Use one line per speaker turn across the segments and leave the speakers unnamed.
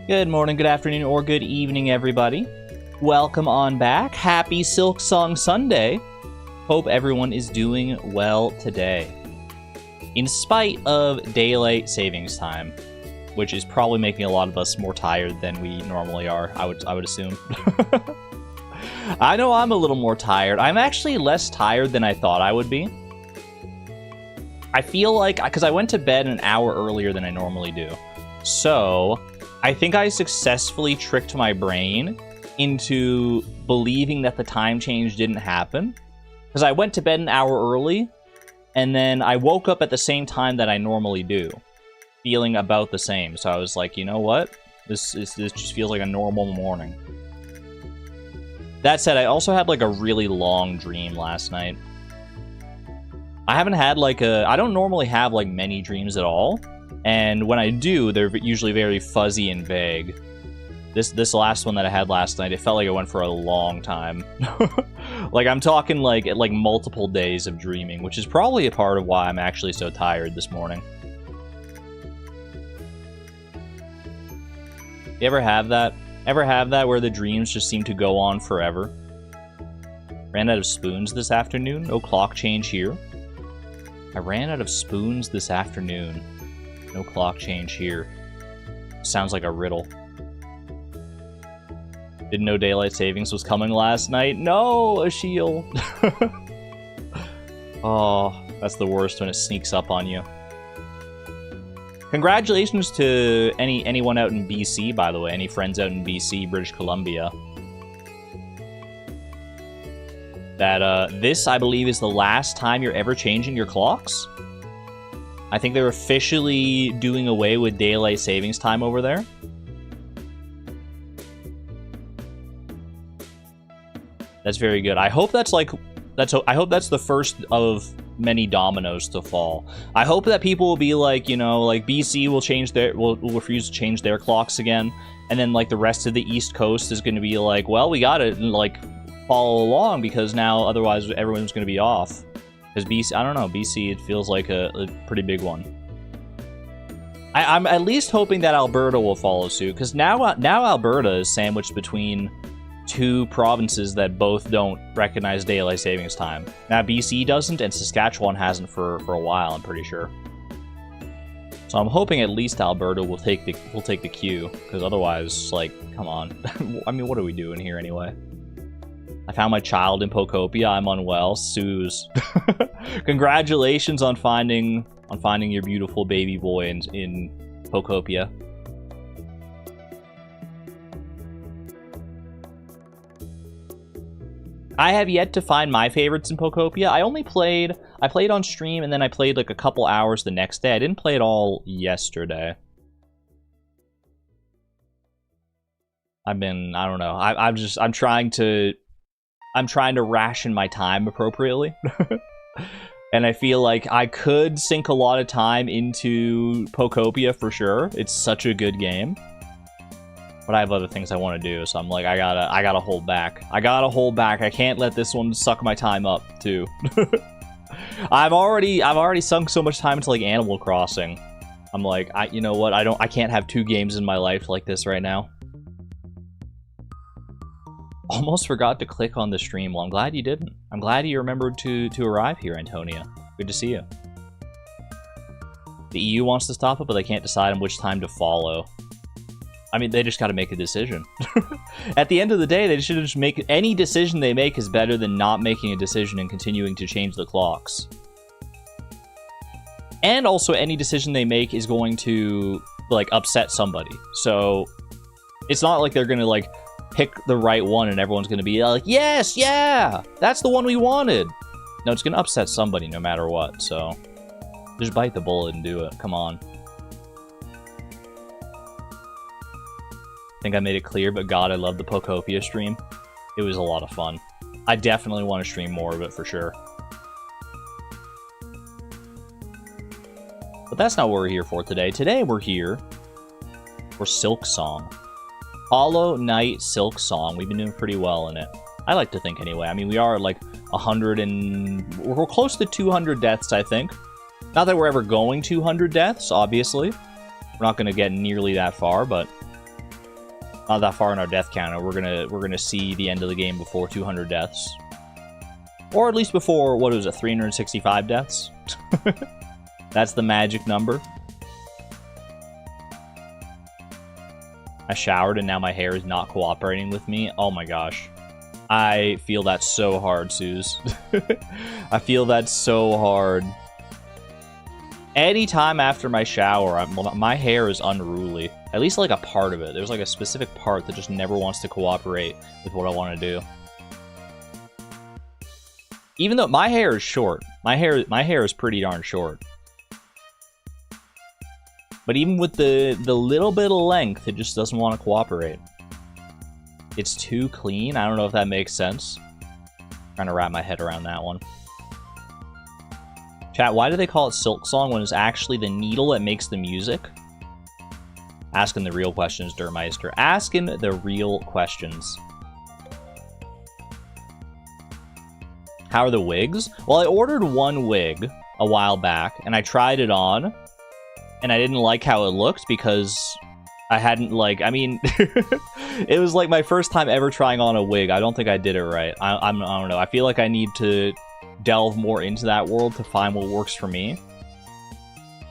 Good morning, good afternoon, or good evening, everybody. Welcome on back. Happy Silksong Sunday. Hope everyone is doing well today. In spite of daylight savings time, which is probably making a lot of us more tired than we normally are, I would assume. I know I'm a little more tired. I'm actually less tired than I thought I would be. I feel like, because I went to bed an hour earlier than I normally do. So, I think I successfully tricked my brain into believing that the time change didn't happen. Because I went to bed an hour early, and then I woke up at the same time that I normally do, feeling about the same. So I was like, you know what? This just feels like a normal morning. That said, I also had like a really long dream last night. I haven't had like I don't normally have like many dreams at all. And when I do, they're usually very fuzzy and vague. This last one that I had last night, it felt like it went for a long time. Like, I'm talking like multiple days of dreaming, which is probably a part of why I'm actually so tired this morning. You ever have that? Ever have that where the dreams just seem to go on forever? Ran out of spoons this afternoon. No clock change here. I ran out of spoons this afternoon. No clock change here. Sounds like a riddle. Didn't know daylight savings was coming last night. No, a shield. Oh, that's the worst when it sneaks up on you. Congratulations to anyone out in BC, by the way. Any friends out in BC, British Columbia. That this, I believe, is the last time you're ever changing your clocks. I think they're officially doing away with daylight savings time over there. That's very good. I hope that's like I hope that's the first of many dominoes to fall. I hope that people will be like, you know, like BC will refuse to change their clocks again, and then like the rest of the East Coast is going to be like, well, we got to like follow along because now otherwise everyone's going to be off. Because BC, I don't know, BC, it feels like a pretty big one. I'm at least hoping that Alberta will follow suit, because now Alberta is sandwiched between two provinces that both don't recognize daylight savings time. Now BC doesn't, and Saskatchewan hasn't for a while, I'm pretty sure. So I'm hoping at least Alberta will take the cue, because otherwise, like, come on. I mean, what are we doing here anyway? I found my child in Pokopia. I'm unwell. Suze. Congratulations on finding your beautiful baby boy in Pokopia. I have yet to find my favorites in Pokopia. I played on stream, and then I played like a couple hours the next day. I didn't play it all yesterday. I don't know. I'm trying to ration my time appropriately. And I feel like I could sink a lot of time into Pokopia for sure. It's such a good game. But I have other things I want to do, so I'm like, I gotta hold back. I can't let this one suck my time up, too. I've already sunk so much time into like Animal Crossing. I'm like, you know what? I can't have two games in my life like this right now. Almost forgot to click on the stream. Well, I'm glad you didn't. I'm glad you remembered to arrive here, Antonia. Good to see you. The EU wants to stop it, but they can't decide on which time to follow. I mean, they just got to make a decision. At the end of the day, they should just make... Any decision they make is better than not making a decision and continuing to change the clocks. And also, any decision they make is going to, like, upset somebody. So, it's not like they're going to, like, pick the right one and everyone's going to be like, yes, yeah, that's the one we wanted. No, it's going to upset somebody no matter what, so just bite the bullet and do it. Come on. I think I made it clear, but God, I love the Pokopia stream. It was a lot of fun. I definitely want to stream more of it for sure. But that's not what we're here for today. Today we're here for Silksong. Hollow Knight Silksong. We've been doing pretty well in it. I like to think anyway. I mean, we are at like 100 and... We're close to 200 deaths, I think. Not that we're ever going 200 deaths, obviously. We're not going to get nearly that far, but Not that far in our death counter. We're gonna see the end of the game before 200 deaths. Or at least before, what was it, 365 deaths? That's the magic number. I showered and now my hair is not cooperating with me. Oh my gosh. I feel that so hard, Suze. I feel that so hard. Anytime after my shower, my hair is unruly. At least like a part of it. There's like a specific part that just never wants to cooperate with what I want to do. Even though my hair is short. My hair is pretty darn short. But even with the little bit of length, it just doesn't want to cooperate. It's too clean. I don't know if that makes sense. I'm trying to wrap my head around that one. Chat, why do they call it Silksong when it's actually the needle that makes the music? Asking the real questions, Durmeister. Asking the real questions. How are the wigs? Well, I ordered one wig a while back, and I tried it on, and I didn't like how it looked because I hadn't, like, I mean, it was like my first time ever trying on a wig. I don't think I did it right. I don't know. I feel like I need to delve more into that world to find what works for me.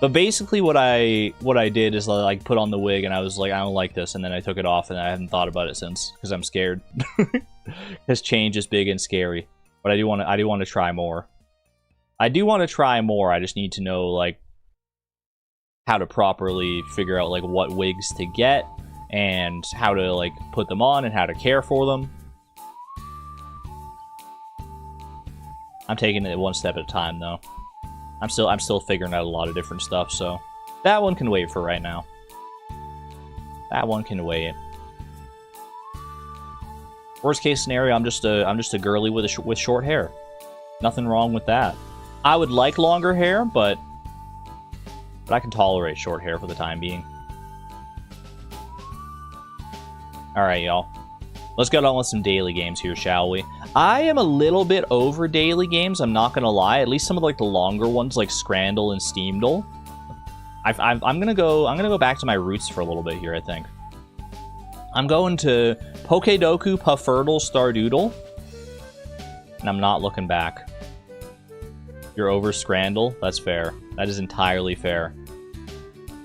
But basically what I did is like put on the wig and I was like, I don't like this, and then I took it off and I haven't thought about it since because I'm scared. Because change is big and scary. But I do want to try more. I do want to try more. I just need to know like how to properly figure out like what wigs to get and how to like put them on and how to care for them. I'm taking it one step at a time, though. I'm still figuring out a lot of different stuff, so that one can wait for right now. That one can wait. Worst case scenario, I'm just a girly with short hair. Nothing wrong with that. I would like longer hair, but I can tolerate short hair for the time being. All right, y'all. Let's get on with some daily games here, shall we? I am a little bit over daily games, I'm not gonna lie. At least some of like the longer ones like Scrandle and Steamdle. I'm gonna go back to my roots for a little bit here, I think. I'm going to Pokedoku, Pufferdle, Stardoodle. And I'm not looking back. You're over Scrandle? That's fair. That is entirely fair.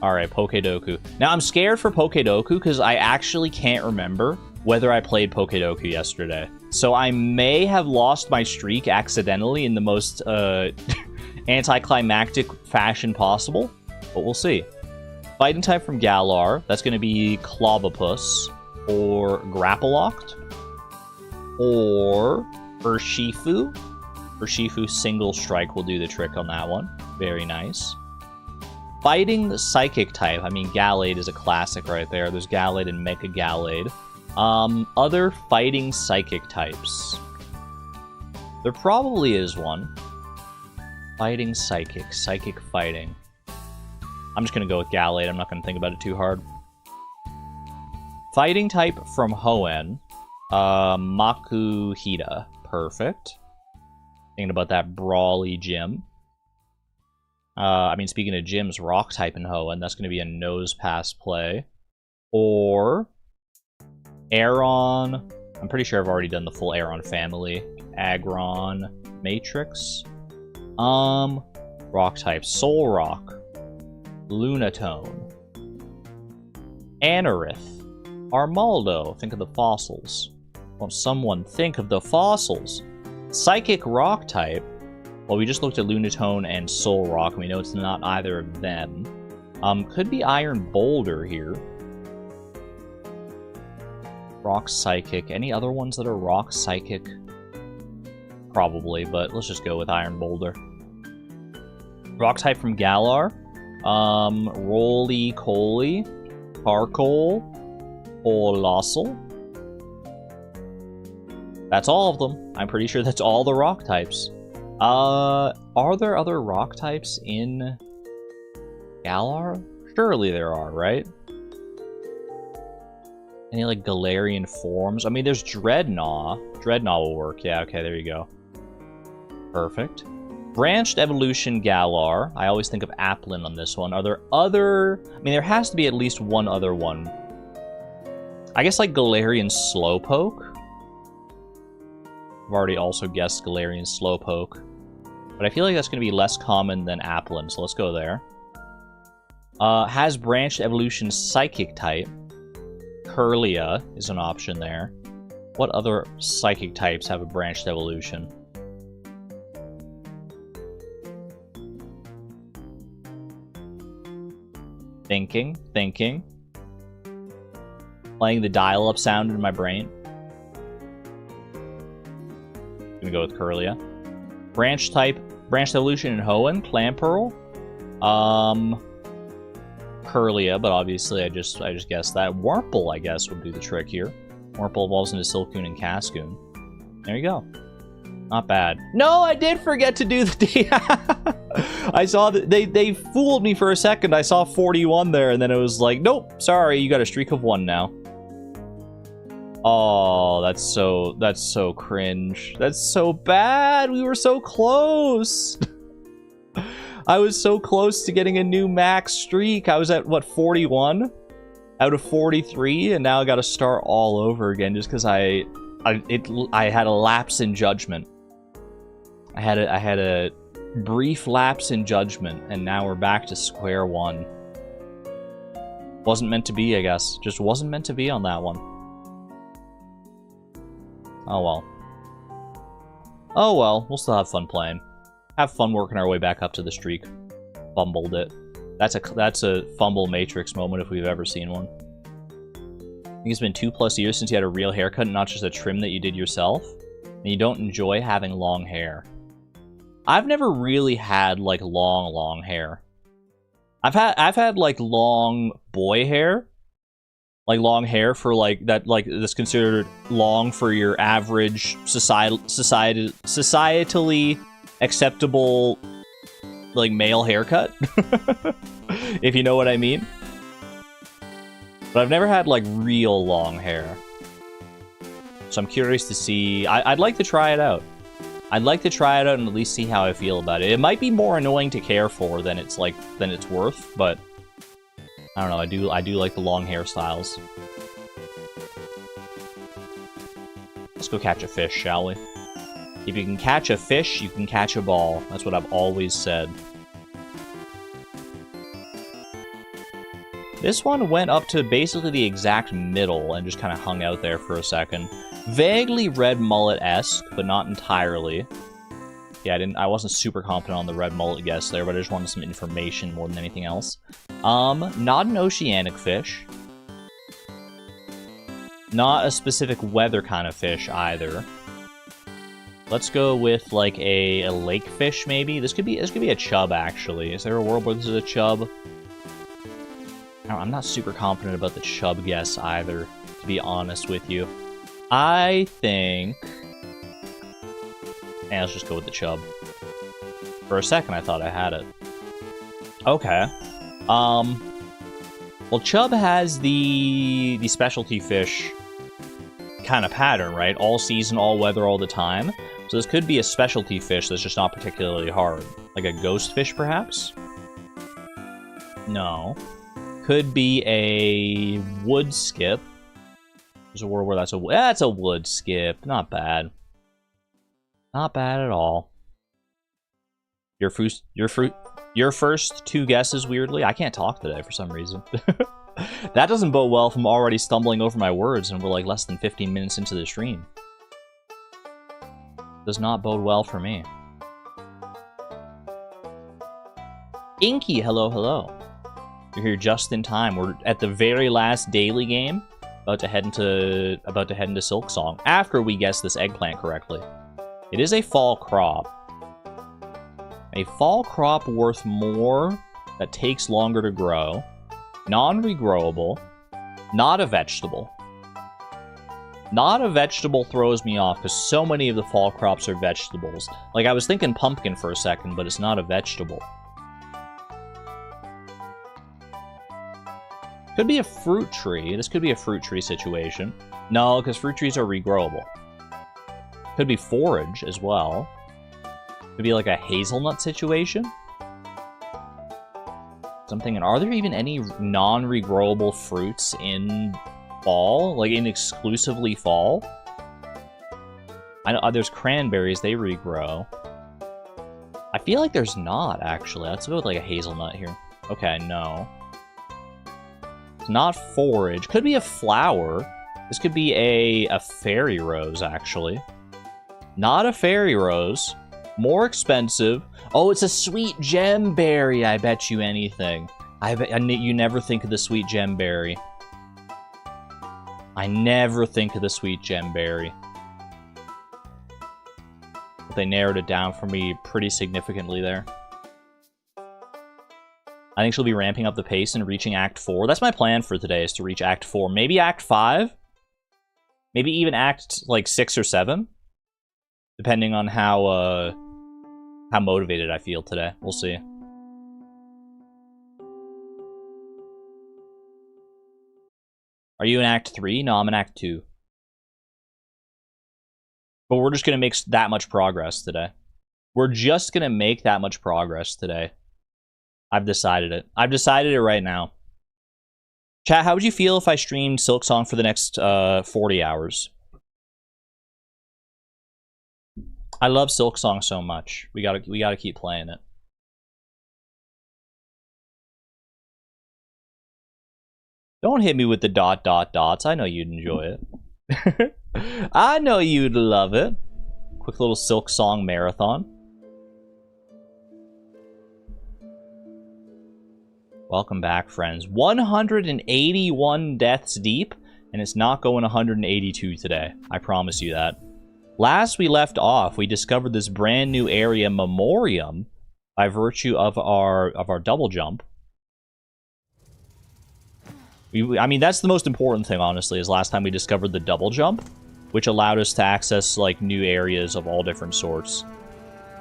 Alright, Pokedoku. Now, I'm scared for Pokedoku because I actually can't remember whether I played Pokedoku yesterday. So I may have lost my streak accidentally in the most anticlimactic fashion possible, but we'll see. Fighting type from Galar, that's going to be Clobopus, or Grappalocked, or Urshifu. Urshifu single strike will do the trick on that one. Very nice. Fighting Psychic type, I mean, Gallade is a classic right there. There's Gallade and Mega Gallade. Other fighting Psychic types. There probably is one. Fighting Psychic. Psychic fighting. I'm just gonna go with Gallade. I'm not gonna think about it too hard. Fighting type from Hoenn. Makuhita. Perfect. Thinking about that brawly gym. I mean, speaking of gyms, rock type in Hoenn. That's gonna be a nose pass play. Or Aeron. I'm pretty sure I've already done the full Aeron family. Aggron. Matrix. Rock type. Soul Rock. Lunatone. Anorith. Armaldo. Think of the fossils. Won't someone think of the fossils? Psychic Rock type. Well, we just looked at Lunatone and Soul Rock, and we know it's not either of them. Could be Iron Boulder here. Rock Psychic. Any other ones that are Rock Psychic? Probably, but let's just go with Iron Boulder. Rock type from Galar. Roly-Coly. Carcoal. Colossal. That's all of them. I'm pretty sure that's all the rock types. Are there other rock types in Galar? Surely there are, right? Any, like, Galarian forms? I mean, there's Dreadnought. Dreadnought will work. Yeah, okay, there you go. Perfect. Branched Evolution Galar. I always think of Applin on this one. Are there other... I mean, there has to be at least one other one. I guess like Galarian Slowpoke. I've already also guessed Galarian Slowpoke. But I feel like that's going to be less common than Applin, so let's go there. Has branched evolution Psychic type. Curlia is an option there. What other Psychic types have a branched evolution? Thinking. Playing the dial-up sound in my brain. Gonna go with Curlia. Branch type, branched evolution in Hoenn, Clamperl. Curlia, but obviously I just guessed that. Wurmple, I guess, would do the trick here. Wurmple evolves into Silcoon and Cascoon. There you go. Not bad. No, I did forget to do the I saw that they fooled me for a second. I saw 41 there, and then it was like, nope, sorry, you got a streak of 1 now. Oh, that's so cringe. That's so bad. We were so close. I was so close to getting a new max streak. I was at, what, 41 out of 43, and now I got to start all over again just because I had a lapse in judgment. I had a brief lapse in judgment, and now we're back to square one. Wasn't meant to be, I guess. Just wasn't meant to be on that one. Oh well. Oh well, we'll still have fun playing. Have fun working our way back up to the streak. Fumbled it. That's a fumble matrix moment if we've ever seen one. I think it's been 2+ years since you had a real haircut and not just a trim that you did yourself. And you don't enjoy having long hair. I've never really had like long hair. I've had like long boy hair. Like long hair for like that, like that's considered long for your average societally acceptable like male haircut. If you know what I mean. But I've never had like real long hair. So I'm curious to see. I'd like to try it out. I'd like to try it out and at least see how I feel about it. It might be more annoying to care for than it's worth, but I don't know, I do like the long hairstyles. Let's go catch a fish, shall we? If you can catch a fish, you can catch a ball. That's what I've always said. This one went up to basically the exact middle and just kind of hung out there for a second. Vaguely red mullet-esque, but not entirely. Yeah, I wasn't super confident on the red mullet guess there, but I just wanted some information more than anything else. Not an oceanic fish. Not a specific weather kind of fish either. Let's go with like a lake fish maybe. This could be a chub actually. Is there a world where this is a chub? I'm not super confident about the chub guess either, to be honest with you. I think... Yeah, let's just go with the chub. For a second, I thought I had it. Okay. Well, chub has the specialty fish kind of pattern, right? All season, all weather, all the time. So this could be a specialty fish that's just not particularly hard. Like a ghost fish, perhaps? No. Could be a wood skip. There's a world where that's a wood skip. Not bad. Not bad at all. Your first two guesses, weirdly. I can't talk today for some reason. That doesn't bode well if I'm already stumbling over my words and we're like less than 15 minutes into the stream. Does not bode well for me. Inky, hello, hello. You're here just in time. We're at the very last daily game. About to head into Silksong after we guess this eggplant correctly. It is a fall crop. A fall crop worth more, that takes longer to grow, non-regrowable, not a vegetable. Not a vegetable throws me off because so many of the fall crops are vegetables. Like I was thinking pumpkin for a second, but it's not a vegetable. Could be a fruit tree. This could be a fruit tree situation. No, because fruit trees are regrowable. Could be forage as well. Could be like a hazelnut situation. So I'm thinking, are there even any non-regrowable fruits in fall, like in exclusively fall. I know there's cranberries, they regrow. I feel like there's not, actually. Let's go with like a hazelnut here. Okay, no. It's not forage. Could be a flower. This could be a fairy rose, actually. Not a fairy rose. More expensive. Oh, it's a sweet gemberry, I bet you anything. You never think of the sweet gemberry. I never think of the sweet gemberry. But they narrowed it down for me pretty significantly there. I think she'll be ramping up the pace and reaching Act 4. That's my plan for today, is to reach Act 4. Maybe Act 5? Maybe even Act, like, 6 or 7? Depending on how motivated I feel today. We'll see. Are you in Act 3? No, I'm in Act 2. But we're just going to make that much progress today. We're just going to make that much progress today. I've decided it. I've decided it right now. Chat, how would you feel if I streamed Silksong for the next 40 hours? I love Silksong so much. We gotta keep playing it. Don't hit me with the ... dots. I know you'd enjoy it. I know you'd love it. Quick little Silksong marathon. Welcome back, friends. 181 deaths deep, and it's not going 182 today. I promise you that. Last we left off, we discovered this brand new area, Memorium, by virtue of our double jump. I mean, that's the most important thing, honestly, is last time we discovered the double jump, which allowed us to access, like, new areas of all different sorts.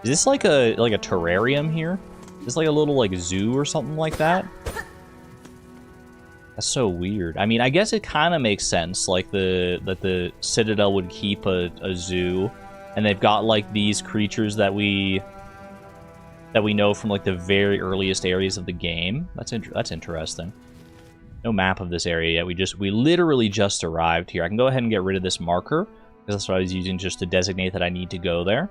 Is this like a terrarium here? Is this like a little, like, zoo or something like that? That's so weird. I mean, I guess it kind of makes sense, like, that the Citadel would keep a zoo, and they've got, like, these creatures that we know from, like, the very earliest areas of the game. That's interesting. No map of this area yet. We literally just arrived here. I can go ahead and get rid of this marker, because that's what I was using just to designate that I need to go there.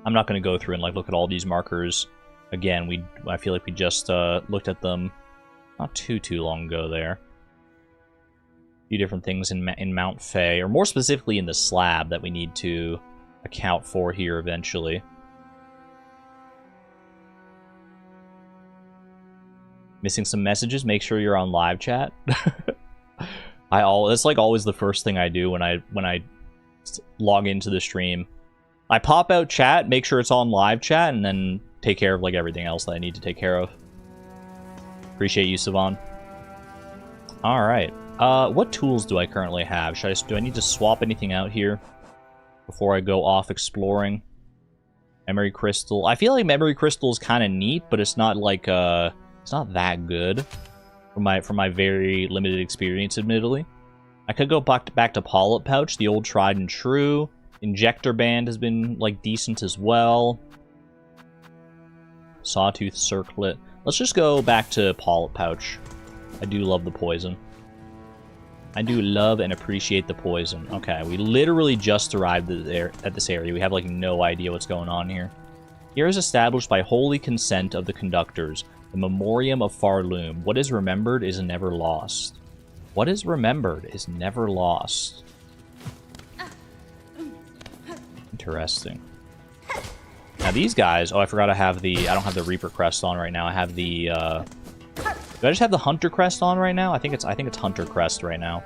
I'm not going to go through and, like, look at all these markers again. I feel like we just looked at them not too long ago there. A few different things in Mount Fay, or more specifically in the slab, that we need to account for here eventually. Missing some messages? Make sure you're on live chat. That's like always the first thing I do when I log into the stream. I pop out chat, make sure it's on live chat, and then take care of, like, everything else that I need to take care of. Appreciate you, Savon. Alright. What tools do I currently have? Do I need to swap anything out here before I go off exploring? Memory crystal. I feel like memory crystal is kind of neat, but it's not like it's not that good from my very limited experience, admittedly. I could go back to polyp pouch, the old tried and true. Injector band has been, like, decent as well. Sawtooth circlet. Let's just go back to polyp pouch. I do love the poison. I do love and appreciate the poison. Okay, we literally just arrived at this area. We have, like, no idea what's going on here. Here is established by holy consent of the conductors, the memorium of Farloom. What is remembered is never lost. What is remembered is never lost. Interesting. Now these guys... Oh, I forgot I have the... I don't have the Reaper crest on right now. I have the... Do I just have the Hunter crest on right now? I think it's Hunter crest right now.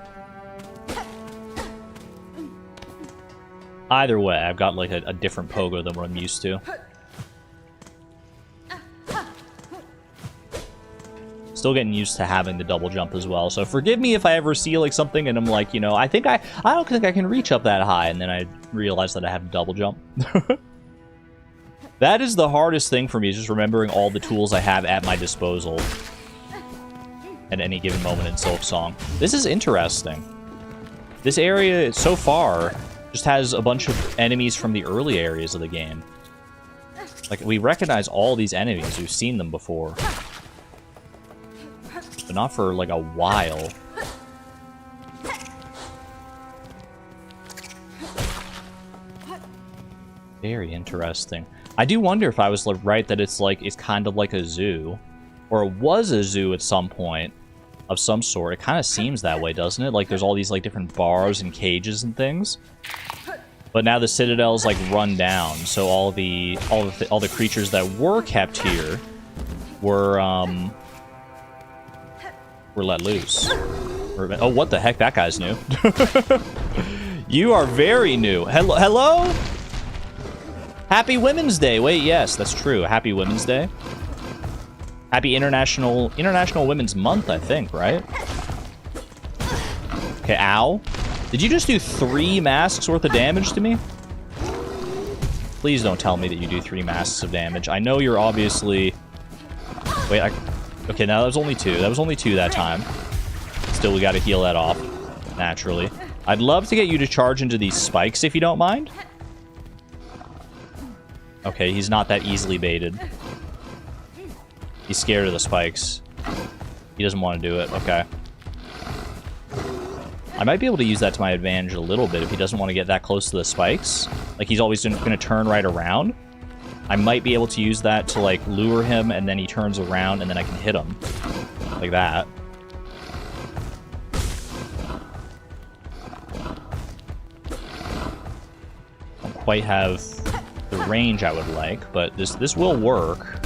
Either way, I've got, like, a different pogo than what I'm used to. Still getting used to having the double jump as well, so forgive me if I ever see, like, something and I'm like, you know, I don't think I can reach up that high, and then I realize that I have double jump. That is the hardest thing for me, is just remembering all the tools I have at my disposal at any given moment in Silksong. This is interesting. This area, so far, just has a bunch of enemies from the early areas of the game. Like, we recognize all these enemies. We've seen them before. But not for, like, a while. Very interesting. I do wonder if I was right that it's kind of like a zoo, or it was a zoo at some point of some sort. It kind of seems that way, doesn't it? Like there's all these like different bars and cages and things. But now the Citadel's like run down, so all the creatures that were kept here were let loose. Oh, what the heck? That guy's new. You are very new. Hello? Happy Women's Day. Wait, yes, that's true. Happy Women's Day. Happy International Women's Month, I think, right? Okay, ow. Did you just do 3 masks worth of damage to me? Please don't tell me that you do 3 masks of damage. I know you're obviously... Wait, okay, now that was only 2. That was only 2 that time. Still, we gotta heal that off, naturally. I'd love to get you to charge into these spikes, if you don't mind. Okay, he's not that easily baited. He's scared of the spikes. He doesn't want to do it. Okay. I might be able to use that to my advantage a little bit if he doesn't want to get that close to the spikes. Like, he's always going to turn right around. I might be able to use that to, like, lure him, and then he turns around, and then I can hit him. Like that. Don't quite have the range I would like, but this will work.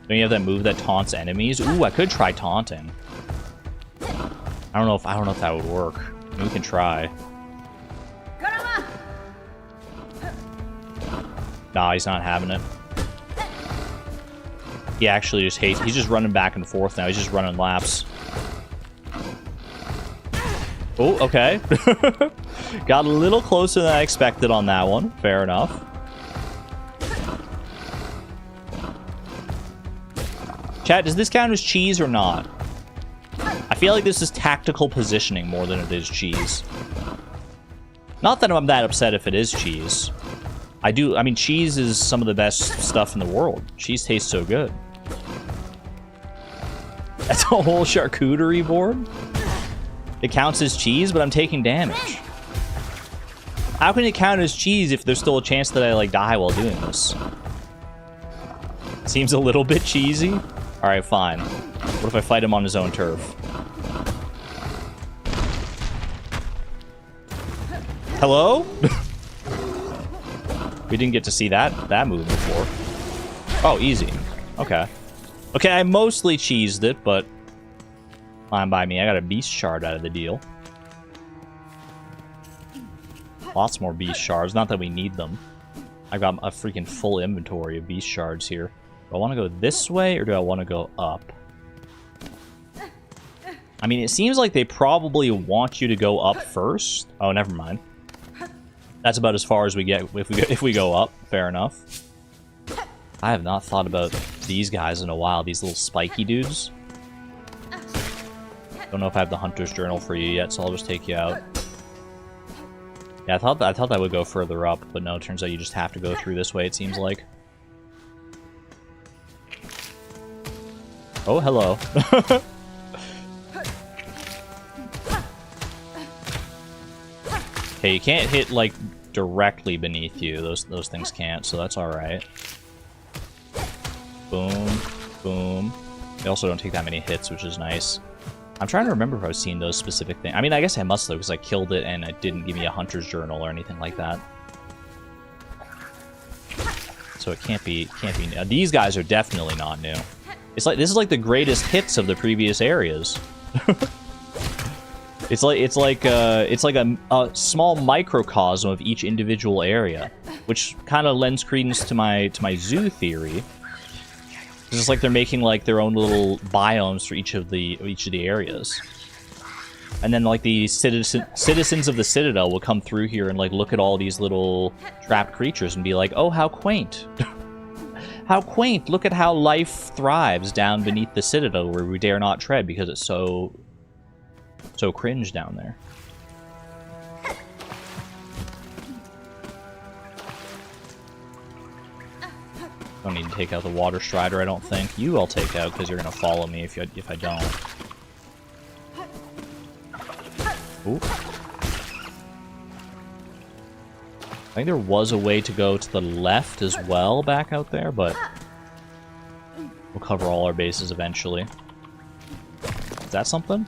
Don't you have that move that taunts enemies? Ooh, I could try taunting. I don't know if that would work. Maybe we can try. Nah, he's not having it. He actually just hates. He's just running back and forth now. He's just running laps. Oh, okay. Got a little closer than I expected on that one. Fair enough. Chat, does this count as cheese or not? I feel like this is tactical positioning more than it is cheese. Not that I'm that upset if it is cheese. I mean, cheese is some of the best stuff in the world. Cheese tastes so good. That's a whole charcuterie board? It counts as cheese, but I'm taking damage. How can it count as cheese if there's still a chance that I, like, die while doing this? Seems a little bit cheesy. Alright, fine. What if I fight him on his own turf? Hello? We didn't get to see that move before. Oh, easy. Okay. Okay, I mostly cheesed it, but fine by me. I got a beast shard out of the deal. Lots more beast shards. Not that we need them. I got a freaking full inventory of beast shards here. Do I want to go this way, or do I want to go up? I mean, it seems like they probably want you to go up first. Oh, never mind. That's about as far as we get if we go up. Fair enough. I have not thought about these guys in a while. These little spiky dudes. Don't know if I have the Hunter's Journal for you yet, so I'll just take you out. Yeah, I thought that would go further up, but no, it turns out you just have to go through this way, it seems like. Oh, hello. Okay, you can't hit, like, directly beneath you. Those things can't, so that's alright. Boom. Boom. They also don't take that many hits, which is nice. I'm trying to remember if I've seen those specific things. I mean, I guess I must have, because I killed it and it didn't give me a Hunter's Journal or anything like that. So it can't be new. These guys are definitely not new. It's like, this is like the greatest hits of the previous areas. It's like a small microcosm of each individual area, which kind of lends credence to my zoo theory. It's like they're making like their own little biomes for each of the areas, and then like the citizens of the Citadel will come through here and like look at all these little trapped creatures and be like, "Oh, how quaint! How quaint! Look at how life thrives down beneath the Citadel where we dare not tread because it's so cringe down there." Don't need to take out the Water Strider, I don't think. You I'll take out because you're going to follow me if I don't. Ooh. think there was a way to go to the left as well back out there, but we'll cover all our bases eventually. Is that something?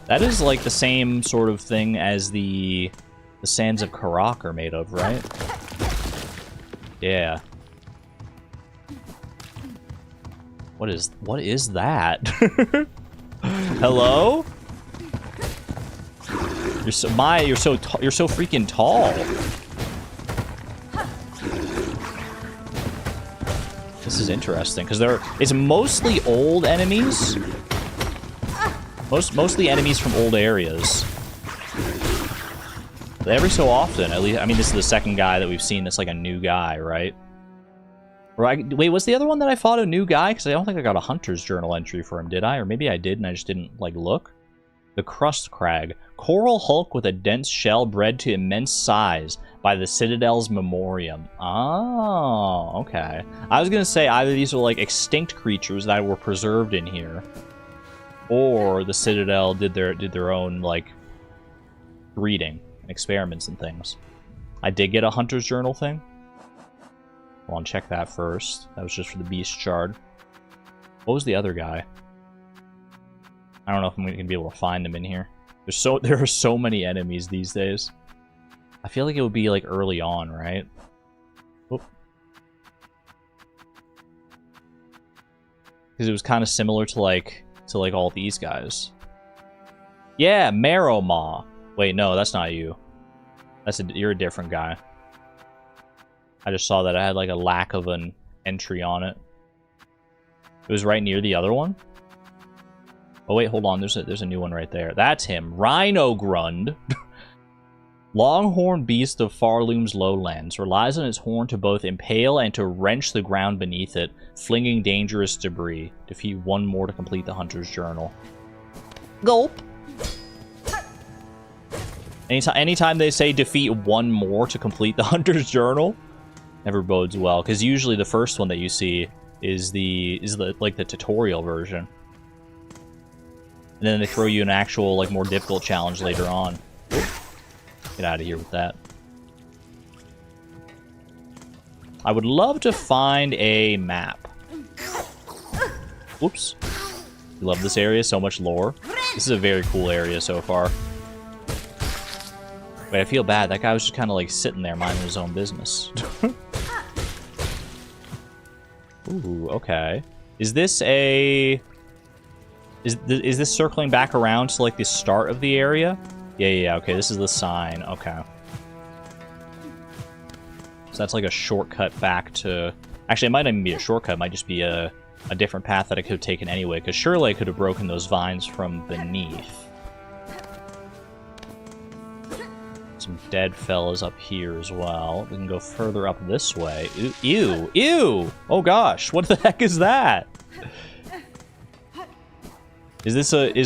That is like the same sort of thing as the sands of Karak are made of, right? Yeah. What is that? Hello? You're so freaking tall. This is interesting because it's mostly old enemies. Mostly enemies from old areas. But every so often, at least, I mean, this is the second guy that we've seen that's like a new guy, right? Wait, was the other one that I fought a new guy? Because I don't think I got a Hunter's Journal entry for him, did I? Or maybe I did and I just didn't, like, look. The Crust Crag. Coral Hulk with a dense shell bred to immense size by the Citadel's memorium. Oh, okay. I was going to say either these are, like, extinct creatures that were preserved in here, or the Citadel did their own, like, breeding and experiments and things. I did get a Hunter's Journal thing. Hold on, check that first. That was just for the Beast Shard. What was the other guy? I don't know if I'm going to be able to find them in here. There are so many enemies these days. I feel like it would be like early on, right? Because it was kind of similar to like all these guys. Yeah, Marrow Maw. Wait, no, that's not you. You're a different guy. I just saw that I had like a lack of an entry on it. It was right near the other one. Oh wait, hold on. There's a new one right there. That's him. Rhino Grund. Longhorn beast of Farloom's lowlands. Relies on its horn to both impale and to wrench the ground beneath it, flinging dangerous debris. Defeat one more to complete the Hunter's Journal. Gulp. Anytime they say defeat one more to complete the Hunter's Journal, never bodes well, because usually the first one that you see is the tutorial version. And then they throw you an actual, like, more difficult challenge later on. Get out of here with that. I would love to find a map. Whoops. I love this area, so much lore. This is a very cool area so far. Wait, I feel bad. That guy was just kind of, like, sitting there minding his own business. Ooh, okay. Is this a... Is this circling back around to, like, the start of the area? Yeah, okay, this is the sign. Okay. So that's, like, a shortcut back to... Actually, it might not even be a shortcut. It might just be a different path that I could have taken anyway, because surely I could have broken those vines from beneath. Some dead fellas up here as well. We can go further up this way. Ew! Ew! Oh gosh, what the heck is that? Is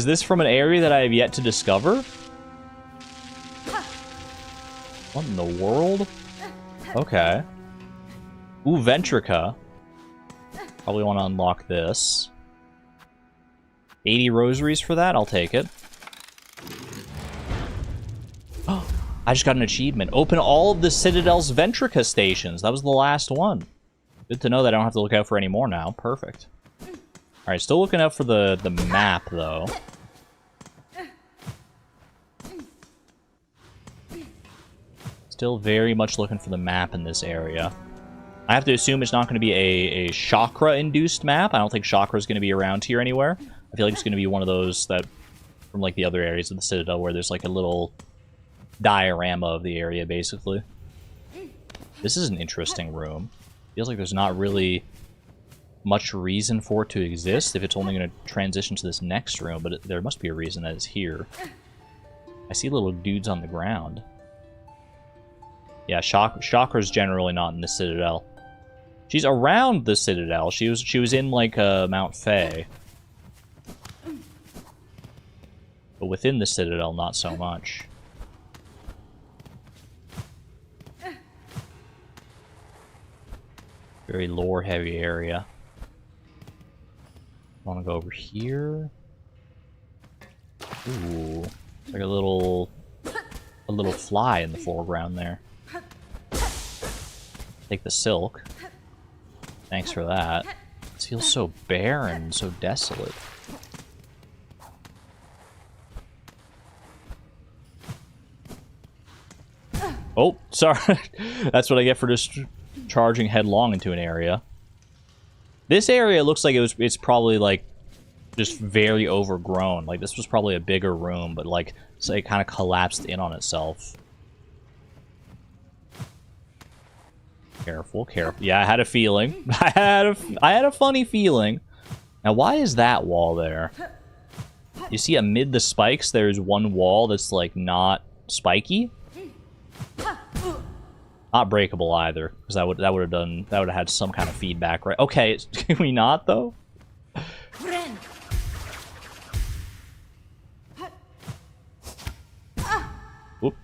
this from an area that I have yet to discover? What in the world? Okay. Ooh, Ventrica. Probably want to unlock this. 80 rosaries for that? I'll take it. Oh, I just got an achievement. Open all of the Citadel's Ventrica stations. That was the last one. Good to know that I don't have to look out for any more now. Perfect. Alright, still looking out for the map, though. Still very much looking for the map in this area. I have to assume it's not going to be a chakra-induced map. I don't think chakra is going to be around here anywhere. I feel like it's going to be one of those that, from like the other areas of the Citadel, where there's like a little diorama of the area, basically. This is an interesting room. Feels like there's not really much reason for it to exist if it's only going to transition to this next room, but there must be a reason that it's here. I see little dudes on the ground. Yeah, Chakra's generally not in the Citadel. She's around the Citadel. She was in, like, Mount Fae. But within the Citadel, not so much. Very lore-heavy area. Want to go over here? Ooh, like a little fly in the foreground there. Take the silk. Thanks for that. This feels so barren, so desolate. Oh, sorry. That's what I get for just charging headlong into an area. This area looks like it's probably like just very overgrown. Like this was probably a bigger room, but like so it kind of collapsed in on itself. Careful, careful. Yeah, I had a feeling. I had a funny feeling. Now, why is that wall there? You see, amid the spikes, there's one wall that's like not spiky. Not breakable either, because that would have had some kind of feedback, right? Okay, can we not though? Whoop.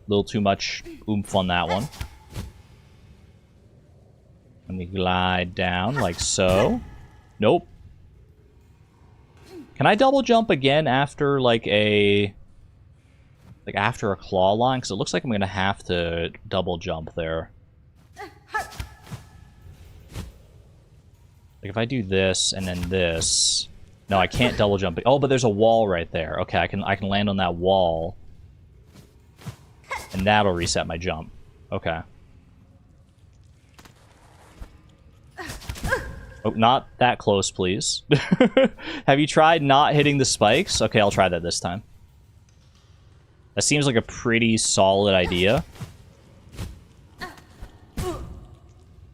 Little too much oomph on that one. Let me glide down like so. Nope. Can I double jump again after like after a claw line? Because it looks like I'm gonna have to double jump there. Like if I do this and then this. No, I can't double jump. Oh, but there's a wall right there. Okay, I can land on that wall. And that'll reset my jump. Okay. Oh, not that close, please. Have you tried not hitting the spikes? Okay, I'll try that this time. That seems like a pretty solid idea.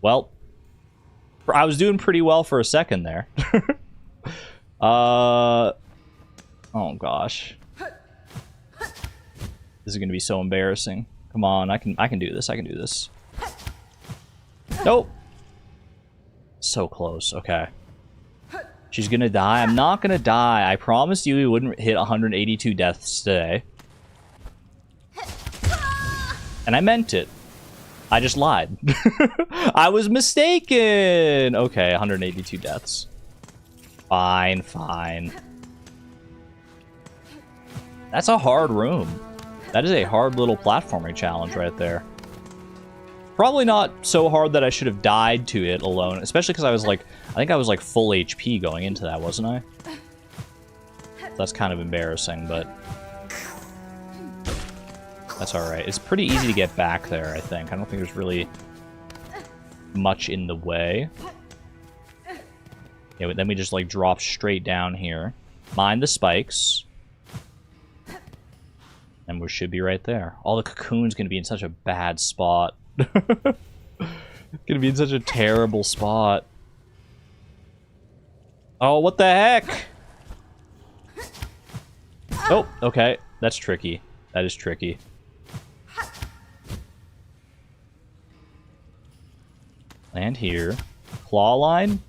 Well, I was doing pretty well for a second there. Oh gosh. This is gonna be so embarrassing. Come on, I can do this. I can do this. Nope. So close. Okay. She's gonna die. I'm not gonna die. I promised you we wouldn't hit 182 deaths today. And I meant it. I just lied. I was mistaken! Okay, 182 deaths. Fine, fine. That's a hard room. That is a hard little platforming challenge right there. Probably not so hard that I should have died to it alone, especially because I was like, I think I was like full HP going into that, wasn't I? That's kind of embarrassing, but that's alright. It's pretty easy to get back there, I think. I don't think there's really much in the way. Yeah, but then we just like drop straight down here. Mind the spikes. And we should be right there. All the cocoon's gonna be in such a bad spot. Gonna be in such a terrible spot. Oh, what the heck? Oh, okay. That's tricky. That is tricky. Land here. Claw line.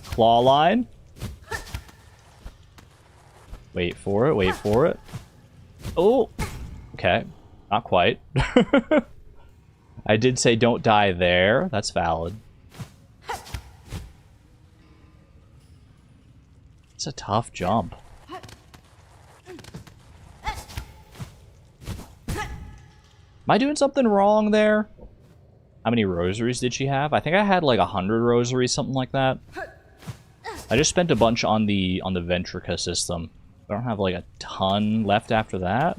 Claw line. Wait for it, wait for it. Oh! Okay. Not quite. I did say don't die there. That's valid. It's a tough jump. Am I doing something wrong there? How many rosaries did she have? I think I had like 100 rosaries, something like that. I just spent a bunch on the Ventrica system. I don't have like a ton left after that.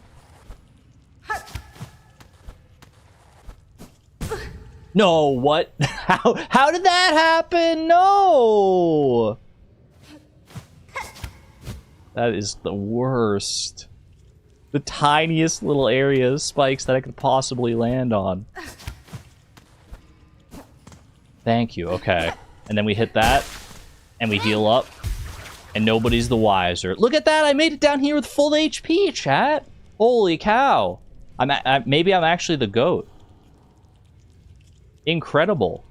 No, what? How did that happen? No! That is the worst. The tiniest little area of spikes that I could possibly land on. Thank you, okay. And then we hit that, and we heal up, and nobody's the wiser. Look at that! I made it down here with full HP, chat! Holy cow! Maybe I'm actually the GOAT. Incredible.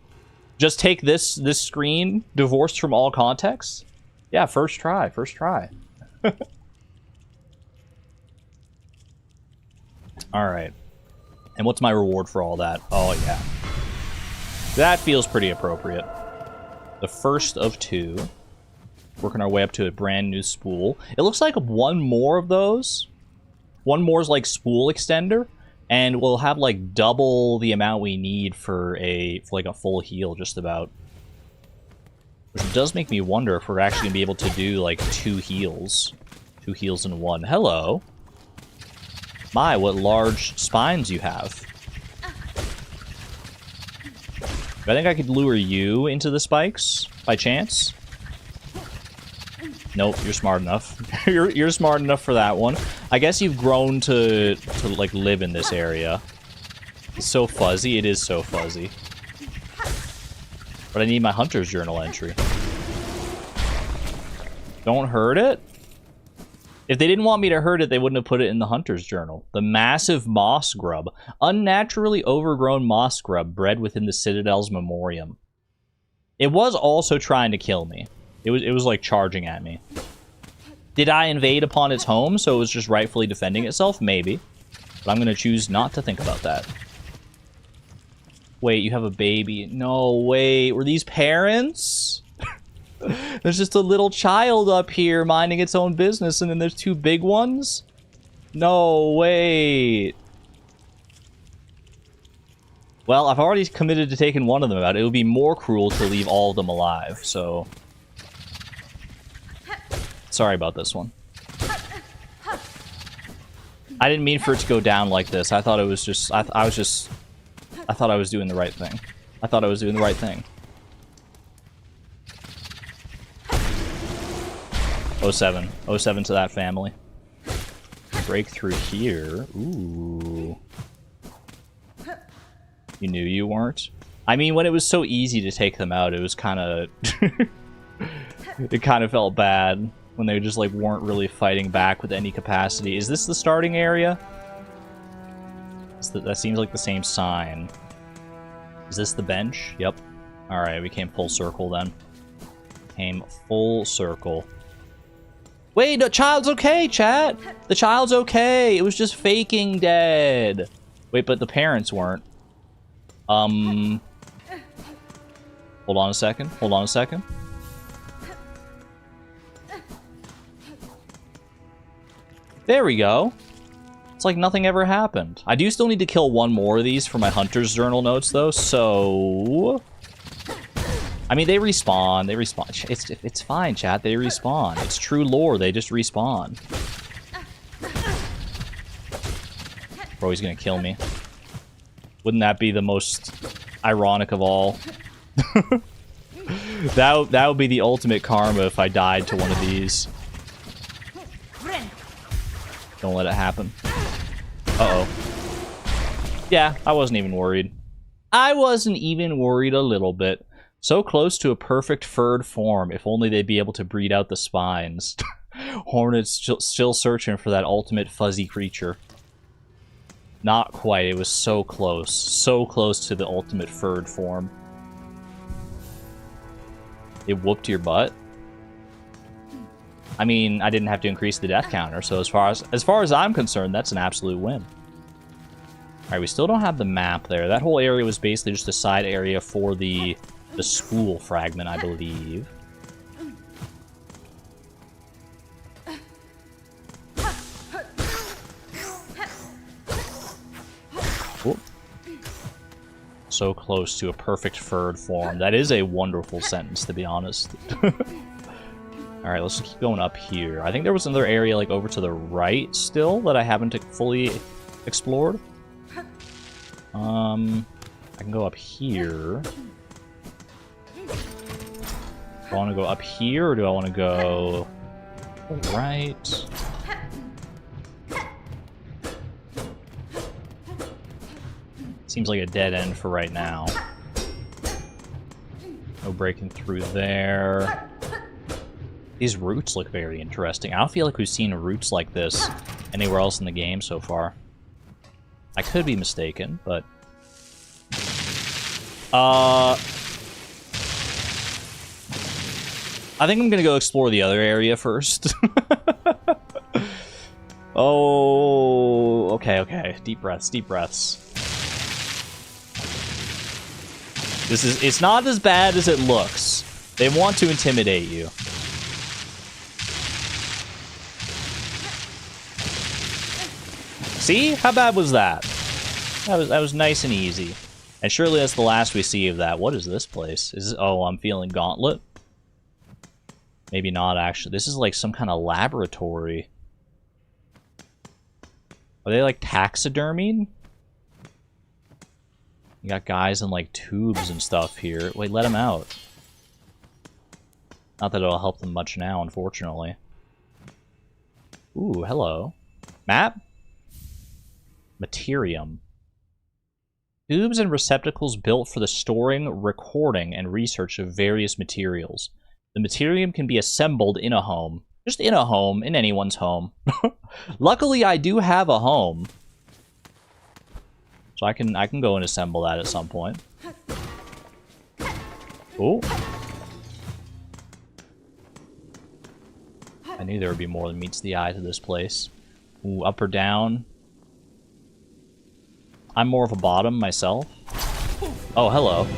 Just take this screen, divorced from all context? Yeah, first try, first try. Alright. And what's my reward for all that? Oh, yeah. That feels pretty appropriate. The first of two. Working our way up to a brand new spool. It looks like one more of those. One more is like spool extender. And we'll have like double the amount we need for like a full heal, just about. Which does make me wonder if we're actually gonna be able to do like 2 heals. 2 heals in one. Hello. My, what large spines you have. I think I could lure you into the spikes by chance. Nope, you're smart enough. you're smart enough for that one. I guess you've grown to like live in this area. It's so fuzzy. It is so fuzzy. But I need my Hunter's Journal entry. Don't hurt it? If they didn't want me to hurt it, they wouldn't have put it in the Hunter's Journal. The massive moss grub. Unnaturally overgrown moss grub bred within the Citadel's memorium. It was also trying to kill me. It was like charging at me. Did I invade upon its home so it was just rightfully defending itself? Maybe. But I'm going to choose not to think about that. Wait, you have a baby. No, wait. Were these parents? There's just a little child up here minding its own business, and then there's 2 big ones? No, wait. Well, I've already committed to taking one of them out. It would be more cruel to leave all of them alive, so... Sorry about this one. I didn't mean for it to go down like this. I thought it was just... I thought I was doing the right thing. I thought I was doing the right thing. 07. 07 to that family. Break through here. Ooh. You knew you weren't? I mean, when it was so easy to take them out, it was kind of... it kind of felt bad when they just, like, weren't really fighting back with any capacity. Is this the starting area? That seems like the same sign. Is this the bench? Yep. Alright, we came full circle then. Came full circle. Wait, the child's okay, chat! The child's okay! It was just faking dead! Wait, but the parents weren't. Hold on a second. Hold on a second. There we go. It's like nothing ever happened. I do still need to kill one more of these for my Hunter's Journal notes, though, so... I mean, they respawn. They respawn. It's fine, chat. They respawn. It's true lore. They just respawn. Bro, he's gonna kill me. Wouldn't that be the most ironic of all? That would be the ultimate karma if I died to one of these. Don't let it happen. Uh-oh. Yeah, I wasn't even worried. I wasn't even worried a little bit. So close to a perfect furred form, if only they'd be able to breed out the spines. Hornet's still searching for that ultimate fuzzy creature. Not quite, it was so close to the ultimate furred form. It whooped your butt? I mean, I didn't have to increase the death counter, so as far as I'm concerned, that's an absolute win. Alright, we still don't have the map there. That whole area was basically just a side area for the school fragment, I believe. Whoop. So close to a perfect furred form. That is a wonderful sentence, to be honest. Alright, let's keep going up here. I think there was another area, like, over to the right still that I haven't fully explored. I can go up here. Do I want to go up here, or do I want to go right? Seems like a dead end for right now. No breaking through there. These roots look very interesting. I don't feel like we've seen roots like this anywhere else in the game so far. I could be mistaken, but... I think I'm gonna go explore the other area first. Oh, okay. Deep breaths, deep breaths. It's not as bad as it looks. They want to intimidate you. See? How bad was that? That was nice and easy. And surely that's the last we see of that. What is this place? Is this, oh, I'm feeling gauntlet? Maybe not, actually. This is like some kind of laboratory. Are they like taxidermied? You got guys in like tubes and stuff here. Wait, let them out. Not that it'll help them much now, unfortunately. Ooh, hello. Map? Materium. Tubes and receptacles built for the storing, recording, and research of various materials. The Materium can be assembled in a home. Just in a home, in anyone's home. Luckily, I do have a home. So I can go and assemble that at some point. Ooh. I knew there would be more than meets the eye to this place. Ooh, up or down. I'm more of a bottom myself. Oh, hello.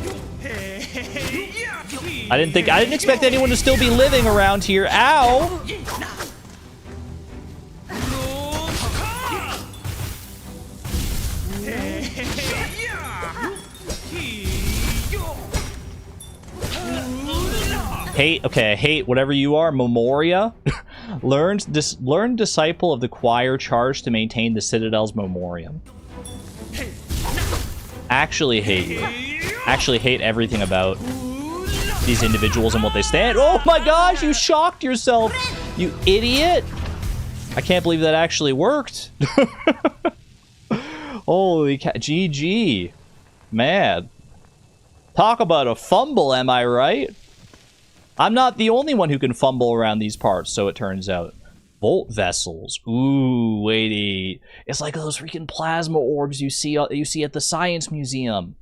I didn't expect anyone to still be living around here. Ow! Hate, okay, I hate whatever you are, Memoria. Learned disciple of the choir charged to maintain the Citadel's memorium. Actually hate you. Actually hate everything about these individuals and what they stand. Oh my gosh, you shocked yourself, you idiot! I can't believe that actually worked. Holy cow, GG. Man. Talk about a fumble, am I right? I'm not the only one who can fumble around these parts, so it turns out. Volt vessels. Ooh, wait. It's like those freaking plasma orbs you see at the Science Museum.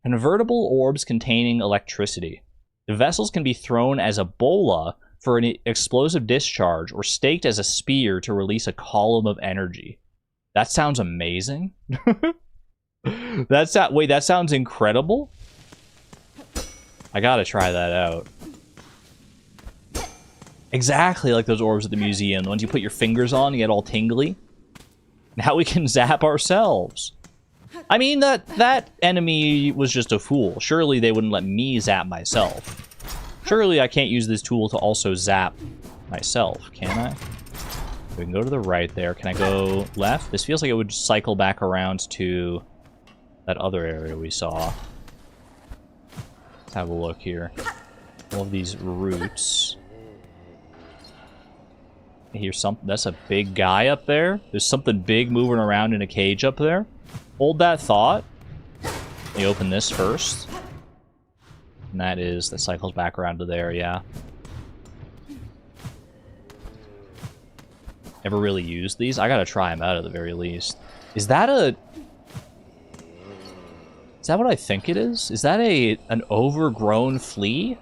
Convertible orbs containing electricity. The vessels can be thrown as a bola for an explosive discharge or staked as a spear to release a column of energy. That sounds amazing. Wait, that sounds incredible? I gotta try that out. Exactly like those orbs at the museum. The ones you put your fingers on, you get all tingly. Now we can zap ourselves. I mean, that enemy was just a fool. Surely they wouldn't let me zap myself. Surely I can't use this tool to also zap myself, can I? We can go to the right there. Can I go left? This feels like it would cycle back around to that other area we saw. Let's have a look here. All of these roots. I hear something. That's a big guy up there. There's something big moving around in a cage up there. Hold that thought. Let me open this first. And that cycles back around to there, yeah. Ever really used these? I gotta try them out at the very least. Is that what I think it is? Is that an overgrown flea?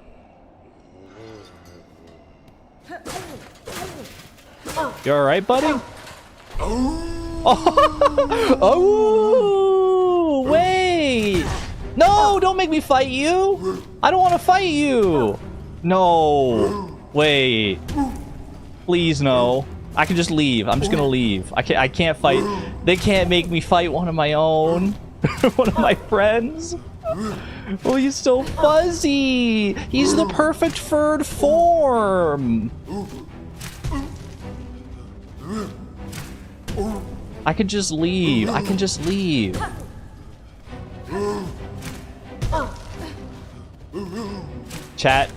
You alright, buddy? Oh, wait! No, don't make me fight you! I don't want to fight you! No. Wait. Please, no. I can just leave. I'm just gonna leave. I can't fight. They can't make me fight one of my own. One of my friends. Oh, he's so fuzzy! He's the perfect furred form! I could just leave. I can just leave. Chat,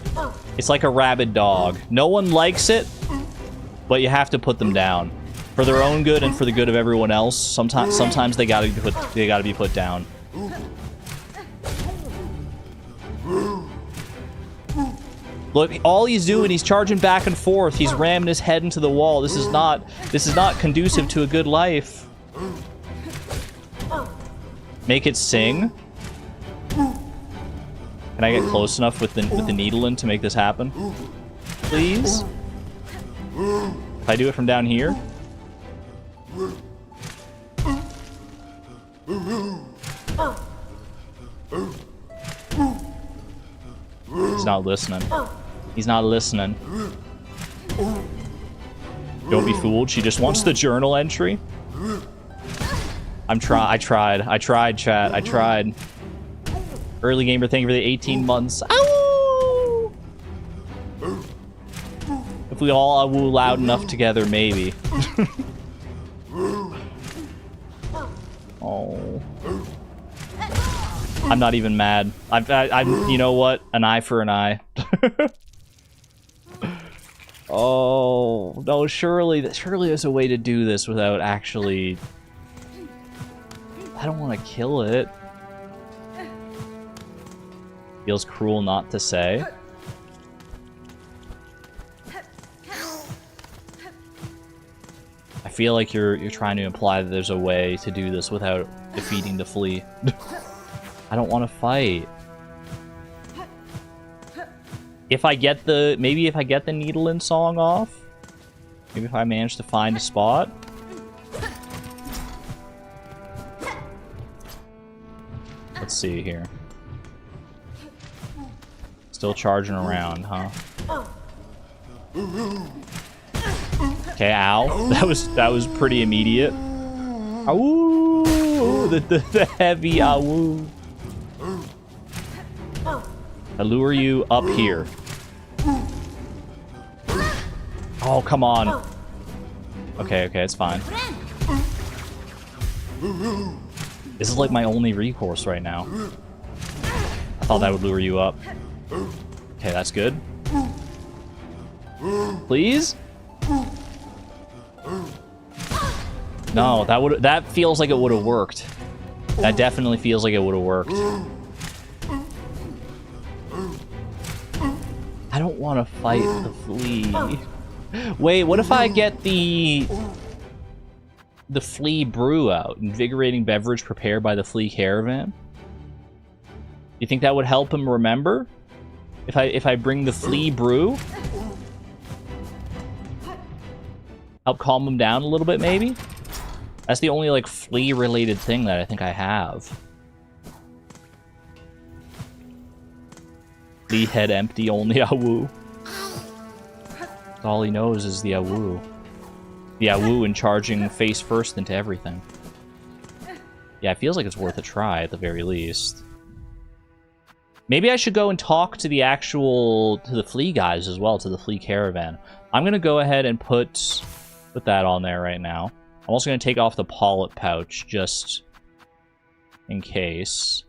it's like a rabid dog. No one likes it, but you have to put them down. For their own good and for the good of everyone else, sometimes they gotta be put down. Look, all he's doing, he's charging back and forth. He's ramming his head into the wall. This is not conducive to a good life. Make it sing. Can I get close enough with the needle in to make this happen? Please? If I do it from down here? He's not listening. He's not listening. Don't be fooled. She just wants the journal entry. I tried, chat. I tried. Early gamer, thank you for the 18 months. Ow! If we all woo loud enough together, maybe. Oh. I'm not even mad. I'm, you know what? An eye for an eye. Oh, no, surely there's a way to do this without actually... I don't want to kill it. Feels cruel not to say. I feel like you're trying to imply that there's a way to do this without defeating the flea. I don't want to fight. If I get the... Maybe if I get the needle and song off? Maybe if I manage to find a spot? Let's see here. Still charging around, huh? Okay, ow. That was pretty immediate. Ow! The heavy ow. I lure you up here. Oh, come on. Okay, it's fine. This is like my only recourse right now. I thought that would lure you up. Okay, that's good. Please? No, that feels like it would have worked. That definitely feels like it would have worked. I don't want to fight the flea. Wait, what if I get the flea brew out? Invigorating beverage prepared by the flea caravan? You think that would help him remember? If I bring the flea brew? Help calm him down a little bit, maybe? That's the only, like, flea-related thing that I think I have. Flea head empty, only awoo. All he knows is the awoo. The awoo and charging face first into everything. Yeah, it feels like it's worth a try at the very least. Maybe I should go and talk to the flea guys as well, to the flea caravan. I'm gonna go ahead and put that on there right now. I'm also gonna take off the pollet pouch just in case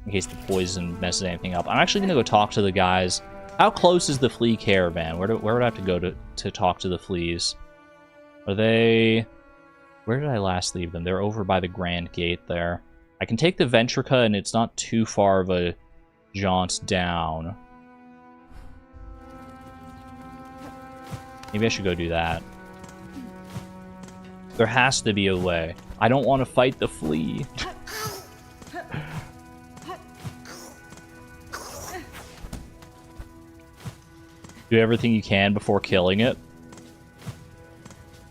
the poison messes anything up. I'm actually gonna go talk to the guys. How close is the flea caravan? Where would I have to go to talk to the fleas? Are they... Where did I last leave them? They're over by the Grand Gate there. I can take the Ventrica, and it's not too far of a jaunt down. Maybe I should go do that. There has to be a way. I don't want to fight the flea. Do everything you can before killing it.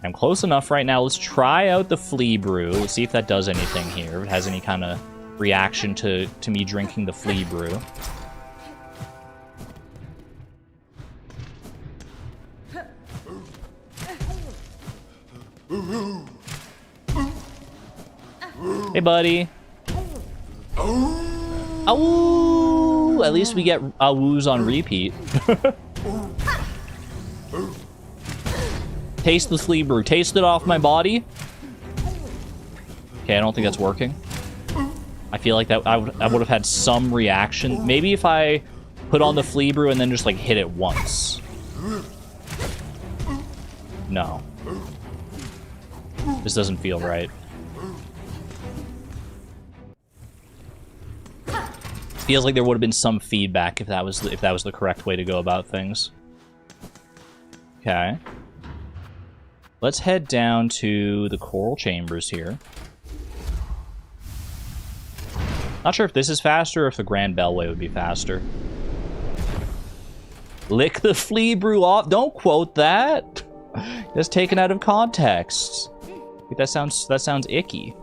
I'm close enough right now. Let's try out the flea brew. Let's see if that does anything here. If it has any kind of reaction to me drinking the flea brew. Hey, buddy. Awoo! At least we get awoos on repeat. Taste the flea brew. Taste it off my body. Okay, I don't think that's working. I feel like that I would have had some reaction. Maybe if I put on the flea brew and then just like hit it once. No. This doesn't feel right. Feels like there would have been some feedback if that was the correct way to go about things. Okay. Let's head down to the coral chambers here. Not sure if this is faster or if the Grand Bellway would be faster. Lick the flea brew off. Don't quote that. That's taken out of context. That sounds icky.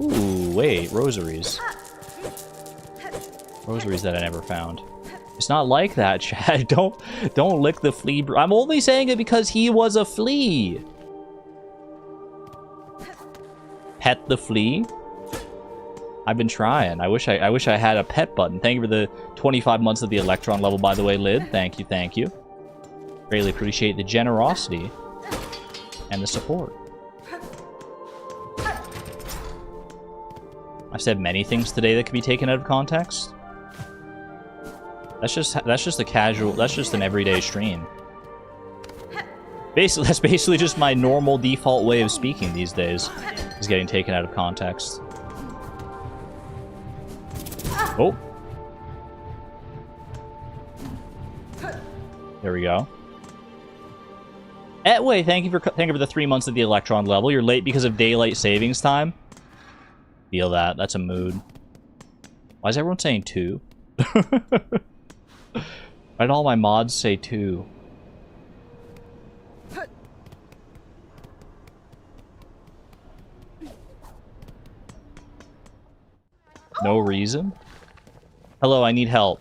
Ooh, wait, rosaries. Rosaries that I never found. It's not like that, Chad. Don't lick the flea brew. I'm only saying it because he was a flea. pet the flea? I've been trying. I wish I had a pet button. Thank you for the 25 months of the Electron level, by the way, Lid. Thank you, thank you. Greatly appreciate the generosity and the support. I've said many things today that could be taken out of context. That's just a casual, that's just an everyday stream. Basically, that's basically just my normal default way of speaking these days, is getting taken out of context. Oh. There we go. Etway, thank you for the 3 months of the Electron level. You're late because of daylight savings time. Feel that. That's a mood. Why is everyone saying 2? Why did all my mods say 2? No reason? Hello, I need help.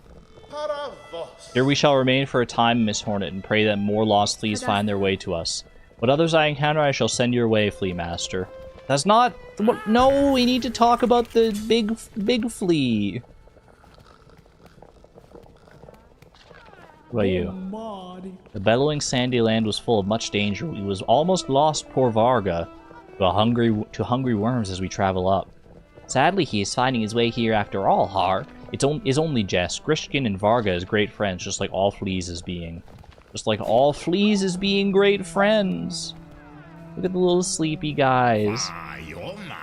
Here we shall remain for a time, Miss Hornet, and pray that more lost fleas find their way to us. What others I encounter, I shall send your way, Flea Master. That's not... What, no, we need to talk about the big flea. What about you? The bellowing sandy land was full of much danger. We was almost lost poor Varga to hungry worms as we travel up. Sadly, he is finding his way here after all, Har. It's only jest. Grishkin and Varga is great friends, just like all fleas is being. Just like all fleas is being great friends. Look at the little sleepy guys.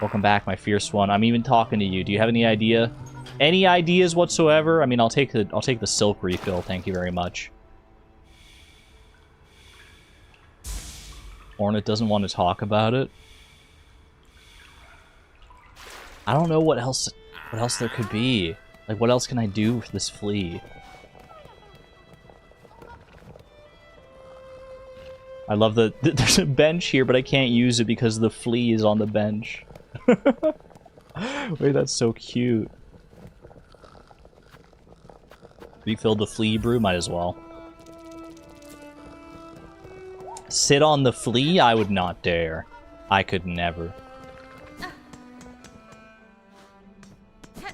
Welcome back, my fierce one. I'm even talking to you. Do you have any idea? Any ideas whatsoever? I mean, I'll take the silk refill. Thank you very much. Hornet doesn't want to talk about it. I don't know what else there could be. Like, what else can I do for this flea? I love that there's a bench here, but I can't use it because the flea is on the bench. Wait, that's so cute. Refilled the flea brew? Might as well. Sit on the flea? I would not dare. I could never.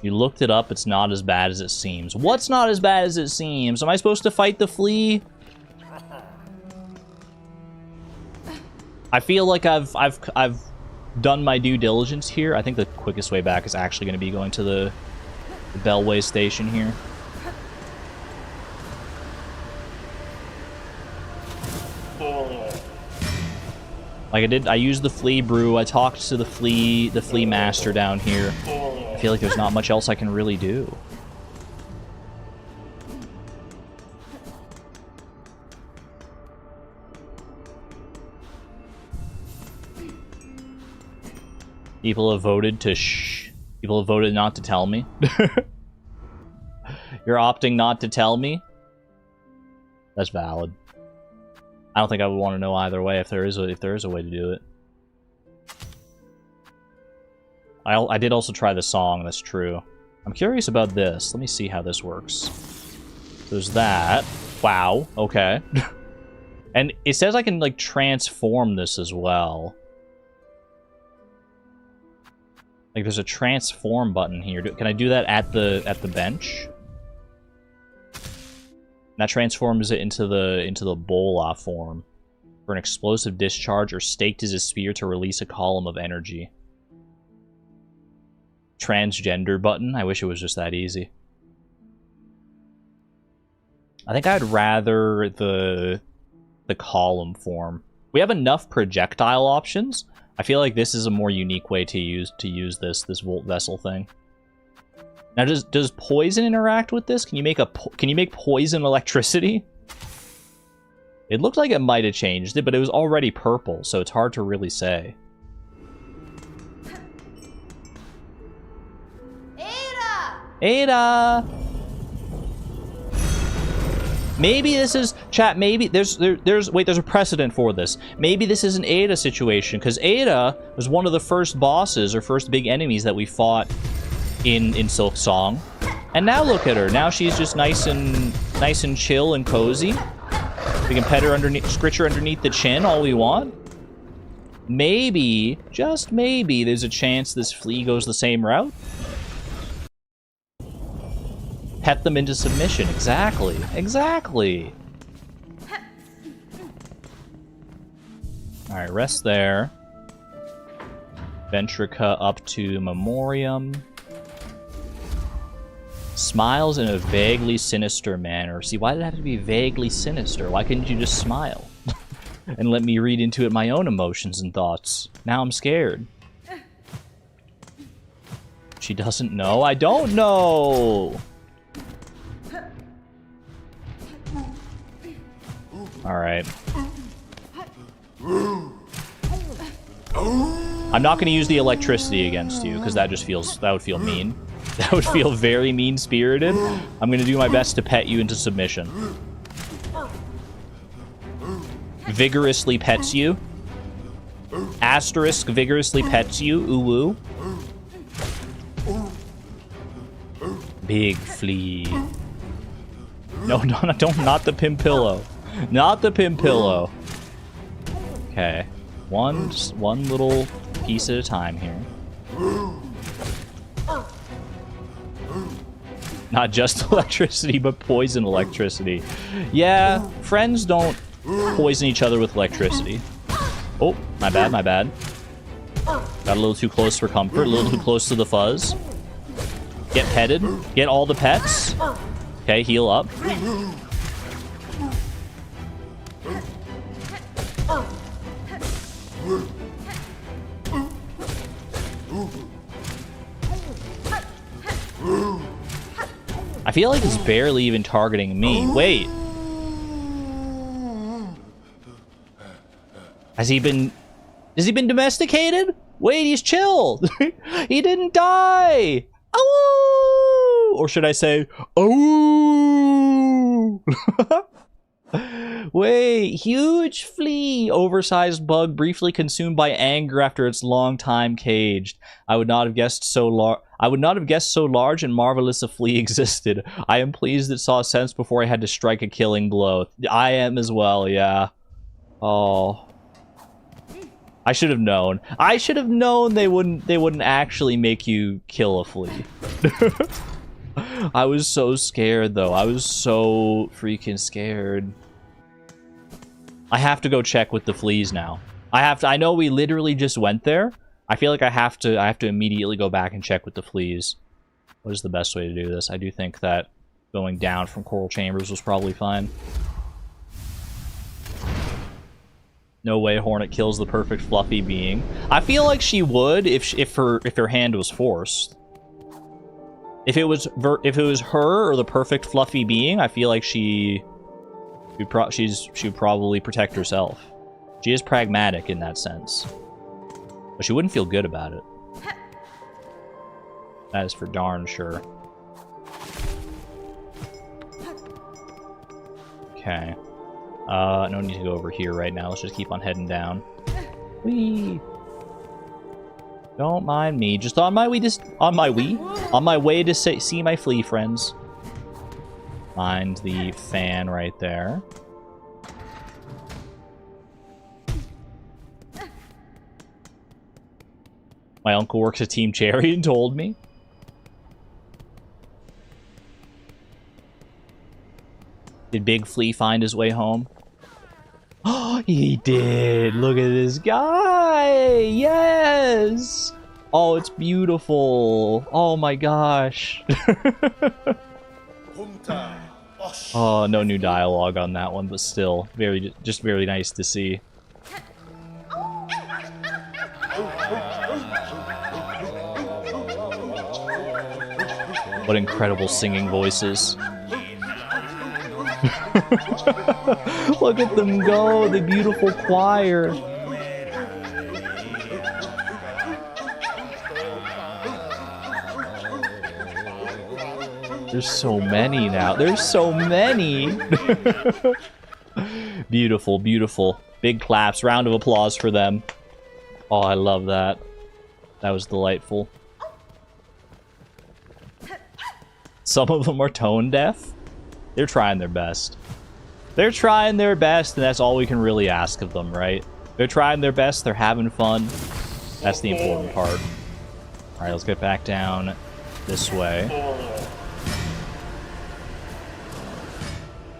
You looked it up, it's not as bad as it seems. What's not as bad as it seems? Am I supposed to fight the flea? I feel like I've done my due diligence here. I think the quickest way back is actually going to be going to the Bellway station here. Like I used the flea brew. I talked to the flea master down here. I feel like there's not much else I can really do. People have voted to People have voted not to tell me. You're opting not to tell me? That's valid. I don't think I would want to know either way if there is a way to do it. I did also try the song, that's true. I'm curious about this. Let me see how this works. There's that. Wow, okay. And it says I can, like, transform this as well. Like, there's a transform button here. Can I do that at the bench? That transforms it into the bola form. For an explosive discharge or staked as a spear to release a column of energy. Transgender button. I wish it was just that easy. I think I'd rather the column form. We have enough projectile options. I feel like this is a more unique way to use this Volt Vessel thing. Now, does poison interact with this? Can you make poison electricity? It looked like it might have changed it, but it was already purple, so it's hard to really say. Ada! Maybe this is... Chat, maybe... There's a precedent for this. Maybe this is an Ada situation, because Ada was one of the first bosses, or first big enemies that we fought in Silksong. And now look at her. Now she's just nice and chill and cozy. We can pet her underneath... Scritch her underneath the chin all we want. maybe, just maybe, there's a chance this flea goes the same route. Pet them into submission. Exactly. Exactly. Alright, rest there. Ventrica up to Memorium. Smiles in a vaguely sinister manner. See, why did it have to be vaguely sinister? Why couldn't you just smile? And let me read into it my own emotions and thoughts. Now I'm scared. She doesn't know? I don't know! Alright. I'm not going to use the electricity against you, because that would feel mean. That would feel very mean-spirited. I'm going to do my best to pet you into submission. Vigorously pets you. Asterisk vigorously pets you. Ooh woo. Big flea. No, not the Pimpillo. Not the Pimpillo. Okay. One little piece at a time here. Not just electricity, but poison electricity. Yeah, friends don't poison each other with electricity. Oh, my bad, my bad. Got a little too close for comfort, a little too close to the fuzz. Get petted. Get all the pets. Okay, heal up. I feel like it's barely even targeting me. Wait. Has he been domesticated? Wait, he's chill. He didn't die. Oh! Or should I say, oh? Wait, huge flea, oversized bug briefly consumed by anger after its long time caged. I would not have guessed so large and marvelous a flea existed. I am pleased it saw sense before I had to strike a killing blow. I am as well, yeah. Oh. I should have known. I should have known they wouldn't actually make you kill a flea. I was so scared though. I was so freaking scared. I have to go check with the fleas now. I know we literally just went there. I feel like I have to immediately go back and check with the fleas. What is the best way to do this? I do think that going down from coral chambers was probably fine. No way Hornet kills the perfect fluffy being. I feel like she would if her hand was forced. If it was her or the perfect fluffy being, I feel like she would probably protect herself. She is pragmatic in that sense. But she wouldn't feel good about it. That is for darn sure. Okay. No need to go over here right now. Let's just keep on heading down. Whee! Don't mind me. Just on my way to see my flea friends. Find the fan right there. My uncle works at Team Cherry and told me. Did Big Flea find his way home? Oh, he did! Look at this guy! Yes! Oh, it's beautiful! Oh my gosh! Oh, no new dialogue on that one, but still, just very nice to see. What incredible singing voices. Look at them go, the beautiful choir. There's so many now. There's so many. Beautiful, beautiful. Big claps, round of applause for them. Oh, I love that. That was delightful. Some of them are tone deaf. They're trying their best. They're trying their best, and that's all we can really ask of them, right? They're trying their best. They're having fun. That's the important part. Alright, let's get back down this way.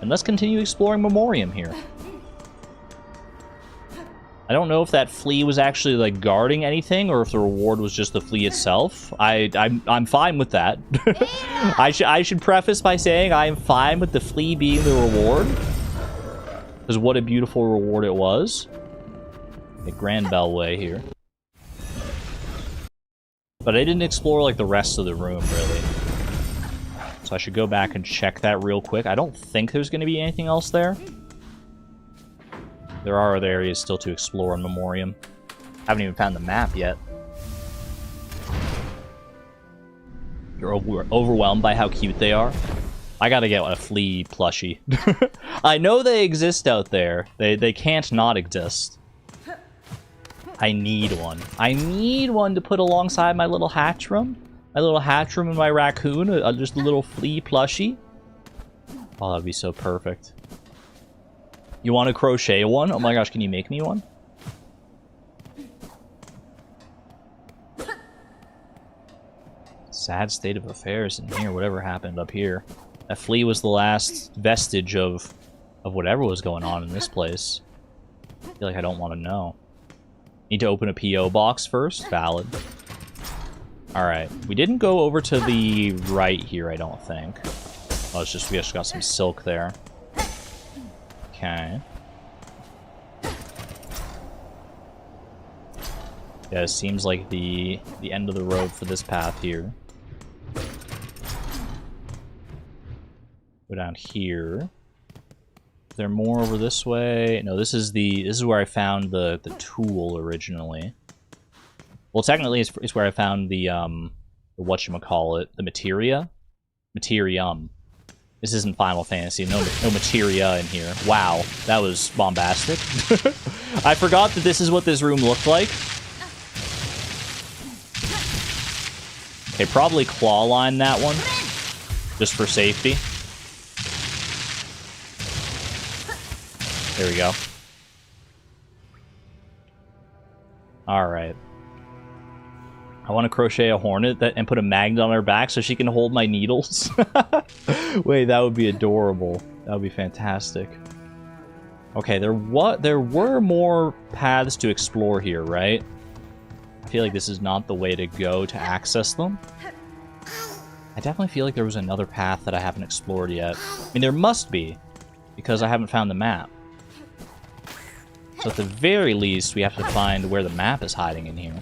And let's continue exploring Memorium here. I don't know if that flea was actually, like, guarding anything, or if the reward was just the flea itself. I'm fine with that. I should preface by saying I am fine with the flea being the reward. Because what a beautiful reward it was. The Grand Bellway here. But I didn't explore, like, the rest of the room, really. So I should go back and check that real quick. I don't think there's going to be anything else there. There are other areas still to explore on Memorium. Haven't even found the map yet. You're overwhelmed by how cute they are. I gotta get a flea plushie. I know they exist out there. They can't not exist. I need one. I need one to put alongside my little Hatchroom. My little Hatchroom and my raccoon. Just a little flea plushie. Oh, that'd be so perfect. You want to crochet one? Oh my gosh, can you make me one? Sad state of affairs in here, whatever happened up here. That flea was the last vestige of whatever was going on in this place. I feel like I don't want to know. Need to open a P.O. box first? Valid. Alright, we didn't go over to the right here, I don't think. Oh, it's just, we just got some silk there. Okay. Yeah, it seems like the end of the road for this path here. Go down here. Is there more over this way? No, this is where I found the tool originally. Well, technically, it's where I found the whatchamacallit, the Materium. This isn't Final Fantasy. No materia in here. Wow, that was bombastic. I forgot that this is what this room looked like. Okay, probably claw line that one, just for safety. There we go. All right. I want to crochet a hornet and put a magnet on her back so she can hold my needles. Wait, that would be adorable. That would be fantastic. Okay, there were more paths to explore here, right? I feel like this is not the way to go to access them. I definitely feel like there was another path that I haven't explored yet. I mean, there must be, because I haven't found the map. So at the very least, we have to find where the map is hiding in here.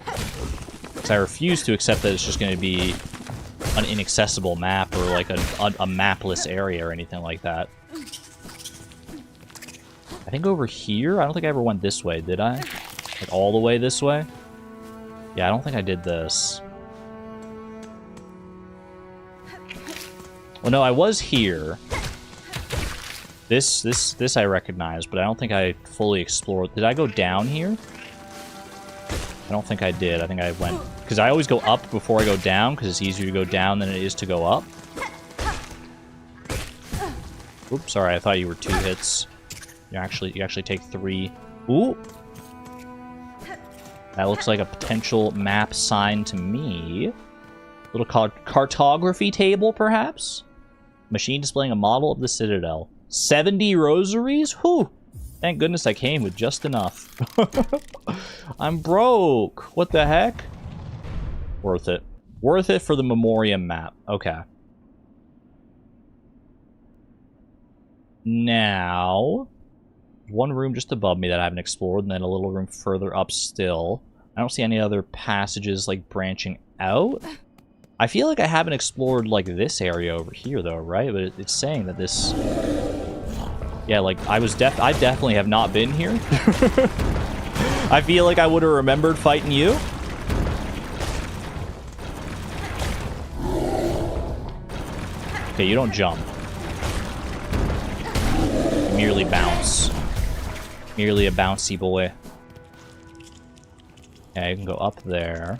Because I refuse to accept that it's just going to be an inaccessible map or like a mapless area or anything like that. I think over here, I don't think I ever went this way, did I? Like all the way this way? Yeah, I don't think I did this. Well, no, I was here. This I recognize, but I don't think I fully explored. Did I go down here? I don't think I did. I think I went... Because I always go up before I go down, because it's easier to go down than it is to go up. Oops, sorry, I thought you were 2 hits. You actually take 3. Ooh! That looks like a potential map sign to me. Little cartography table, perhaps? Machine displaying a model of the Citadel. 70 rosaries? Whew! Thank goodness I came with just enough. I'm broke. What the heck? Worth it. Worth it for the Memorium map. Okay. Now, one room just above me that I haven't explored, and then a little room further up still. I don't see any other passages, like, branching out. I feel like I haven't explored, like, this area over here, though, right? But it's saying that this... Yeah, like, I definitely have not been here. I feel like I would have remembered fighting you. Okay, you don't jump. You merely bounce. Merely a bouncy boy. Yeah, you can go up there.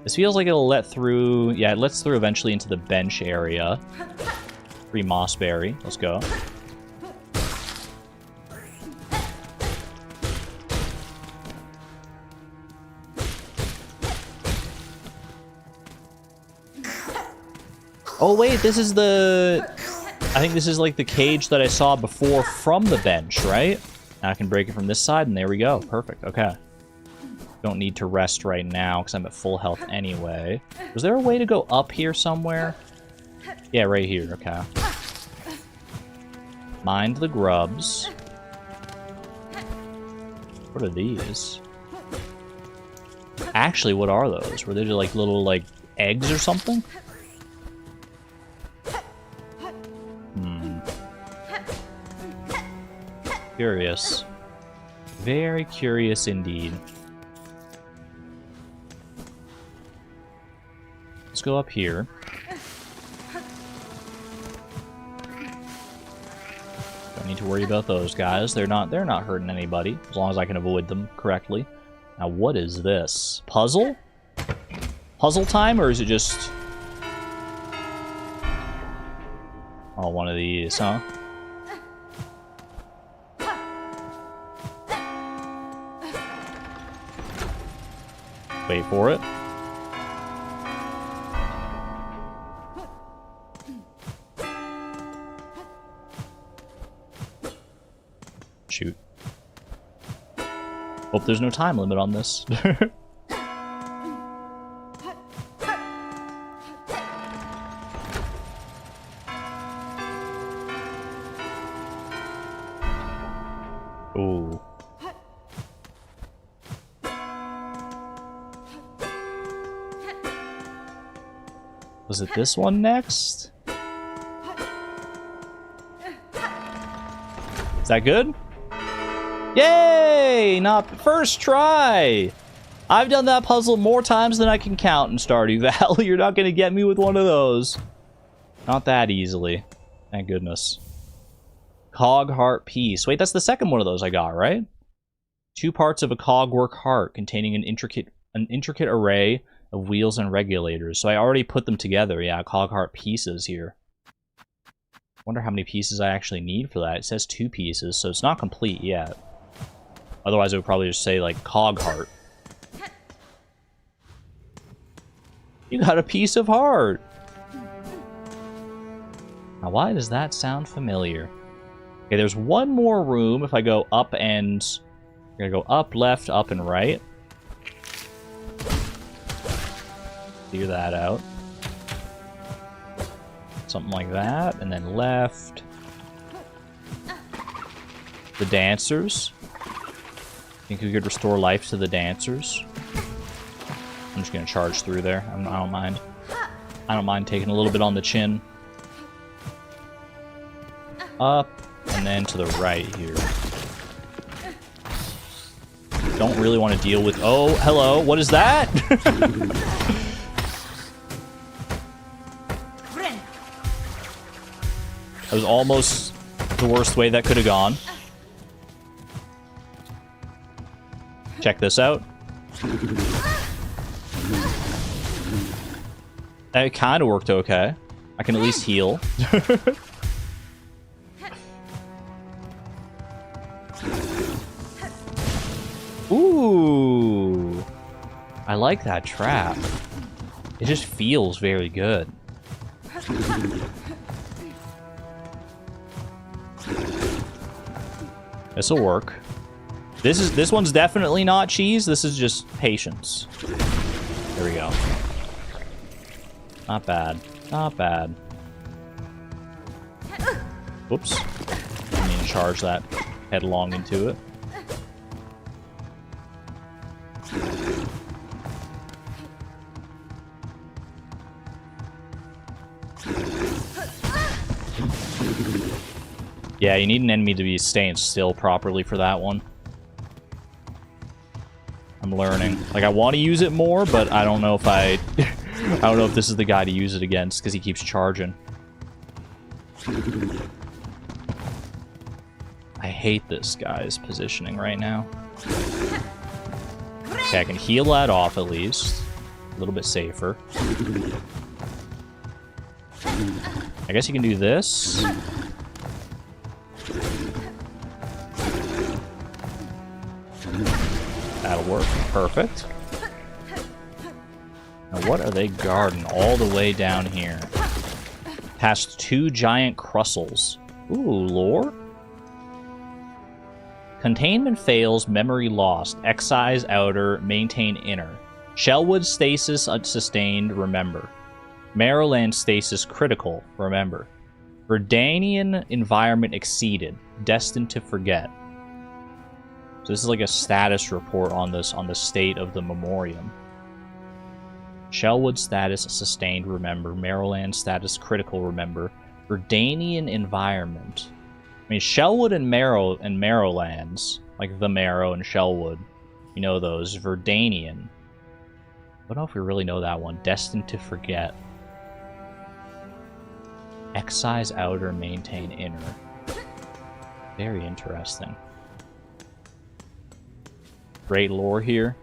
This feels like it'll let through... Yeah, it lets through eventually into the bench area. Free mossberry. Let's go. Oh, wait, this is the... I think this is like the cage that I saw before from the bench, right? Now I can break it from this side, and there we go. Perfect. Okay. Don't need to rest right now, because I'm at full health anyway. Was there a way to go up here somewhere? Yeah, right here. Okay. Mind the grubs. What are these? Actually, what are those? Were they just like little, like, eggs or something? Curious. Very curious indeed. Let's go up here. Don't need to worry about those guys. They're not hurting anybody, as long as I can avoid them correctly. Now, what is this? Puzzle? Puzzle time, or is it just... Oh, one of these, huh? Wait for it. Shoot. Hope there's no time limit on this. Ooh. Was it this one next? Is that good? Yay! Not first try! I've done that puzzle more times than I can count in Stardew Valley. You're not gonna get me with one of those. Not that easily. Thank goodness. Cog heart piece. Wait, that's the second one of those I got, right? 2 parts of a cogwork heart containing an intricate array of wheels and regulators. So I already put them together. Yeah, cog heart pieces here. Wonder how many pieces I actually need for that. It says 2 pieces, so it's not complete yet. Otherwise, it would probably just say, like, cog heart. You got a piece of heart! Now, why does that sound familiar? Okay, there's one more room if I go up and... I'm gonna go up, left, up, and right. Clear that out. Something like that, and then left. The dancers. Think we could restore life to the dancers. I'm just gonna charge through there. I don't mind. I don't mind taking a little bit on the chin. Up, and then to the right here. Don't really want to deal with... Oh, hello, what is that? That was almost the worst way that could have gone. Check this out. That kind of worked okay. I can at least heal. Ooh. I like that trap. It just feels very good. This'll work. This one's definitely not cheese. This is just patience. There we go. Not bad. Not bad. Whoops. I need to charge that headlong into it. Yeah, you need an enemy to be staying still properly for that one. I'm learning. Like, I want to use it more, but I don't know if I don't know if this is the guy to use it against, because he keeps charging. I hate this guy's positioning right now. Okay, I can heal that off at least. A little bit safer. I guess you can do this. That'll work. Perfect. Now what are they guarding all the way down here? Cast 2 giant crustles. Ooh, lore? Containment fails, memory lost. Excise outer, maintain inner. Shellwood stasis unsustained, remember. Marrowland stasis critical, remember. Verdanian environment exceeded, destined to forget. So this is like a status report on this, on the state of the memorium. Shellwood status sustained, remember. Marrowland status critical, remember. Verdanian environment. I mean, Shellwood and Marrowlands, like the Marrow and Shellwood, you know those. Verdanian. I don't know if we really know that one. Destined to forget. Excise outer, maintain inner. Very interesting. Great lore here.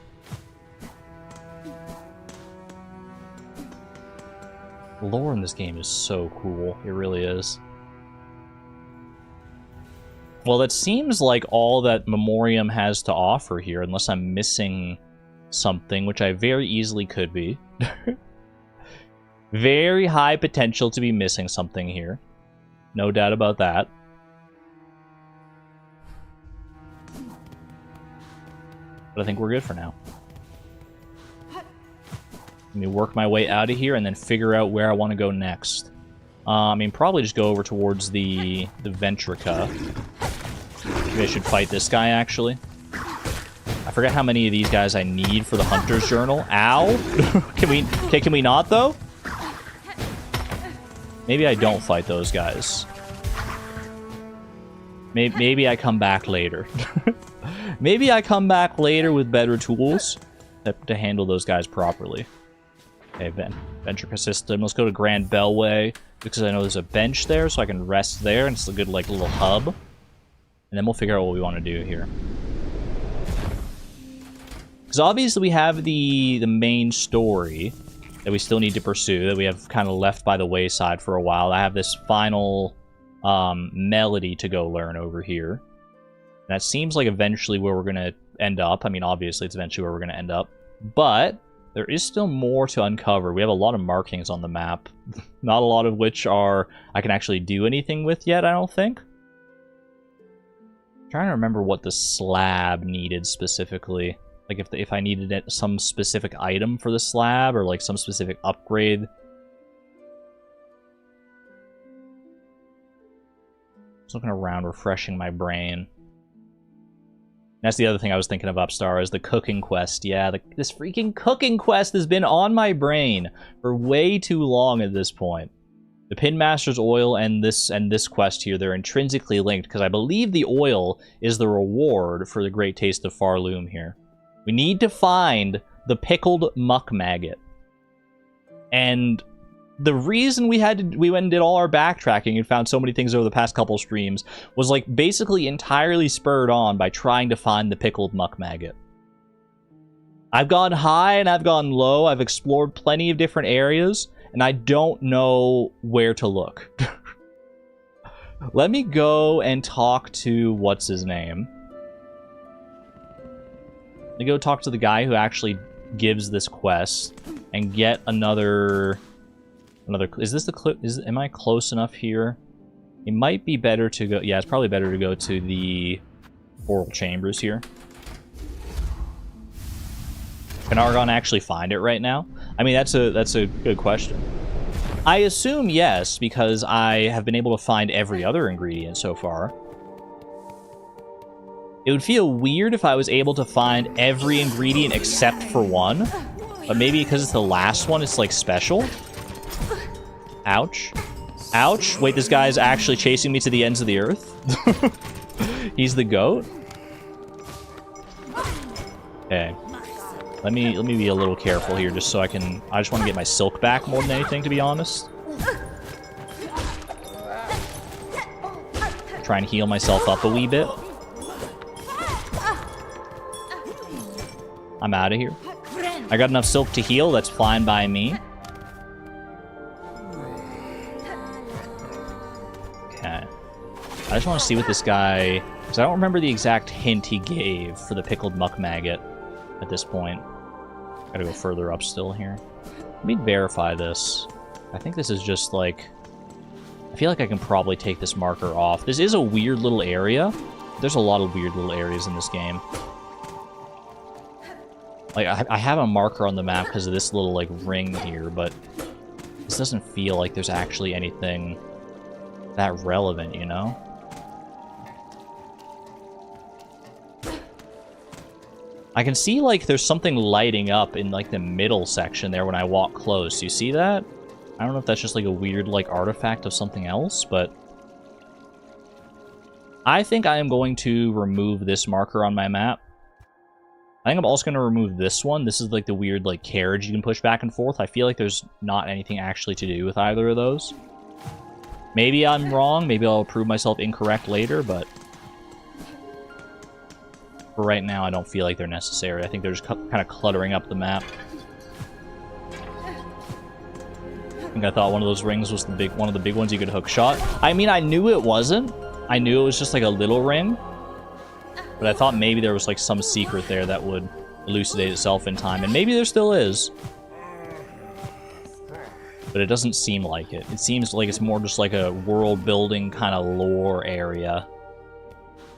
The lore in this game is so cool. It really is. Well, that seems like all that Memorium has to offer here, unless I'm missing something, which I very easily could be. Very high potential to be missing something here. No doubt about that. But I think we're good for now. Let me work my way out of here and then figure out where I want to go next. I mean, probably just go over towards the Ventrica. Maybe I should fight this guy, actually. I forget how many of these guys I need for the Hunter's Journal. Ow! Can we not, though? Maybe I don't fight those guys. Maybe I come back later. Maybe I come back later with better tools to handle those guys properly. Okay, Ventrica system. Let's go to Grand Bellway, because I know there's a bench there, so I can rest there, and it's a good, like, little hub. And then we'll figure out what we want to do here. Because obviously we have the main story that we still need to pursue, that we have kind of left by the wayside for a while. I have this final melody to go learn over here. And that seems like eventually where we're going to end up. I mean, obviously it's eventually where we're going to end up. But there is still more to uncover. We have a lot of markings on the map. Not a lot of which are I can actually do anything with yet, I don't think. I'm trying to remember what the slab needed specifically. Like if I needed some specific item for the slab or like some specific upgrade. Just looking around, refreshing my brain. That's the other thing I was thinking of, Upstar, is the cooking quest. Yeah, this freaking cooking quest has been on my brain for way too long at this point. The Pinmaster's oil and this quest here, they're intrinsically linked, because I believe the oil is the reward for the Great Taste of Farloom here. We need to find the pickled muck maggot. And the reason we went and did all our backtracking and found so many things over the past couple streams was like basically entirely spurred on by trying to find the pickled muck maggot. I've gone high and I've gone low. I've explored plenty of different areas, and I don't know where to look. Let me go and talk to what's his name. Let me go talk to the guy who actually gives this quest and get another. Is this the clip? Am I close enough here? It might be better to go. Yeah, it's probably better to go to the oral chambers here. Can Argon actually find it right now? I mean, that's a good question. I assume yes, because I have been able to find every other ingredient so far. It would feel weird if I was able to find every ingredient except for one. But maybe because it's the last one, it's like special. Ouch. Ouch. Wait, this guy's actually chasing me to the ends of the earth? He's the goat? Okay. Let me be a little careful here just so I just want to get my silk back more than anything, to be honest. Try and heal myself up a wee bit. I'm out of here. I got enough silk to heal, that's fine by me. Okay. I just want to see what this guy... Because I don't remember the exact hint he gave for the pickled muck maggot at this point. Gotta go further up still here. Let me verify this. I think this is just like I feel like I can probably take this marker off. This is a weird little area. There's a lot of weird little areas in this game. Like, I have a marker on the map because of this little, like, ring here, but this doesn't feel like there's actually anything that relevant, you know? I can see, like, there's something lighting up in, like, the middle section there when I walk close. You see that? I don't know if that's just, like, a weird, like, artifact of something else, but I think I am going to remove this marker on my map. I think I'm also going to remove this one. This is, like, the weird, like, carriage you can push back and forth. I feel like there's not anything actually to do with either of those. Maybe I'm wrong. Maybe I'll prove myself incorrect later, but for right now, I don't feel like they're necessary. I think they're just kind of cluttering up the map. I think I thought one of those rings was one of the big ones you could hook shot. I mean, I knew it wasn't. I knew it was just like a little ring. But I thought maybe there was like some secret there that would elucidate itself in time. And maybe there still is. But it doesn't seem like it. It seems like it's more just like a world building kind of lore area.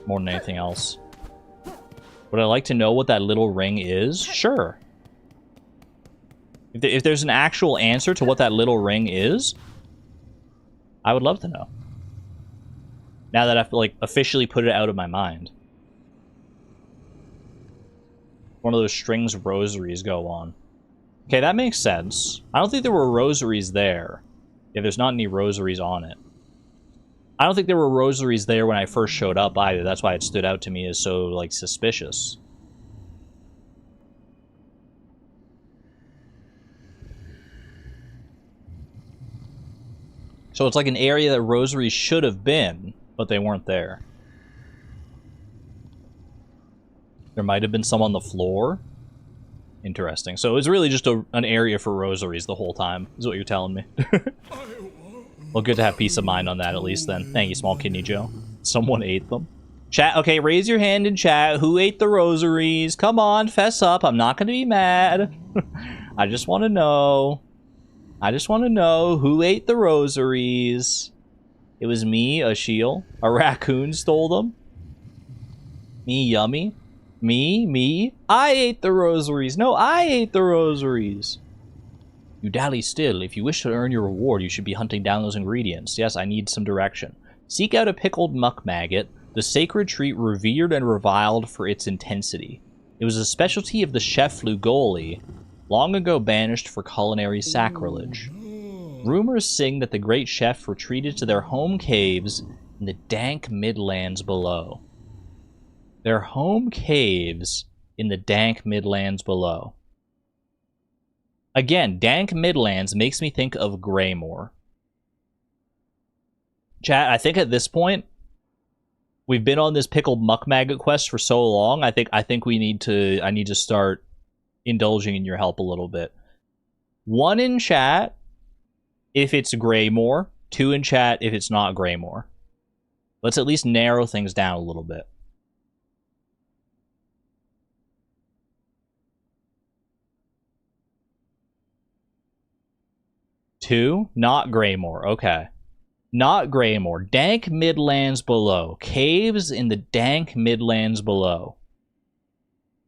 More than anything else. Would I like to know what that little ring is? Sure. If there's an actual answer to what that little ring is, I would love to know. Now that I've, like, officially put it out of my mind. One of those strings rosaries go on. Okay, that makes sense. I don't think there were rosaries there. If there's not any rosaries on it. I don't think there were rosaries there when I first showed up either. That's why it stood out to me as so, like, suspicious. So it's like an area that rosaries should have been, but they weren't there. There might have been some on the floor. Interesting. So it's really just an area for rosaries the whole time, is what you're telling me. Well, good to have peace of mind on that at least then. Thank you, Small Kidney Joe. Someone ate them. Chat, okay, raise your hand in chat. Who ate the rosaries? Come on, fess up. I'm not going to be mad. I just want to know. I just want to know who ate the rosaries. It was me, Ashiel. A raccoon stole them. Me, Yummy. Me. I ate the rosaries. No, I ate the rosaries. You dally still. If you wish to earn your reward, you should be hunting down those ingredients. Yes, I need some direction. Seek out a pickled muck maggot, the sacred treat revered and reviled for its intensity. It was a specialty of the chef Lugoli, long ago banished for culinary sacrilege. Rumors sing that the great chef retreated to their home caves in the dank midlands below. Their home caves in the dank midlands below. Again, dank midlands makes me think of Greymoor. Chat, I think at this point, we've been on this pickled muck maggot quest for so long, I think I need to start indulging in your help a little bit. 1 in chat if it's Greymoor, 2 in chat if it's not Greymoor. Let's at least narrow things down a little bit. Two, not Greymoor. Okay. Not Greymoor. Dank midlands below. Caves in the dank midlands below.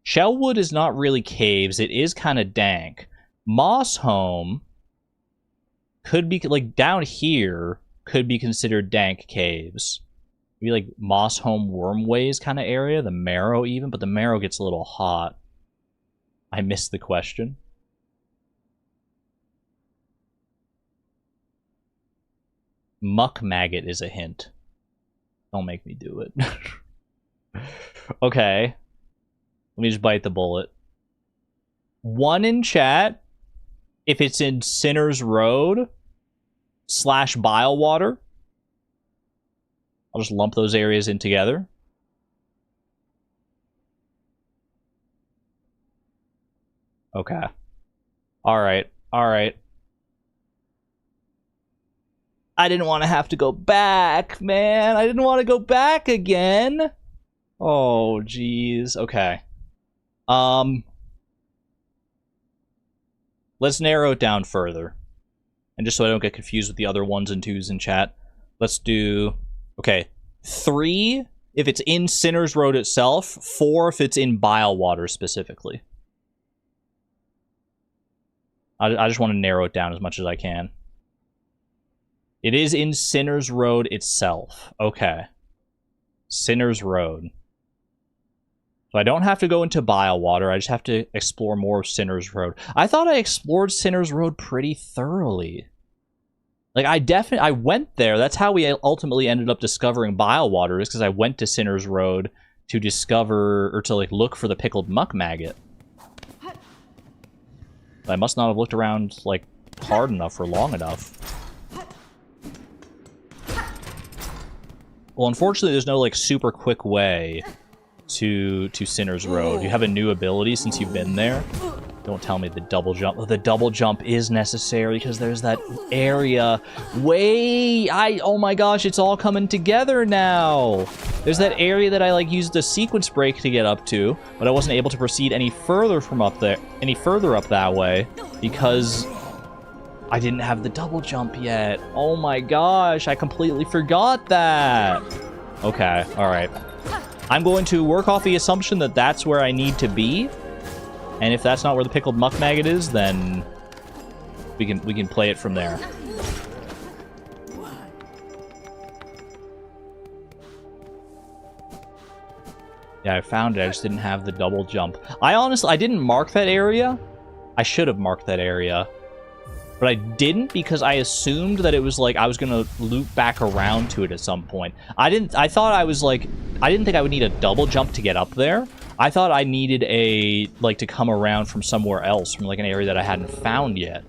Shellwood is not really caves. It is kind of dank. Mossholm could be, like, down here could be considered dank caves. Maybe like Mossholm Wormways kind of area. The Marrow even, but the Marrow gets a little hot. I missed the question. Muck maggot is a hint. Don't make me do it. Okay. Let me just bite the bullet. 1 in chat if it's in Sinner's Road / Bilewater. I'll just lump those areas in together. Okay. Alright. Alright. I didn't want to have to go back, man. I didn't want to go back again. Oh, jeez. Okay. Let's narrow it down further. And just so I don't get confused with the other 1s and 2s in chat. Let's do... Okay. 3 if it's in Sinner's Road itself. 4 if it's in Bile Water specifically. I just want to narrow it down as much as I can. It is in Sinner's Road itself. Okay. Sinner's Road. So I don't have to go into Bile Water. I just have to explore more of Sinner's Road. I thought I explored Sinner's Road pretty thoroughly. Like, I went there. That's how we ultimately ended up discovering Bile Water, is because I went to Sinner's Road to discover, or to, like, look for the pickled muck maggot. But I must not have looked around, like, hard enough or long enough. Well, unfortunately, there's no, like, super quick way to Sinner's Road. You have a new ability since you've been there. Don't tell me the double jump. Oh, the double jump is necessary because there's that area oh my gosh, it's all coming together now. There's that area that I like used a sequence break to get up to, but I wasn't able to proceed any further from up there, any further up that way because I didn't have the double jump yet. Oh my gosh, I completely forgot that. Okay, all right. I'm going to work off the assumption that that's where I need to be. And if that's not where the pickled muck maggot is, then we can play it from there. Yeah, I found it. I just didn't have the double jump. I didn't mark that area. I should have marked that area. But I didn't because I assumed that it was like I was going to loop back around to it at some point. I didn't think I would need a double jump to get up there. I thought I needed to come around from somewhere else, from like an area that I hadn't found yet.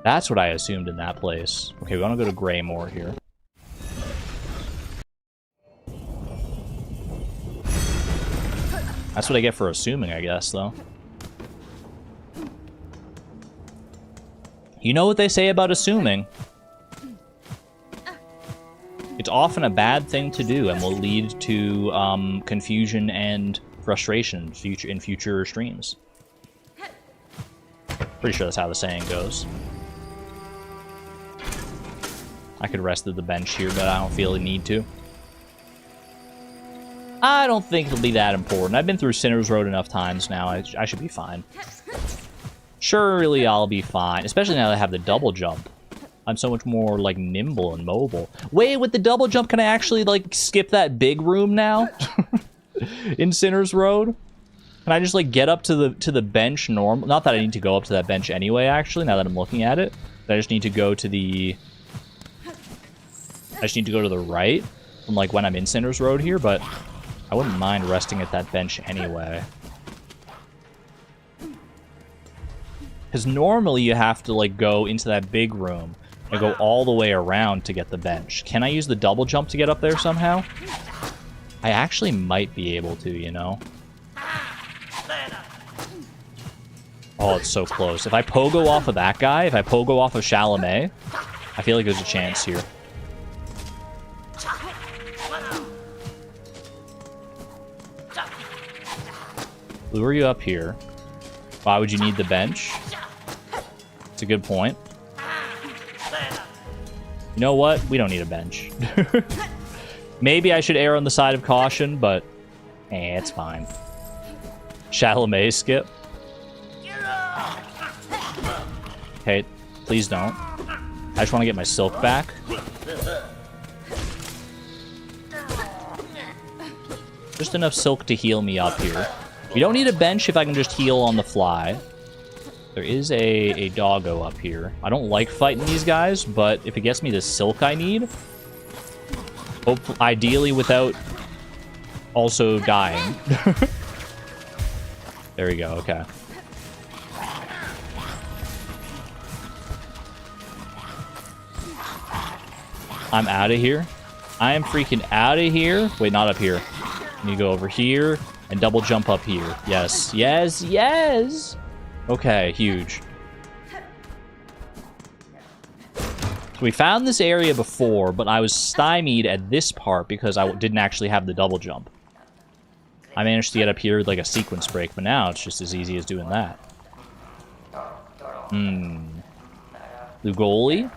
That's what I assumed in that place. Okay, we want to go to Greymoor here. That's what I get for assuming, I guess, though. You know what they say about assuming. It's often a bad thing to do and will lead to confusion and frustration in future streams. Pretty sure that's how the saying goes. I could rest at the bench here, but I don't feel the need to. I don't think it'll be that important. I've been through Sinner's Road enough times now. I should be fine. Surely I'll be fine, especially now that I have the double jump. I'm so much more, like, nimble and mobile. Wait, with the double jump, can I actually, like, skip that big room now? In Sinner's Road? Can I just, like, get up to the bench normal? Not that I need to go up to that bench anyway, actually, now that I'm looking at it. I just need to go to the... I just need to go to the right from, like, when I'm in Sinner's Road here, but I wouldn't mind resting at that bench anyway. Because normally you have to, like, go into that big room and go all the way around to get the bench. Can I use the double jump to get up there somehow? I actually might be able to, you know? Oh, it's so close. If I pogo off of that guy, if I pogo off of Chalamet, I feel like there's a chance here. Lure you up here. Why would you need the bench? It's a good point. You know what? We don't need a bench. Maybe I should err on the side of caution, but it's fine. Chalamet skip. Okay, please don't. I just want to get my silk back. Just enough silk to heal me up here. You don't need a bench if I can just heal on the fly. There is a doggo up here. I don't like fighting these guys, but if it gets me the silk I need, ideally without also dying. There we go, okay. I'm out of here. I am freaking out of here. Wait, not up here. Let me go over here and double jump up here. Yes, yes, yes! Okay, huge. So we found this area before, but I was stymied at this part because I didn't actually have the double jump. I managed to get up here with like a sequence break, but now it's just as easy as doing that. Lugoli?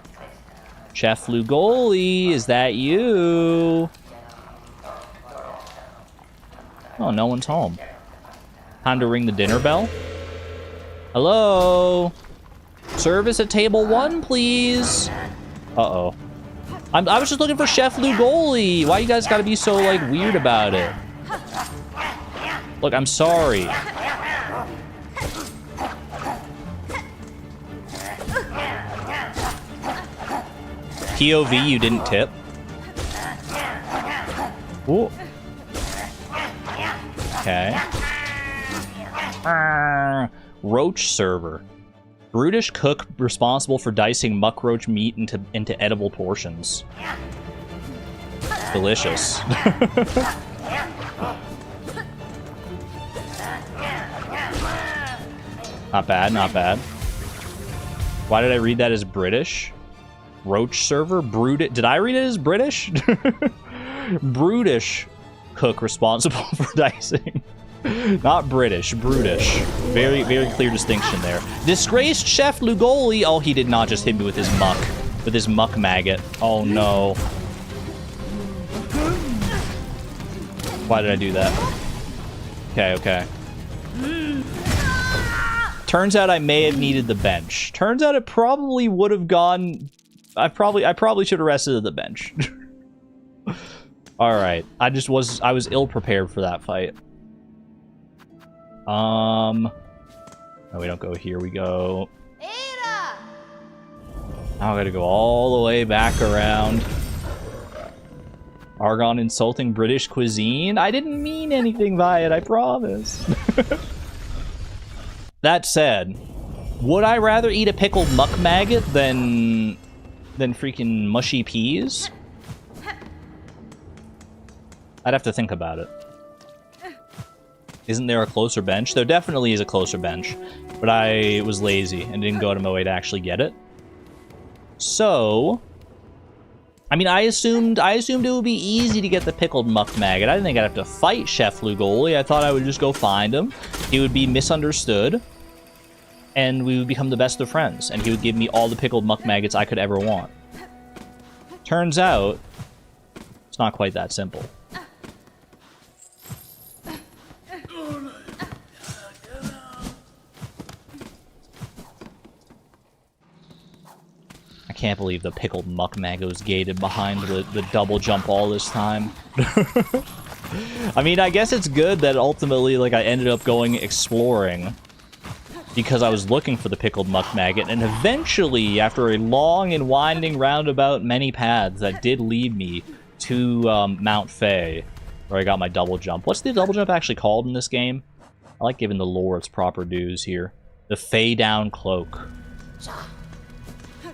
Chef Lugoli, is that you? Oh, no one's home. Time to ring the dinner bell. Hello? Service at table 1, please. Uh-oh. I was just looking for Chef Lugoli. Why you guys gotta be so, like, weird about it? Look, I'm sorry. POV, you didn't tip. Ooh. Okay. Roach server. Brutish cook responsible for dicing muckroach meat into edible portions. Delicious. Not bad, not bad. Why did I read that as British? Roach server? Did I read it as British? Brutish cook responsible for dicing. Not British, brutish. Very, very clear distinction there. Disgraced Chef Lugoli. Oh, he did not just hit me with his muck. With his muck maggot. Oh, no. Why did I do that? Okay, okay. Turns out I may have needed the bench. Turns out it probably would have gone... I probably should have rested at the bench. Alright. I was ill prepared for that fight. No, we don't go here, we go... Now I gotta go all the way back around. Argon insulting British cuisine? I didn't mean anything by it, I promise. That said, would I rather eat a pickled muck maggot than freaking mushy peas? I'd have to think about it. Isn't there a closer bench? There definitely is a closer bench, but I was lazy and didn't go out of my way to actually get it. So, I mean, I assumed it would be easy to get the pickled muck maggot. I didn't think I'd have to fight Chef Lugoli. I thought I would just go find him. He would be misunderstood, and we would become the best of friends, and he would give me all the pickled muck maggots I could ever want. Turns out, it's not quite that simple. I can't believe the pickled muck maggo's gated behind the double jump all this time. I mean, I guess it's good that ultimately, like, I ended up going exploring because I was looking for the pickled muck maggot, and eventually, after a long and winding roundabout many paths, that did lead me to Mount Fae, where I got my double jump. What's the double jump actually called in this game? I like giving the lore its proper dues here. The Fae Down Cloak.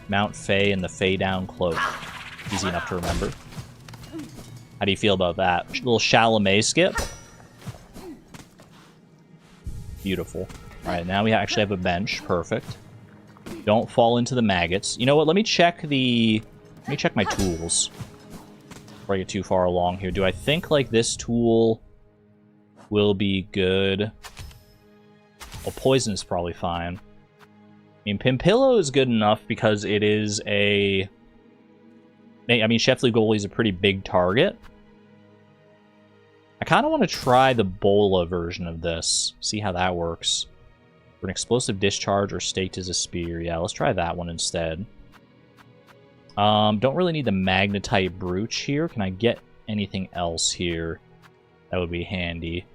Mount Fae and the Fae Down Cloak. Easy enough to remember. How do you feel about that? A little Chalamet skip. Beautiful. Alright, now we actually have a bench. Perfect. Don't fall into the maggots. You know what? Let me check my tools before I get too far along here. Do I think, like, this tool will be good? Well, poison is probably fine. I mean, Pimpillo is good enough because it is a... I mean, Chef Lugoli is a pretty big target. I kind of want to try the Bola version of this. See how that works. For an explosive discharge or staked as a spear. Yeah, let's try that one instead. Don't really need the Magnetite Brooch here. Can I get anything else here that would be handy?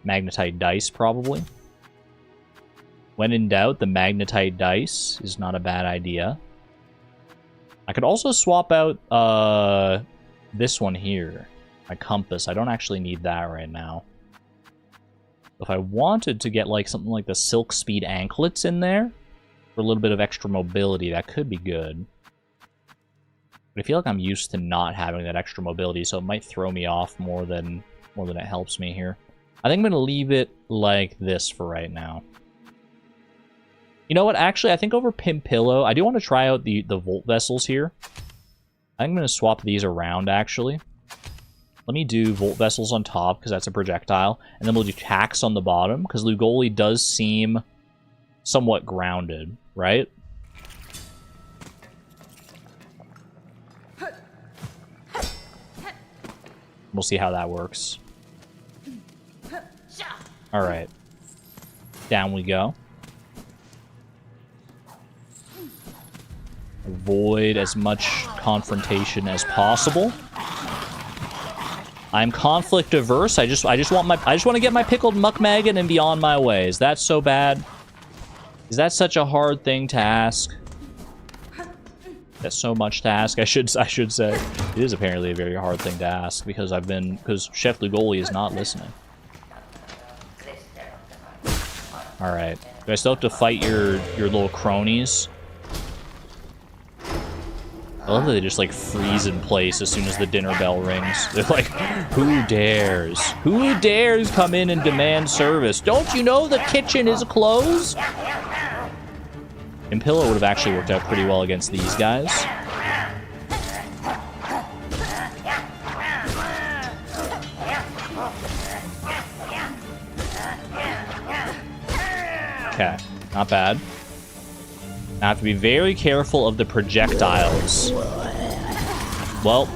Magnetite Dice, probably. When in doubt, the Magnetite Dice is not a bad idea. I could also swap out this one here. My compass. I don't actually need that right now. If I wanted to get like something like the Silk Speed anklets in there for a little bit of extra mobility, that could be good. But I feel like I'm used to not having that extra mobility, so it might throw me off more than it helps me here. I think I'm going to leave it like this for right now. You know what? Actually, I think over Pimpillo, I do want to try out the Volt Vessels here. I think I'm going to swap these around, actually. Let me do Volt Vessels on top, because that's a projectile. And then we'll do Tax on the bottom, because Lugoli does seem somewhat grounded, right? We'll see how that works. Alright. Down we go. Avoid as much confrontation as possible. I'm conflict averse. I just want to get my pickled muck maggot and be on my way. Is that so bad? Is that such a hard thing to ask? That's so much to ask. I should say it is apparently a very hard thing to ask because Chef Lugoli is not listening. All right. Do I still have to fight your little cronies? I love that they just, like, freeze in place as soon as the dinner bell rings. They're like, who dares? Who dares come in and demand service? Don't you know the kitchen is closed? Impilla would have actually worked out pretty well against these guys. Okay, not bad. I have to be very careful of the projectiles. Well,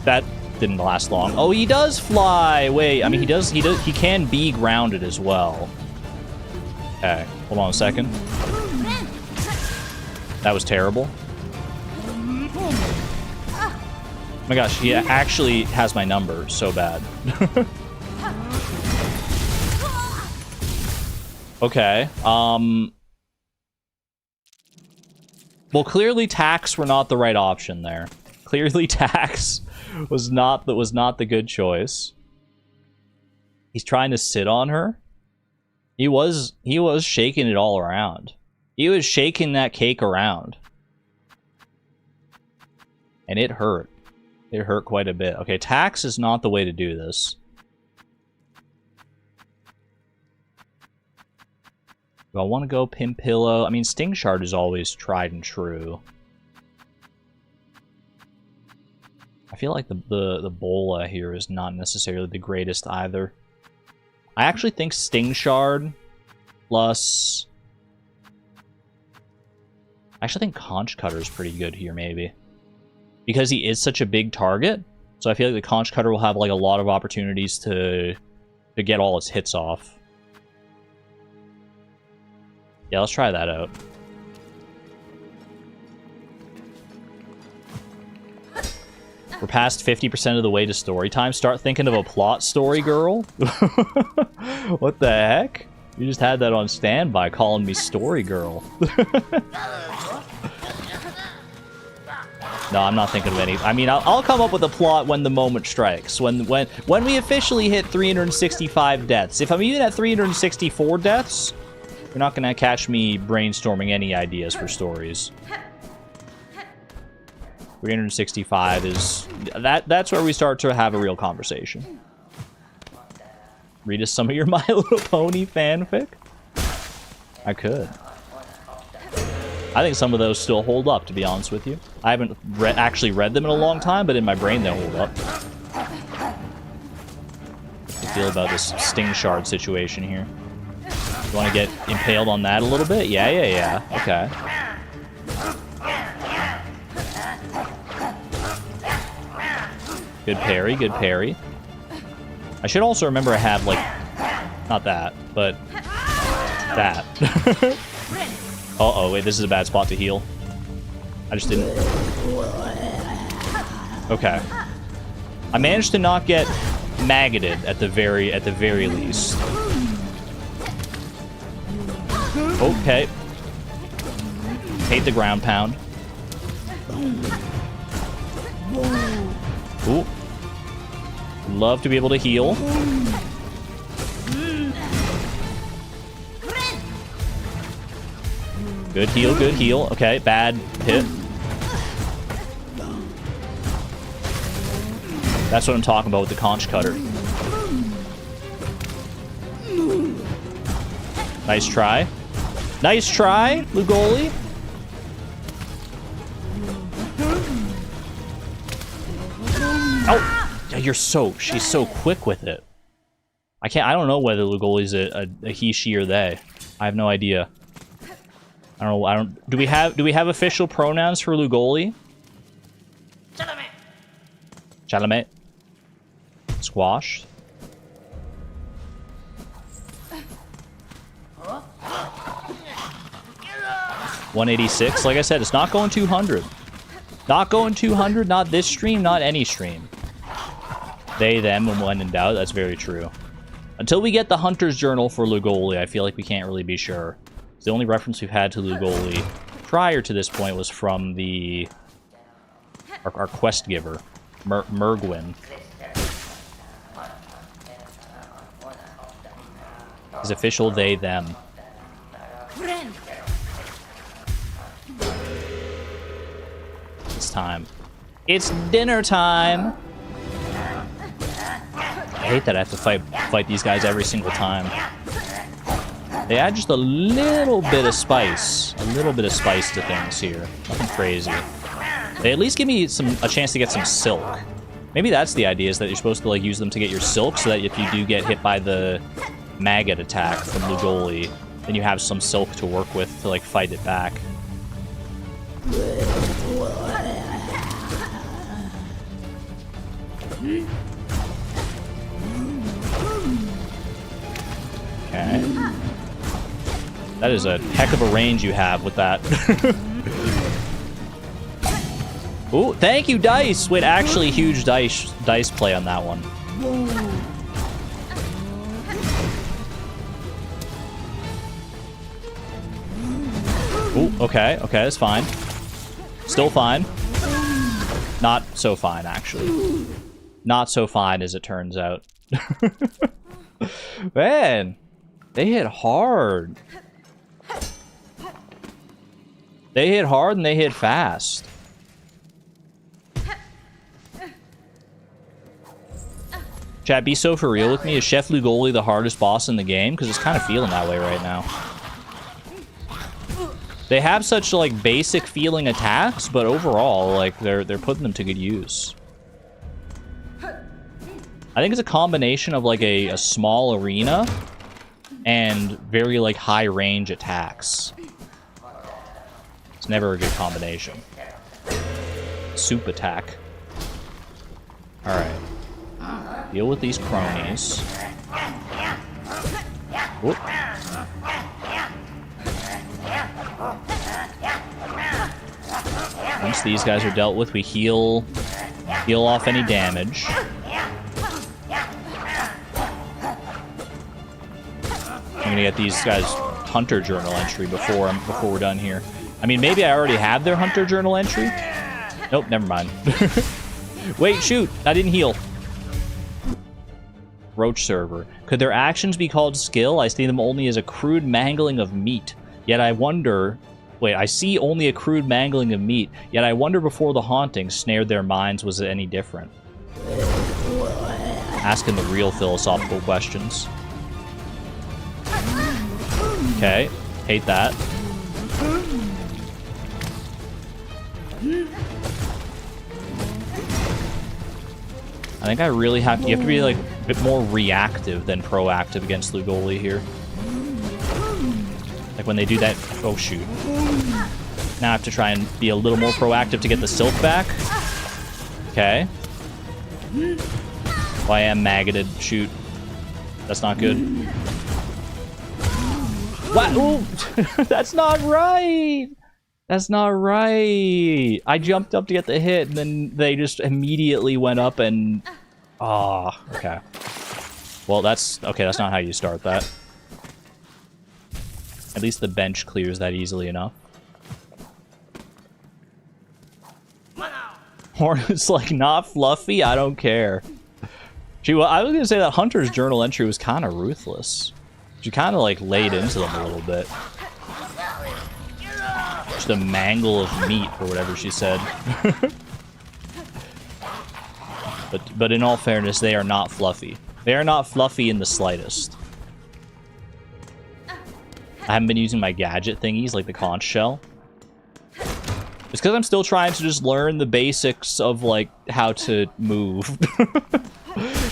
that didn't last long. Oh, he does fly. Wait, I mean, he can be grounded as well. Okay, hold on a second. That was terrible. Oh my gosh, he actually has my number so bad. Okay, well, clearly tacks were not the right option there. Clearly tacks was not the good choice. He's trying to sit on her. He was shaking it all around. He was shaking that cake around. And it hurt. It hurt quite a bit. Okay, tacks is not the way to do this. Do I want to go Pimpillo? I mean, Sting Shard is always tried and true. I feel like the Bola here is not necessarily the greatest either. I actually think Sting Shard plus... I actually think Conch Cutter is pretty good here, maybe. Because he is such a big target, so I feel like the Conch Cutter will have like a lot of opportunities to get all its hits off. Yeah, let's try that out. We're past 50% of the way to story time. Start thinking of a plot story, girl. What the heck? You just had that on standby calling me story girl. No, I'm not thinking of any. I mean, I'll come up with a plot when the moment strikes. When we officially hit 365 deaths. If I'm even at 364 deaths, you're not gonna catch me brainstorming any ideas for stories. 365 is... That's where we start to have a real conversation. Read us some of your My Little Pony fanfic? I could. I think some of those still hold up, to be honest with you. I haven't actually read them in a long time, but in my brain they hold up. How do you feel about this Sting Shard situation here? You want to get impaled on that a little bit? Yeah. Okay. Good parry, good parry. I should also remember I have, like, not that, but that. Uh-oh, wait, this is a bad spot to heal. I just didn't... Okay. I managed to not get maggoted at the very least. Okay. Hate the ground pound. Ooh. Love to be able to heal. Good heal, good heal. Okay, bad hit. That's what I'm talking about with the Conch Cutter. Nice try. Nice try, Lugoli. Oh! Yeah, she's so quick with it. I don't know whether Lugoli's a he, she, or they. I have no idea. Do we have official pronouns for Lugoli? Chalamet. squashed. $186. Like I said, it's not going 200. Not going 200. Not this stream. Not any stream. They, them, and when in doubt. That's very true. Until we get the Hunter's Journal for Lugoli, I feel like we can't really be sure. The only reference we've had to Lugoli prior to this point was from the our quest giver, Mergwin. His official they, them. It's time. It's dinner time! I hate that I have to fight these guys every single time. They add just a little bit of spice. A little bit of spice to things here. Nothing crazy. They at least give me a chance to get some silk. Maybe that's the idea, is that you're supposed to like use them to get your silk, so that if you do get hit by the maggot attack from Lugoli, then you have some silk to work with to like fight it back. Okay. That is a heck of a range you have with that. Ooh, thank you, dice! Wait, actually, huge dice play on that one. Ooh, okay, that's fine. Still fine. Not so fine, actually. Not so fine, as it turns out. Man, they hit hard. They hit hard and they hit fast. Chat, be so for real with me. Is Chef Lugoli the hardest boss in the game? Because it's kind of feeling that way right now. They have such like basic feeling attacks, but overall, like they're putting them to good use. I think it's a combination of like a small arena and very like high range attacks. It's never a good combination. Soup attack. Alright. Deal with these cronies. Whoop. Once these guys are dealt with, we heal off any damage. I'm gonna get these guys Hunter Journal entry before we're done here. I mean, maybe I already have their Hunter Journal entry. Nope, never mind. Wait, shoot! I didn't heal. Roach server. Could their actions be called skill? I see them only as a crude mangling of meat. Yet I wonder... Wait, I see only a crude mangling of meat. Yet I wonder before the haunting snared their minds was it any different. Asking the real philosophical questions. Okay. Hate that. I think I really have to... You have to be, like, a bit more reactive than proactive against Lugoli here. Like, when they do that... Oh, shoot. Now I have to try and be a little more proactive to get the silk back. Okay. Oh, I am maggoted. Shoot. That's not good. What? Ooh! That's not right! That's not right! I jumped up to get the hit, and then they just immediately went up and... Ah, oh, okay. Well, that's... Okay, that's not how you start that. At least the bench clears that easily enough. Hornet's like, not fluffy? I don't care. Gee, well, I was gonna say that Hunter's Journal entry was kind of ruthless. She kind of, like, laid into them a little bit. Just a mangle of meat, or whatever she said. But in all fairness, they are not fluffy. They are not fluffy in the slightest. I haven't been using my gadget thingies, like the conch shell. It's because I'm still trying to just learn the basics of, like, how to move.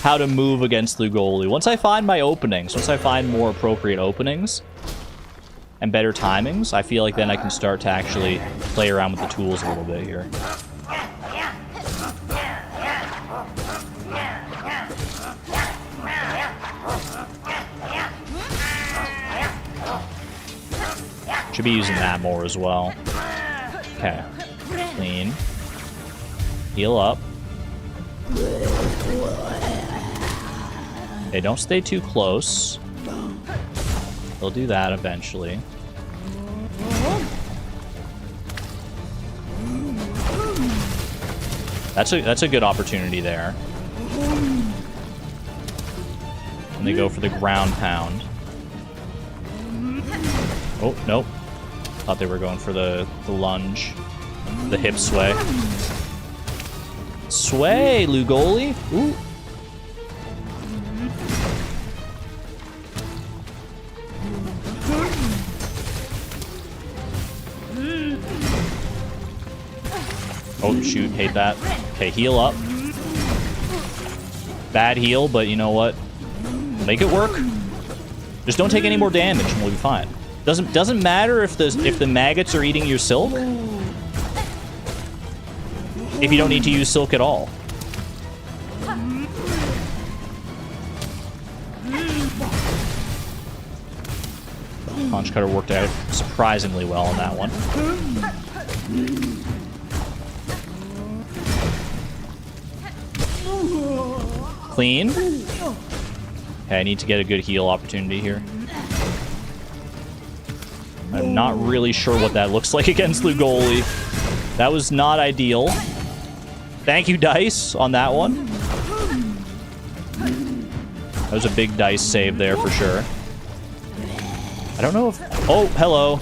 How to move against Lugoli. Once I find my openings, once I find more appropriate openings and better timings, I feel like then I can start to actually play around with the tools a little bit here. Should be using that more as well. Okay. Clean. Heal up. Okay, don't stay too close. They'll do that eventually. That's a good opportunity there. And they go for the ground pound. Oh, nope. Thought they were going for the lunge. The hip sway. Sway, Lugoli! Ooh. Oh, shoot, hate that. Okay, heal up. Bad heal, but you know what? Make it work. Just don't take any more damage and we'll be fine. Doesn't matter if the maggots are eating your silk. If you don't need to use silk at all. Punch cutter worked out surprisingly well on that one. Clean. Okay, I need to get a good heal opportunity here. I'm not really sure what that looks like against Lugoli. That was not ideal. Thank you, Dice, on that one. That was a big Dice save there for sure. I don't know if... Oh, hello.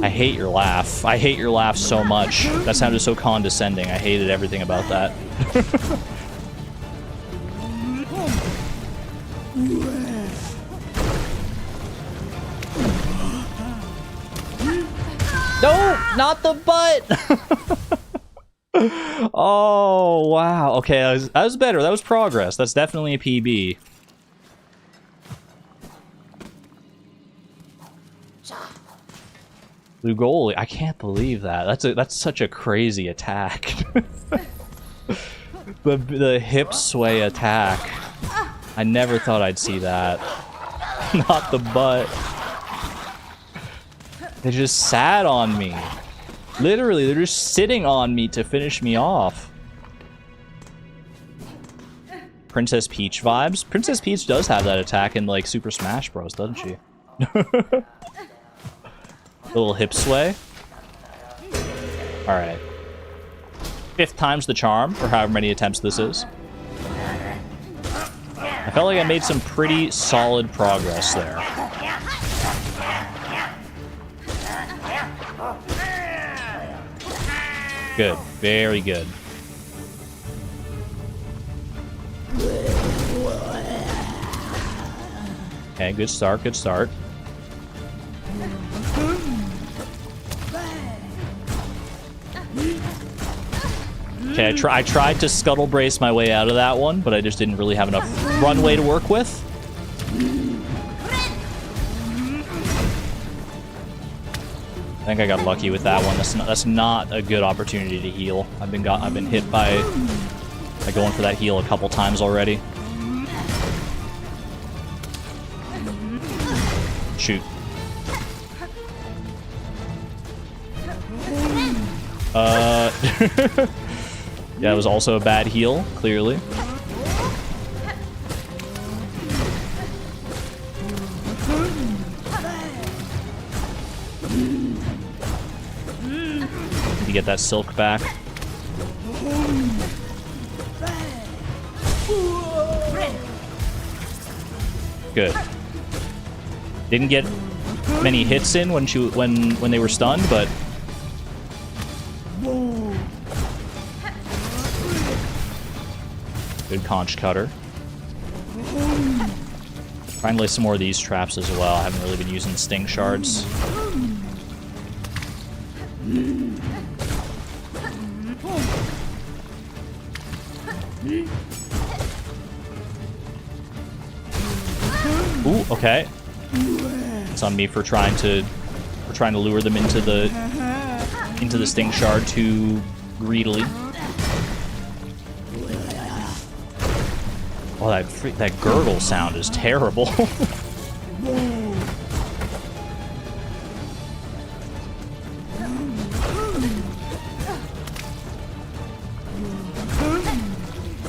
I hate your laugh. I hate your laugh so much. That sounded so condescending. I hated everything about that. No, not the butt. Oh, wow. Okay, that was better. That was progress. That's definitely a PB. Lugoli, I can't believe that. That's such a crazy attack. the hip sway attack. I never thought I'd see that. Not the butt. They just sat on me. Literally, they're just sitting on me to finish me off. Princess Peach vibes. Princess Peach does have that attack in like Super Smash Bros, doesn't she? Little hip sway. Alright. 5th time's the charm, or however many attempts this is. I felt like I made some pretty solid progress there. Good. Very good. Okay, good start, good start. Okay, I tried to scuttle brace my way out of that one, but I just didn't really have enough runway to work with. I think I got lucky with that one. That's not a good opportunity to heal. I've been hit by going for that heal a couple times already. Shoot. Yeah, it was also a bad heal, clearly. Need to get that silk back. Good. Didn't get many hits in when they were stunned, but good conch cutter. Try and lay some more of these traps as well. I haven't really been using the sting shards. Ooh, okay. It's on me for trying to lure them into the sting shard too greedily. Oh, that girdle sound is terrible.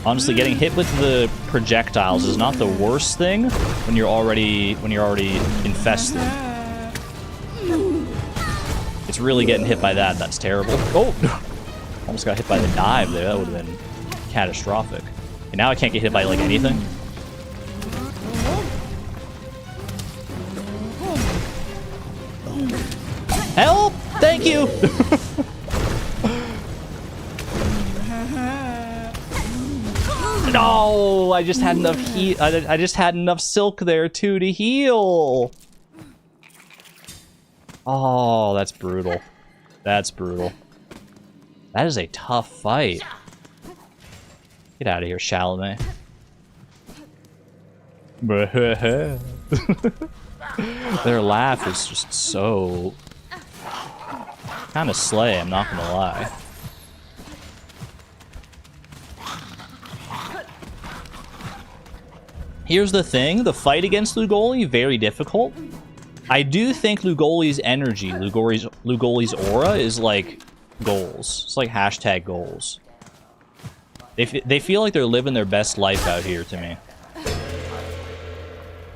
Honestly, getting hit with the projectiles is not the worst thing when you're already infested. It's really getting hit by that that's terrible. Oh, almost got hit by the dive there. That would have been catastrophic. And now I can't get hit by like anything. Help! Thank you. No, I just had enough heat. I just had enough silk there too to heal. Oh, that's brutal. That's brutal. That is a tough fight. Get out of here, Chalamet. Their laugh is just so kind of slay, I'm not gonna lie. Here's the thing, the fight against Lugoli, very difficult. I do think Lugoli's energy, Lugoli's aura is like goals. It's like hashtag goals. They feel like they're living their best life out here to me.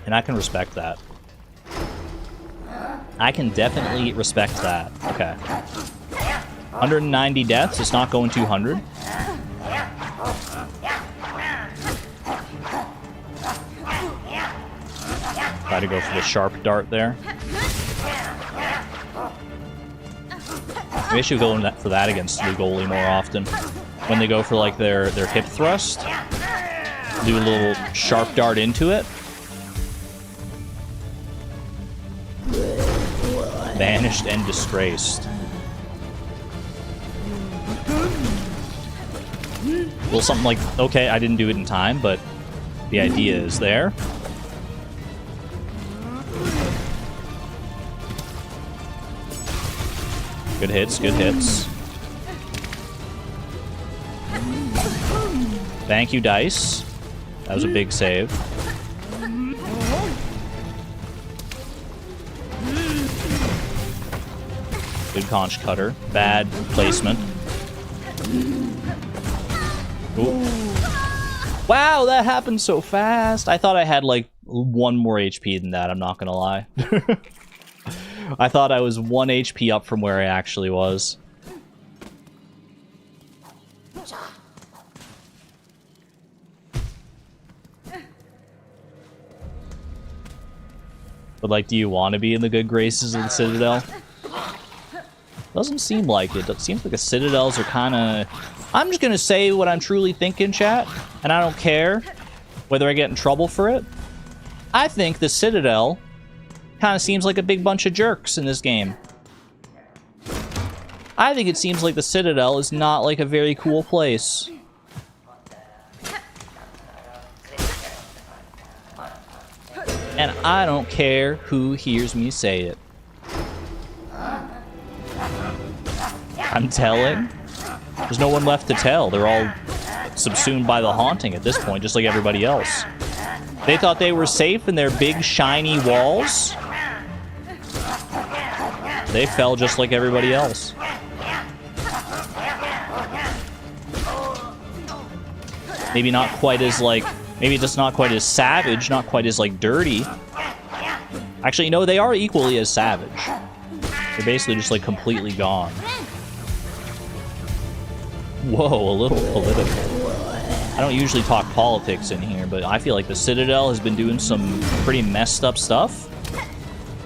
And I can respect that. I can definitely respect that. Okay. 190 deaths, it's not going 200. Try to go for the sharp dart there. Maybe I should go for that against Lugoli more often. When they go for like their hip thrust, do a little sharp dart into it. Banished and disgraced. Well, something like, okay, I didn't do it in time, but the idea is there. Good hits, good hits. Thank you, Dice. That was a big save. Good conch cutter. Bad placement. Ooh. Wow, that happened so fast. I thought I had like 1 more HP than that, I'm not gonna lie. I thought I was 1 HP up from where I actually was. But like, do you want to be in the good graces of the Citadel? Doesn't seem like it. It seems like the Citadels are kind of... I'm just going to say what I'm truly thinking, chat. And I don't care whether I get in trouble for it. I think the Citadel kind of seems like a big bunch of jerks in this game. I think it seems like the Citadel is not like a very cool place. And I don't care who hears me say it. I'm telling. There's no one left to tell. They're all subsumed by the haunting at this point, just like everybody else. They thought they were safe in their big, shiny walls. They fell just like everybody else. Maybe not quite as, like... Maybe just not quite as savage, not quite as, like, dirty. Actually, no, they are equally as savage. They're basically just, like, completely gone. Whoa, a little political. I don't usually talk politics in here, but I feel like the Citadel has been doing some pretty messed up stuff.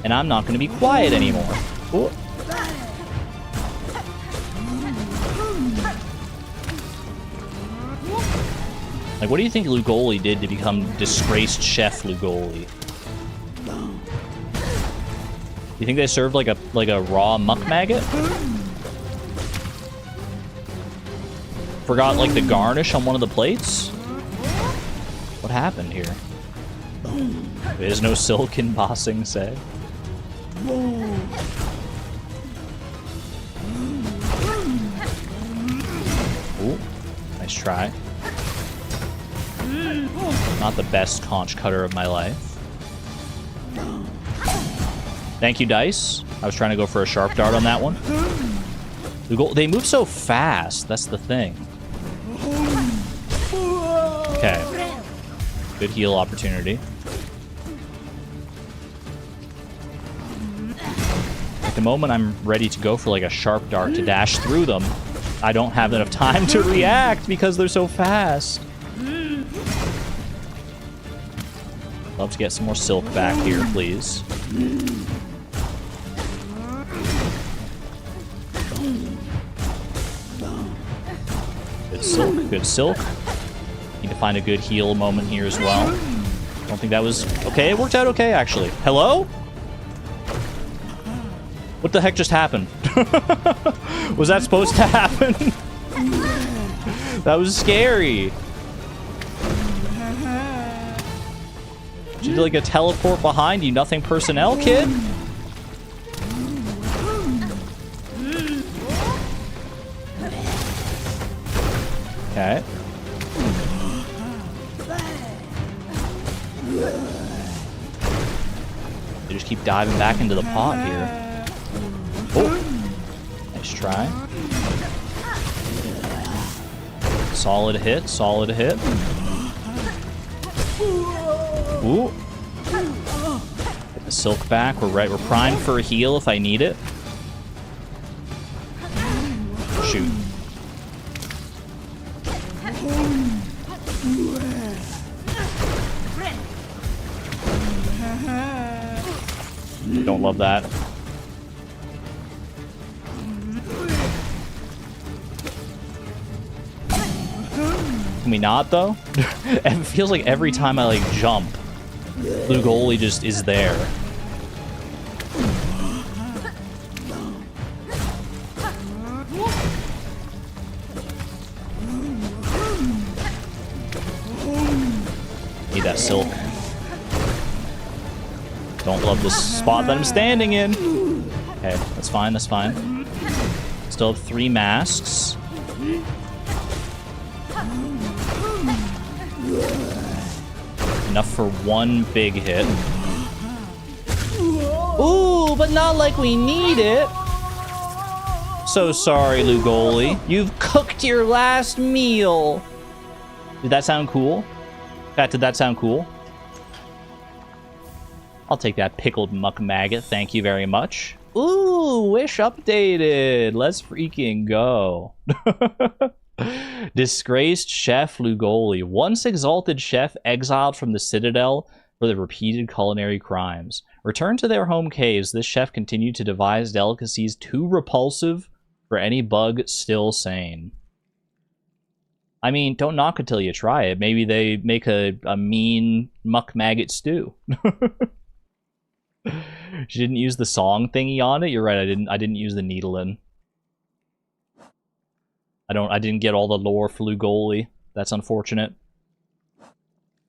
And I'm not going to be quiet anymore. Ooh. Like, what do you think Lugoli did to become disgraced Chef Lugoli? You think they served like a raw muck maggot? Forgot like the garnish on one of the plates? What happened here? There's no silk in Bossing Say. Ooh, nice try. Not the best conch cutter of my life. Thank you, Dice. I was trying to go for a sharp dart on that one. They move so fast. That's the thing. Okay. Good heal opportunity. At the moment I'm ready to go for like a sharp dart to dash through them, I don't have enough time to react because they're so fast. Love to get some more silk back here, please. Good silk, good silk. Need to find a good heal moment here as well. Don't think that was... Okay, it worked out okay, actually. Hello? What the heck just happened? Was that supposed to happen? That was scary. Did you do like a teleport behind you? Nothing personnel, kid? Okay. They just keep diving back into the pot here. Oh, nice try. Solid hit, solid hit. Ooh. Get the silk back. We're primed for a heal if I need it. Shoot. Don't love that. Can we not, though? It feels like every time I, like, jump, Lugoli just is there. Need that silk. Don't love this spot that I'm standing in. Okay, that's fine, that's fine. Still have 3 masks. Enough for 1 big hit. Ooh, but not like we need it. So sorry, Lugoli. You've cooked your last meal. Did that sound cool? Did that sound cool? I'll take that pickled muck maggot. Thank you very much. Ooh, wish updated. Let's freaking go. Disgraced chef Lugoli. Once exalted chef exiled from the Citadel for the repeated culinary crimes. Returned to their home caves, this chef continued to devise delicacies too repulsive for any bug still sane. I mean, don't knock it till you try it. Maybe they make a mean muck maggot stew. She didn't use the song thingy on it. You're right, I didn't use the needle in. I didn't get all the lore for Lugoli. That's unfortunate.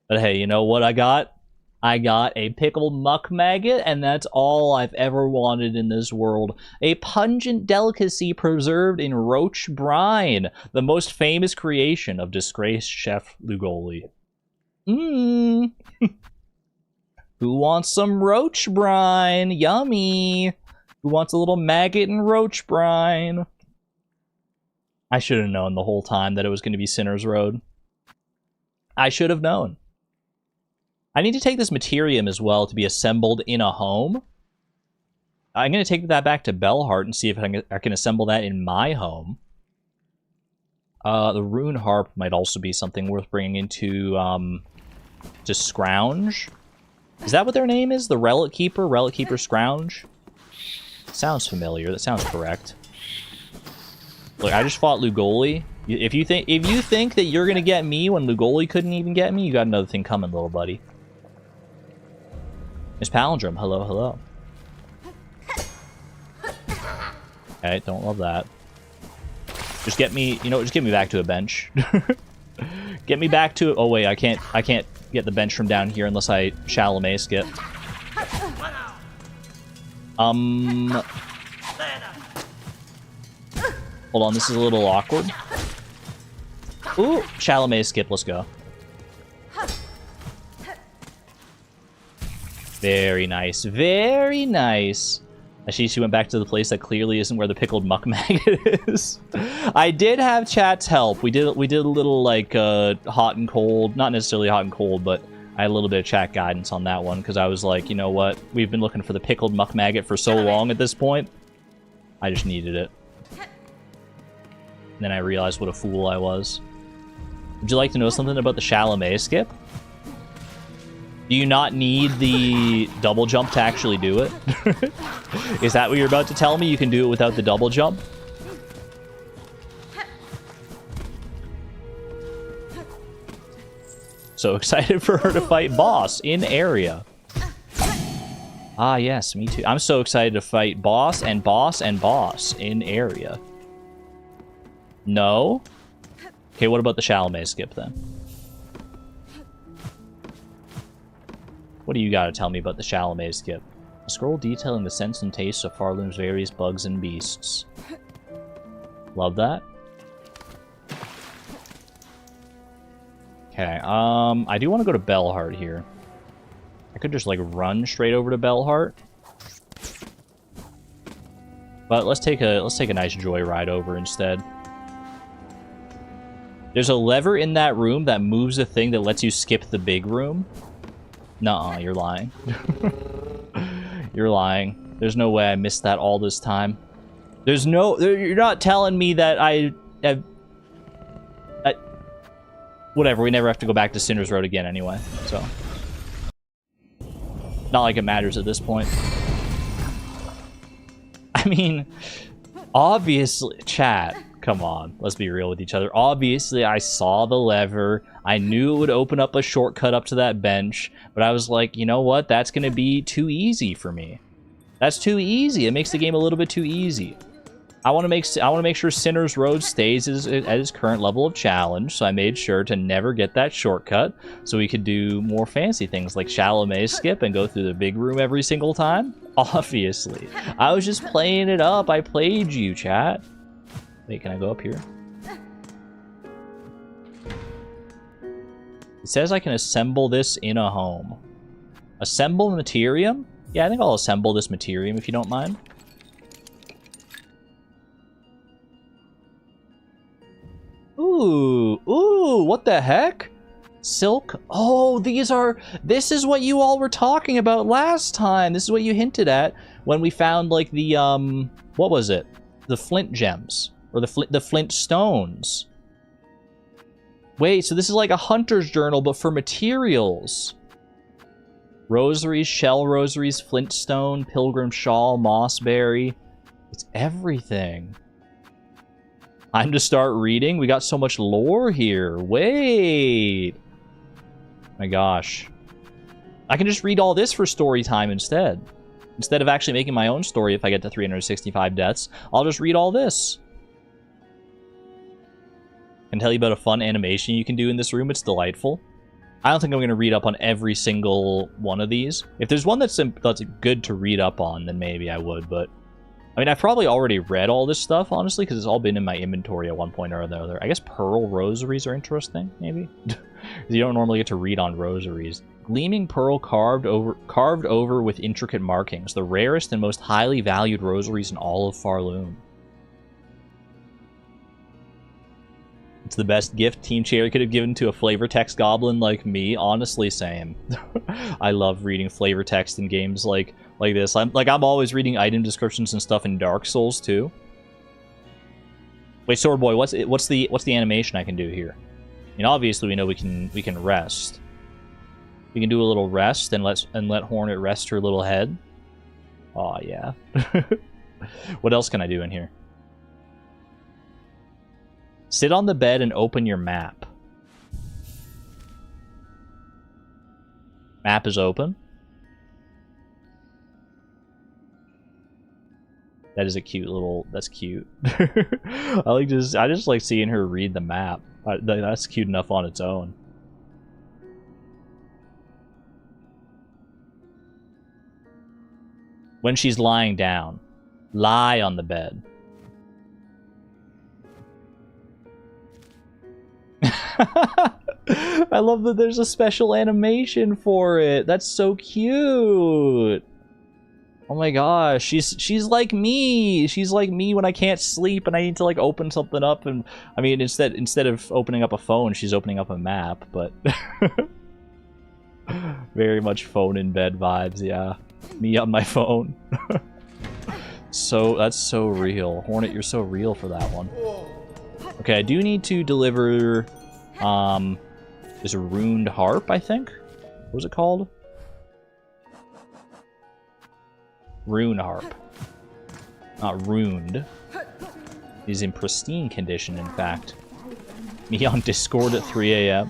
But hey, you know what I got? I got a pickled muck maggot, and that's all I've ever wanted in this world. A pungent delicacy preserved in roach brine, the most famous creation of disgraced chef Lugoli. Mmm. Who wants some roach brine? Yummy. Who wants a little maggot and roach brine? I should have known the whole time that it was going to be Sinner's Road. I should have known. I need to take this Materium as well to be assembled in a home. I'm going to take that back to Belheart and see if I can assemble that in my home. The Rune Harp might also be something worth bringing into to Scrounge. Is that what their name is? The Relic Keeper? Relic Keeper Scrounge? Sounds familiar. That sounds correct. Look, I just fought Lugoli. If you think that you're gonna get me when Lugoli couldn't even get me, you got another thing coming, little buddy. Miss Palindrome, hello, hello. Okay, don't love that. Just get me, you know, just get me back to a bench. Get me back to. Oh wait, I can't get the bench from down here unless I Hallownest skip. Hold on, this is a little awkward. Ooh, Hallownest skip, let's go. Very nice, very nice. I see she went back to the place that clearly isn't where the pickled muck maggot is. I did have chat's help. We did a little like hot and cold, not necessarily hot and cold, but I had a little bit of chat guidance on that one because I was like, you know what? We've been looking for the pickled muck maggot for so long at this point. I just needed it. And then I realized what a fool I was. Would you like to know something about the Chalamet skip? Do you not need the double jump to actually do it? Is that what you're about to tell me? You can do it without the double jump? So excited for her to fight boss in area. Ah, yes, me too. I'm so excited to fight boss and boss and boss in area. No? Okay, what about the Chalamet skip then? What do you got to tell me about the Chalamet skip? A scroll detailing the sense and taste of Farloom's various bugs and beasts. Love that. Okay, I do want to go to Bellheart here. I could just, like, run straight over to Bellheart. But let's take a nice joyride over instead. There's a lever in that room that moves a thing that lets you skip the big room. Nuh-uh, you're lying. You're lying. There's no way I missed that all this time. There's no... You're not telling me that whatever, we never have to go back to Sinner's Road again anyway, so... Not like it matters at this point. I mean, obviously... Chat, come on, let's be real with each other. Obviously, I saw the lever. I knew it would open up a shortcut up to that bench, but I was like, you know what? That's going to be too easy for me. That's too easy. It makes the game a little bit too easy. I want to make sure Sinner's Road stays at its current level of challenge, so I made sure to never get that shortcut, so we could do more fancy things like Chalamet skip and go through the big room every single time. Obviously. I was just playing it up. I played you, chat. Wait, can I go up here? It says I can assemble this in a home. Assemble Materium? Yeah, I think I'll assemble this Materium if you don't mind. Ooh, what the heck? Silk? Oh, this is what you all were talking about last time. This is what you hinted at when we found, like, the, what was it? The flint gems. Or the flint stones. Wait, so this is like a hunter's journal, but for materials. Rosaries, shell rosaries, flintstone, pilgrim shawl, mossberry. It's everything. Time to start reading? We got so much lore here. Wait. My gosh. I can just read all this for story time instead. Instead of actually making my own story if I get to 365 deaths, I'll just read all this. Can tell you about a fun animation you can do in this room. It's delightful. I don't think I'm going to read up on every single one of these. If there's one that's good to read up on, then maybe I would, but... I mean, I've probably already read all this stuff, honestly, because it's all been in my inventory at one point or another. I guess pearl rosaries are interesting, maybe? You don't normally get to read on rosaries. Gleaming pearl carved over with intricate markings. The rarest and most highly valued rosaries in all of Farloom. It's the best gift Team Cherry could have given to a flavor text goblin like me. Honestly, same. I love reading flavor text in games like this. I'm always reading item descriptions and stuff in Dark Souls too. Wait, Sword Boy, what's the animation I can do here? I mean, obviously we know we can rest. We can do a little rest and let Hornet rest her little head. Aw, yeah. What else can I do in here? Sit on the bed and open your map. Map is open. That is a cute little... That's cute. I just like seeing her read the map. That's cute enough on its own. When she's lying down, lie on the bed. I love that there's a special animation for it. That's so cute. Oh my gosh, she's like me. She's like me when I can't sleep and I need to like open something up. And I mean, instead of opening up a phone, she's opening up a map. But very much phone in bed vibes. Yeah, me on my phone. So that's so real. Hornet, you're so real for that one. Okay, I do need to deliver this runed harp, I think. What was it called? Rune harp. Not runed. He's in pristine condition, in fact. Me on Discord at 3 a.m.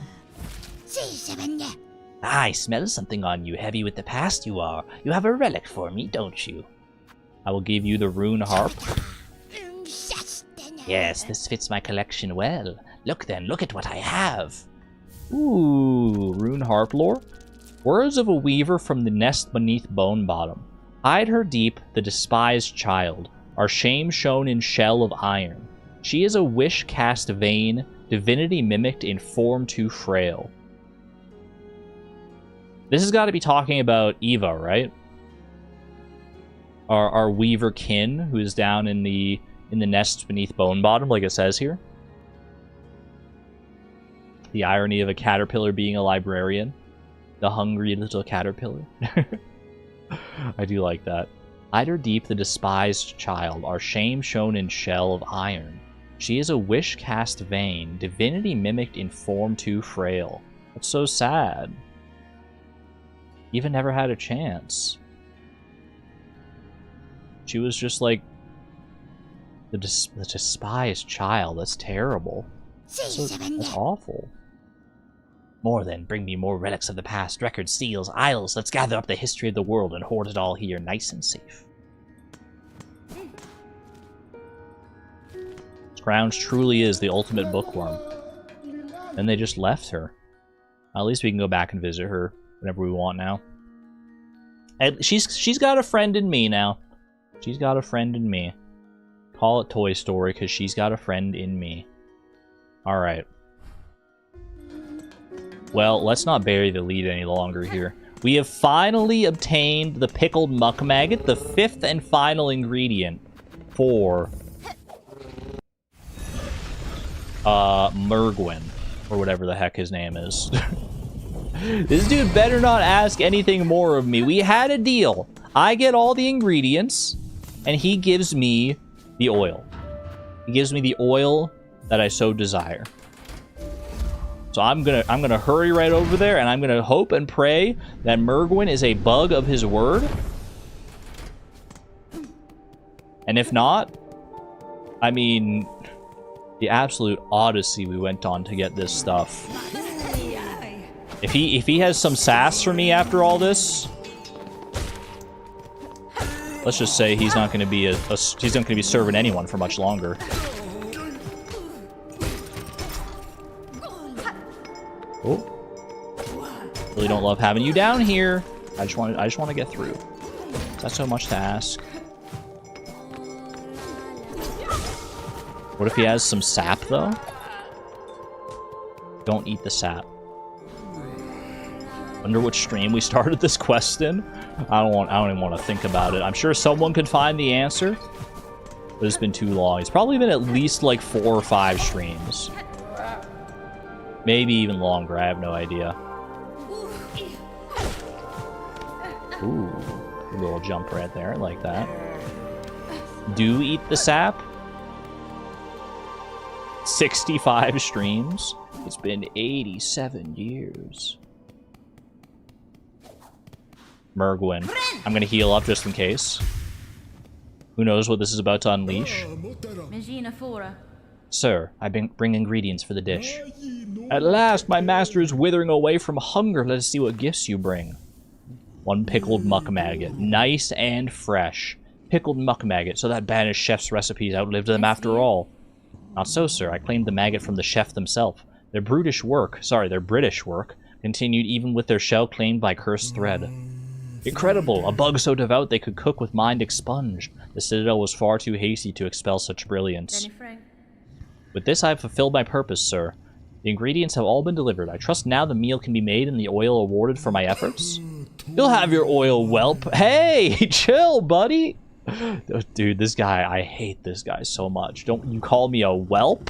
I smell something on you, heavy with the past you are. You have a relic for me, don't you? I will give you the rune harp. Yes, this fits my collection well. Look then, look at what I have. Ooh, rune harp lore. Words of a weaver from the nest beneath bone bottom. Hide her deep, the despised child, our shame shown in shell of iron. She is a wish cast vain, divinity mimicked in form too frail. This has got to be talking about Eva, right? Our weaver kin, who is down in the nest beneath bone bottom, like it says here. The irony of a caterpillar being a librarian. The hungry little caterpillar. I do like that. Hide her deep, the despised child, our shame shown in shell of iron. She is a wish cast vain, divinity mimicked in form too frail. That's so sad. Even never had a chance. She was just like the despised child. That's terrible. That's awful. More then, bring me more relics of the past, records, seals, idols. Let's gather up the history of the world and hoard it all here, nice and safe. Scrounge truly is the ultimate bookworm. And they just left her. At least we can go back and visit her whenever we want now. And she's got a friend in me now. She's got a friend in me. Call it Toy Story, because she's got a friend in me. Alright. Well, let's not bury the lead any longer here. We have finally obtained the pickled muck maggot, the 5th and final ingredient for Mergwin, or whatever the heck his name is. This dude better not ask anything more of me. We had a deal. I get all the ingredients, and he gives me the oil. He gives me the oil that I so desire. So I'm gonna hurry right over there, and I'm gonna hope and pray that Mergwin is a bug of his word. And if not, I mean, the absolute odyssey we went on to get this stuff. If he has some sass for me after all this, let's just say he's not gonna be he's not gonna be serving anyone for much longer. Oh, really don't love having you down here. I just want to get through. Is that so much to ask? What if he has some sap though? Don't eat the sap. Wonder which stream we started this quest in. I don't even want to think about it. I'm sure someone could find the answer, but it's been too long. It's probably been at least like 4 or 5 streams. Maybe even longer, I have no idea. Ooh, a little jump right there, I like that. Do eat the sap? 65 streams? It's been 87 years. Mergwin. I'm gonna heal up just in case. Who knows what this is about to unleash? Sir, I bring ingredients for the dish. At last, my master is withering away from hunger. Let us see what gifts you bring. 1 pickled muck maggot. Nice and fresh. Pickled muck maggot, so that banished chef's recipes outlived them after all. Not so, sir. I claimed the maggot from the chef themselves. Their British work, continued even with their shell claimed by cursed thread. Incredible! A bug so devout they could cook with mind expunged. The Citadel was far too hasty to expel such brilliance. With this I have fulfilled my purpose, sir. The ingredients have all been delivered. I trust now the meal can be made and the oil awarded for my efforts. You'll have your oil, whelp. Hey, chill, buddy. Dude, this guy, I hate this guy so much. Don't you call me a whelp?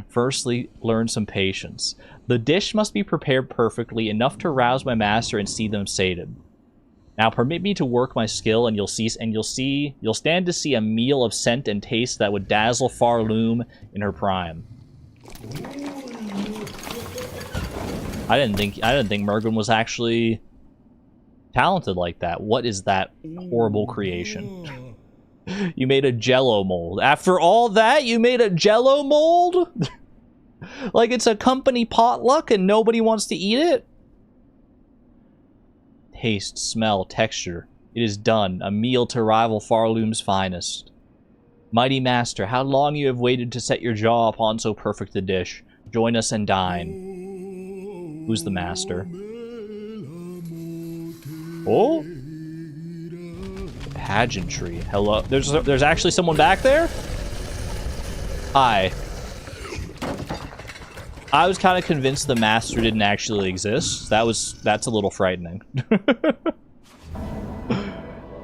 Firstly, learn some patience. The dish must be prepared perfectly, enough to rouse my master and see them sated. Now permit me to work my skill, and you'll stand to see a meal of scent and taste that would dazzle Farloom in her prime. I didn't think Mergwin was actually talented like that. What is that horrible creation? You made a jello mold. After all that, you made a jello mold? Like it's a company potluck and nobody wants to eat it? Taste, smell, texture. It is done. A meal to rival Farloom's finest. Mighty master, how long you have waited to set your jaw upon so perfect a dish. Join us and dine. Who's the master? Oh? Pageantry. Hello. There's actually someone back there? Hi. I was kind of convinced the master didn't actually exist. That's a little frightening.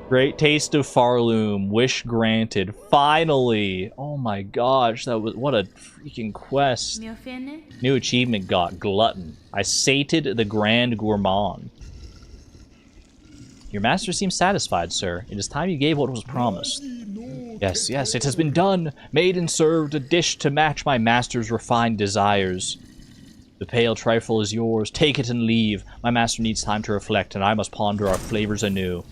Great taste of Farloom. Wish granted. Finally. Oh my gosh, what a freaking quest. New achievement got. Glutton. I sated the grand gourmand. Your master seems satisfied, sir. It is time you gave what was promised. Yes, yes, it has been done. Made and served a dish to match my master's refined desires. The pale trifle is yours. Take it and leave. My master needs time to reflect, and I must ponder our flavors anew.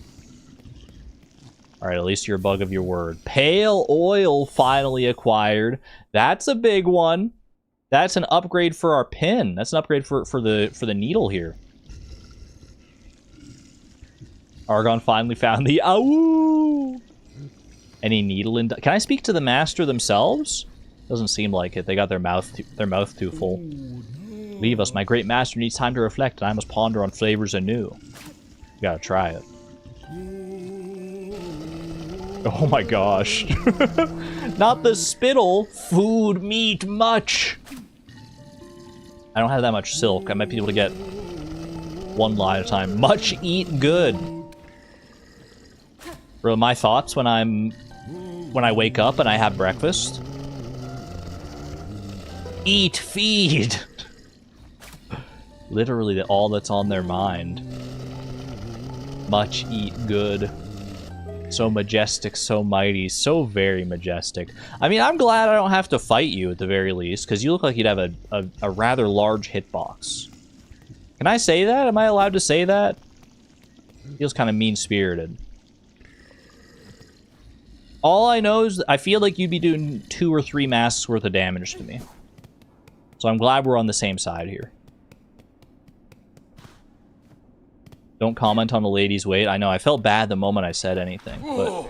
Alright, at least you're a bug of your word. Pale oil finally acquired. That's a big one. That's an upgrade for our pin. That's an upgrade for the needle here. Argon finally found the ow. Any needle in? Can I speak to the master themselves? Doesn't seem like it. They got their mouth too full. Leave us. My great master needs time to reflect, and I must ponder on flavors anew. You gotta try it. Oh my gosh. Not the spittle. Food, meat, much. I don't have that much silk. I might be able to get one line at a time. Much eat good. Bro, my thoughts when I wake up and I have breakfast. Eat, feed. Literally all that's on their mind. Much eat good. So majestic, so mighty, so very majestic. I mean, I'm glad I don't have to fight you at the very least, because you look like you'd have a rather large hitbox. Can I say that? Am I allowed to say that? Feels kind of mean-spirited. All I know is I feel like you'd be doing 2 or 3 masks worth of damage to me. So I'm glad we're on the same side here. Don't comment on the lady's weight. I know, I felt bad the moment I said anything, but...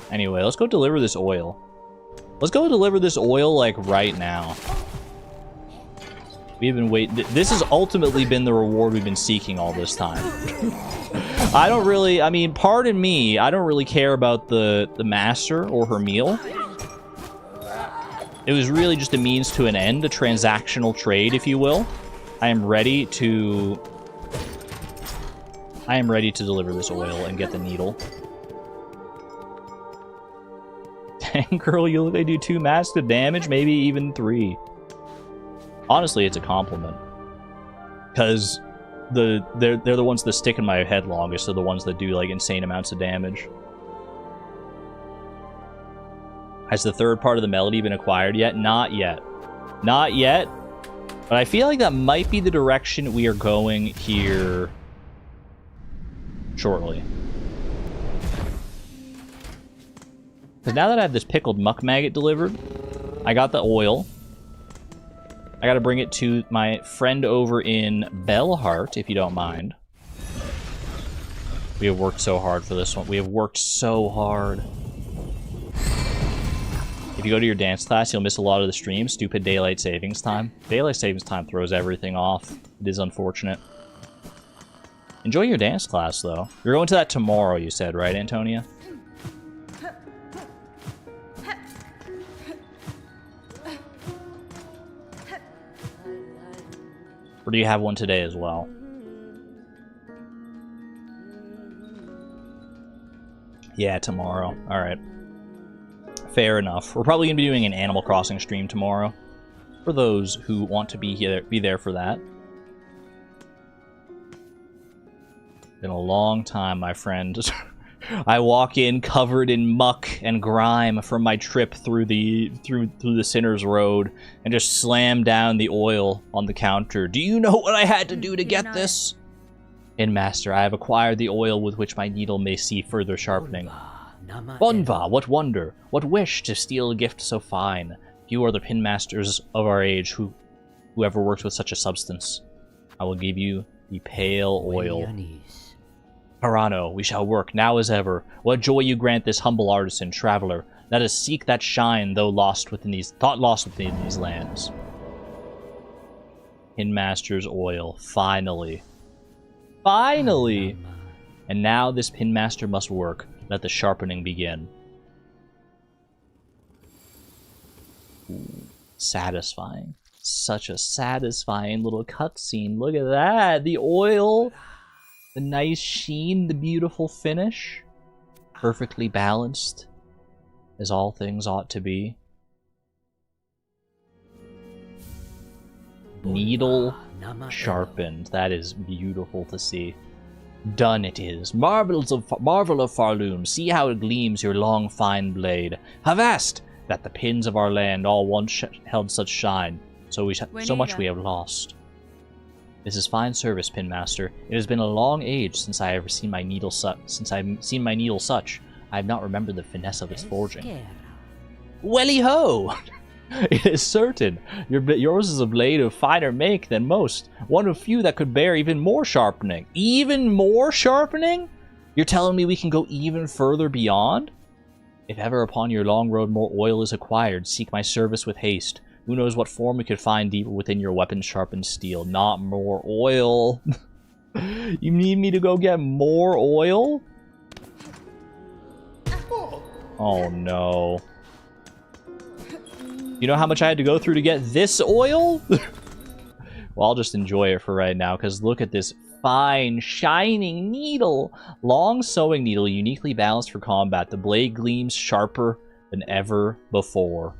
Anyway, let's go deliver this oil. Let's go deliver this oil, like, right now. We've been waiting. This has ultimately been the reward we've been seeking all this time. I don't really, I mean, pardon me, I don't really care about the master or her meal. It was really just a means to an end, a transactional trade, if you will. I am ready to deliver this oil and get the needle. Dang, girl, you look like you do 2 masks of damage, maybe even 3. Honestly, it's a compliment. Because they're the ones that stick in my head longest, they're the ones that do, like, insane amounts of damage. Has the third part of the melody been acquired yet? Not yet. Not yet. But I feel like that might be the direction we are going here shortly. Because now that I have this pickled muck maggot delivered, I got the oil. I gotta bring it to my friend over in Belheart, if you don't mind. We have worked so hard for this one. We have worked so hard. If you go to your dance class, you'll miss a lot of the stream. Stupid daylight savings time. Daylight savings time throws everything off. It is unfortunate. Enjoy your dance class, though. You're going to that tomorrow, you said, right, Antonia? do you have one today as well? Yeah, tomorrow. Alright. Fair enough. We're probably going to be doing an Animal Crossing stream tomorrow. For those who want to be there for that. Been a long time, my friend. I walk in covered in muck and grime from my trip through the Sinner's Road and just slam down the oil on the counter. Do you know what I had to do to get this? Master, I have acquired the oil with which my needle may see further sharpening. Bonva, what wonder, what wish to steal a gift so fine. You are the pinmasters of our age who ever worked with such a substance. I will give you the pale oil. Harano, we shall work now as ever. What joy you grant this humble artisan, traveler. Let us seek that shine, though lost within these lands. Pinmaster's oil, finally. Finally! And now this pinmaster must work. Let the sharpening begin. Ooh, satisfying. Such a satisfying little cutscene. Look at that! The oil! The nice sheen, the beautiful finish. Perfectly balanced, as all things ought to be. Needle sharpened. That is beautiful to see. Done it is. Marvel of Farloom, see how it gleams your long fine blade. Havast! That the pins of our land all once held such shine, so much we have lost. This is fine service, Pinmaster. It has been a long age since I have seen my needle such. I have not remembered the finesse of its forging. Welly ho! It is certain. Yours is a blade of finer make than most. One of few that could bear even more sharpening. Even more sharpening? You're telling me we can go even further beyond? If ever upon your long road more oil is acquired, seek my service with haste. Who knows what form we could find deeper within your weapon-sharpened steel. Not more oil. You need me to go get more oil? Oh no. You know how much I had to go through to get this oil? Well, I'll just enjoy it for right now, because look at this fine, shining needle. Long sewing needle, uniquely balanced for combat. The blade gleams sharper than ever before.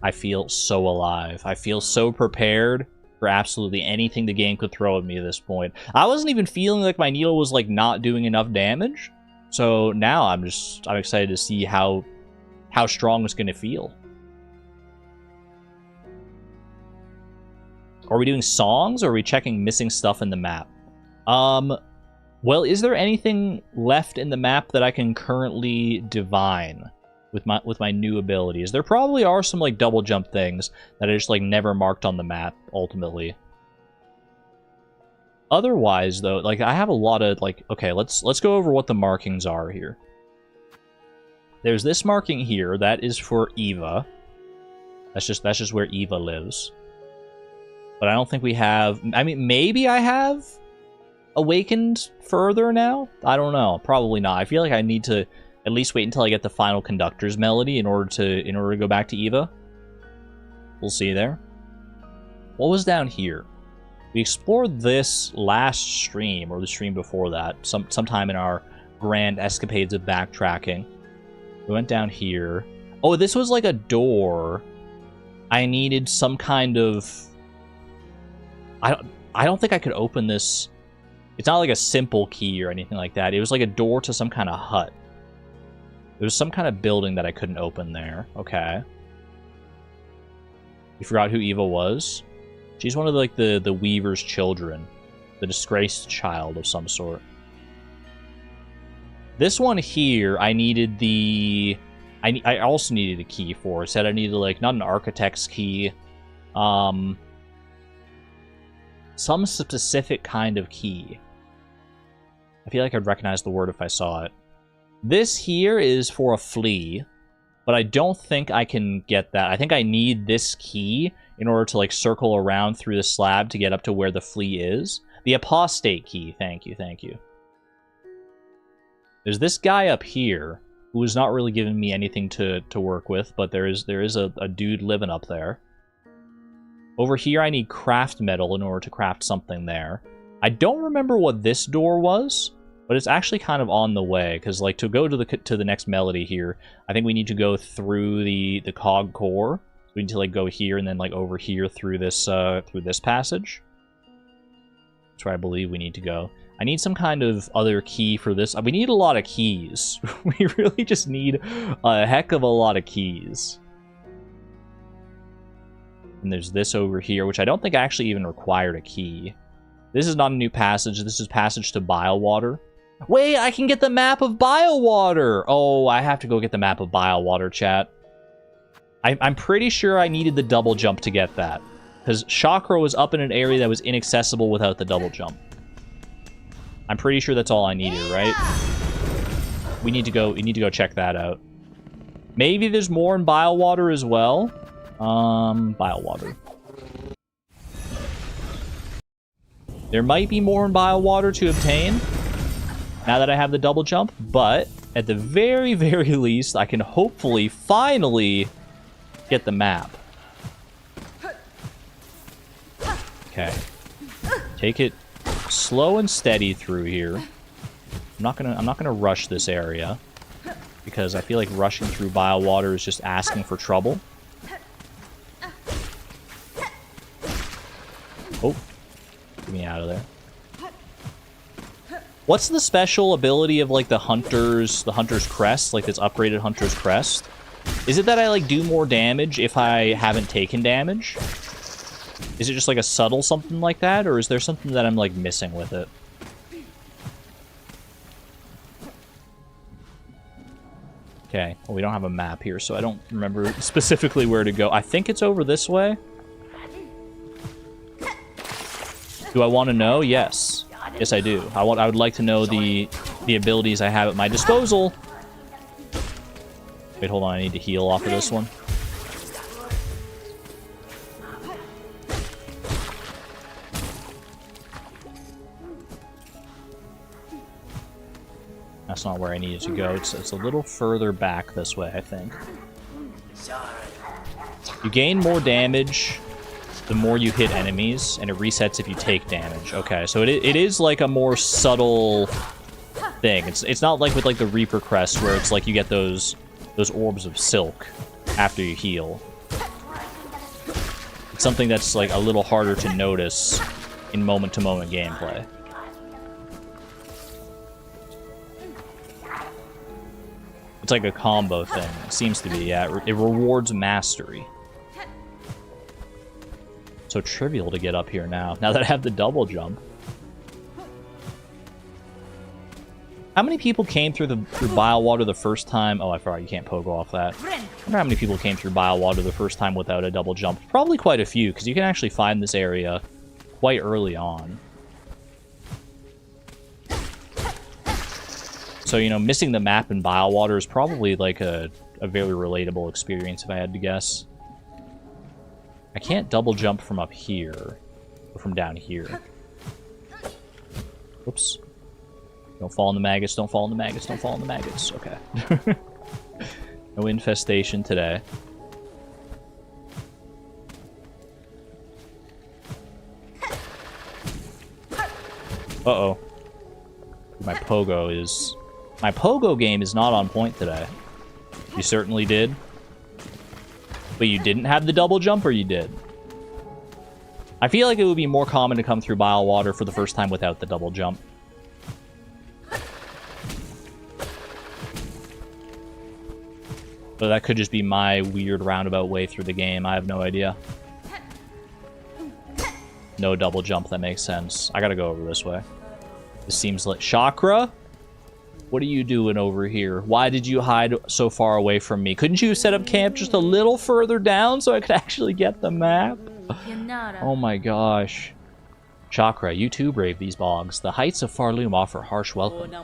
I feel so alive. I feel so prepared for absolutely anything the game could throw at me at this point. I wasn't even feeling like my needle was like not doing enough damage. So now I'm excited to see how strong it's going to feel. Are we doing songs or are we checking missing stuff in the map? Well, is there anything left in the map that I can currently divine with my new abilities? There probably are some like double jump things that I just like never marked on the map ultimately. Otherwise though, like I have a lot of like, okay, let's go over what the markings are here. There's this marking here that is for Eva. That's just where Eva lives. But I don't think we have, I mean, maybe I have awakened further now? I don't know. Probably not. I feel like I need to at least wait until I get the final conductor's melody in order to go back to Eva. We'll see there. What was down here? We explored this last stream, or the stream before that, sometime in our grand escapades of backtracking. We went down here. Oh, this was like a door. I needed some kind of... I don't think I could open this. It's not like a simple key or anything like that. It was like a door to some kind of hut. There was some kind of building that I couldn't open there. Okay. You forgot who Eva was? She's one of like the Weaver's children. The disgraced child of some sort. This one here, I needed the... I also needed a key for. It said I needed like, not an architect's key. Some specific kind of key. I feel like I'd recognize the word if I saw it. This here is for a flea, but I don't think I can get that. I think I need this key in order to like circle around through the slab to get up to where the flea is. The apostate key, thank you, thank you. There's this guy up here who is not really giving me anything to work with, but there is a dude living up there. Over here, I need craft metal in order to craft something there. I don't remember what this door was, but it's actually kind of on the way, because, like, to go to the next melody here, I think we need to go through the cog core. So we need to, like, go here and then, like, over here through this passage. That's where I believe we need to go. I need some kind of other key for this. We need a lot of keys. We really just need a heck of a lot of keys. And there's this over here, which I don't think actually even required a key. This is not a new passage. This is passage to Bile Water. Wait, I can get the map of Bile Water! Oh, I have to go get the map of Bile Water, chat. I'm pretty sure I needed the double jump to get that. Because Chakra was up in an area that was inaccessible without the double jump. I'm pretty sure that's all I needed, right? We need to go check that out. Maybe there's more in Bile Water as well. Bile Water. There might be more in Bile Water to obtain now that I have the double jump, but at the very, very least, I can hopefully finally get the map. Okay. Take it slow and steady through here. I'm not gonna rush this area because I feel like rushing through Bile Water is just asking for trouble. Oh, get me out of there. What's the special ability of, like, the Hunter's Crest? Like, this upgraded Hunter's Crest? Is it that I, like, do more damage if I haven't taken damage? Is it just, like, a subtle something like that? Or is there something that I'm, like, missing with it? Okay. Well, we don't have a map here, so I don't remember specifically where to go. I think it's over this way. Do I want to know? Yes. Yes, I do. I would like to know the abilities I have at my disposal. Wait, hold on. I need to heal off of this one. That's not where I needed to go. It's a little further back this way, I think. You gain more damage the more you hit enemies, and it resets if you take damage. Okay, so it is like a more subtle thing. It's not like with, like, the Reaper Crest where it's like you get those orbs of silk after you heal. It's something that's, like, a little harder to notice in moment-to-moment gameplay. It's like a combo thing. It seems to be, yeah. It rewards mastery. So trivial to get up here now that I have the double jump. How many people came through Bile Water the first time? Oh, I forgot you can't pogo off that. I wonder how many people came through Bile Water the first time without a double jump. Probably quite a few, because you can actually find this area quite early on. So, you know, missing the map in Bile Water is probably like a very relatable experience if I had to guess. I can't double jump from up here, or from down here. Oops. Don't fall in the maggots, don't fall in the maggots, don't fall in the maggots. Okay. No infestation today. Uh-oh. My pogo game is not on point today. You certainly did. But you didn't have the double jump, or you did? I feel like it would be more common to come through Bile Water for the first time without the double jump. But that could just be my weird roundabout way through the game. I have no idea. No double jump, that makes sense. I gotta go over this way. This seems like... Chakra? What are you doing over here? Why did you hide so far away from me? Couldn't you set up camp just a little further down so I could actually get the map? Oh my gosh. Chakra, you too brave these bogs. The heights of Farloom offer harsh welcome.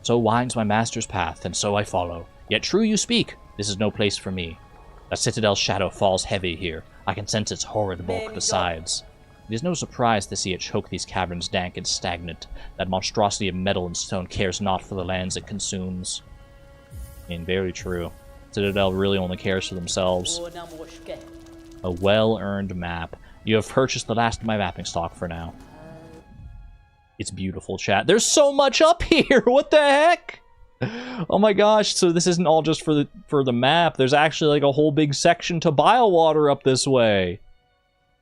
So winds my master's path, and so I follow. Yet true you speak. This is no place for me. The Citadel's shadow falls heavy here. I can sense its horrid bulk besides. It is no surprise to see it choke these caverns dank and stagnant. That monstrosity of metal and stone cares not for the lands it consumes. I mean, very true. Citadel really only cares for themselves. A well-earned map. You have purchased the last of my mapping stock for now. It's beautiful, chat. There's so much up here! What the heck? Oh my gosh, so this isn't all just for the map. There's actually like a whole big section to Bilewater up this way.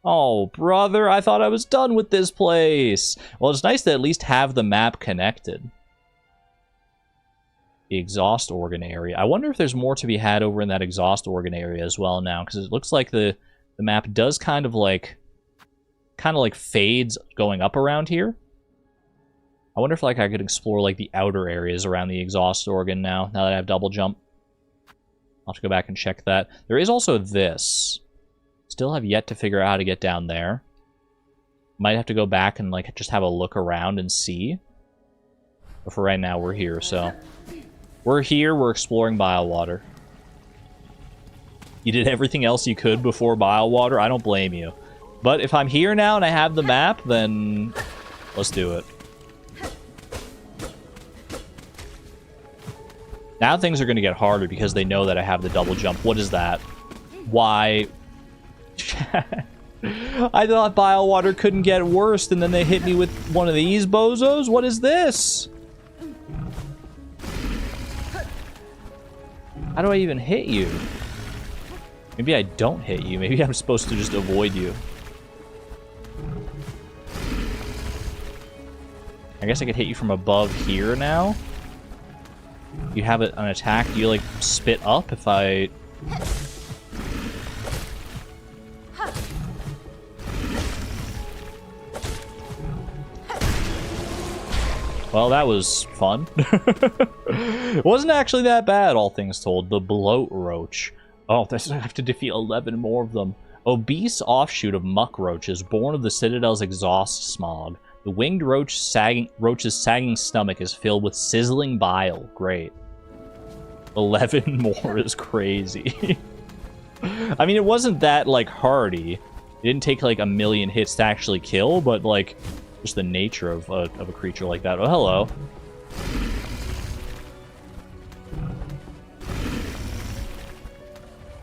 Oh, brother, I thought I was done with this place. Well, it's nice to at least have the map connected. The exhaust organ area. I wonder if there's more to be had over in that exhaust organ area as well now, because it looks like the map does kind of like fades going up around here. I wonder if like I could explore like the outer areas around the exhaust organ now that I have double jump. I'll have to go back and check that. There is also this. Still have yet to figure out how to get down there. Might have to go back and like just have a look around and see. But for right now, we're here, so... We're here, we're exploring Bilewater. You did everything else you could before Bilewater, I don't blame you. But if I'm here now and I have the map, then... let's do it. Now things are going to get harder because they know that I have the double jump. What is that? Why? I thought Bilewater couldn't get worse, and then they hit me with one of these bozos? What is this? How do I even hit you? Maybe I don't hit you. Maybe I'm supposed to just avoid you. I guess I could hit you from above here now. You have it an attack. Do you like spit up if I... Well, that was fun. It wasn't actually that bad, all things told. The bloat roach. Oh, I have to defeat 11 more of them. Obese offshoot of muck roaches, born of the Citadel's exhaust smog. The winged roach's sagging stomach is filled with sizzling bile. Great. 11 more is crazy. I mean, it wasn't that, like, hardy. It didn't take, like, a million hits to actually kill, but, like, just the nature of a creature like that. Oh, hello.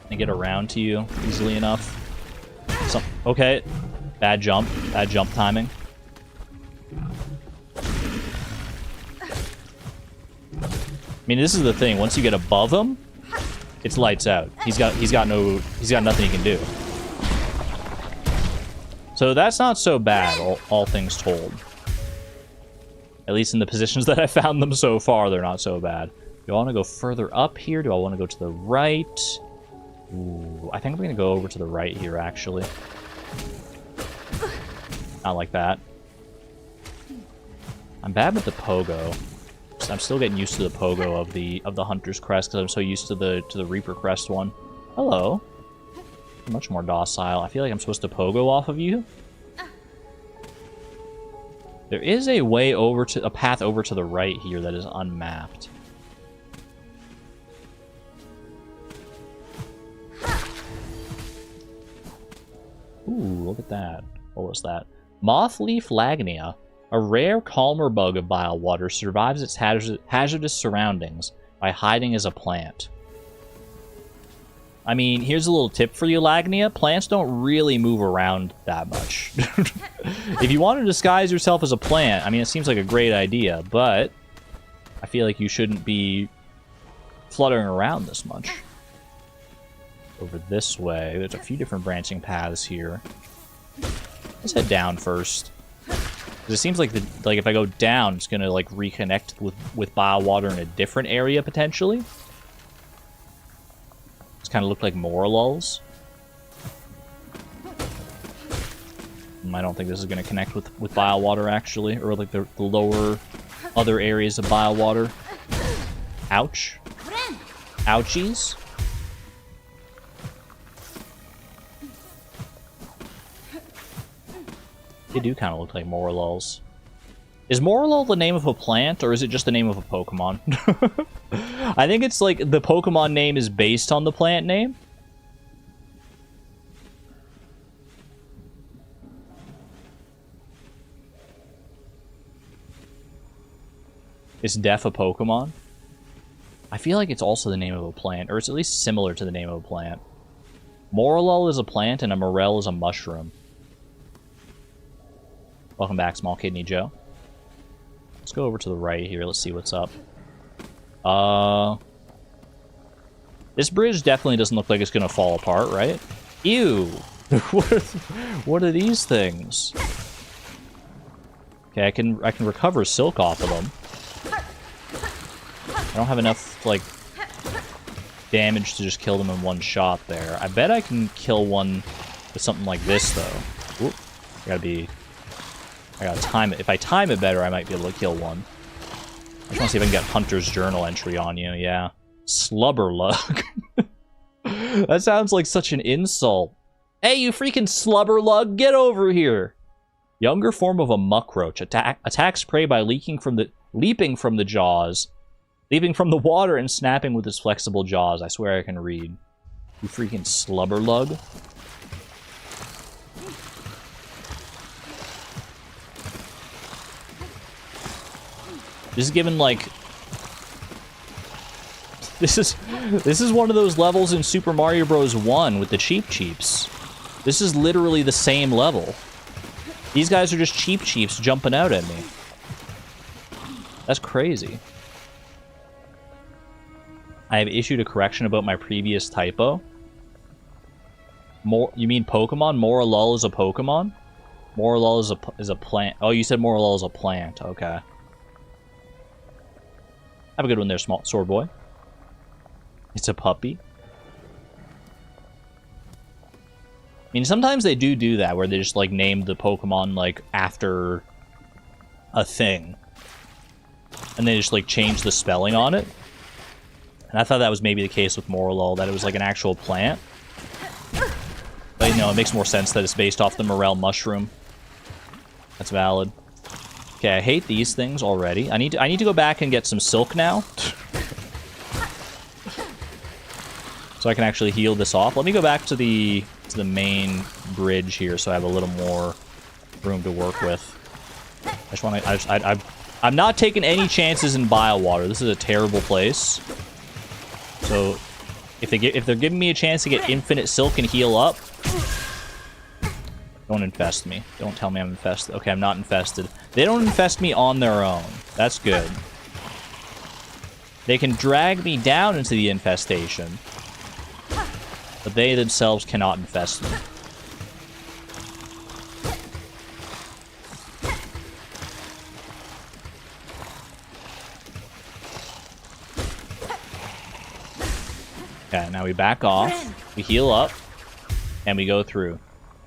Can I get around to you easily enough? Okay. Bad jump. Bad jump timing. I mean, this is the thing. Once you get above him, it's lights out. He's got nothing he can do. So that's not so bad, all things told. At least in the positions that I found them so far, they're not so bad. Do I want to go further up here? Do I want to go to the right? Ooh, I think I'm going to go over to the right here, actually. Not like that. I'm bad with the pogo. I'm still getting used to the pogo of the Hunter's crest because I'm so used to the Reaper crest one. Hello. Much more docile. I feel like I'm supposed to pogo off of you. There is a way over to a path over to the right here that is unmapped. Ooh, look at that. What was that? Mothleaf lagnia. A rare calmer bug of Bilewater survives its hazardous surroundings by hiding as a plant. I mean, here's a little tip for you, Lagnia. Plants don't really move around that much. If you want to disguise yourself as a plant, I mean, it seems like a great idea, but I feel like you shouldn't be fluttering around this much. Over this way. There's a few different branching paths here. Let's head down first. Because it seems like if I go down, it's gonna like reconnect with Bilewater in a different area potentially. It's kind of look like more lulls. I don't think this is gonna connect with Bilewater actually, or like the lower other areas of Bilewater. Ouch. Ouchies. They do kind of look like Morlulls. Is Morlull the name of a plant, or is it just the name of a Pokemon? I think it's like the Pokemon name is based on the plant name. Is Def a Pokemon? I feel like it's also the name of a plant, or it's at least similar to the name of a plant. Morolol is a plant and a morel is a mushroom. Welcome back, Small Kidney Joe. Let's go over to the right here. Let's see what's up. This bridge definitely doesn't look like it's gonna fall apart, right? Ew! What are these things? Okay, I can recover silk off of them. I don't have enough, like, damage to just kill them in one shot there. I bet I can kill one with something like this, though. Oop. I gotta time it. If I time it better, I might be able to kill one. I just want to see if I can get Hunter's Journal entry on you, yeah. Slubberlug. That sounds like such an insult. Hey, you freaking slubberlug, get over here! Younger form of a muckroach. Attacks prey by leaping from the jaws, leaping from the water and snapping with its flexible jaws. I swear I can read. You freaking slubberlug. This is given, like... This is one of those levels in Super Mario Bros. 1 with the Cheep Cheeps. This is literally the same level. These guys are just Cheep Cheeps jumping out at me. That's crazy. I have issued a correction about my previous typo. You mean Pokemon? Morolol is a Pokemon? Morolol is a plant. Oh, you said Morolol is a plant. Okay. Have a good one there, small sword boy. It's a puppy. I mean, sometimes they do that, where they just, like, name the Pokemon, like, after a thing. And they just, like, change the spelling on it. And I thought that was maybe the case with Morolol, that it was, like, an actual plant. But, you know, it makes more sense that it's based off the morel mushroom. That's valid. Okay, I hate these things already. I need to go back and get some silk now. So I can actually heal this off. Let me go back to the main bridge here, so I have a little more room to work with. I'm not taking any chances in Bile Water. This is a terrible place. So if they're giving me a chance to get infinite silk and heal up, don't infest me. Don't tell me I'm infested. Okay, I'm not infested. They don't infest me on their own. That's good. They can drag me down into the infestation, but they themselves cannot infest me. Okay, now we back off, we heal up, and we go through.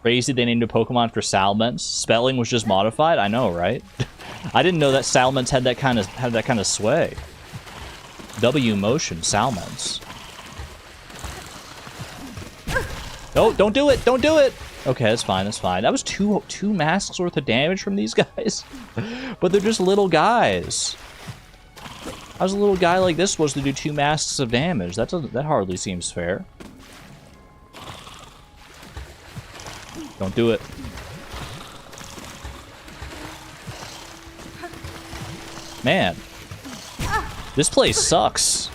Crazy they named a Pokemon for Salamence. Spelling was just modified? I know, right? I didn't know that Salamence had that kind of sway. W motion, Salamence. No, don't do it! Don't do it! Okay, that's fine, that's fine. That was two masks worth of damage from these guys. But they're just little guys. How's a little guy like this supposed to do 2 masks of damage? That hardly seems fair. Don't do it. Man. This place sucks.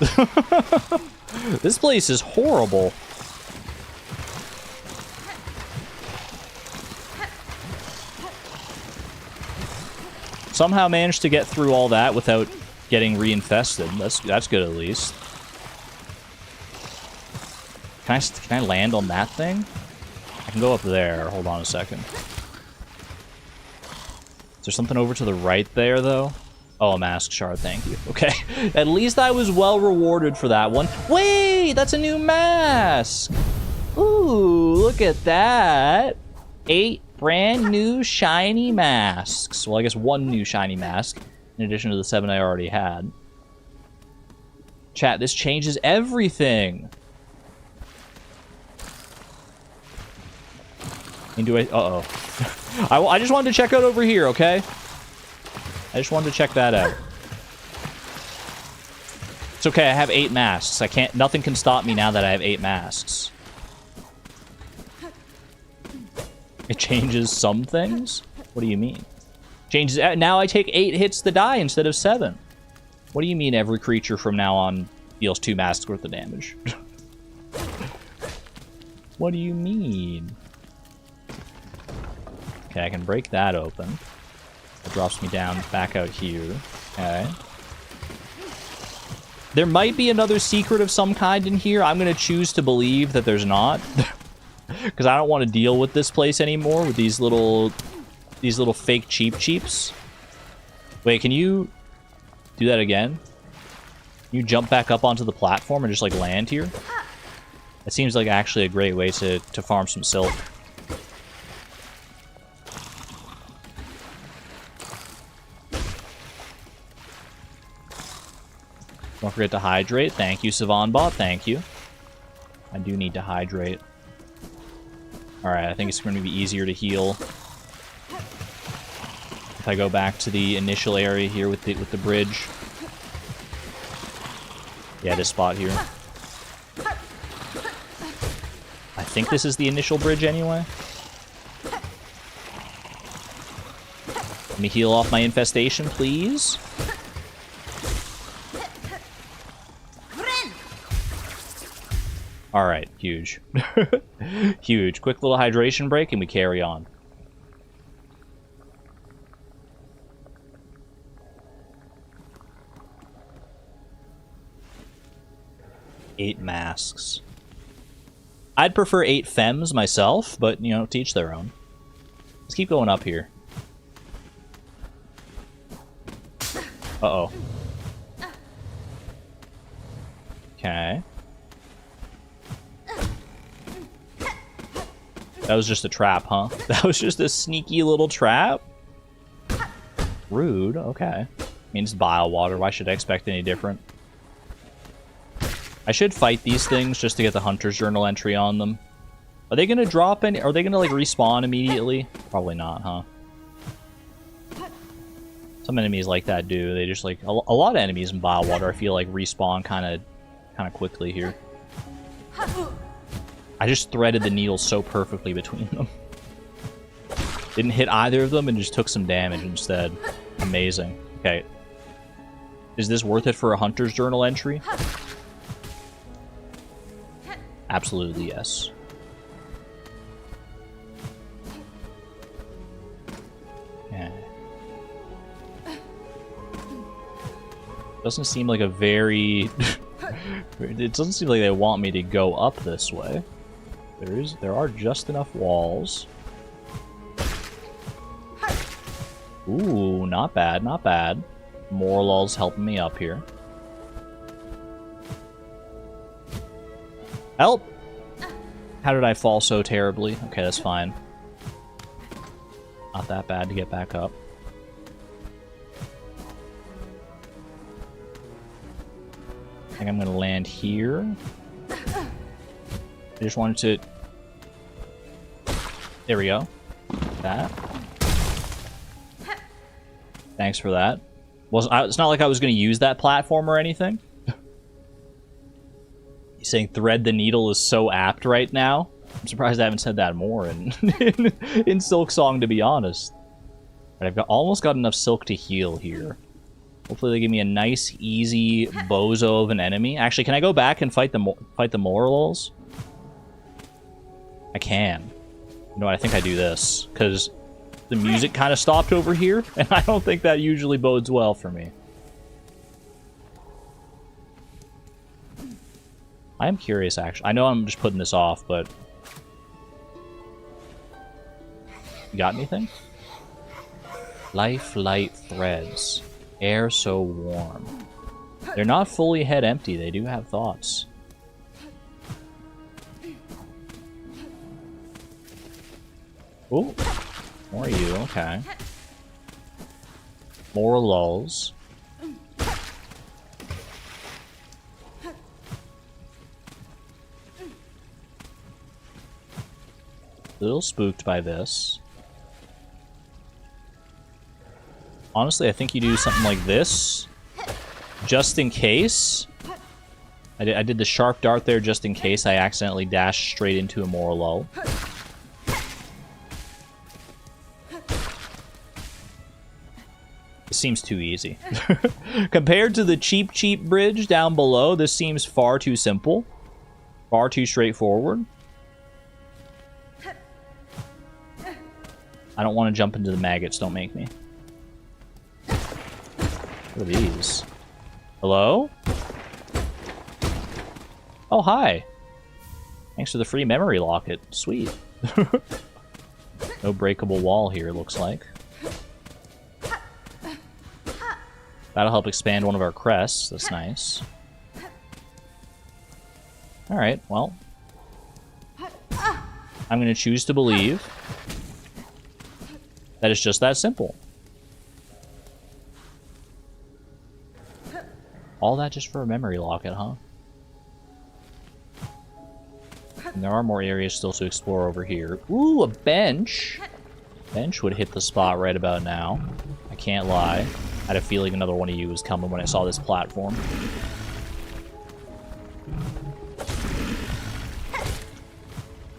This place is horrible. Somehow managed to get through all that without getting reinfested. That's good at least. Can I land on that thing? I can go up there. Hold on a second. Is there something over to the right there, though? Oh, a mask shard, thank you. Okay. At least I was well rewarded for that one. Wait! That's a new mask! Ooh, look at that! 8 brand new shiny masks. Well, I guess 1 new shiny mask, in addition to the 7 I already had. Chat, this changes everything! And do I... Uh-oh. I just wanted to check out over here, okay? I just wanted to check that out. It's okay, I have 8 masks. Nothing can stop me now that I have 8 masks. It changes some things? What do you mean? Changes... Now I take 8 hits to die instead of 7. What do you mean every creature from now on deals 2 masks worth of damage? What do you mean? Okay, I can break that open. It drops me down back out here. Okay. There might be another secret of some kind in here. I'm going to choose to believe that there's not. Because I don't want to deal with this place anymore with these little fake cheeps. Wait, can you do that again? Can you jump back up onto the platform and just like land here? That seems like actually a great way to farm some silk. Don't forget to hydrate. Thank you, Savonbot. Thank you. I do need to hydrate. Alright, I think it's going to be easier to heal if I go back to the initial area here with the bridge. Yeah, this spot here. I think this is the initial bridge anyway. Let me heal off my infestation, please. Alright, huge. Huge. Quick little hydration break and we carry on. Eight masks. I'd prefer 8 femmes myself, but, you know, to each their own. Let's keep going up here. Uh-oh. Okay. That was just a trap, huh? That was just a sneaky little trap? Rude, okay. Means bile water, why should I expect any different? I should fight these things just to get the Hunter's Journal entry on them. Are they gonna drop any? Are they gonna, like, respawn immediately? Probably not, huh? Some enemies like that do. They just, like... A lot of enemies in bile water, I feel like, respawn kind of quickly here. I just threaded the needle so perfectly between them. Didn't hit either of them and just took some damage instead. Amazing. Okay. Is this worth it for a Hunter's Journal entry? Absolutely, yes. Yeah. Doesn't seem like a very... It doesn't seem like they want me to go up this way. There are just enough walls. Ooh, not bad, not bad. More lulls helping me up here. Help! How did I fall so terribly? Okay, that's fine. Not that bad to get back up. I think I'm gonna land here. I just wanted to... There we go. That. Thanks for that. It's not like I was gonna use that platform or anything. He's saying thread the needle is so apt right now. I'm surprised I haven't said that more in Silksong, to be honest. But I've almost got enough silk to heal here. Hopefully they give me a nice, easy bozo of an enemy. Actually, can I go back and fight the Morlulls? I can. You know what, I think I do this. Because the music kind of stopped over here, and I don't think that usually bodes well for me. I am curious, actually. I know I'm just putting this off, but... You got anything? Life light threads. Air so warm. They're not fully head empty. They do have thoughts. Ooh. More you. Okay. More lulls. A little spooked by this. Honestly, I think you do something like this, just in case. I did the sharp dart there just in case I accidentally dashed straight into a Morlul. This seems too easy. Compared to the cheap bridge down below, this seems far too simple. Far too straightforward. I don't want to jump into the maggots. Don't make me. What are these? Hello? Oh, hi. Thanks for the free memory locket. Sweet. No breakable wall here, looks like. That'll help expand one of our crests. That's nice. Alright, well. I'm going to choose to believe that it's just that simple. All that just for a memory locket, huh? And there are more areas still to explore over here. Ooh, a bench! Bench would hit the spot right about now. I can't lie. I had a feeling another one of you was coming when I saw this platform.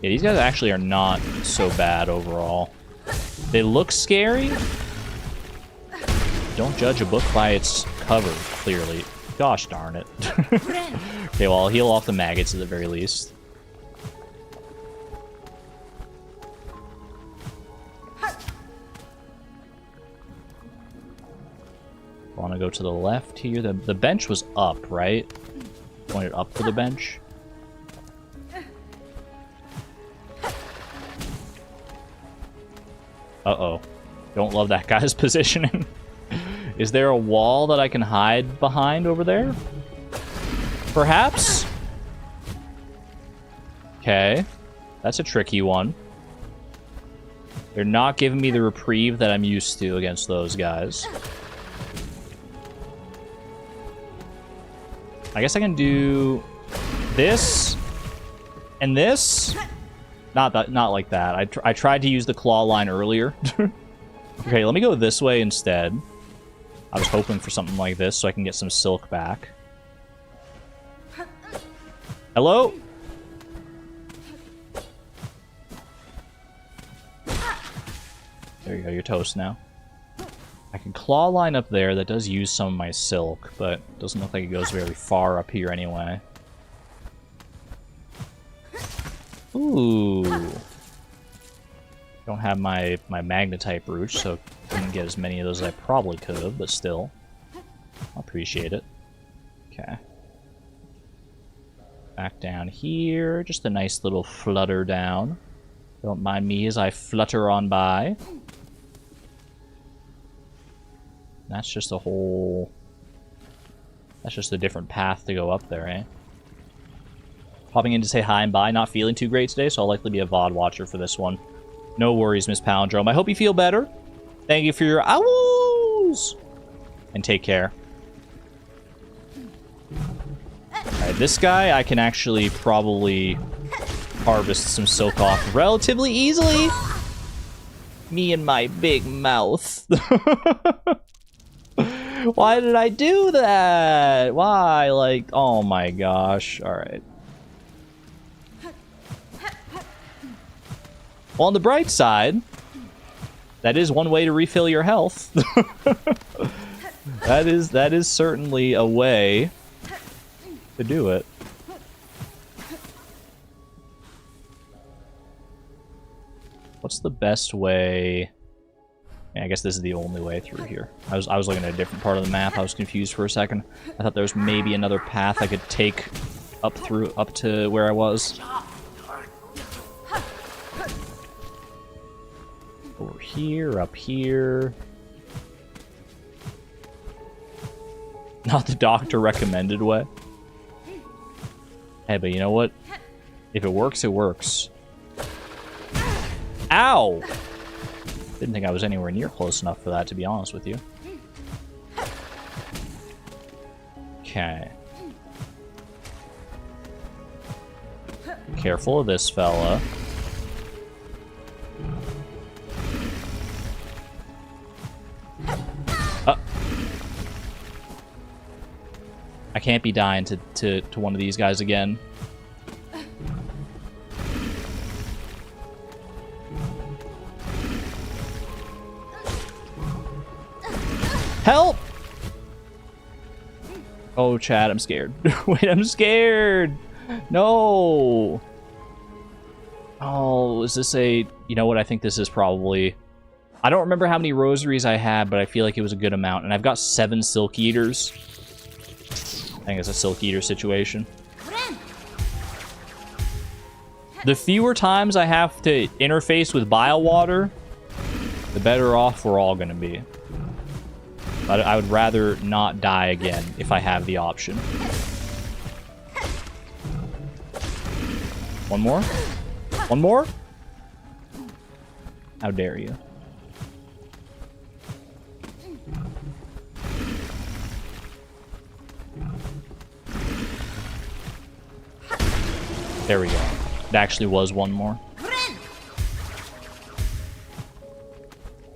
Yeah, these guys actually are not so bad overall. They look scary. Don't judge a book by its cover, clearly. Gosh darn it. Okay, well, I'll heal off the maggots at the very least. I want to go to the left here. The bench was up, right? Pointed up for the bench. Uh-oh. Don't love that guy's positioning. Is there a wall that I can hide behind over there? Perhaps? Okay. That's a tricky one. They're not giving me the reprieve that I'm used to against those guys. I guess I can do this and this. Not like that. I tried to use the claw line earlier. Okay, let me go this way instead. I was hoping for something like this so I can get some silk back. Hello? There you go, you're toast now. I can claw line up there. That does use some of my silk, but it doesn't look like it goes very far up here anyway. Ooh. Don't have my magnetite brooch, so didn't get as many of those as I probably could have, but still. I appreciate it. Okay. Back down here. Just a nice little flutter down. Don't mind me as I flutter on by. That's just a whole... That's just a different path to go up there, eh? Popping in to say hi and bye. Not feeling too great today, so I'll likely be a VOD watcher for this one. No worries, Miss Palindrome. I hope you feel better. Thank you for your owls! And take care. Alright, this guy I can actually probably harvest some silk off relatively easily. Me and my big mouth. Why did I do that? Why? Like, oh my gosh. Alright. Well, on the bright side, that is one way to refill your health. That is certainly a way to do it. What's the best way? Yeah, I guess this is the only way through here. I was looking at a different part of the map. I was confused for a second. I thought there was maybe another path I could take up to where I was. Over here, up here. Not the doctor recommended way. Hey, but you know what? If it works, it works. Ow! Didn't think I was anywhere near close enough for that, to be honest with you. Okay. Careful of this fella. I can't be dying to one of these guys again. Help! Oh, Chad, I'm scared. Wait, I'm scared! No! Oh, is this a... You know what? I think this is probably I don't remember how many rosaries I had, but I feel like it was a good amount. And I've got 7 silk eaters. I think it's a silk eater situation. The fewer times I have to interface with Bile Water, the better off we're all going to be. But I would rather not die again if I have the option. One more? One more? How dare you? There we go. It actually was one more.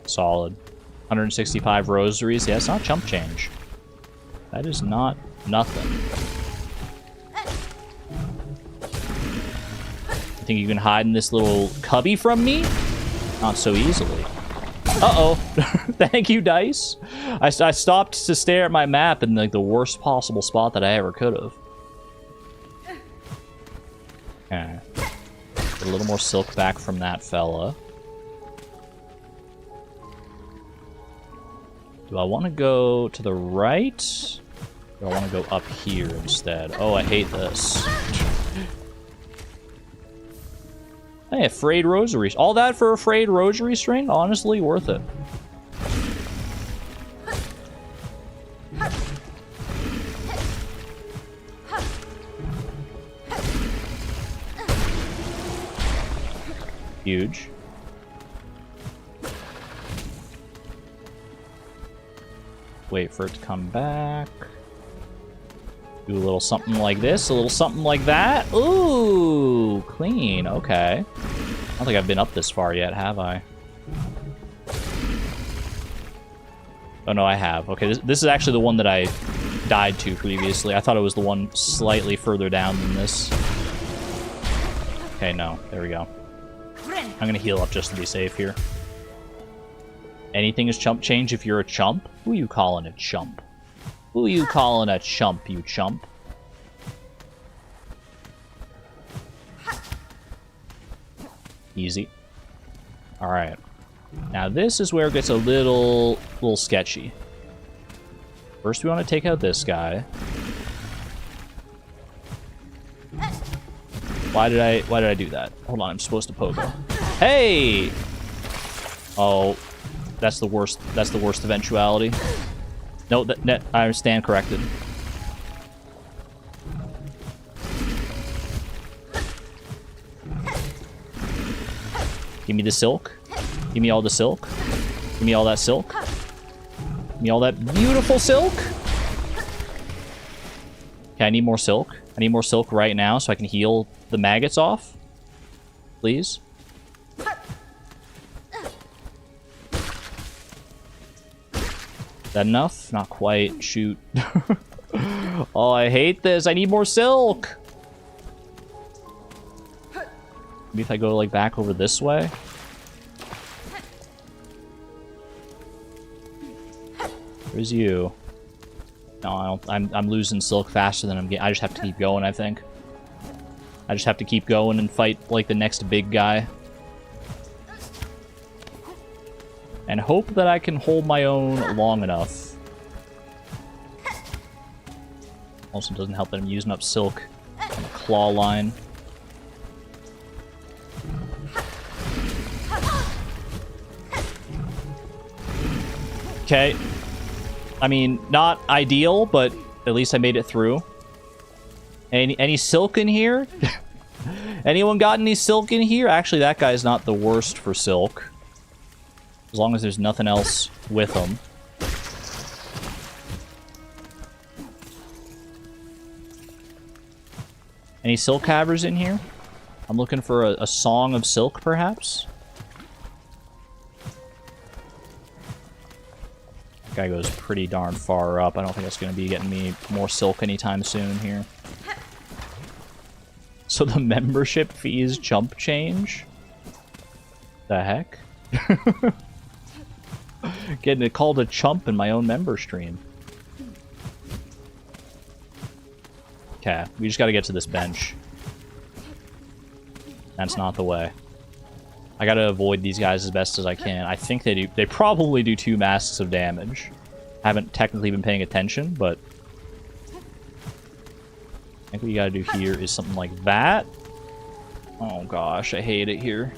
Solid. 165 rosaries. Yeah, it's not chump change. That is not nothing. You think you can hide in this little cubby from me? Not so easily. Uh-oh. Thank you, dice. I stopped to stare at my map in like the worst possible spot that I ever could have. Okay. Get a little more silk back from that fella. Do I want to go to the right? Or do I want to go up here instead? Oh, I hate this. Hey, a frayed rosary. All that for a frayed rosary string? Honestly, worth it. Huge. Wait for it to come back. Do a little something like this, a little something like that. Ooh, clean. Okay. I don't think I've been up this far yet, have I? Oh, no, I have. Okay, this is actually the one that I died to previously. I thought it was the one slightly further down than this. Okay, no. There we go. I'm going to heal up just to be safe here. Anything is chump change if you're a chump? Who you calling a chump? Who you calling a chump, you chump? Easy. Alright. Now this is where it gets a little sketchy. First we want to take out this guy. Why did I do that? Hold on, I'm supposed to pogo. Hey! Oh, that's the worst eventuality. No, I stand corrected. Give me the silk. Give me all the silk. Give me all that silk. Give me all that beautiful silk. Okay, I need more silk. I need more silk right now so I can heal the maggots off. Please. Is that enough? Not quite. Shoot. Oh, I hate this. I need more silk. Maybe if I go like back over this way. Where's you? No, I don't. I'm losing silk faster than I'm getting. I just have to keep going, I think. I just have to keep going and fight like the next big guy. And hope that I can hold my own long enough. Also doesn't help that I'm using up silk on the claw line. Okay. I mean, not ideal, but at least I made it through. Any silk in here? Anyone got any silk in here? Actually, that guy's not the worst for silk. As long as there's nothing else with him. Any silk havers in here? I'm looking for a song of silk, perhaps? That guy goes pretty darn far up. I don't think that's going to be getting me more silk anytime soon here. So the membership fees chump change? The heck? Getting it called a chump in my own member stream. Okay, we just gotta get to this bench. That's not the way. I gotta avoid these guys as best as I can. I think they probably do 2 masks of damage. I haven't technically been paying attention, but I think what you gotta do here is something like that. Oh gosh, I hate it here.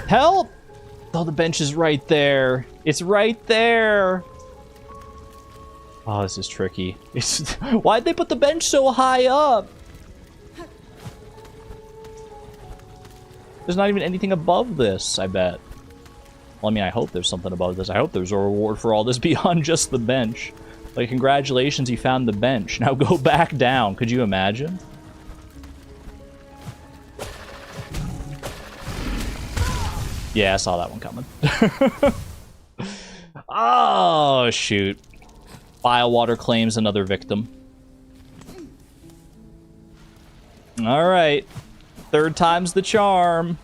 Help! Oh, the bench is right there. It's right there. Oh, this is tricky. Why'd they put the bench so high up? There's not even anything above this, I bet. Well, I mean, I hope there's something above this. I hope there's a reward for all this beyond just the bench. Like, congratulations, you found the bench. Now go back down. Could you imagine? Yeah, I saw that one coming. Oh, shoot. Bile Water claims another victim. Alright. 3rd time's the charm.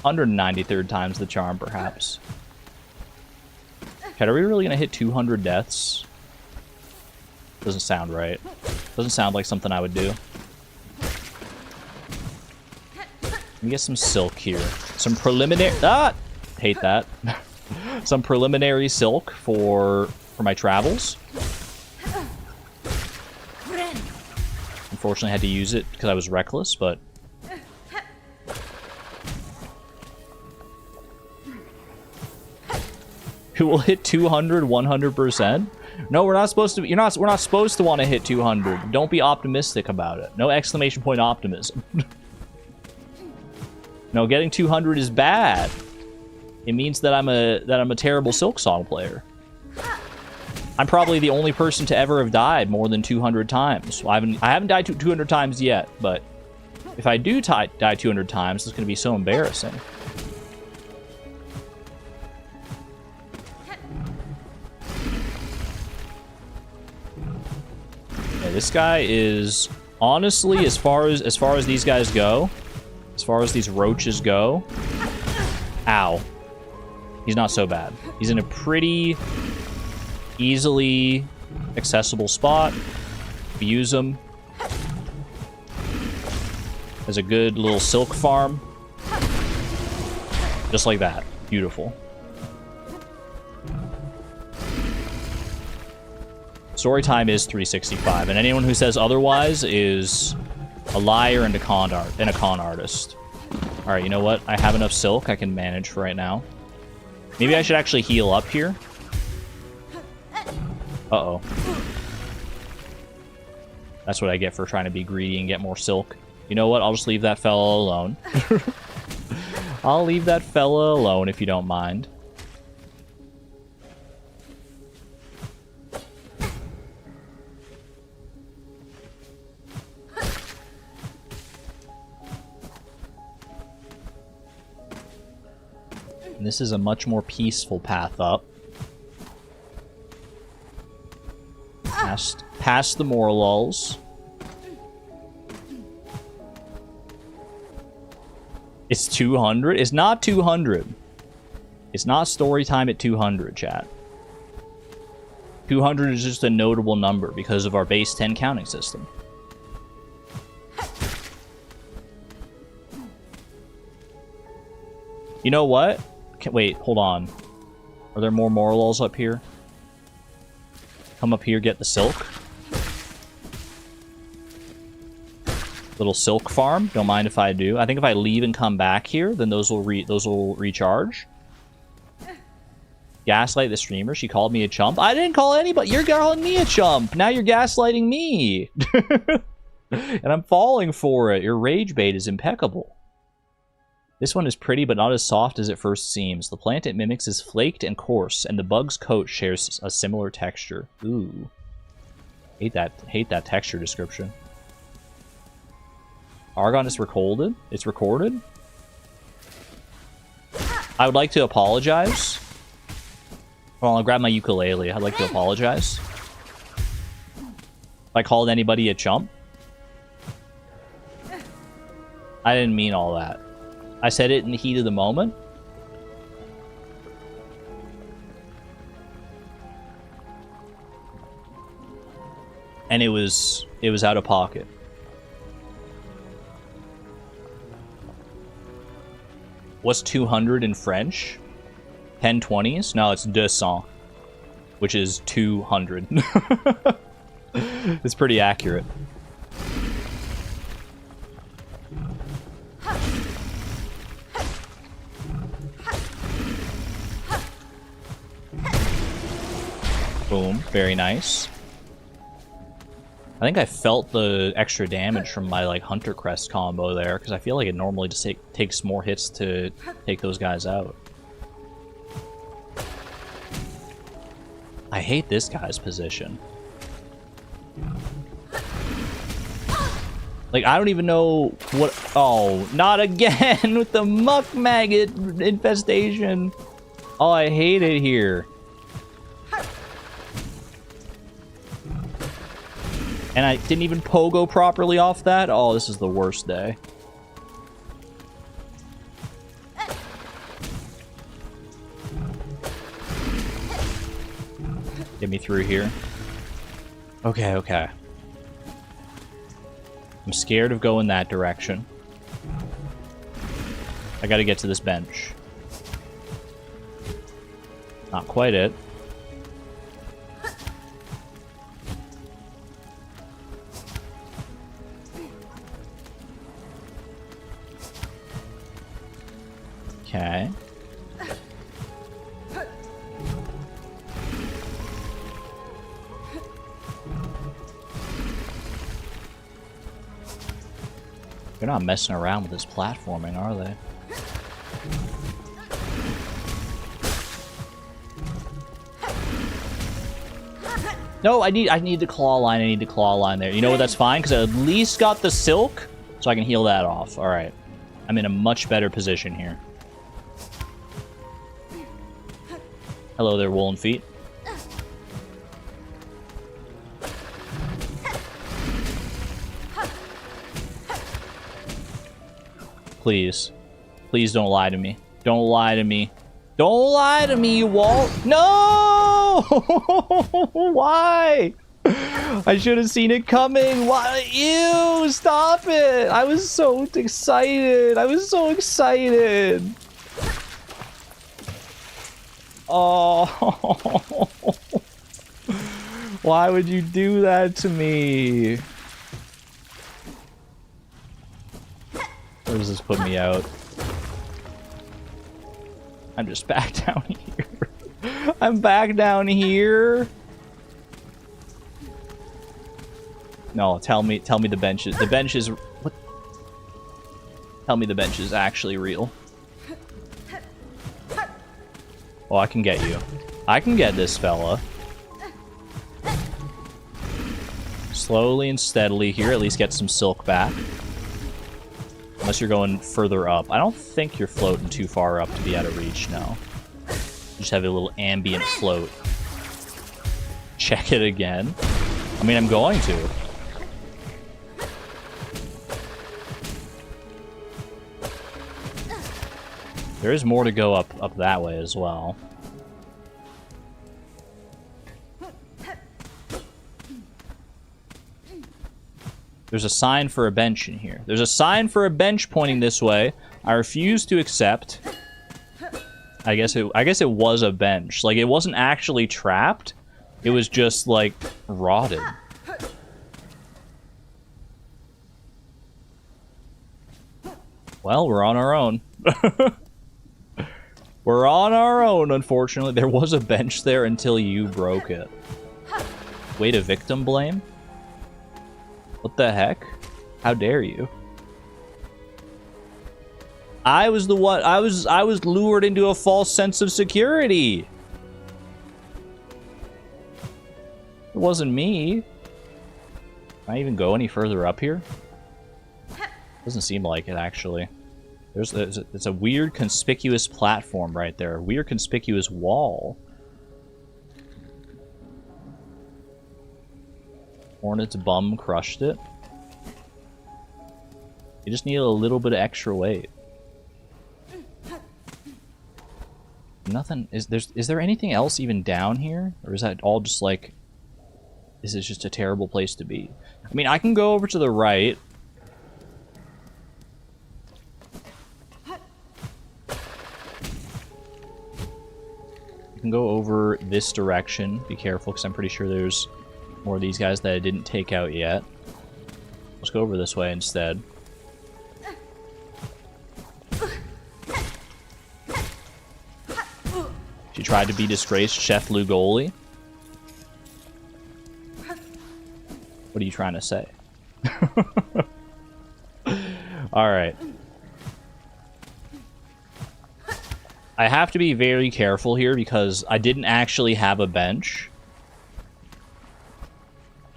193rd time's the charm, perhaps. Okay, are we really gonna hit 200 deaths? Doesn't sound right. Doesn't sound like something I would do. Let me get some silk here. Some preliminary... Ah! Hate that. Some preliminary silk for my travels. Unfortunately, I had to use it because I was reckless, but... Who will hit 200 100%? No, we're not supposed to. We're not supposed to want to hit 200. Don't be optimistic about it. No exclamation point optimism. No, getting 200 is bad. It means that I'm a terrible Silksong player. I'm probably the only person to ever have died more than 200 times. Well, I haven't died 200 times yet, but if I do die 200 times, it's going to be so embarrassing. Yeah, this guy is honestly, as far as these guys go, as far as these roaches go, ow. He's not so bad. He's in a pretty easily accessible spot. We use him as a good little silk farm. Just like that. Beautiful. Story time is 365, and anyone who says otherwise is a liar and a con artist. Alright, you know what? I have enough silk I can manage for right now. Maybe I should actually heal up here. Uh-oh. That's what I get for trying to be greedy and get more silk. You know what? I'll just leave that fella alone. I'll leave that fella alone if you don't mind. And this is a much more peaceful path up. Past the more lulls. It's 200? It's not 200. It's not story time at 200, chat. 200 is just a notable number because of our base 10 counting system. You know what? Wait, hold on. Are there more lulls up here? Come up here, get the silk. Little silk farm. Don't mind if I do. I think if I leave and come back here, then those will recharge. Gaslight the streamer. She called me a chump. I didn't call anybody. You're calling me a chump. Now you're gaslighting me. And I'm falling for it. Your rage bait is impeccable. This one is pretty, but not as soft as it first seems. The plant it mimics is flaked and coarse, and the bug's coat shares a similar texture. Ooh. Hate that texture description. Argon is recorded. It's recorded. I would like to apologize. Well, I'll grab my ukulele. I'd like to apologize. If I called anybody a chump. I didn't mean all that. I said it in the heat of the moment. and it was out of pocket. What's 200 in French? 1020s? No, it's 200, which is 200. It's pretty accurate. Boom, very nice. I think I felt the extra damage from my like Hunter Crest combo there, because I feel like it normally just takes more hits to take those guys out. I hate this guy's position. Like, I don't even know what... Oh, not again with the muck maggot infestation. Oh, I hate it here. And I didn't even pogo properly off that? Oh, this is the worst day. Get me through here. Okay, okay. I'm scared of going that direction. I gotta get to this bench. Not quite it. Okay. They're not messing around with this platforming, are they? No, I need the claw line. I need the claw line there. You know what? That's fine, because I at least got the silk, so I can heal that off. All right. I'm in a much better position here. Hello there, woolen feet. Please. Please don't lie to me. Don't lie to me. Don't lie to me, you Walt. No! Why? I should have seen it coming. Why? Ew, stop it. I was so excited. I was so excited. Oh. Why would you do that to me? Where does this put me out? I'm just back down here. I'm back down here. No, tell me the benches. The bench is... What? Tell me the bench is actually real. Oh, I can get you. I can get this fella. Slowly and steadily here, at least get some silk back. Unless you're going further up. I don't think you're floating too far up to be out of reach, no. Just have a little ambient float. Check it again. I mean, I'm going to. There is more to go up that way as well. There's a sign for a bench in here. There's a sign for a bench pointing this way. I refuse to accept. I guess it was a bench. Like, it wasn't actually trapped. It was just, like, rotted. Well, we're on our own. We're on our own, unfortunately. There was a bench there until you broke it. Way to victim blame? What the heck? How dare you? I was the one. I was lured into a false sense of security. It wasn't me. Can I even go any further up here? Doesn't seem like it, actually. It's a weird conspicuous platform right there. A weird conspicuous wall. Hornet's bum crushed it. You just need a little bit of extra weight. Nothing. Is there anything else even down here? Or is that all just like... This is just a terrible place to be. I mean, I can go over to the right. I can go over this direction. Be careful, because I'm pretty sure there's more of these guys that I didn't take out yet. Let's go over this way instead. She tried to be disgraced, Chef Lugoli. What are you trying to say? Alright. I have to be very careful here because I didn't actually have a bench.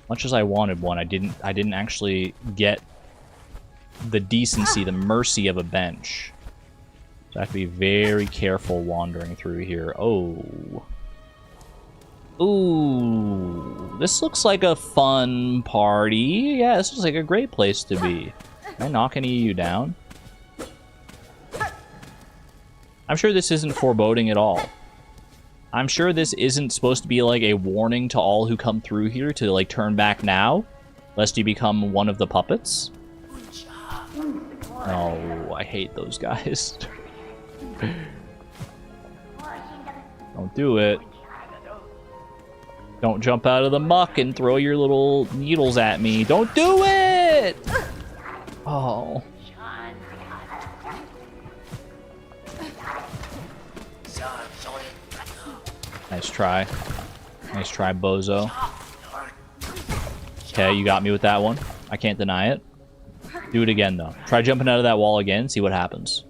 Much as I wanted one, I didn't actually get the decency, the mercy of a bench. So I have to be very careful wandering through here. Oh. Ooh. This looks like a fun party. Yeah, this looks like a great place to be. Can I knock any of you down? I'm sure this isn't foreboding at all. I'm sure this isn't supposed to be like a warning to all who come through here to like turn back now, lest you become one of the puppets. Oh, I hate those guys. Don't do it. Don't jump out of the muck and throw your little needles at me. Don't do it! Oh. Nice try. Nice try, bozo. Okay, you got me with that one. I can't deny it. Do it again, though. Try jumping out of that wall again, see what happens.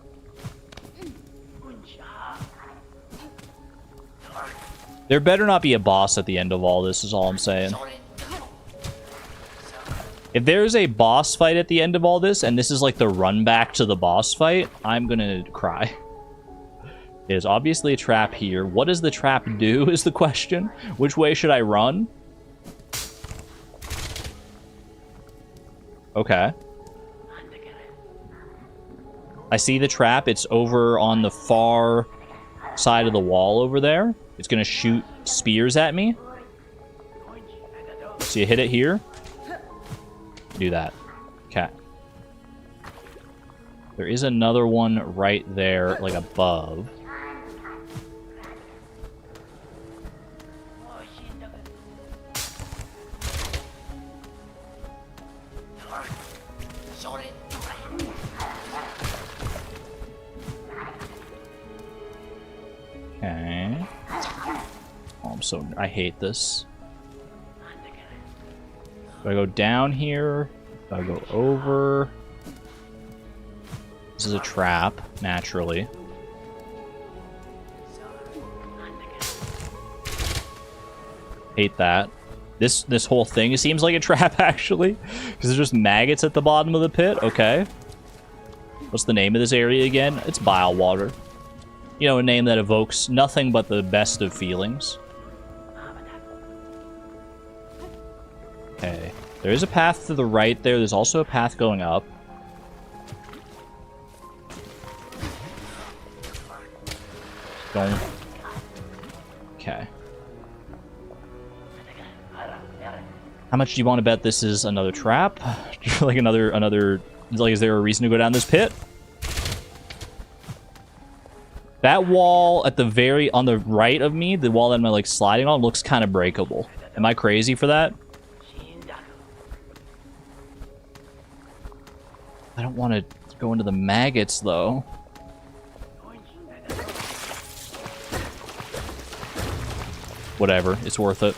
There better not be a boss at the end of all this, is all I'm saying. If there's a boss fight at the end of all this, and this is like the run back to the boss fight, I'm gonna cry. There's obviously a trap here. What does the trap do is the question. Which way should I run? Okay. I see the trap. It's over on the far side of the wall over there. It's gonna shoot spears at me. So you hit it here. Do that. Okay. There is another one right there, like above. Okay. Oh, I hate this. Do I go down here? Do I go over? This is a trap, naturally. Hate that. This whole thing seems like a trap, actually. Because there's just maggots at the bottom of the pit. Okay. What's the name of this area again? It's Bile Water. You know, a name that evokes nothing but the best of feelings. Okay. There is a path to the right there. There's also a path going up. Don't. Okay. How much do you want to bet this is another trap? Like another... Like, is there a reason to go down this pit? That wall at the on the right of me, the wall that I'm like sliding on, looks kind of breakable. Am I crazy for that? I don't want to go into the maggots, though. Whatever, it's worth it.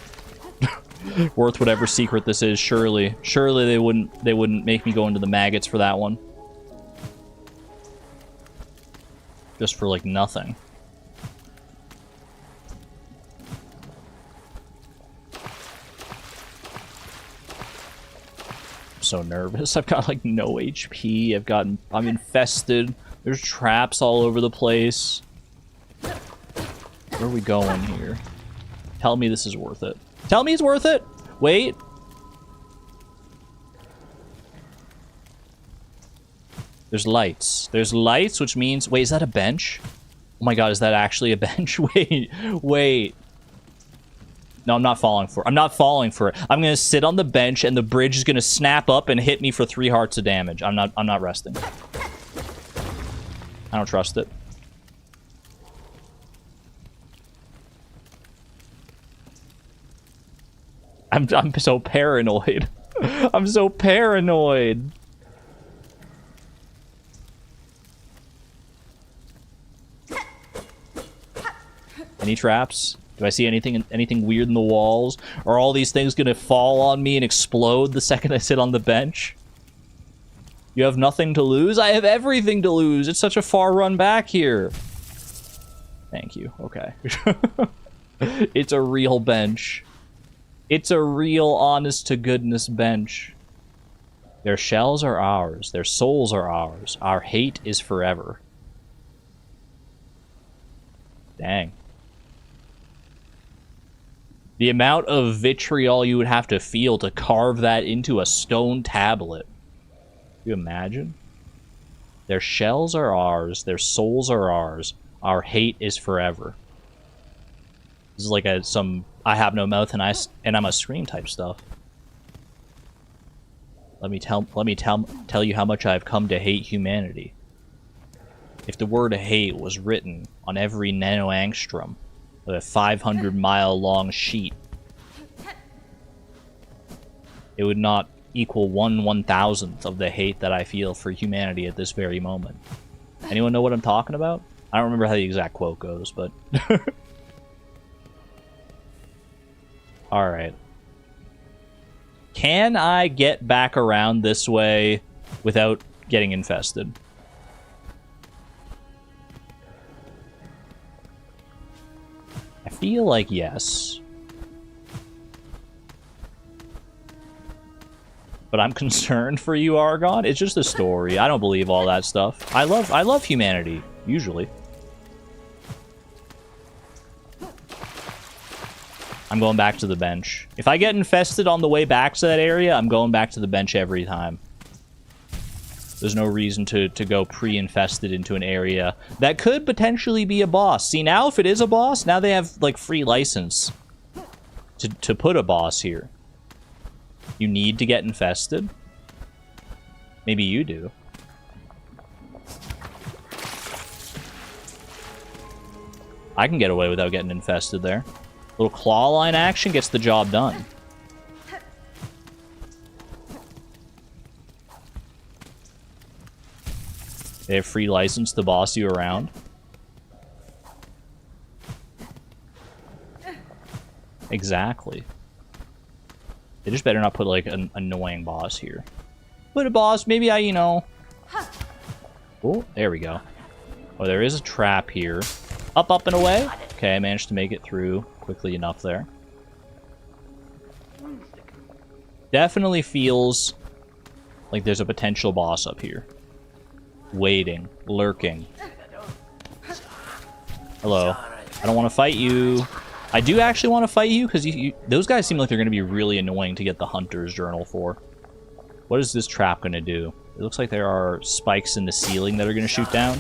Worth whatever secret this is, surely. Surely they wouldn't make me go into the maggots for that one. Just for, like, nothing. I'm so nervous. I've got, like, no HP. I'm infested. There's traps all over the place. Where are we going here? Tell me this is worth it. Tell me it's worth it! Wait. There's lights. There's lights, which means... Wait, is that a bench? Oh my god, is that actually a bench? Wait. No, I'm not falling for it. I'm not falling for it. I'm gonna sit on the bench and the bridge is gonna snap up and hit me for 3 hearts of damage. I'm not resting. I don't trust it. I'm so paranoid. I'm so paranoid. Any traps? Do I see anything weird in the walls? Are all these things gonna fall on me and explode the second I sit on the bench? You have nothing to lose? I have everything to lose. It's such a far run back here. Thank you. Okay. It's a real bench. It's a real honest-to-goodness bench. Their shells are ours. Their souls are ours. Our hate is forever. Dang. The amount of vitriol you would have to feel to carve that into a stone tablet. Can you imagine? Their shells are ours. Their souls are ours. Our hate is forever. This is like some I have no mouth and I'm a scream type stuff. Let me tell you how much I've come to hate humanity. If the word hate was written on every nanoangstrom of a 500-mile-long sheet, it would not equal 1/1000th of the hate that I feel for humanity at this very moment. Anyone know what I'm talking about? I don't remember how the exact quote goes, but... Alright. Can I get back around this way without getting infested? I feel like yes. But I'm concerned for you, Argon. It's just a story. I don't believe all that stuff. I love humanity, usually. I'm going back to the bench. If I get infested on the way back to that area, I'm going back to the bench every time. There's no reason to go pre-infested into an area that could potentially be a boss. See, now if it is a boss, now they have, like, free license to put a boss here. You need to get infested? Maybe you do. I can get away without getting infested there. Little claw line action gets the job done. They have free license to boss you around. Exactly. They just better not put, like, an annoying boss here. Put a boss, maybe you know... Oh, there we go. Oh, there is a trap here. Up, up, and away. Okay, I managed to make it through quickly enough there. Definitely feels like there's a potential boss up here. Waiting, lurking. Hello. I don't want to fight you. I do actually want to fight you, because those guys seem like they're going to be really annoying to get the Hunter's Journal for. What is this trap going to do? It looks like there are spikes in the ceiling that are going to shoot down.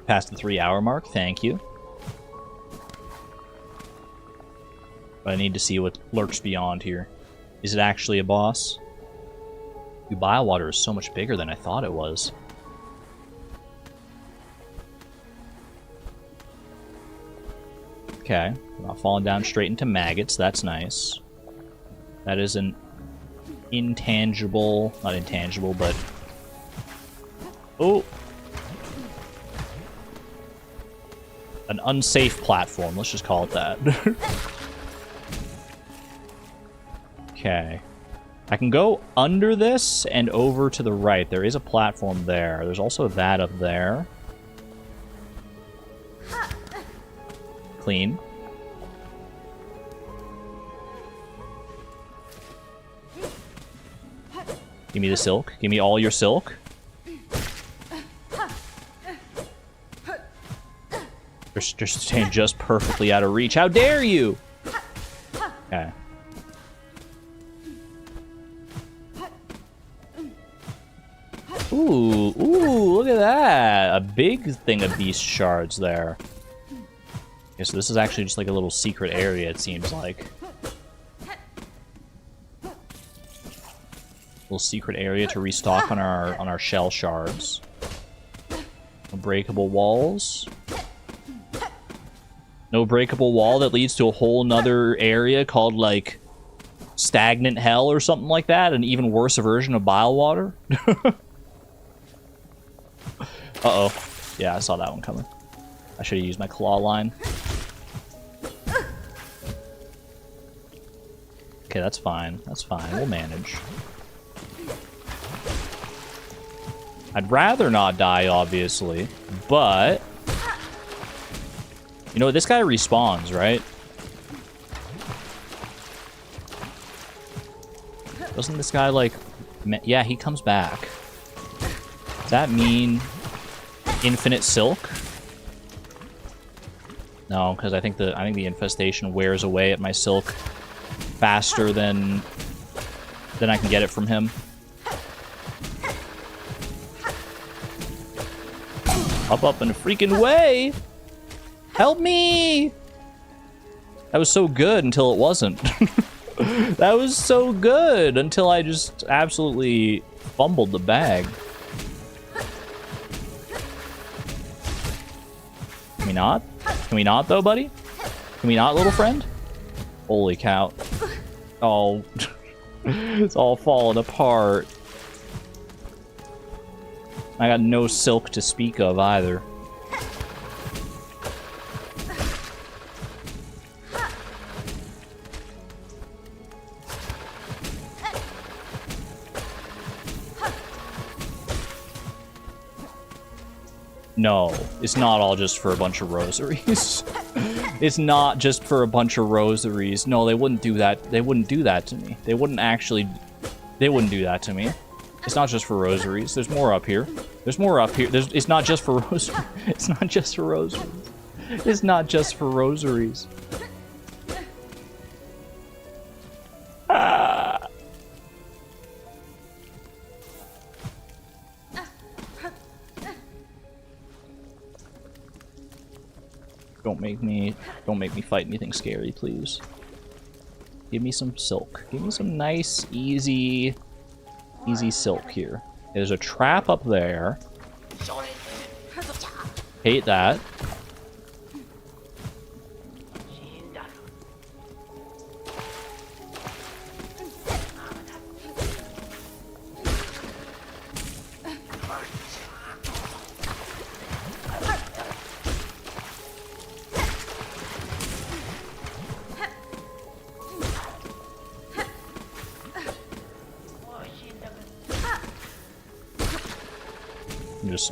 Past the 3-hour mark, thank you. But I need to see what lurks beyond here. Is it actually a boss? Bile Water is so much bigger than I thought it was. Okay, we're not falling down straight into maggots, that's nice. That is an intangible, not intangible, but... Oh! An unsafe platform, let's just call it that. Okay. I can go under this and over to the right. There is a platform there. There's also that up there. Clean. Give me the silk. Give me all your silk. They're staying just perfectly out of reach. How dare you? Okay. Ooh, look at that. A big thing of beast shards there. Okay, so this is actually just like a little secret area, it seems like. Little secret area to restock on our shell shards. Unbreakable walls. No breakable wall that leads to a whole nother area called, like, stagnant hell or something like that. An even worse version of Bile Water. Uh-oh. Yeah, I saw that one coming. I should have used my claw line. Okay, that's fine. That's fine. We'll manage. I'd rather not die, obviously, but... You know, this guy respawns, right? Doesn't this guy, like... Yeah, he comes back. Does that mean infinite silk? No, because I think the infestation wears away at my silk faster than I can get it from him. Up and freaking way! Help me! That was so good until it wasn't. That was so good until I just absolutely fumbled the bag. Can we not? Can we not, though, buddy? Can we not, little friend? Holy cow. Oh. It's all falling apart. I got no silk to speak of, either. No, it's not all just for a bunch of rosaries. It's not just for a bunch of rosaries. No, they wouldn't do that. They wouldn't do that to me. They wouldn't actually... They wouldn't do that to me. It's not just for rosaries. There's more up here. There's more up here. It's not just for rosaries. It's not just for rosaries. It's not just for rosaries. Ah. Don't make me fight anything scary, please. Give me some silk. Give me some nice, easy silk here. There's a trap up there. Hate that.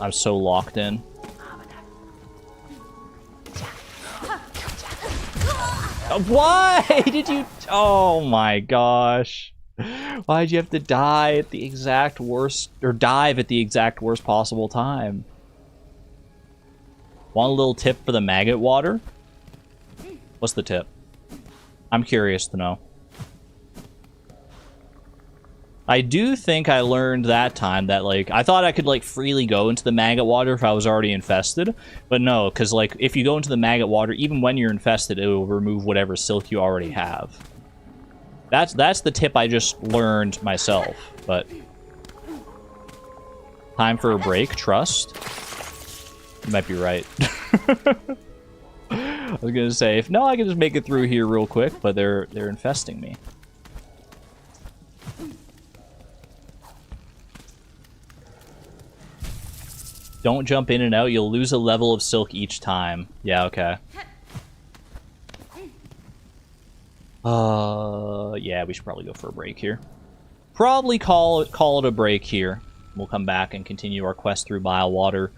I'm so locked in. Why did you... Oh my gosh. Why'd you have to die at the exact worst... Or dive at the exact worst possible time? Want a little tip for the maggot water? What's the tip? I'm curious to know. I do think I learned that time that, like, I thought I could, like, freely go into the maggot water if I was already infested. But no, because, like, if you go into the maggot water, even when you're infested, it will remove whatever silk you already have. That's the tip I just learned myself, but... Time for a break, trust. You might be right. I was gonna say, if no, I can just make it through here real quick, but they're infesting me. Don't jump in and out. You'll lose a level of silk each time. Yeah, okay. Yeah, we should probably go for a break here. Probably call it a break here. We'll come back and continue our quest through Bile Water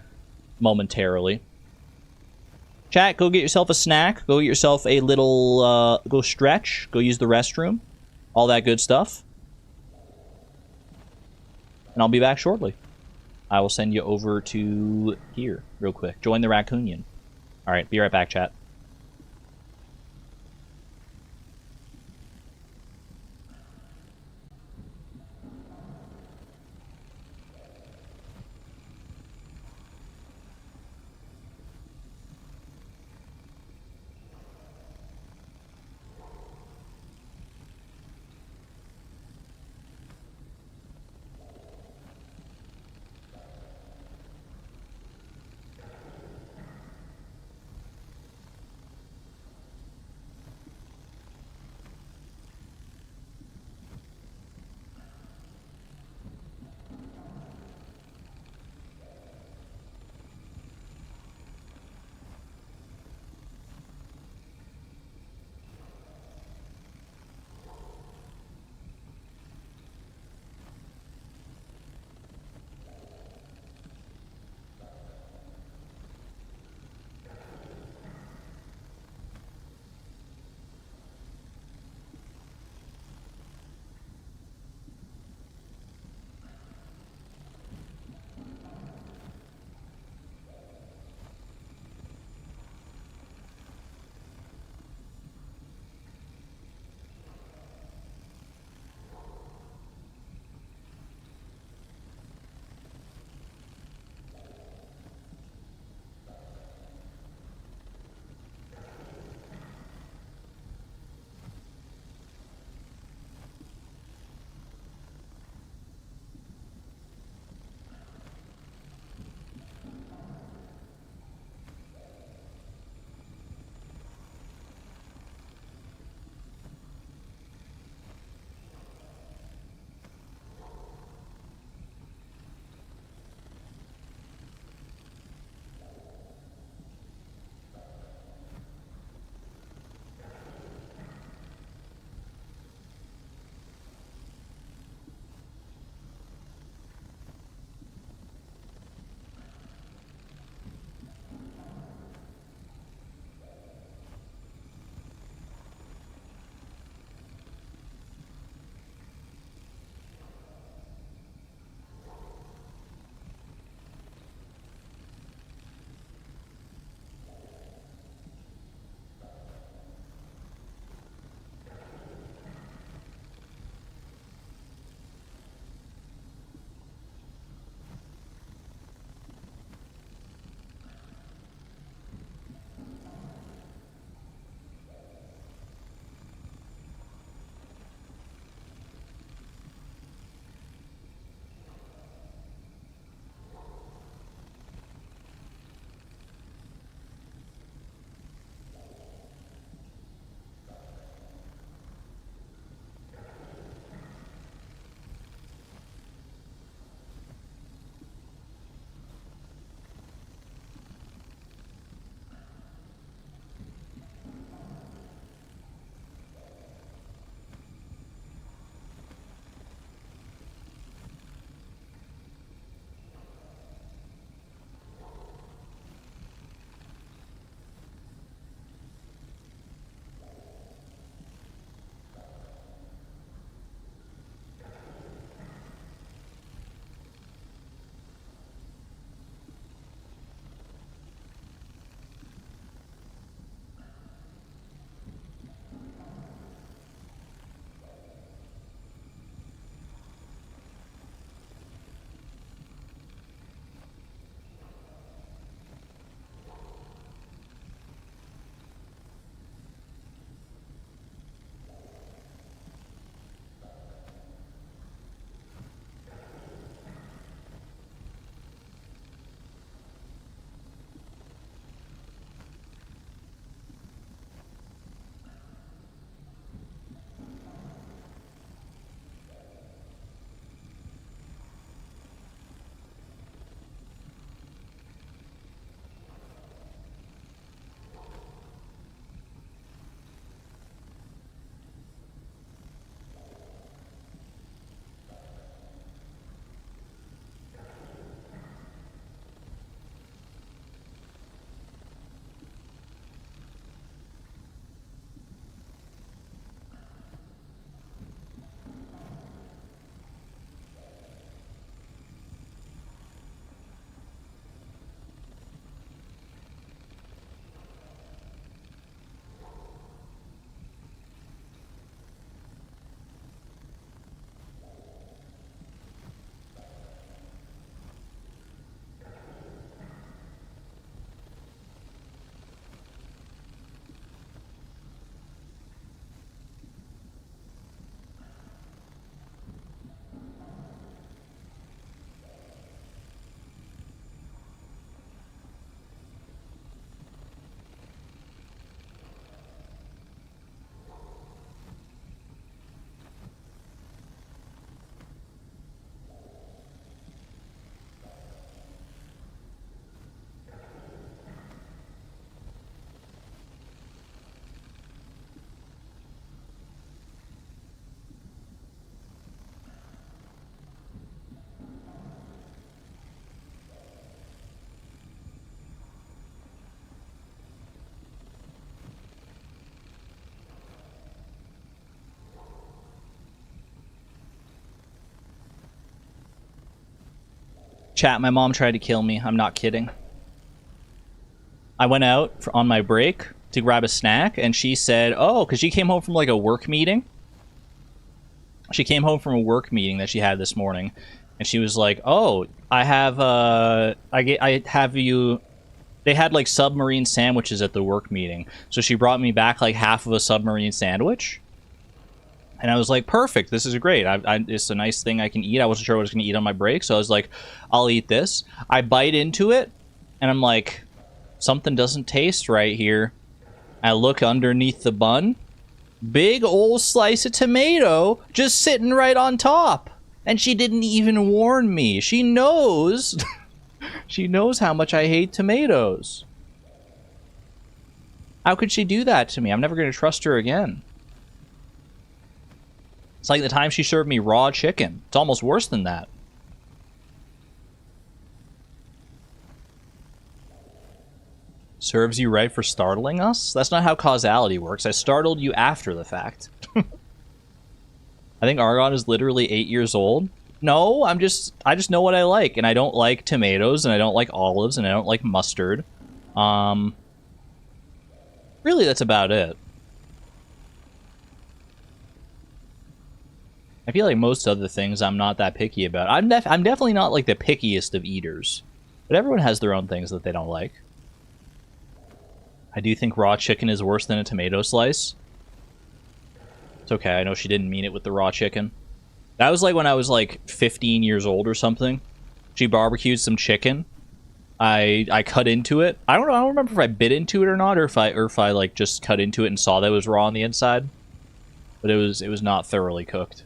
momentarily. Chat, go get yourself a snack. Go get yourself a little, go stretch. Go use the restroom. All that good stuff. And I'll be back shortly. I will send you over to here real quick. Join the Raccoonian. Alright, be right back, chat. Chat, my mom tried to kill me. I'm not kidding. I went out on my break to grab a snack, and she said, oh, because she came home from like a work meeting. She came home from a work meeting that she had this morning, and she was like, oh, I have you... They had like submarine sandwiches at the work meeting, so she brought me back like half of a submarine sandwich. And I was like, perfect, this is great. It's a nice thing I can eat. I wasn't sure what I was going to eat on my break, so I was like, I'll eat this. I bite into it, and I'm like, something doesn't taste right here. I look underneath the bun. Big old slice of tomato just sitting right on top. And she didn't even warn me. She knows. She knows how much I hate tomatoes. How could she do that to me? I'm never going to trust her again. It's like the time she served me raw chicken. It's almost worse than that. Serves you right for startling us? That's not how causality works. I startled you after the fact. I think Argon is literally 8 years old. No, I just know what I like, and I don't like tomatoes, and I don't like olives, and I don't like mustard. Really, that's about it. I feel like most other things I'm not that picky about. I'm definitely not like the pickiest of eaters, but everyone has their own things that they don't like. I do think raw chicken is worse than a tomato slice. It's okay, I know she didn't mean it with the raw chicken. That was like when I was like 15 years old or something. She barbecued some chicken. I cut into it. I don't remember if I bit into it or not, or if I like just cut into it and saw that it was raw on the inside. But it was not thoroughly cooked.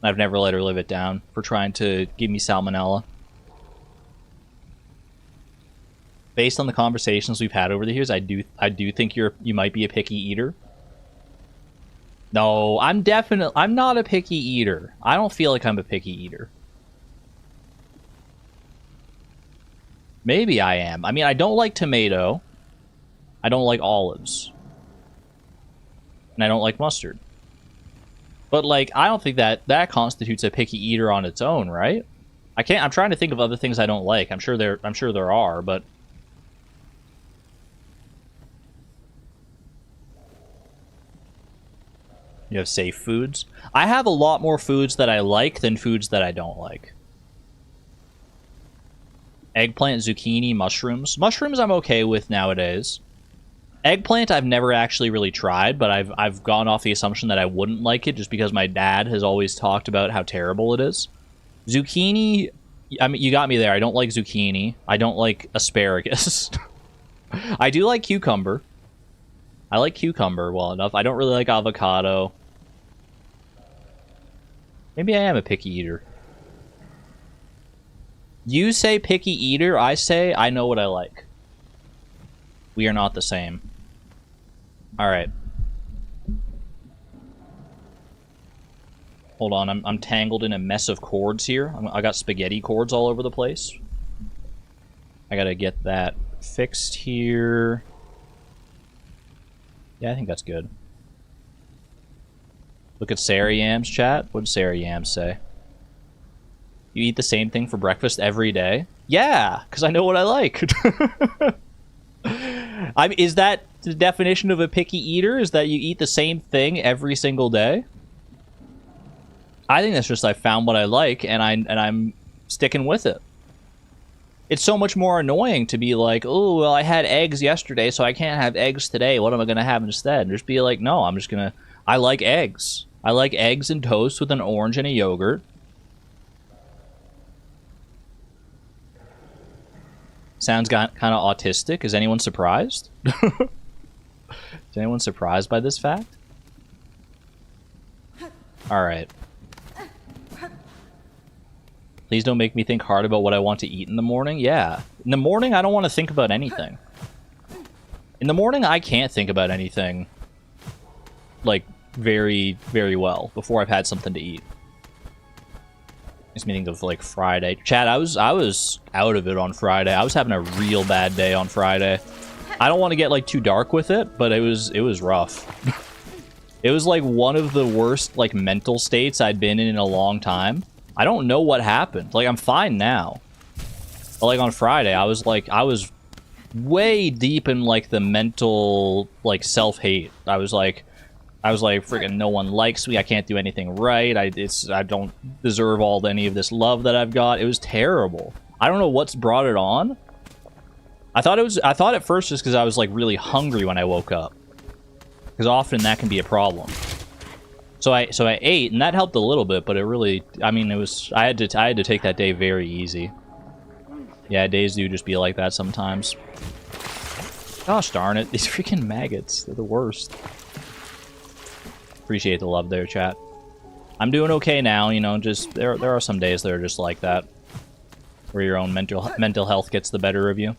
I've never let her live it down for trying to give me salmonella. Based on the conversations we've had over the years, I do think you might be a picky eater. No, I'm not a picky eater. I don't feel like I'm a picky eater. Maybe I am. I mean, I don't like tomato. I don't like olives. And I don't like mustard. But like, I don't think that constitutes a picky eater on its own, right? I'm trying to think of other things I don't like. I'm sure there are, but you have safe foods. I have a lot more foods that I like than foods that I don't like. Eggplant, zucchini, mushrooms. Mushrooms I'm okay with nowadays. Eggplant I've never actually really tried, but I've gone off the assumption that I wouldn't like it just because my dad has always talked about how terrible it is. Zucchini, I mean, you got me there. I don't like zucchini. I don't like asparagus. I do like cucumber. I like cucumber well enough. I don't really like avocado. Maybe I am a picky eater. You say picky eater, I say I know what I like. We are not the same. Alright. Hold on, I'm tangled in a mess of cords here. I got spaghetti cords all over the place. I gotta get that fixed here. Yeah, I think that's good. Look at Sarah Yams, chat. What did Sarah Yams say? You eat the same thing for breakfast every day? Yeah, because I know what I like. Is that the definition of a picky eater? Is that you eat the same thing every single day? I think that's just I found what I like, and I'm sticking with it. It's so much more annoying to be like, oh, well, I had eggs yesterday, so I can't have eggs today. What am I going to have instead? And just be like, no, I'm just going to... I like eggs. I like eggs and toast with an orange and a yogurt. Sounds kind of autistic. Is anyone surprised? Is anyone surprised by this fact? Alright. Please don't make me think hard about what I want to eat in the morning. Yeah. In the morning, I don't want to think about anything. In the morning, I can't think about anything, like, very, very well before I've had something to eat. Makes me think of, like, Friday. Chad, I was out of it on Friday. I was having a real bad day on Friday. I don't want to get, like, too dark with it, but it was rough. It was, like, one of the worst, like, mental states I'd been in a long time. I don't know what happened. Like, I'm fine now. But, like, on Friday, I was way deep in, like, the mental, like, self-hate. I was like, freaking no one likes me. I can't do anything right. I don't deserve any of this love that I've got. It was terrible. I don't know what's brought it on. I thought at first just because I was, like, really hungry when I woke up. Because often that can be a problem. So I ate, and that helped a little bit, but it really, I mean, I had to take that day very easy. Yeah, days do just be like that sometimes. Gosh darn it, these freaking maggots, they're the worst. Appreciate the love there, chat. I'm doing okay now, you know, just, there are some days that are just like that. Where your own mental health gets the better of you.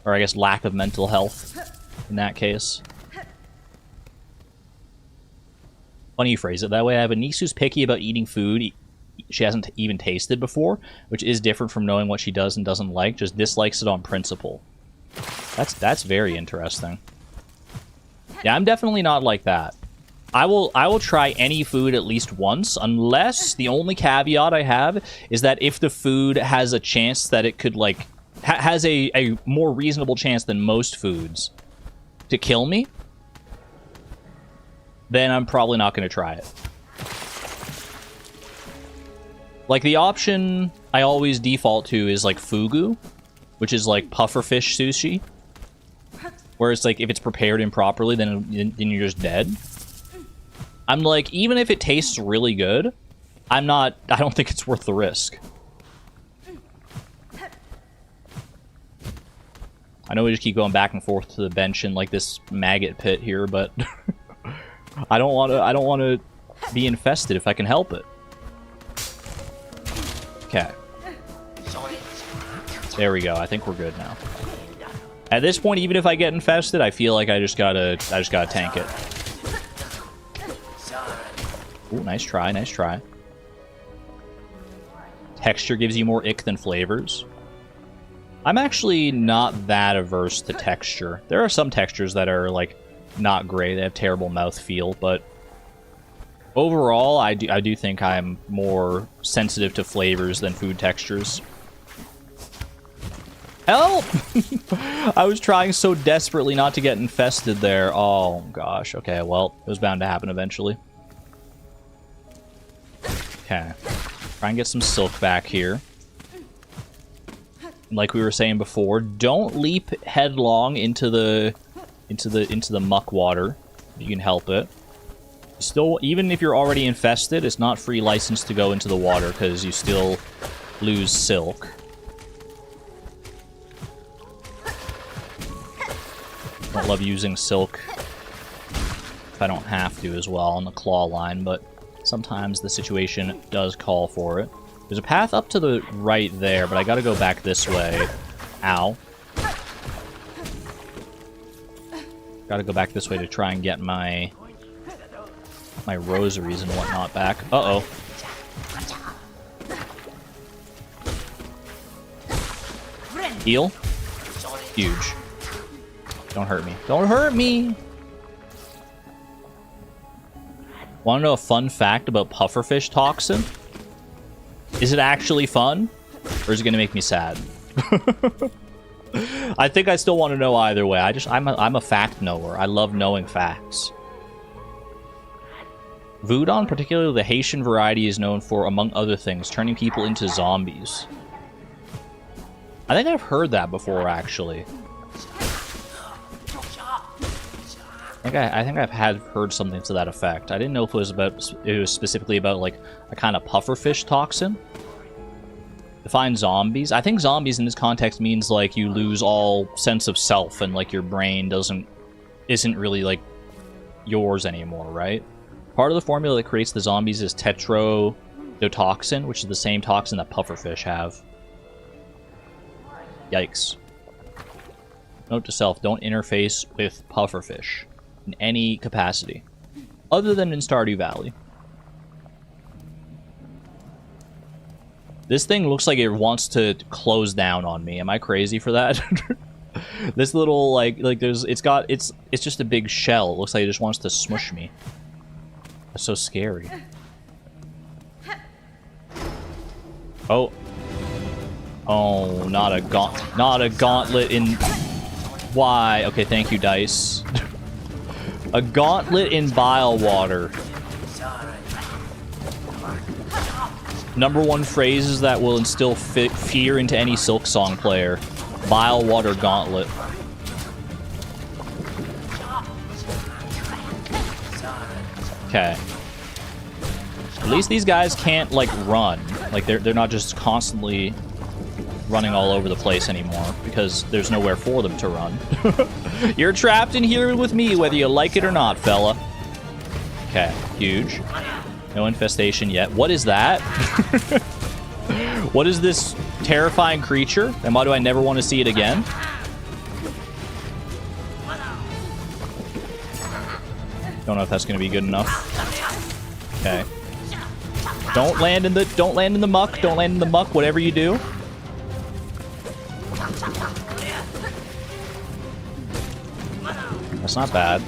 Or I guess lack of mental health, in that case. Funny you phrase it that way. I have a niece who's picky about eating food she hasn't even tasted before, which is different from knowing what she does and doesn't like, just dislikes it on principle. That's very interesting. Yeah, I'm definitely not like that. I will try any food at least once, unless the only caveat I have is that if the food has a chance that it could, like, has a more reasonable chance than most foods to kill me, then I'm probably not going to try it. Like, the option I always default to is, like, fugu, which is, like, pufferfish sushi. Where it's, like, if it's prepared improperly, then you're just dead. I'm like, even if it tastes really good, I don't think it's worth the risk. I know we just keep going back and forth to the bench in, like, this maggot pit here, but... I don't want to be infested if I can help it. Okay. There we go. I think we're good now. At this point, even if I get infested, I feel like I just gotta tank it. Ooh, nice try, nice try. Texture gives you more ick than flavors. I'm actually not that averse to texture. There are some textures that are, like, not great. They have terrible mouthfeel, but overall, I do think I'm more sensitive to flavors than food textures. Help! I was trying so desperately not to get infested there. Oh, gosh. Okay, well, it was bound to happen eventually. Okay. Try and get some silk back here. Like we were saying before, don't leap headlong into the muck water. You can help it. Still, even if you're already infested, it's not free license to go into the water because you still lose silk. Don't love using silk if I don't have to as well on the claw line, but sometimes the situation does call for it. There's a path up to the right there, but I gotta go back this way. Ow. Gotta go back this way to try and get my rosaries and whatnot back. Uh-oh. Heal. Huge. Don't hurt me. Don't hurt me! Want to know a fun fact about pufferfish toxin? Is it actually fun? Or is it going to make me sad? I think I still want to know either way. I'm a fact knower. I love knowing facts. Voodoo, particularly the Haitian variety, is known for, among other things, turning people into zombies. I think I've heard that before, actually. I think I've heard something to that effect. I didn't know if it was specifically about, like, a kind of pufferfish toxin. Define zombies. I think zombies in this context means, like, you lose all sense of self and, like, your brain isn't really, like, yours anymore, right? Part of the formula that creates the zombies is tetrodotoxin, which is the same toxin that pufferfish have. Yikes. Note to self, don't interface with pufferfish in any capacity, other than in Stardew Valley. This thing looks like it wants to close down on me. Am I crazy for that? This little, like it's just a big shell. It looks like it just wants to smush me. That's so scary. Oh. Oh, not a gauntlet in... Why? Okay, thank you, dice. A gauntlet in Bile Water. #1 phrases that will instill fear into any Silksong player. Bile Water Gauntlet. Okay. At least these guys can't, like, run. Like, they're not just constantly running all over the place anymore, because there's nowhere for them to run. You're trapped in here with me, whether you like it or not, fella. Okay, huge. No infestation yet. What is that? What is this terrifying creature? And why do I never want to see it again? Don't know if that's going to be good enough. Okay. Don't land in the muck. Don't land in the muck, whatever you do. That's not bad.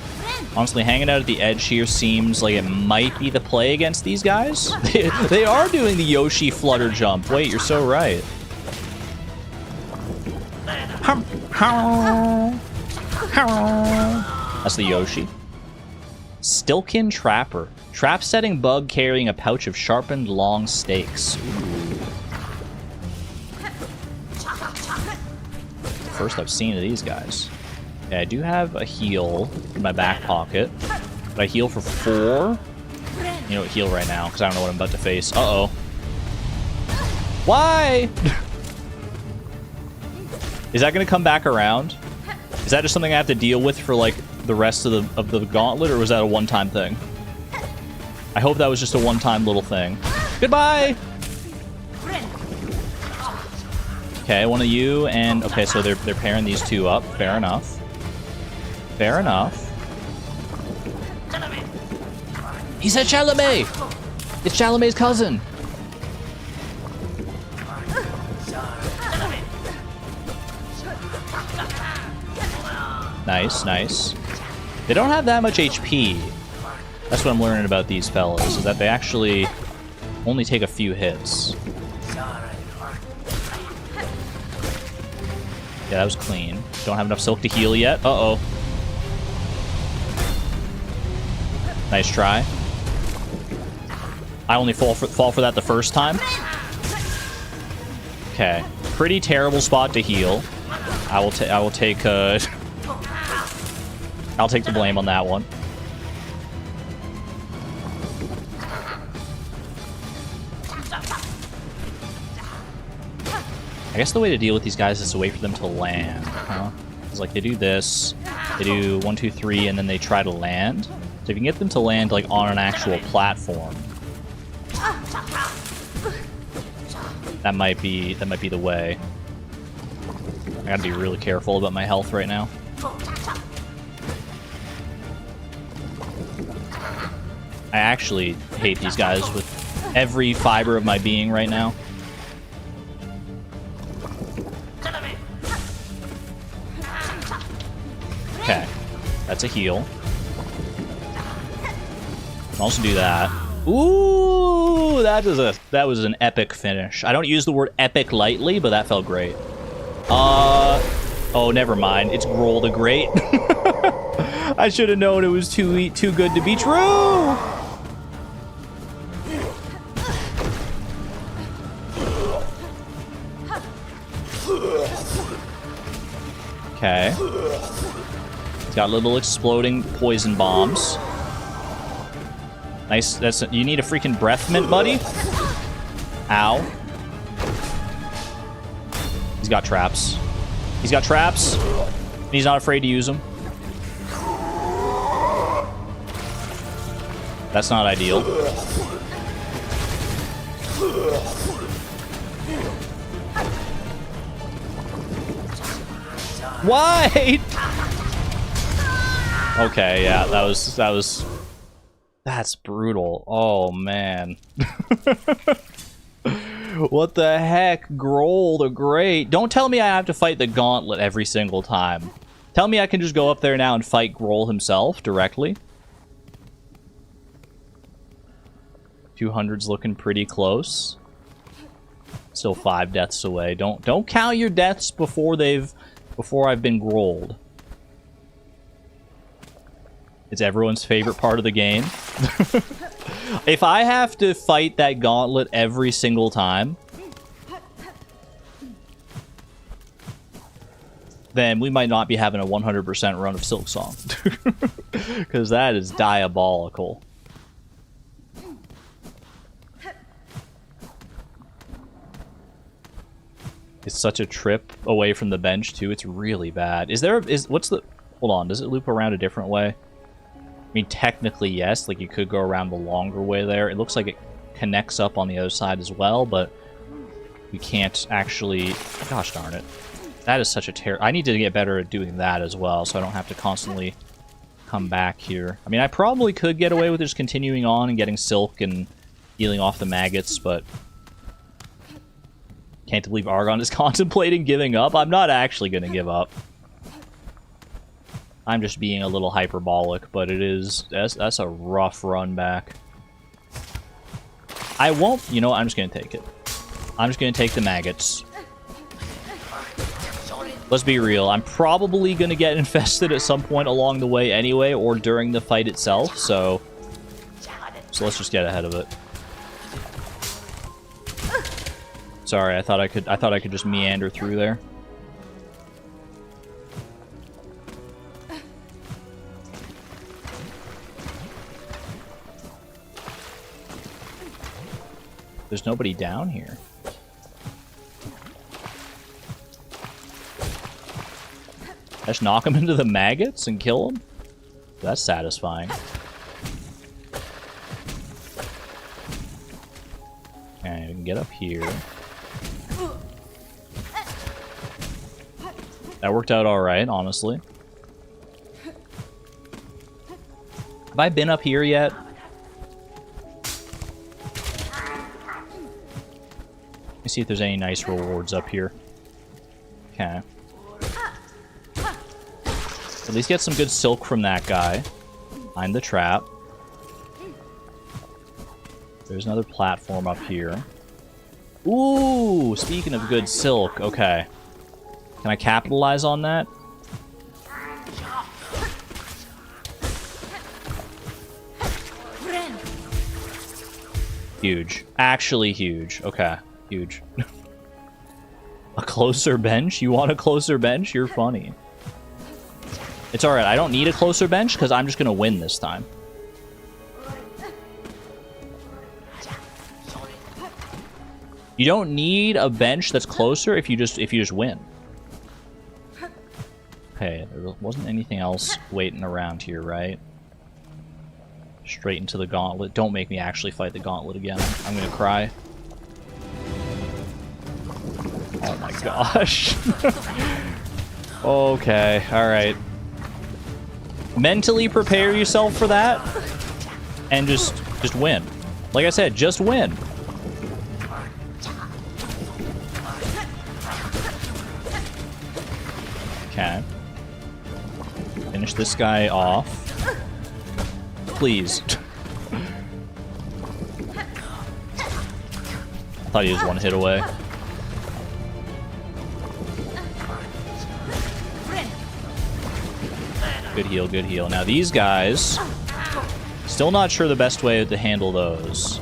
Honestly, hanging out at the edge here seems like it might be the play against these guys. They are doing the Yoshi flutter jump. Wait, you're so right. That's the Yoshi. Stilkin Trapper. Trap setting bug carrying a pouch of sharpened long stakes. Ooh. First I've seen of these guys. Okay, I do have a heal in my back pocket. But I heal for 4. You know what, heal right now, because I don't know what I'm about to face. Uh-oh. Why? Is that going to come back around? Is that just something I have to deal with for, like, the rest of the gauntlet, or was that a one-time thing? I hope that was just a one-time little thing. Goodbye! Okay, one of you, and... Okay, so they're pairing these two up. Fair enough. Fair enough. He said Chalamet! It's Chalamet's cousin! Nice, nice. They don't have that much HP. That's what I'm learning about these fellas, is that they actually only take a few hits. Yeah, that was clean. Don't have enough silk to heal yet. Uh-oh. Nice try. I only fall for that the first time. Okay. Pretty terrible spot to heal. I will take I'll take the blame on that one. I guess the way to deal with these guys is to wait for them to land, huh? It's like they do this, they do 1, 2, 3, and then they try to land. So if you can get them to land like on an actual platform, that might be the way. I gotta be really careful about my health right now. I actually hate these guys with every fiber of my being right now. Okay, that's a heal. Can also do that. Ooh, that was an epic finish. I don't use the word epic lightly, but that felt great. Oh, never mind. It's Grohl the Great. I should have known it was too good to be true. Okay. It's got little exploding poison bombs. Nice. You need a freaking breath mint, buddy. Ow. He's got traps. He's got traps. And he's not afraid to use them. That's not ideal. Why? Okay, yeah, that's brutal. Oh man. What the heck? Grohl the Great. Don't tell me I have to fight the gauntlet every single time. Tell me I can just go up there now and fight Grohl himself directly. 200's looking pretty close. Still 5 deaths away. Don't count your deaths before I've been grolled. It's everyone's favorite part of the game. If I have to fight that gauntlet every single time, then we might not be having a 100% run of Silksong. Because that is diabolical. It's such a trip away from the bench, too. It's really bad. What's the... Hold on, does it loop around a different way? I mean, technically, yes. Like, you could go around the longer way there. It looks like it connects up on the other side as well, but we can't actually... Gosh darn it. That is such a terror. I need to get better at doing that as well, so I don't have to constantly come back here. I mean, I probably could get away with just continuing on and getting silk and healing off the maggots, but... Can't believe Argon is contemplating giving up. I'm not actually going to give up. I'm just being a little hyperbolic, but it is... That's a rough run back. I won't... You know what? I'm just going to take it. I'm just going to take the maggots. Let's be real. I'm probably going to get infested at some point along the way anyway, or during the fight itself, so let's just get ahead of it. Sorry, I thought I could just meander through there. There's nobody down here. Just knock him into the maggots and kill him? That's satisfying. Okay, we can get up here. That worked out alright, honestly. Have I been up here yet? Let me see if there's any nice rewards up here. Okay. At least get some good silk from that guy. Find the trap. There's another platform up here. Ooh, speaking of good silk, okay. Can I capitalize on that? Huge. Actually huge. Okay, huge. A closer bench? You want a closer bench? You're funny. It's alright, I don't need a closer bench because I'm just gonna win this time. You don't need a bench that's closer if you just win. Okay, there wasn't anything else waiting around here, right? Straight into the gauntlet. Don't make me actually fight the gauntlet again. I'm gonna cry. Oh my gosh. Okay, alright. Mentally prepare yourself for that and just win. Like I said, just win. Okay. Finish this guy off. Please. I thought he was one hit away. Good heal, good heal. Now these guys, still not sure the best way to handle those.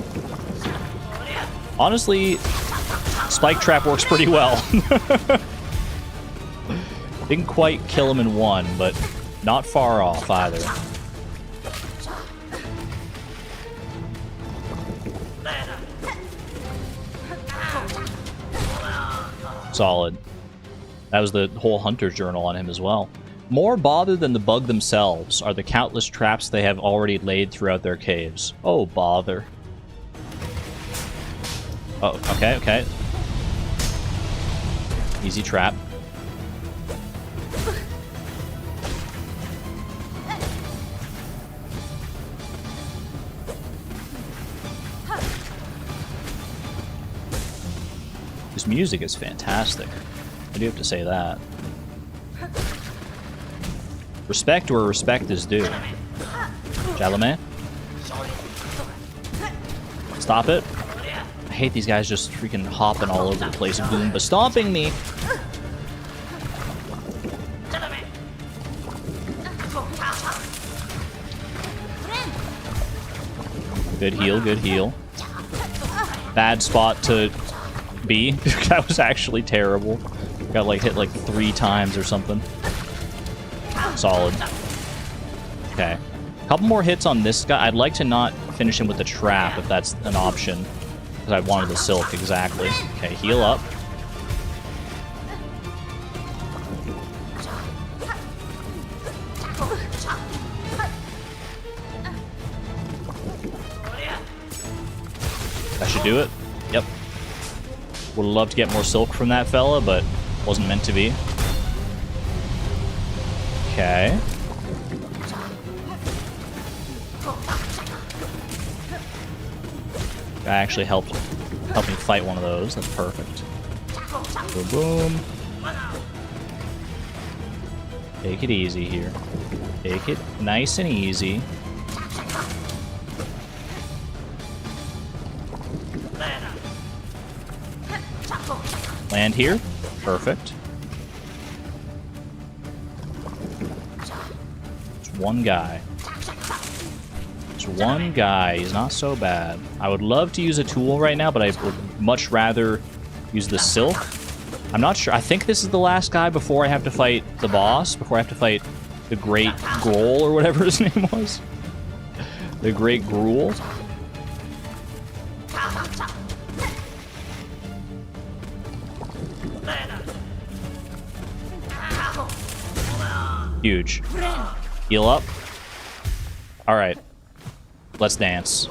Honestly, Spike Trap works pretty well. Didn't quite kill him in one, but not far off either. Solid. That was the whole Hunter's Journal on him as well. More bother than the bug themselves are the countless traps they have already laid throughout their caves. Oh, bother. Oh, okay, okay. Easy trap. This music is fantastic. I do have to say that. Respect where respect is due. Jalame. Stop it. I I hate these guys just freaking hopping all over the place, boom, stomping me. Good heal, good heal. Bad spot to be. That was actually terrible. Got like hit like 3 times or something. Solid. Okay. A couple more hits on this guy. I'd like to not finish him with the trap if that's an option. Because I wanted the silk, exactly. Okay, heal up. That should do it. Yep. Would love to get more silk from that fella, but wasn't meant to be. Okay. That actually helped me fight one of those. That's perfect. Boom, boom. Take it easy here. Take it nice and easy. Land here. Perfect. It's one guy. It's one guy. He's not so bad. I would love to use a tool right now, but I would much rather use the silk. I'm not sure. I think this is the last guy before I have to fight the boss, before I have to fight the Great Growl or whatever his name was. The Great Gruel. Huge. Heal up. Alright. Let's dance.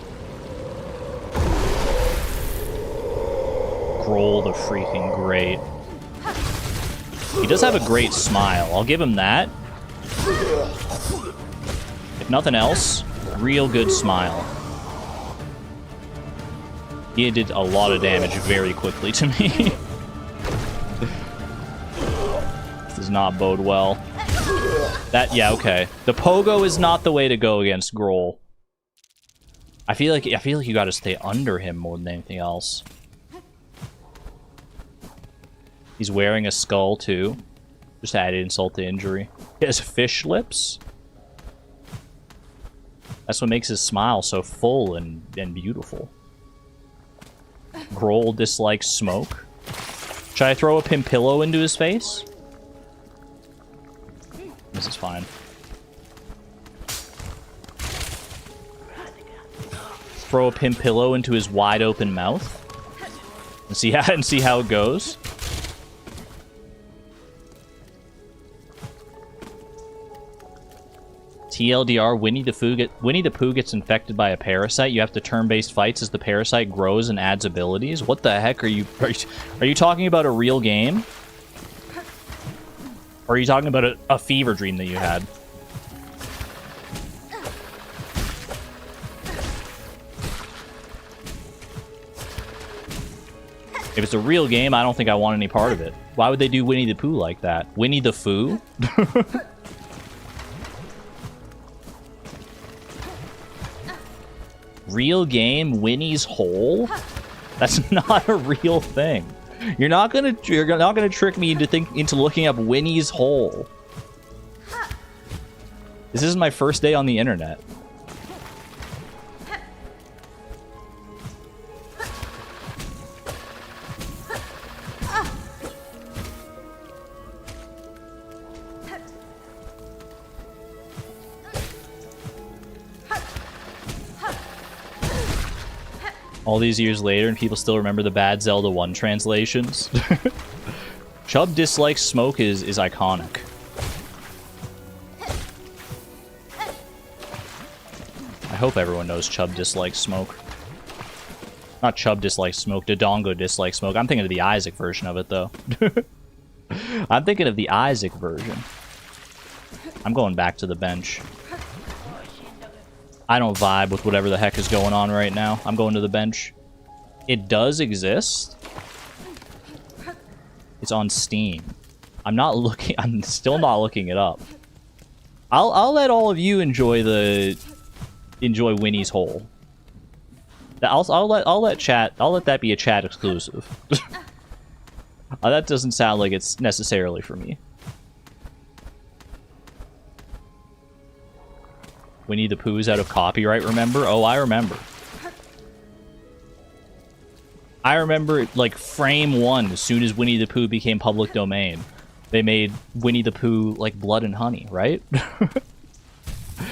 Growl the freaking great. He does have a great smile. I'll give him that. If nothing else, real good smile. He did a lot of damage very quickly to me. This does not bode well. Yeah, okay. The pogo is not the way to go against Growl. I feel like you gotta stay under him more than anything else. He's wearing a skull too. Just added insult to injury. He has fish lips. That's what makes his smile so full and beautiful. Growl dislikes smoke. Should I throw a Pimpillo into his face? This is fine. Throw a Pimpillo into his wide open mouth and see how it goes. TLDR: Winnie the Pooh gets infected by a parasite. You have to turn-based fights as the parasite grows and adds abilities. What the heck are you talking about? A real game? Or are you talking about a fever dream that you had? If it's a real game, I don't think I want any part of it. Why would they do Winnie the Pooh like that? Winnie the Foo? Real game, Winnie's Hole? That's not a real thing. You're not gonna trick me into looking up Winnie's Hole. This is my first day on the internet. All these years later, and people still remember the bad Zelda 1 translations. Chubb dislikes smoke is iconic. I hope everyone knows Chubb dislikes smoke. Not Chubb dislikes smoke, Dodongo dislikes smoke. I'm thinking of the Isaac version of it, though. I'm thinking of the Isaac version. I'm going back to the bench. I don't vibe with whatever the heck is going on right now. I'm going to the bench. It does exist. It's on Steam. I'm still not looking it up. I'll let all of you enjoy Winnie's Hole. I'll let that be a chat exclusive. That doesn't sound like it's necessarily for me. Winnie the Pooh's out of copyright, remember? Oh, I remember. I remember, like, frame one, as soon as Winnie the Pooh became public domain, they made Winnie the Pooh, like, Blood and Honey, right?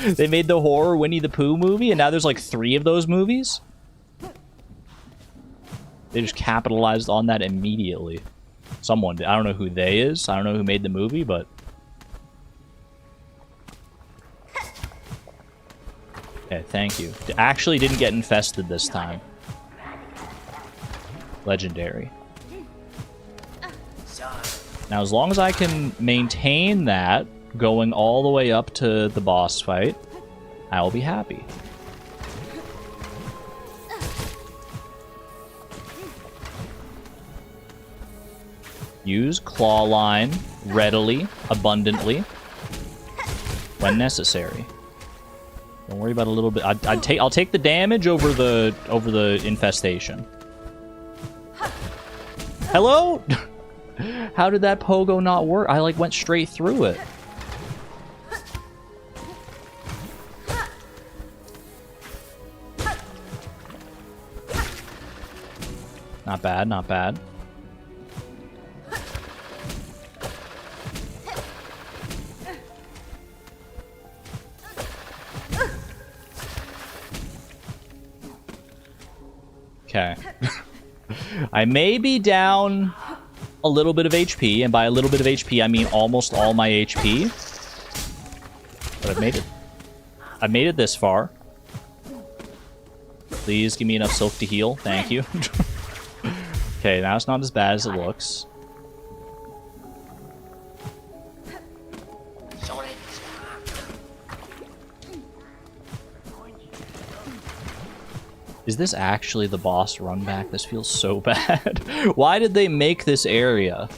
They made the horror Winnie the Pooh movie, and now there's, like, 3 of those movies? They just capitalized on that immediately. Someone did. I don't know who they is. I don't know who made the movie, but... Okay, thank you. Actually didn't get infested this time. Legendary. Now, as long as I can maintain that, going all the way up to the boss fight, I will be happy. Use claw line readily, abundantly, when necessary. Don't worry about a little bit. I'll take the damage over the infestation. Hello? How did that pogo not work? I like went straight through it. Not bad, not bad. Okay. I may be down a little bit of HP, and by a little bit of HP, I mean almost all my HP. But I've made it. I've made it this far. Please give me enough silk to heal. Thank you. Okay, now it's not as bad as it looks. Is this actually the boss run back? This feels so bad. Why did they make this area?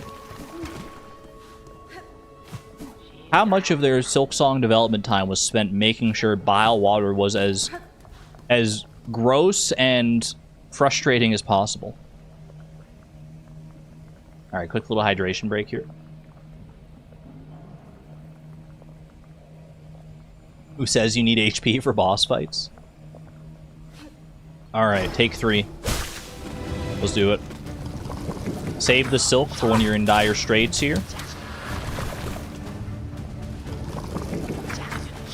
How much of their Silksong development time was spent making sure Bile Water was as gross and frustrating as possible? Alright, quick little hydration break here. Who says you need HP for boss fights? Alright, take 3. Let's do it. Save the silk for when you're in dire straits here.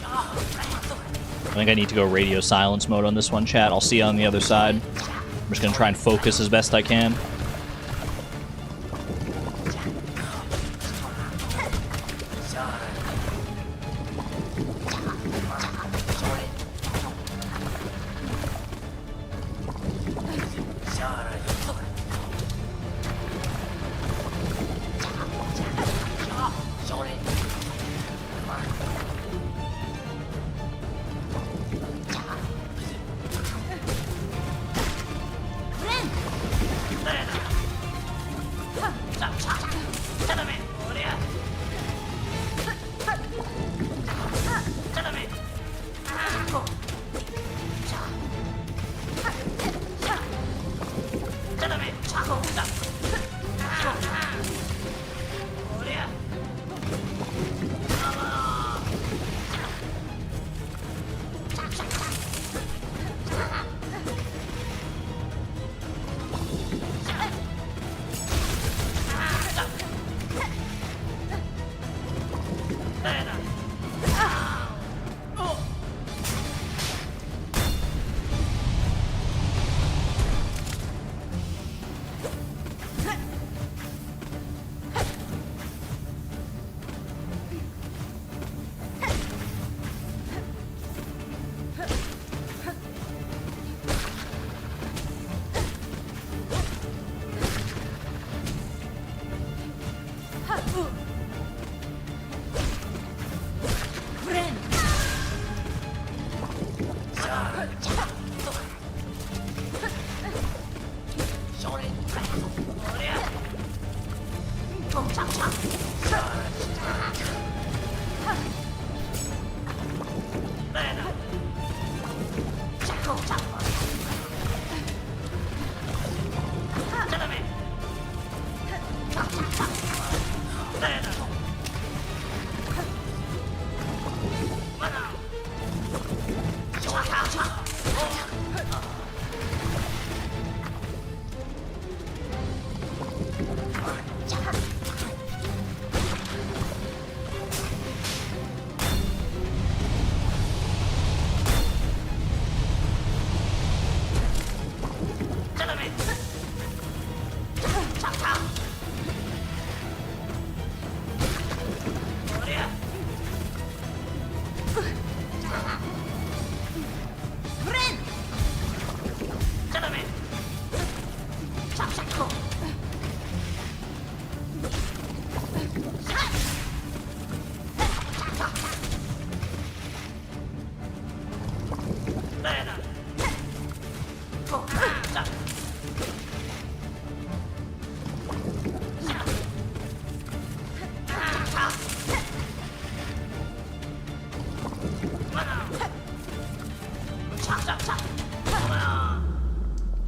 I think I need to go radio silence mode on this one, chat. I'll see you on the other side. I'm just gonna try and focus as best I can.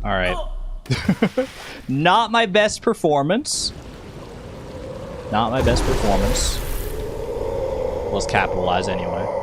All right. Not my best performance. Not my best performance. Let's capitalize anyway.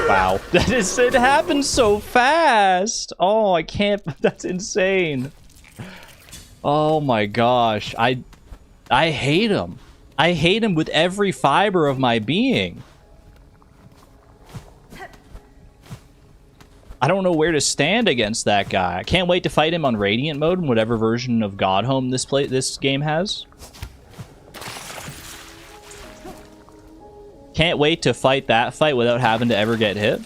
Wow, it happened so fast. Oh, I can't. That's insane. Oh my gosh, I hate him. I hate him with every fiber of my being. I don't know where to stand against that guy. I can't wait to fight him on Radiant mode in whatever version of Godhome this game has. Can't wait to fight that fight without having to ever get hit.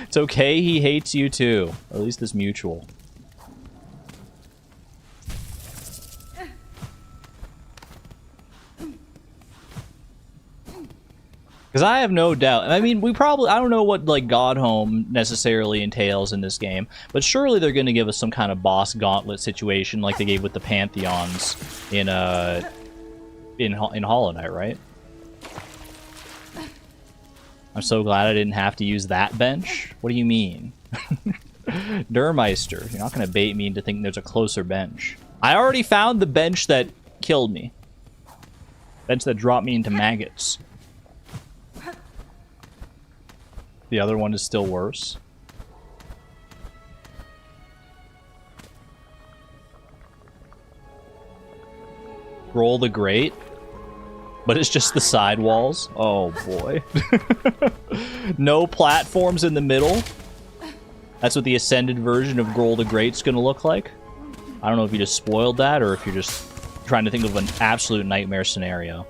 It's okay, he hates you too. At least it's mutual. Because I have no doubt. I mean, I don't know what, like, Godhome necessarily entails in this game, but surely they're going to give us some kind of boss gauntlet situation like they gave with the Pantheons in Hollow Knight, right? I'm so glad I didn't have to use that bench. What do you mean? Durmeister, you're not going to bait me into thinking there's a closer bench. I already found the bench that killed me. Bench that dropped me into maggots. The other one is still worse. Roll the Great. But it's just the side walls. Oh boy. No platforms in the middle. That's what the ascended version of Grohl the Great's gonna look like. I don't know if you just spoiled that or if you're just trying to think of an absolute nightmare scenario.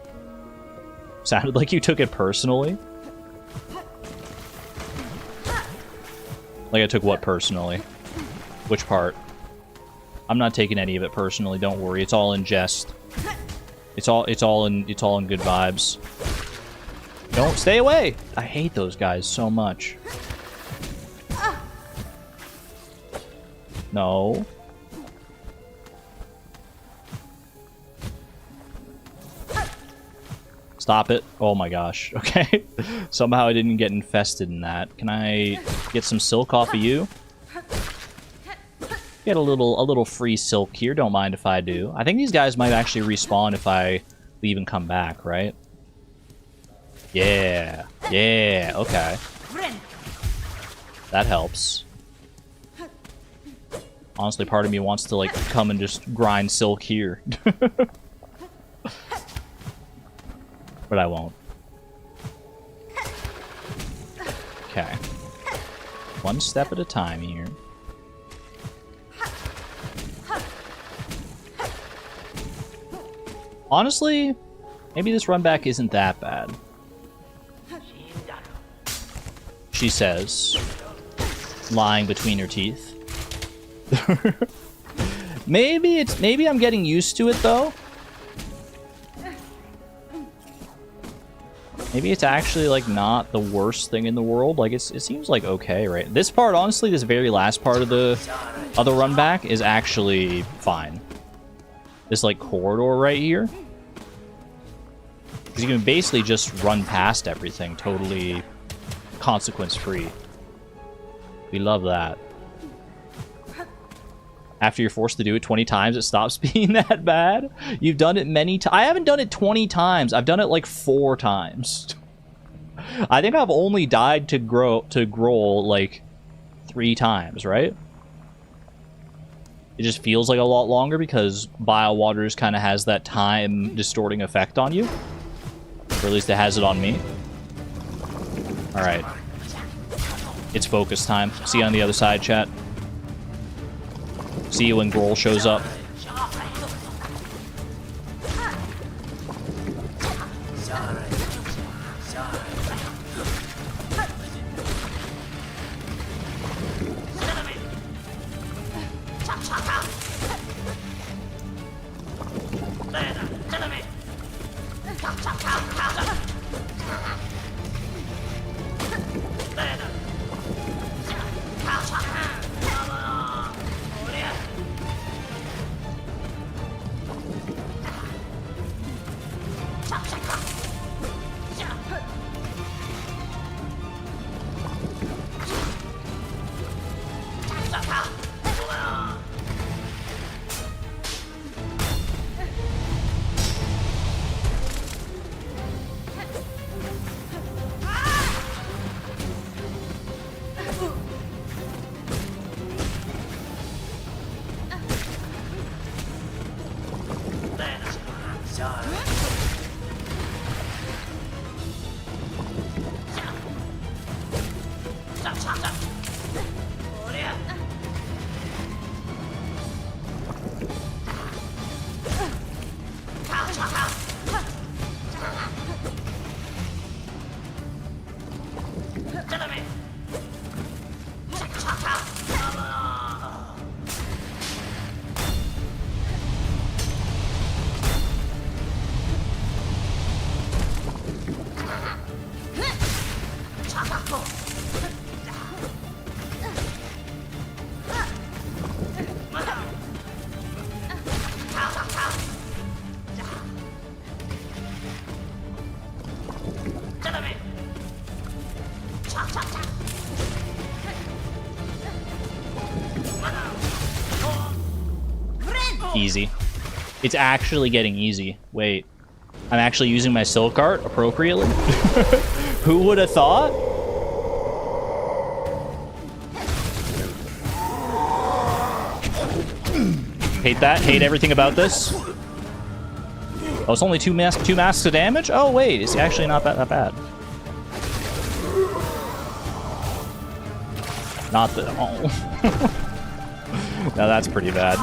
Sounded like you took it personally. Like I took what personally? Which part? I'm not taking any of it personally, don't worry. It's all in jest. It's all in good vibes. Don't stay away. I hate those guys so much. No. Stop it. Oh my gosh. Okay. Somehow I didn't get infested in that. Can I get some silk off of you? Get a little free silk here. Don't mind if I do. I think these guys might actually respawn if I leave and come back, right? Yeah. Yeah. Okay. That helps. Honestly, part of me wants to, like, come and just grind silk here. But I won't. Okay. One step at a time here. Honestly, maybe this run back isn't that bad. She says, lying between her teeth. Maybe I'm getting used to it though. Maybe it's actually, like, not the worst thing in the world. Like, it seems like okay, right? This part, honestly, this very last part of the run back is actually fine. This, like, corridor right here. Because you can basically just run past everything totally consequence-free. We love that. After you're forced to do it 20 times, it stops being that bad. You've done it many times. I haven't done it 20 times. I've done it like 4 times. I think I've only died to Grohl like 3 times, right? It just feels like a lot longer because Bile Water kind of has that time distorting effect on you. Or at least it has it on me. Alright. It's focus time. See you on the other side, chat. See you when Grohl shows up. Easy. It's actually getting easy. Wait. I'm actually using my silk art appropriately? Who would have thought? Hate that. Hate everything about this. Oh, it's only two masks of damage? Oh, wait. It's actually not that bad. Not that... Oh. Now that's pretty bad.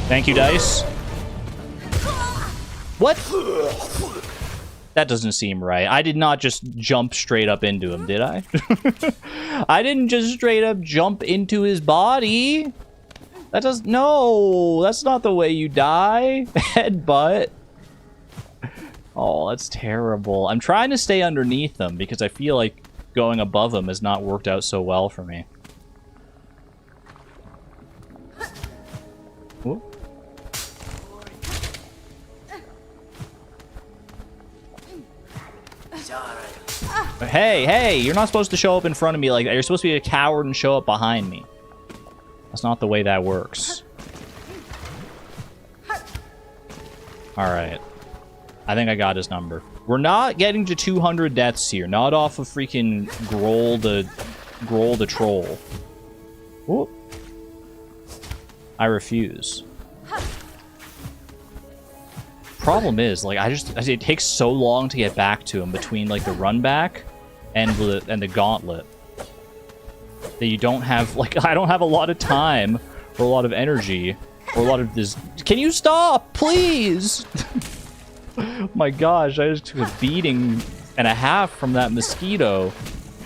Thank you, dice. What? That doesn't seem right. I did not just jump straight up into him, did I? I didn't just straight up jump into his body. That does... No, that's not the way you die. Headbutt. Oh, that's terrible. I'm trying to stay underneath them because I feel like going above them has not worked out so well for me. Ooh. Hey, you're not supposed to show up in front of me like that. You're supposed to be a coward and show up behind me. That's not the way that works. Alright. I think I got his number. We're not getting to 200 deaths here. Not off of freaking Groll the Troll. Whoop. I refuse. Problem is, like, it takes so long to get back to him between, like, the run back and the gauntlet that you don't have, like, I don't have a lot of time or a lot of energy or a lot of this. Can you stop, please? My gosh, I just took a beating and a half from that mosquito.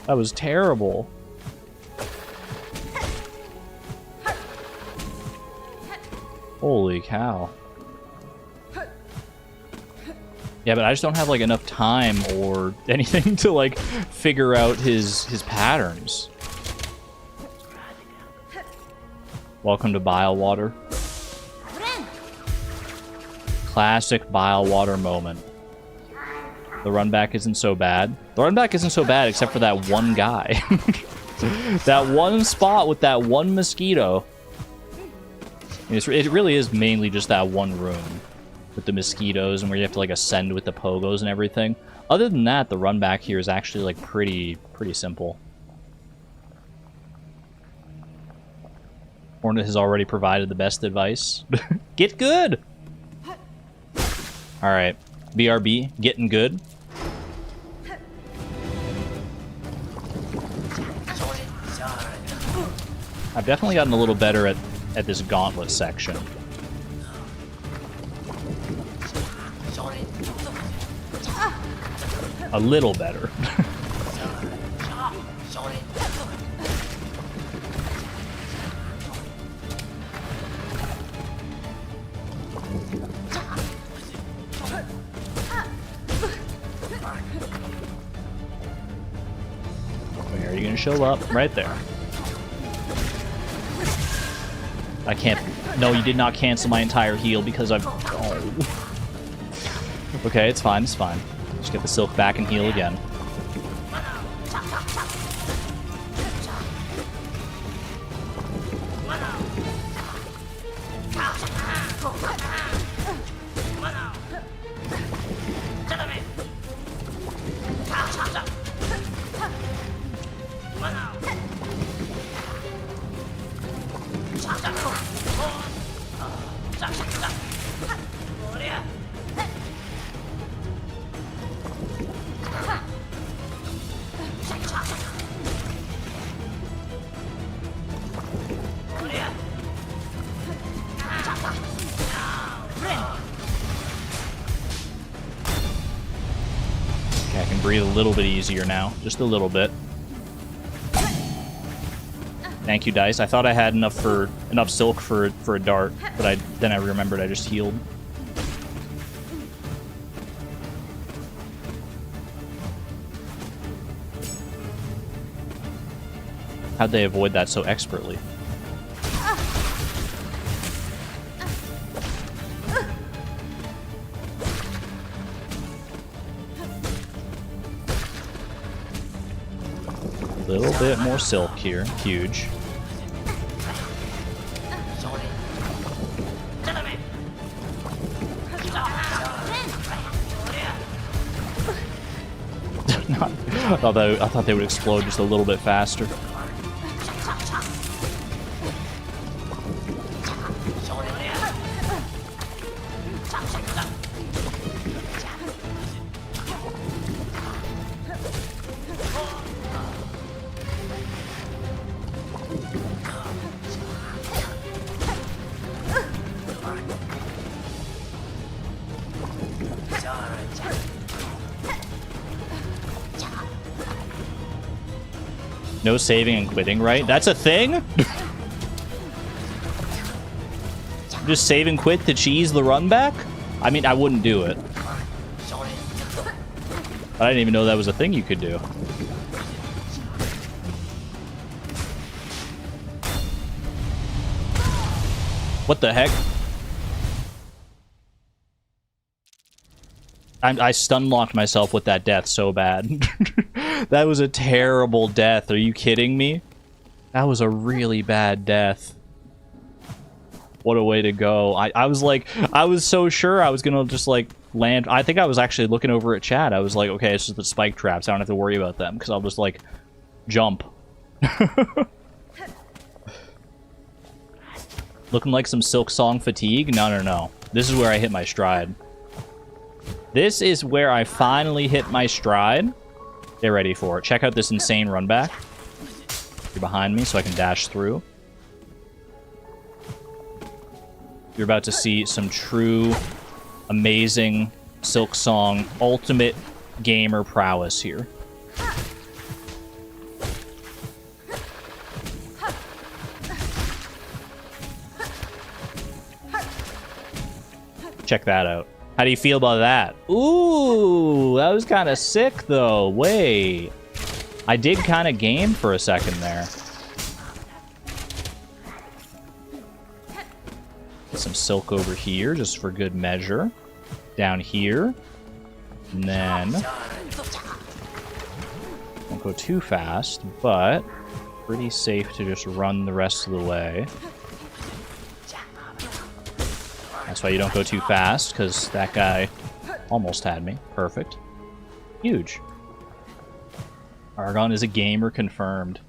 That was terrible. Holy cow. Yeah, but I just don't have, like, enough time or anything to, like, figure out his patterns. Welcome to Bile Water. Classic Bile Water moment. The run back isn't so bad. The run back isn't so bad except for that one guy. That one spot with that one mosquito. It really is mainly just that one room with the mosquitoes and where you have to, like, ascend with the pogos and everything. Other than that, the run back here is actually, like, pretty simple. Hornet has already provided the best advice. Get good! Alright. BRB, getting good. I've definitely gotten a little better at this gauntlet section. A little better. Where are you gonna show up? Right there. I can't... No, you did not cancel my entire heal because I've... Oh. Okay, it's fine, it's fine. Just get the silk back and heal again. can breathe a little bit easier now. Just a little bit. Thank you, Dice. I thought I had enough silk for a dart, but then I remembered I just healed. How'd they avoid that so expertly? A little bit more silk here. Huge. I thought they would explode just a little bit faster. No saving and quitting, right? That's a thing? Just save and quit to cheese the run back? I mean, I wouldn't do it. But I didn't even know that was a thing you could do. What the heck? I stun-locked myself with that death so bad. That was a terrible death. Are you kidding me? That was a really bad death. What a way to go. I was like, I was so sure I was gonna just like land. I think I was actually looking over at chat. I was like, okay, it's just the spike traps. I don't have to worry about them because I'll just like jump. Looking like some Silksong fatigue? No. This is where I hit my stride. This is where I finally hit my stride. Get ready for it. Check out this insane run back. You're behind me, so I can dash through. You're about to see some true, amazing Silksong ultimate gamer prowess here. Check that out. How do you feel about that? Ooh, that was kind of sick, though. Wait. I did kind of game for a second there. Get some silk over here, just for good measure. Down here. And then... Won't go too fast, but... Pretty safe to just run the rest of the way. That's why you don't go too fast, because that guy almost had me. Perfect. Huge. Argon is a gamer confirmed.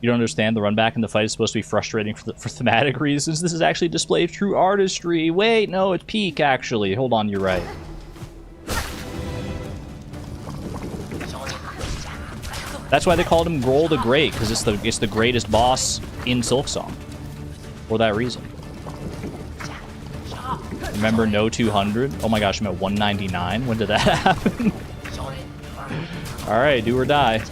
You don't understand, the run back in the fight is supposed to be frustrating for thematic reasons. This is actually a display of true artistry. Wait, no, it's peak, actually. Hold on, you're right. That's why they called him Groll the Great, because it's the greatest boss in Silksong. For that reason. Remember no 200? Oh my gosh, I'm at 199. When did that happen? Alright, do or die.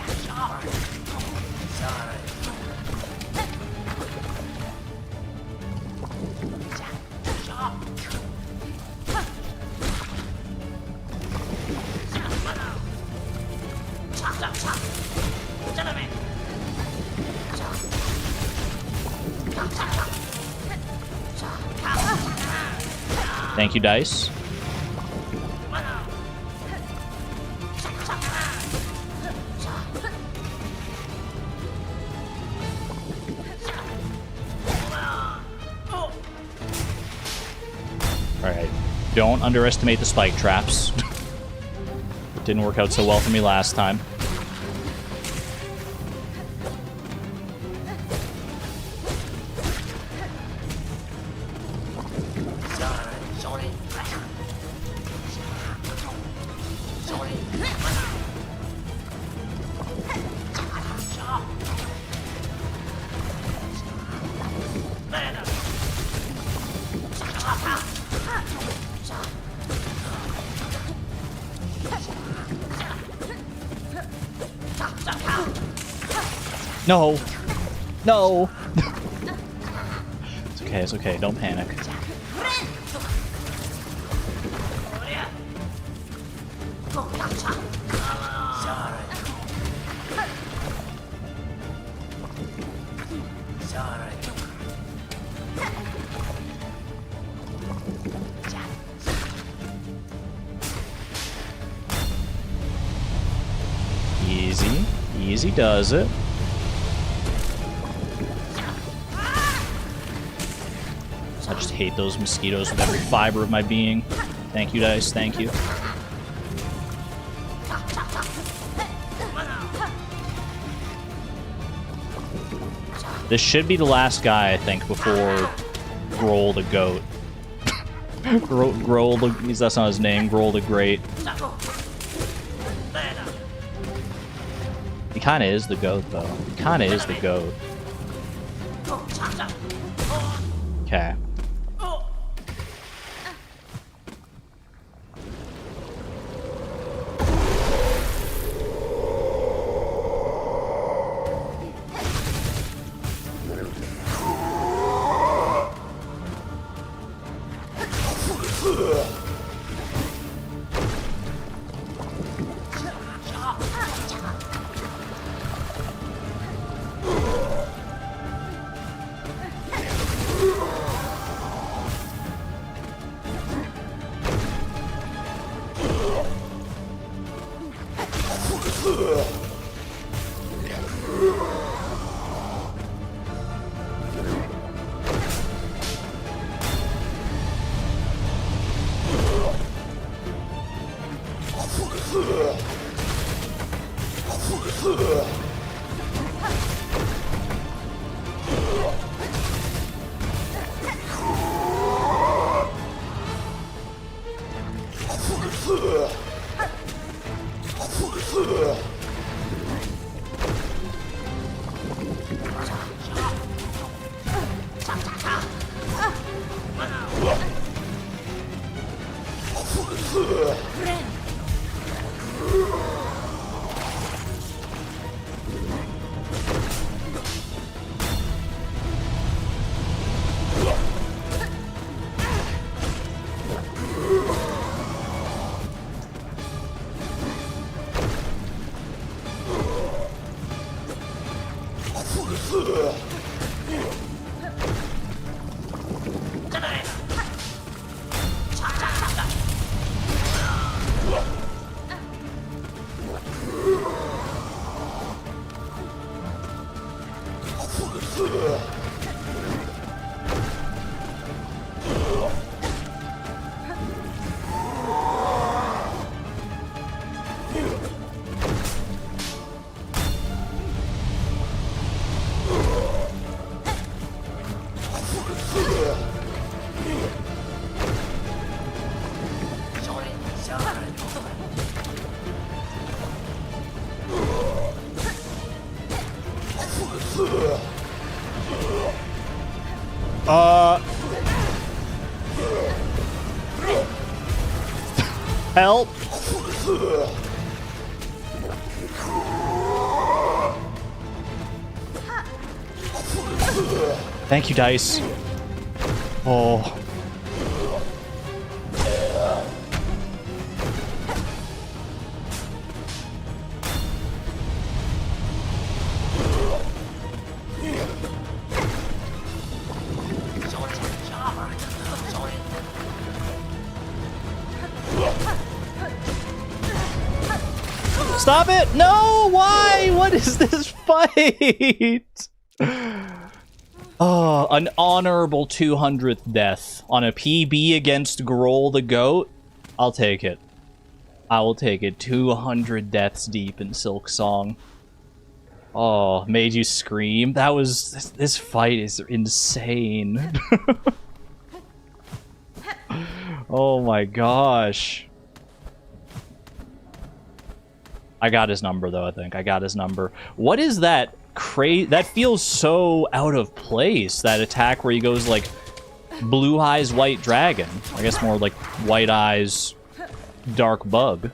Thank you, Dice. Alright. Don't underestimate the spike traps. It didn't work out so well for me last time. No! No! It's okay, don't panic. Easy. Easy does it. I just hate those mosquitoes with every fiber of my being. Thank you, guys. Thank you. This should be the last guy, I think, before Grohl the Goat. Grohl the... That's not his name. Grohl the Great. He kind of is the goat, though. He kind of is the goat. Okay. Help! Thank you, Dice. Oh. Stop it! No! Why? What is this fight? Oh, an honorable 200th death on a PB against Grohl the Goat. I'll take it. I will take it. 200 deaths deep in Silksong. Oh, made you scream. That was... This fight is insane. Oh my gosh. I got his number, though, I think. I got his number. What is that that feels so out of place, that attack where he goes, like, blue eyes, white dragon. I guess more like white eyes, dark bug.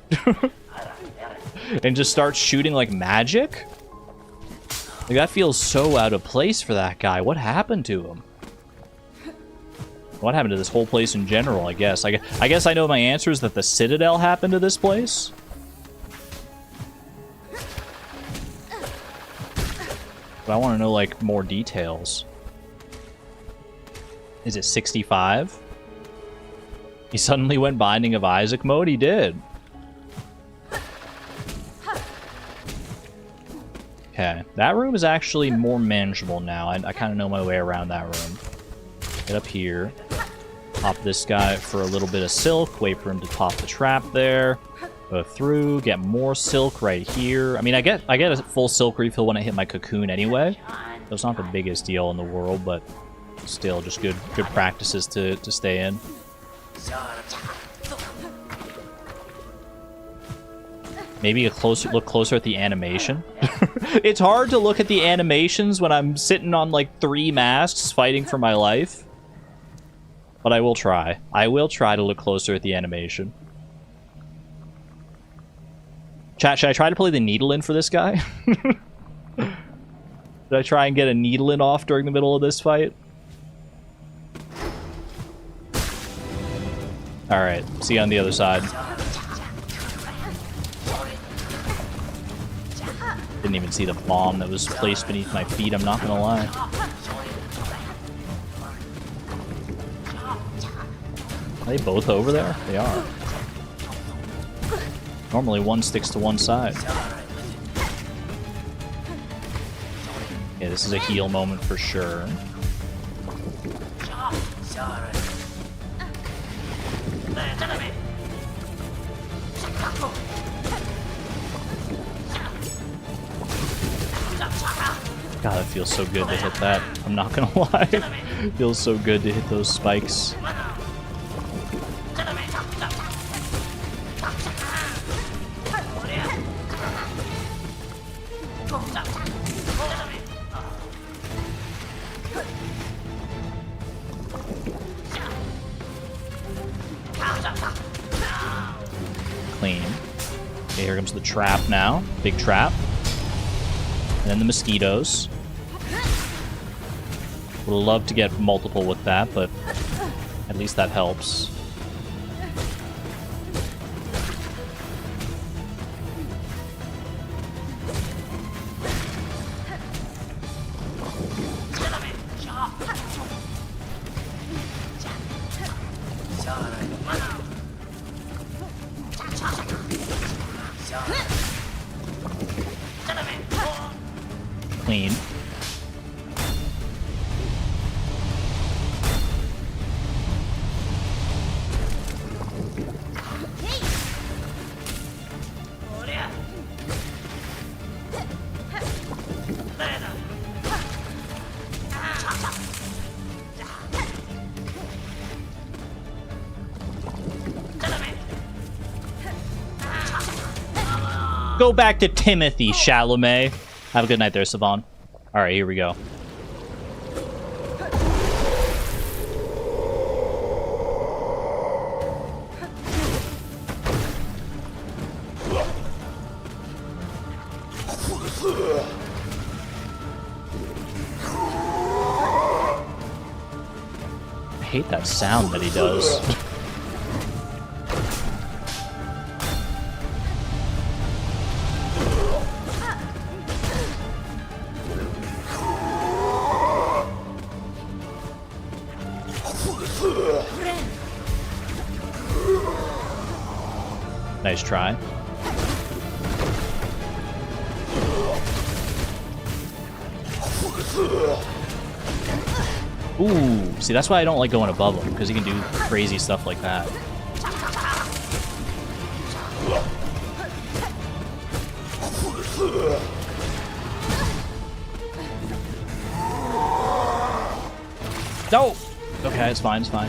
And just starts shooting, like, magic? Like, that feels so out of place for that guy. What happened to him? What happened to this whole place in general, I guess? I guess I know my answer is that the Citadel happened to this place. But I want to know, like, more details. Is it 65? He suddenly went Binding of Isaac mode? He did. Okay, that room is actually more manageable now. I kind of know my way around that room. Get up here. Pop this guy for a little bit of silk. Wait for him to pop the trap there. Go through. Get more silk right here. I mean, I get a full silk refill when I hit my cocoon anyway. So it's not the biggest deal in the world, but still just good practices to stay in. Maybe look closer at the animation. It's hard to look at the animations when I'm sitting on like 3 masks fighting for my life. But I will try. I will try to look closer at the animation. Chat, should I try to play the needle in for this guy? Did I try and get a needle in off during the middle of this fight? Alright, see you on the other side. Didn't even see the bomb that was placed beneath my feet, I'm not gonna lie. Are they both over there? They are. Normally one sticks to one side. Yeah, this is a heal moment for sure. God, it feels so good to hit that. I'm not gonna lie. It feels so good to hit those spikes. Clean. Okay, here comes the trap now. Big trap. And then the mosquitoes. Would love to get multiple with that, but at least that helps. Clean. Go back to Timothy, Chalamet. Have a good night there, Savon. Alright, here we go. I hate that sound that he does. Nice try. Ooh, see, that's why I don't like going above him, because he can do crazy stuff like that. No! Okay, it's fine, it's fine.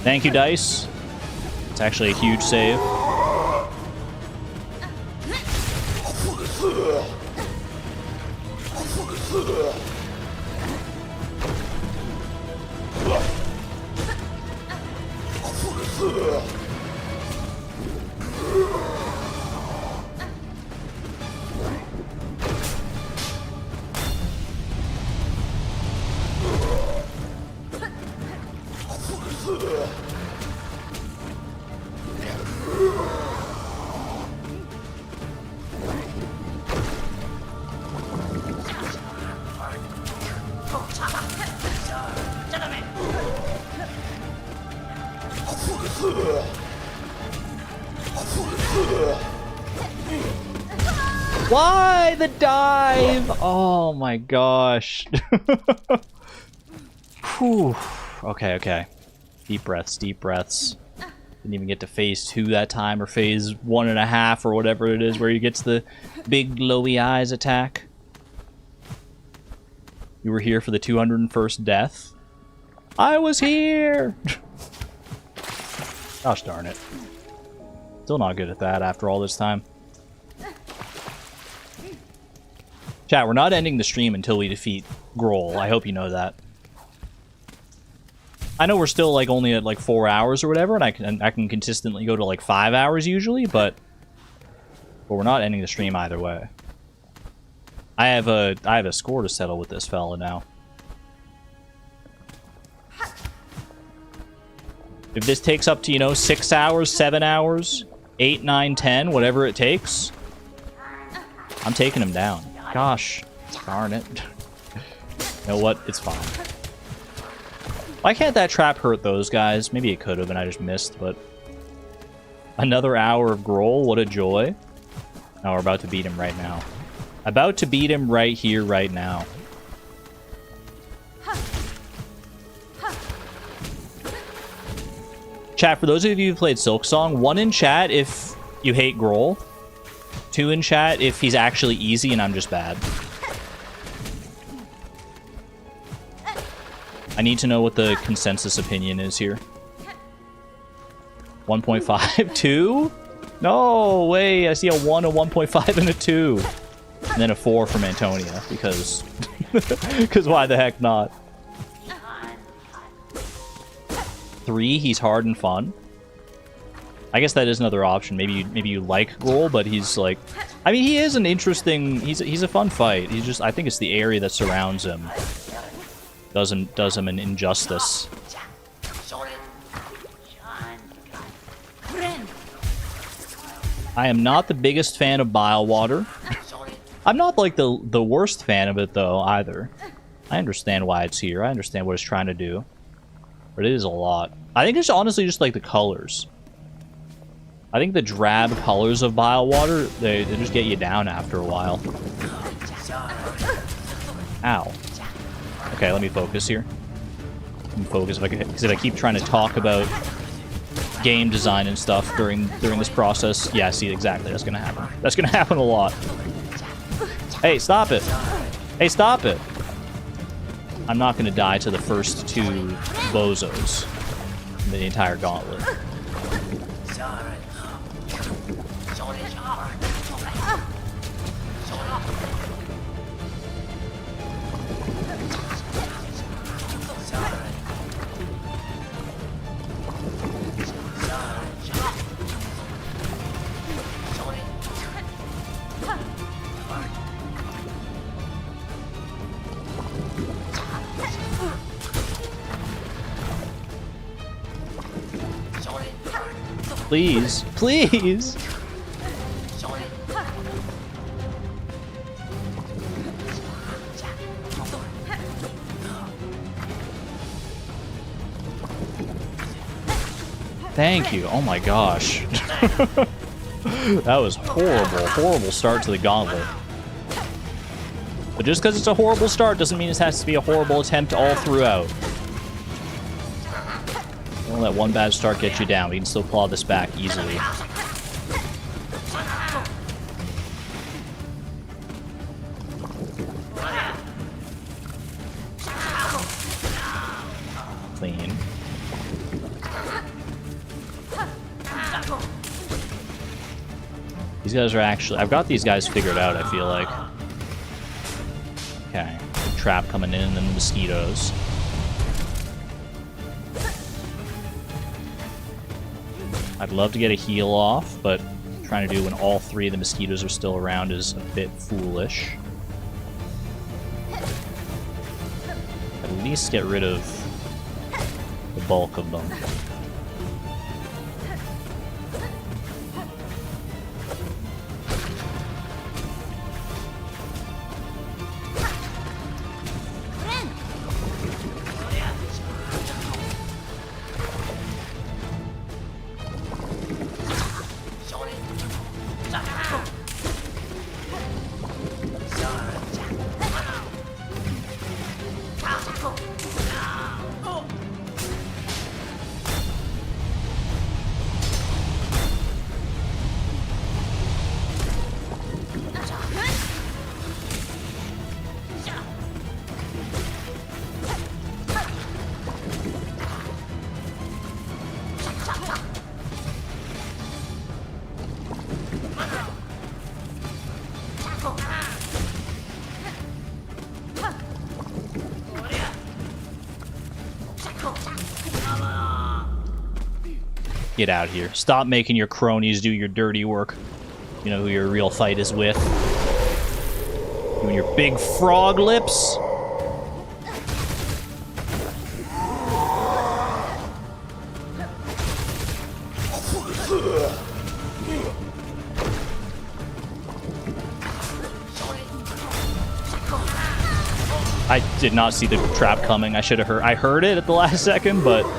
Thank you, Dice. It's actually a huge save. Why the dive? Oh my gosh. Whew. Okay, okay. Deep breaths, deep breaths. Didn't even get to phase 2 that time, or phase 1.5, or whatever it is, where he gets the big glowy eyes attack. You were here for the 201st death. I was here! Gosh darn it. Still not good at that after all this time. Chat, we're not ending the stream until we defeat Grohl. I hope you know that. I know we're still like only at like 4 hours or whatever, and I can consistently go to like 5 hours usually, but we're not ending the stream either way. I have a score to settle with this fella now. If this takes up to, you know, 6 hours, 7 hours, 8, 9, 10, whatever it takes, I'm taking him down. Gosh, darn it. You know what? It's fine. Why can't that trap hurt those guys? Maybe it could have and I just missed, but... Another hour of Grohl, what a joy. No, we're about to beat him right now. About to beat him right here, right now. Chat, for those of you who played Silksong, 1 in chat if you hate Grohl. 2 in chat if he's actually easy and I'm just bad. I need to know what the consensus opinion is here. 1.5? 2? No way! I see a 1, a 1.5, and a 2. And then a 4 from Antonia, because... because why the heck not? 3, he's hard and fun. I guess that is another option. Maybe you like Grohl, but he's like... I mean, he is an interesting... He's a fun fight. He's just... I think it's the area that surrounds him. Does him an injustice. I am not the biggest fan of Bile Water. I'm not like the worst fan of it though either. I understand why it's here. I understand what it's trying to do. But it is a lot. I think it's honestly just like the colors. I think the drab colors of Bile Water, they just get you down after a while. Ow. Okay, let me focus here. Let me focus because if I keep trying to talk about game design and stuff during this process, yeah, see, exactly, that's gonna happen. That's gonna happen a lot. Hey, stop it! Hey, stop it! I'm not gonna die to the first 2 bozos in the entire gauntlet. Please, please! Thank you. Oh my gosh. That was horrible. Horrible start to the gauntlet. But just because it's a horrible start doesn't mean it has to be a horrible attempt all throughout. Don't let one bad start get you down. We can still claw this back easily. Clean. These guys are actually... I've got these guys figured out, I feel like. Okay. Trap coming in, and then the mosquitoes. I'd love to get a heal off, but trying to do when all 3 of the mosquitoes are still around is a bit foolish. At least get rid of the bulk of them. Get out of here. Stop making your cronies do your dirty work. You know who your real fight is with. You and your big frog lips. I did not see the trap coming. I should have heard. I heard it at the last second, but...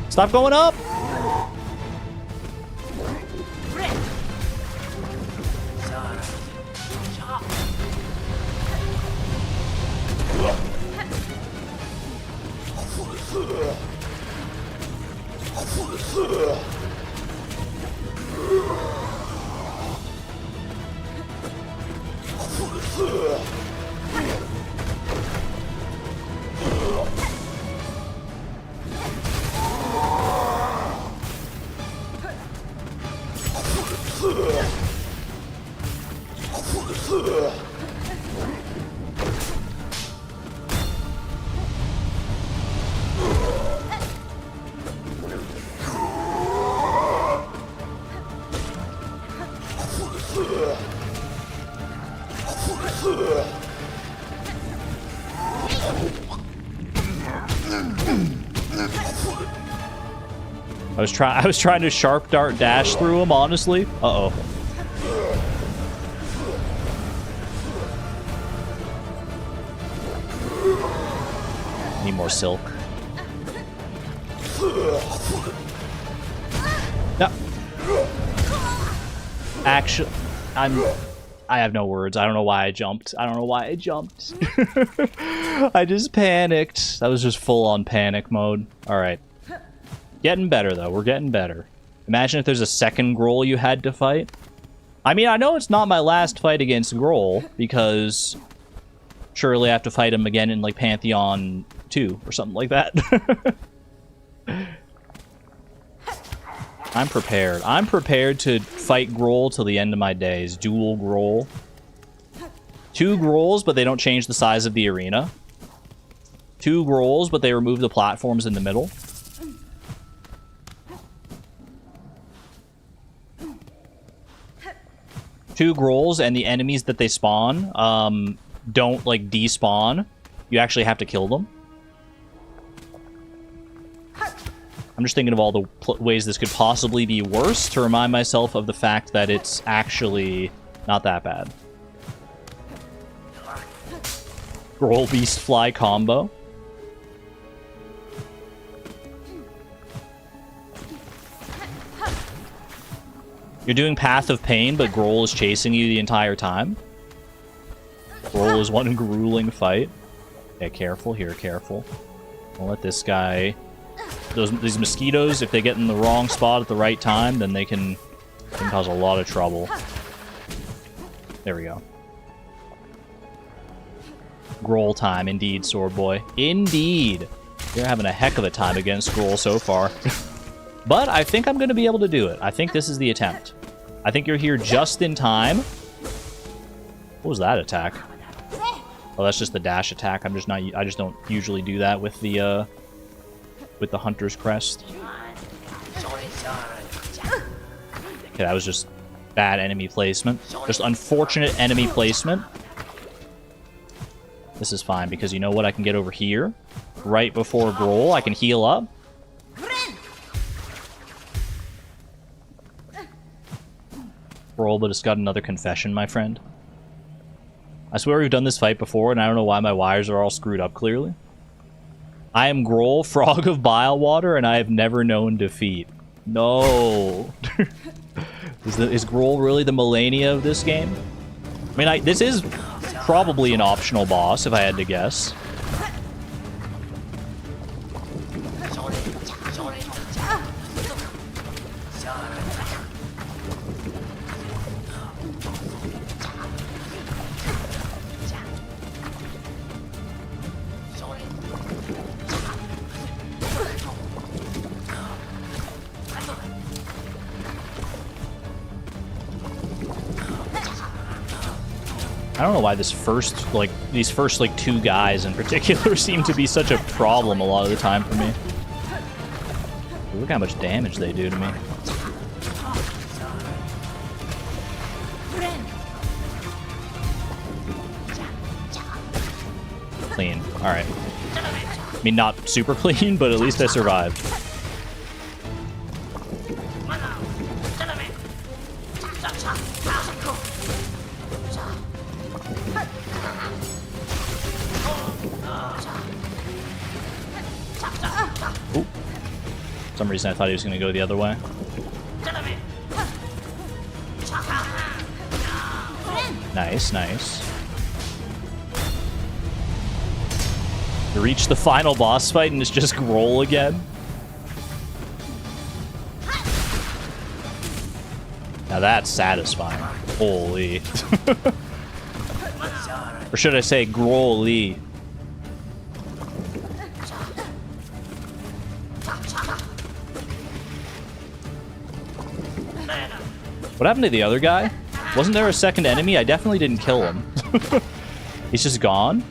Stop going up! I was trying to sharp dart dash through him, honestly. Uh-oh. Need more silk. No. Actually, I have no words. I don't know why I jumped. I don't know why I jumped. I just panicked. That was just full-on panic mode. All right. Getting better, though. We're getting better. Imagine if there's a second Grohl you had to fight. I mean, I know it's not my last fight against Grohl, because surely I have to fight him again in, like, Pantheon 2 or something like that. I'm prepared. I'm prepared to fight Grohl till the end of my days. Dual Grohl. 2 Grohls, but they don't change the size of the arena. 2 Grohls, but they remove the platforms in the middle. 2 Grohls, and the enemies that they spawn don't, like, despawn. You actually have to kill them. I'm just thinking of all the ways this could possibly be worse to remind myself of the fact that it's actually not that bad. Grohl Beast Fly combo. You're doing Path of Pain, but Grohl is chasing you the entire time. Grohl is one grueling fight. Okay, careful here, careful. Don't let this guy... These mosquitoes, if they get in the wrong spot at the right time, then they can cause a lot of trouble. There we go. Grohl time, indeed, Sword Boy. Indeed! You're having a heck of a time against Grohl so far. But I think I'm going to be able to do it. I think this is the attempt. I think you're here just in time. What was that attack? Oh, that's just the dash attack. I'm just not. I just don't usually do that with the Hunter's Crest. Okay, that was just Bad enemy placement. Just unfortunate enemy placement. This is fine, because you know what? I can get over here. Right before Grohl, I can heal up. Grohl, but it's got another confession, my friend. I swear we've done this fight before, and I don't know why my wires are all screwed up clearly. I am Grohl, Frog of Bile Water, and I have never known defeat. No. Is Grohl really the Melania of this game? I mean, this is probably an optional boss, if I had to guess. I don't know why these first two guys in particular seem to be such a problem a lot of the time for me. Look how much damage they do to me. Clean. Alright. I mean, not super clean, but at least I survived. For some reason I thought he was going to go the other way. Nice, nice. We reach the final boss fight and it's just Grohl again. Now that's satisfying. Holy. Or should I say Grohl-y? What happened to the other guy? Wasn't there a second enemy? I definitely didn't kill him. He's just gone?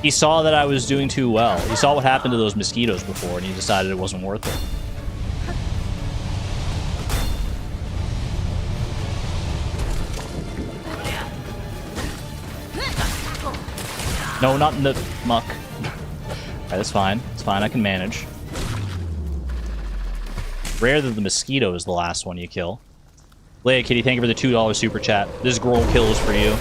He saw that I was doing too well. He saw what happened to those mosquitoes before, and he decided it wasn't worth it. No, not in the muck. Alright, that's fine. It's fine, I can manage. Rare that the mosquito is the last one you kill. Leia Kitty, thank you for the $2 super chat. This Grohl kill is for you.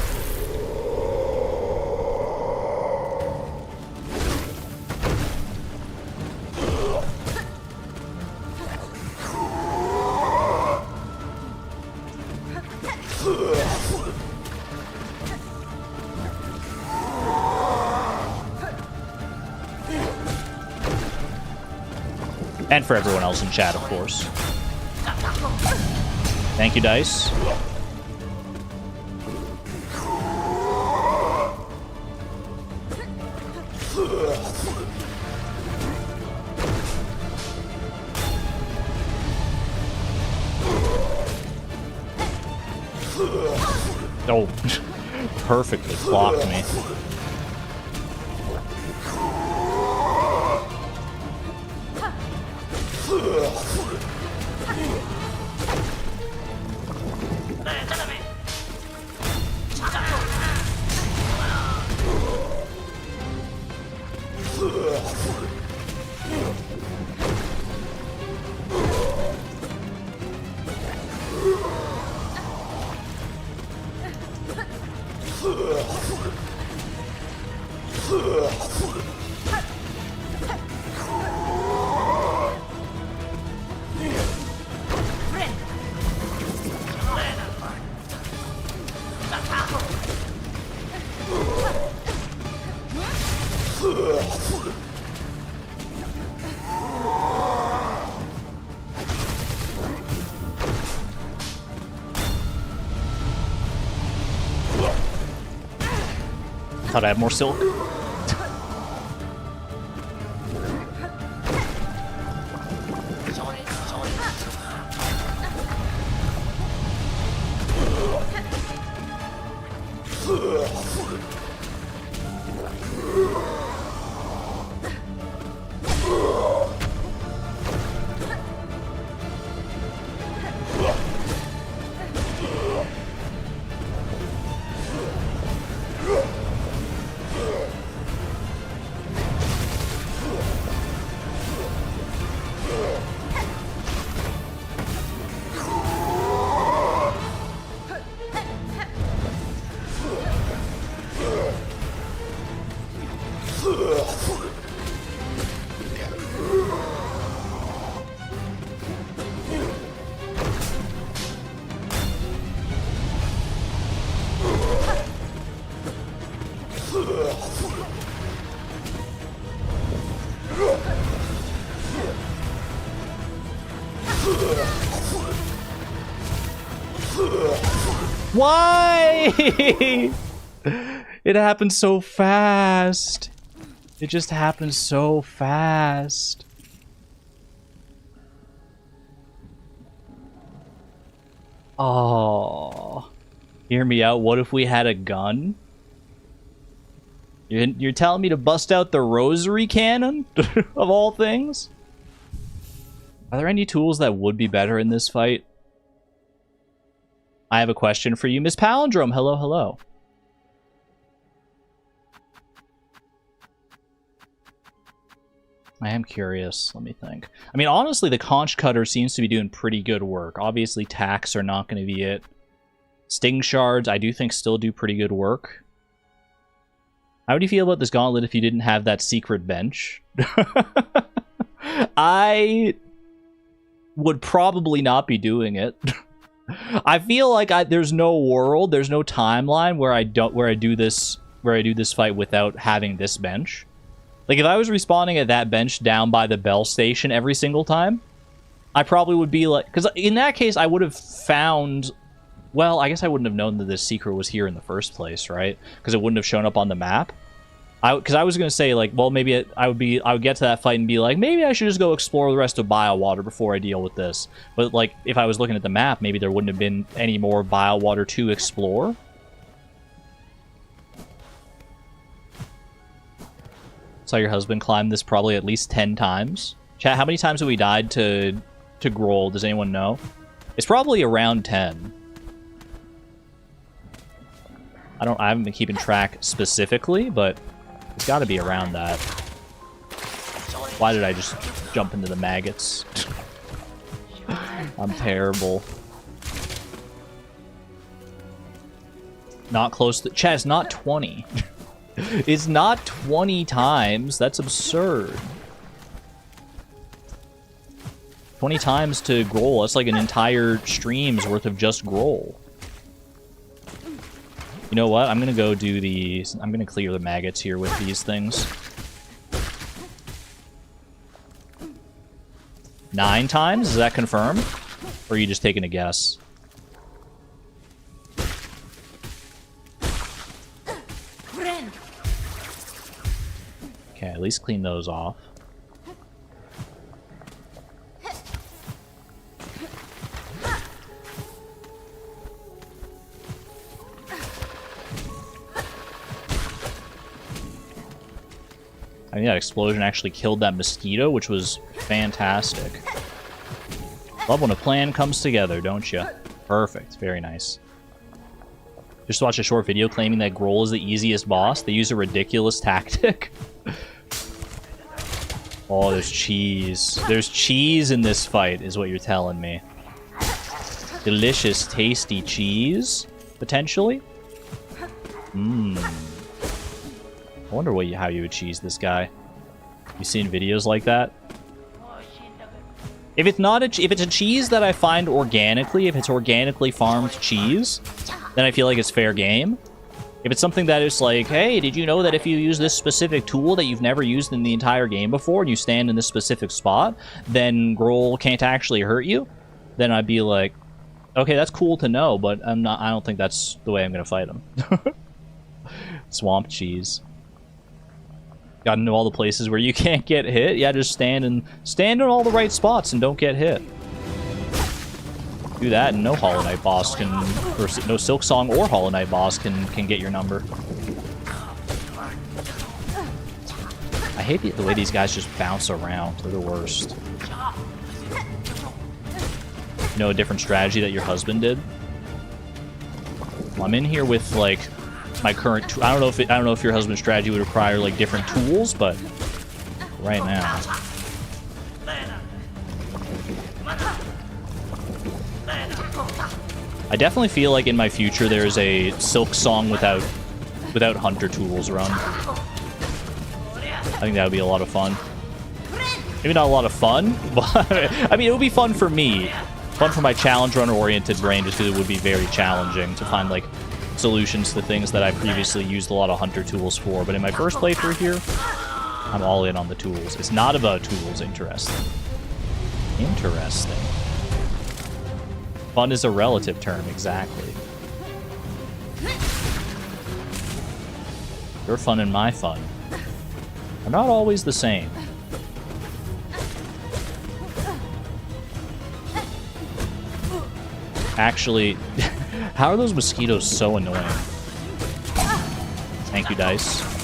And for everyone else in chat, of course. Thank you, Dice. Oh, perfectly blocked me. Thought I had more silk. Why? It happened so fast. It just happened so fast. Oh. Hear me out. What if we had a gun? You're telling me to bust out the rosary cannon? Of all things? Are there any tools that would be better in this fight? I have a question for you. Miss Palindrome, hello, hello. I am curious. Let me think. I mean, honestly, the conch cutter seems to be doing pretty good work. Obviously, tacks are not going to be it. Sting shards, I do think, still do pretty good work. How would you feel about this gauntlet if you didn't have that secret bench? I would probably not be doing it. I feel like there's no world, there's no timeline where I do this fight without having this bench. Like if I was respawning at that bench down by the bell station every single time, I probably would be like, because in that case I would have found, well, I guess I wouldn't have known that this secret was here in the first place, right? Because it wouldn't have shown up on the map. Because I was gonna say like, well, maybe I would get to that fight and be like, maybe I should just go explore the rest of Bile Water before I deal with this. But like, if I was looking at the map, maybe there wouldn't have been any more Bile Water to explore. Saw your husband climb this probably at least 10 times. Chat, how many times have we died to Groll? Does anyone know? It's probably around 10. I haven't been keeping track specifically, but it's got to be around that. Why did I just jump into the maggots? I'm terrible. Not close to... Chat, it's not 20. It's not 20 times. That's absurd. 20 times to Groll. That's like an entire stream's worth of just Groll. You know what? I'm gonna go do these. I'm gonna clear the maggots here with these things. 9 times? Is that confirmed? Or are you just taking a guess? Okay, at least clean those off. I think that explosion actually killed that mosquito, which was fantastic. Love when a plan comes together, don't you? Perfect. Very nice. Just watched a short video claiming that Groll is the easiest boss. They use a ridiculous tactic. Oh, there's cheese. There's cheese in this fight, is what you're telling me. Delicious, tasty cheese, potentially? Mmm. I wonder how you would cheese this guy. You seen videos like that? If it's not if it's a cheese that I find organically, if it's organically farmed cheese, then I feel like it's fair game. If it's something that is like, hey, did you know that if you use this specific tool that you've never used in the entire game before and you stand in this specific spot, then Groll can't actually hurt you, then I'd be like, okay, that's cool to know, but I don't think that's the way I'm gonna fight him. Swamp cheese. Got into all the places where you can't get hit. Yeah, just stand in all the right spots and don't get hit. Do that and no Hollow Knight boss can, or no Silksong or Hollow Knight boss can get your number. I hate the way these guys just bounce around. They're the worst. You know a different strategy that your husband did? Well, I'm in here with like my current. I don't know if your husband's strategy would require like different tools, but right now. I definitely feel like in my future there is a Silksong without hunter tools run. I think that would be a lot of fun. Maybe not a lot of fun, but I mean it would be fun for me. Fun for my challenge runner oriented brain, just because it would be very challenging to find like solutions to things that I previously used a lot of hunter tools for. But in my first playthrough here, I'm all in on the tools. It's not about tools. Interesting. Interesting. Fun is a relative term, exactly. Your fun and my fun are not always the same. Actually, how are those mosquitoes so annoying? Thank you, Dice.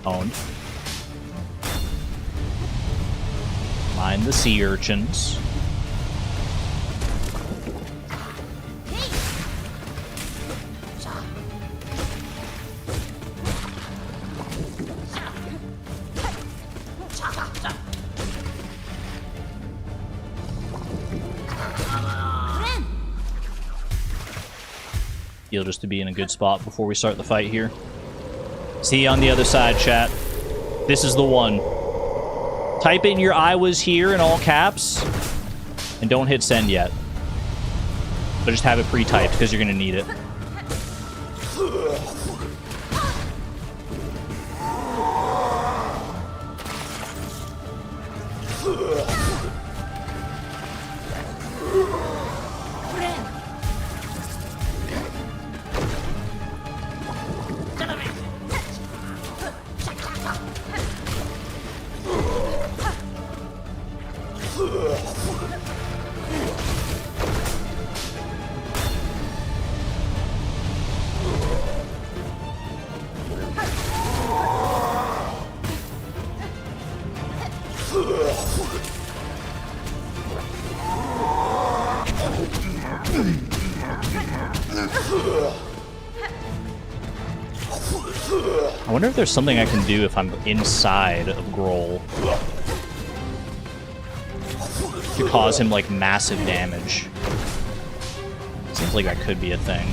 Owned. Mind the sea urchins. Feel just to be in a good spot before we start the fight here. See you on the other side, chat. This is the one. Type in your "I was here" in all caps, and don't hit send yet. But just have it pre-typed, because you're going to need it. I wonder if there's something I can do if I'm inside of Grohl to cause him, like, massive damage. Seems like that could be a thing.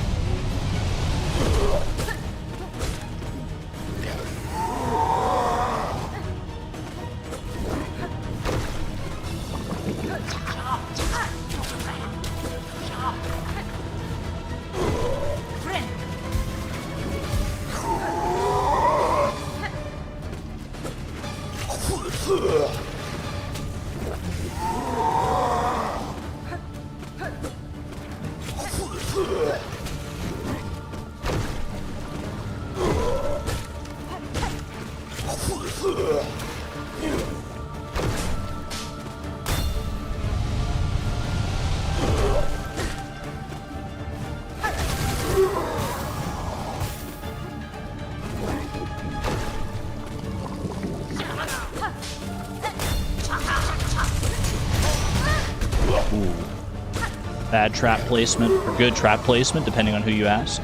Bad trap placement, or good trap placement, depending on who you ask.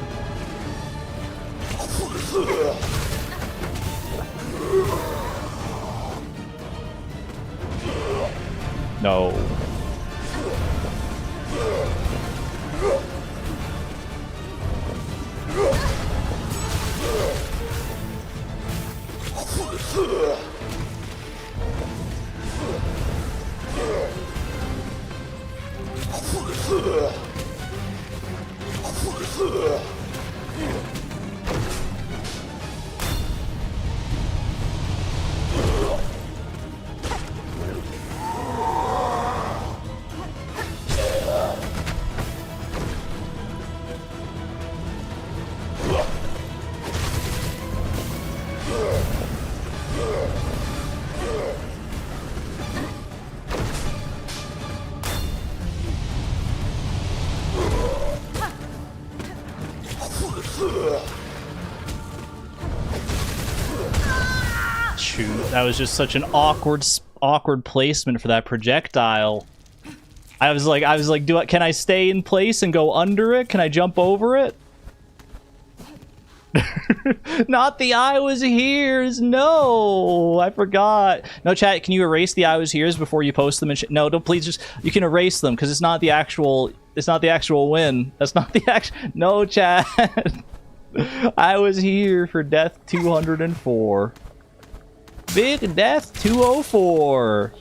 No. Shoot, that was just such an awkward placement for that projectile. I was like, can I stay in place and go under it? Can I jump over it? Not the "I was here's." No, I forgot. No, chat, can you erase the "I was here's" before you post them? And no, don't, please, just, you can erase them because it's not the actual win. That's not the actual. No, chat. I was here for death 204. Big death 204.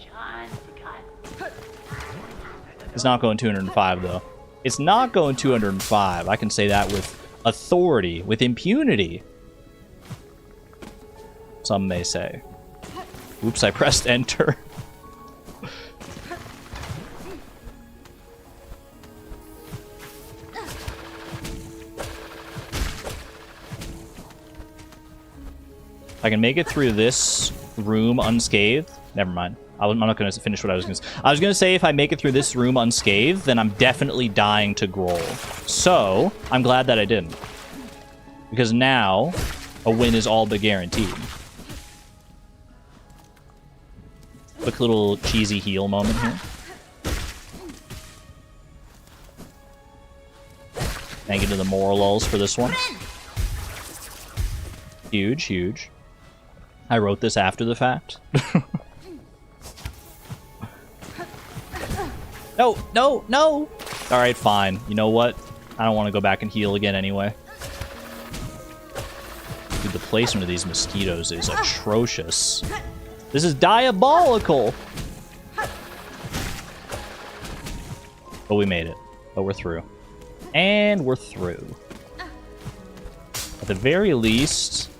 It's not going 205, though. It's not going 205. I can say that with authority, with impunity. Some may say. Oops, I pressed enter. I can make it through this room unscathed. Never mind. I'm not going to finish what I was going to say. I was going to say if I make it through this room unscathed, then I'm definitely dying to Groll. So, I'm glad that I didn't. Because now, a win is all but guaranteed. Quick little cheesy heal moment here. Thank you to the moral lulls for this one. Huge, huge. I wrote this after the fact. No, no, no! Alright, fine. You know what? I don't want to go back and heal again anyway. Dude, the placement of these mosquitoes is atrocious. This is diabolical! But we made it. But we're through. And we're through. At the very least,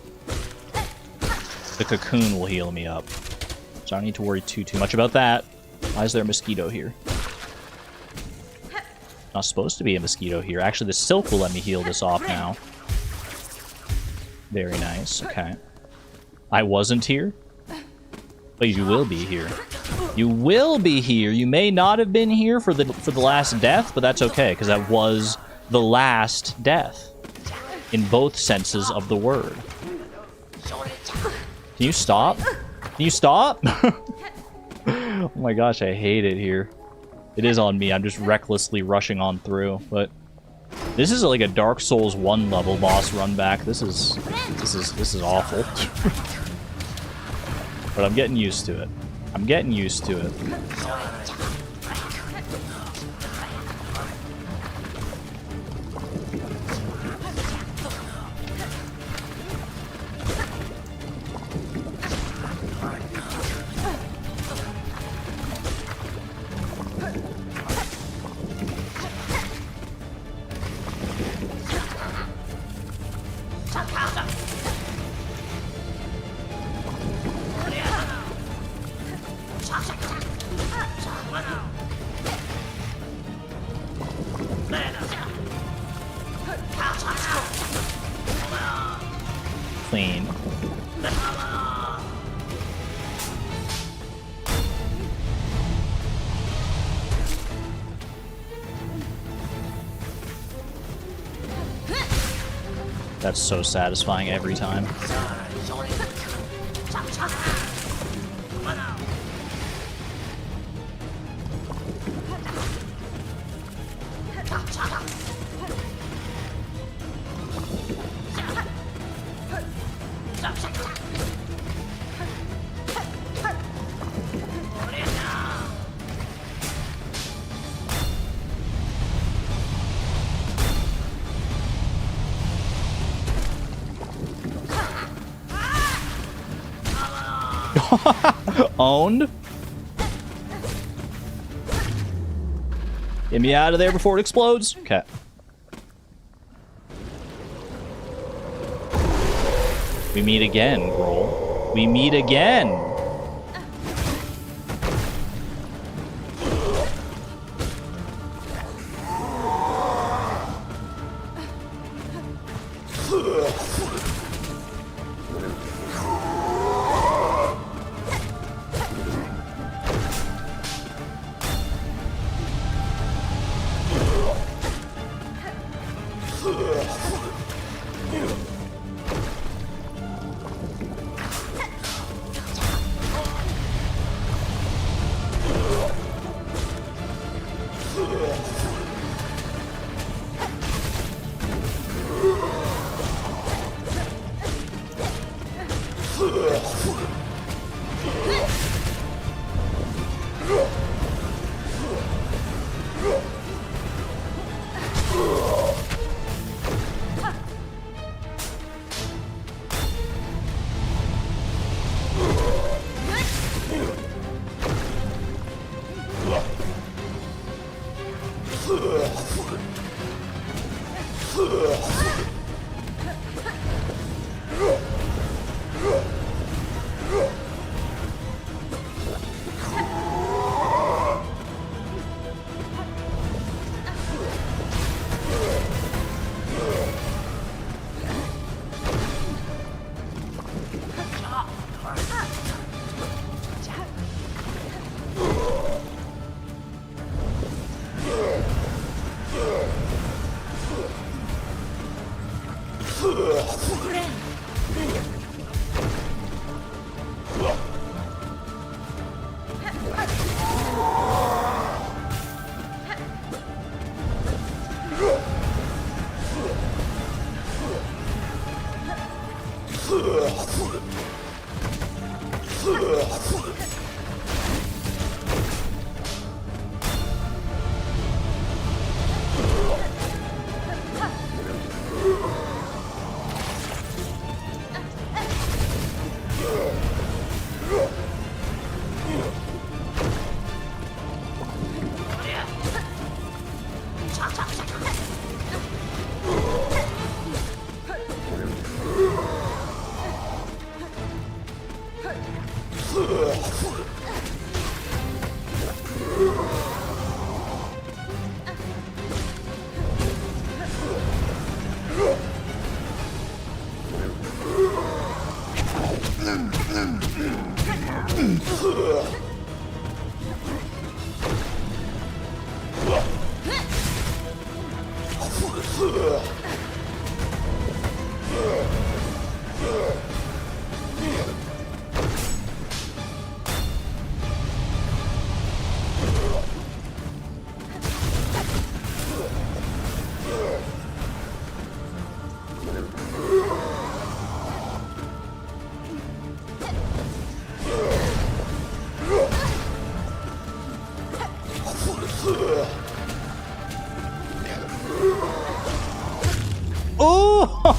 the cocoon will heal me up. So I don't need to worry too much about that. Why is there a mosquito here? Not supposed to be a mosquito here. Actually, the silk will let me heal this off now. Very nice. Okay. I wasn't here, but you will be here. You will be here. You may not have been here for the last death, but that's okay because that was the last death in both senses of the word. Can you stop? Can you stop? Oh my gosh, I hate it here. It is on me. I'm just recklessly rushing on through, but this is like a Dark Souls 1 level boss run back. This is awful. But I'm getting used to it. I'm getting used to it. Clean. That's so satisfying every time. Owned. Get me out of there before it explodes. Okay. We meet again, Groll. We meet again.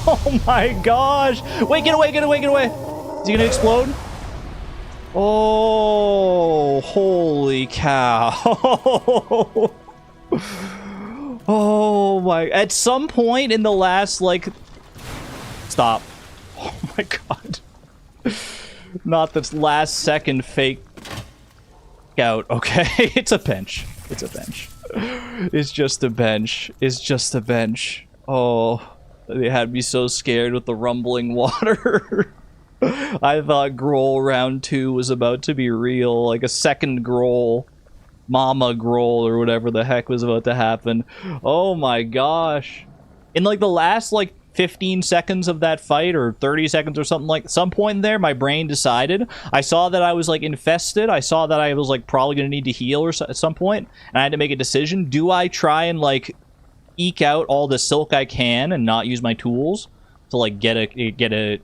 Oh my gosh! Wait, get away, get away, get away! Is he gonna explode? Oh, holy cow. Oh my, at some point in the last, like, stop. Oh my god. Not this last second fake out, okay? It's a bench. It's a bench. It's just a bench. It's just a bench. Oh, they had me so scared with the rumbling water. I thought Grohl round 2 was about to be real, like a second Grohl, Mama Grohl, or whatever the heck was about to happen. Oh my gosh. In like the last like 15 seconds of that fight, or 30 seconds or something, like some point in there, my brain decided. I saw that I was like infested. I saw that I was like probably going to need to heal or at some point, and I had to make a decision. Do I try and like eke out all the silk I can and not use my tools to like get a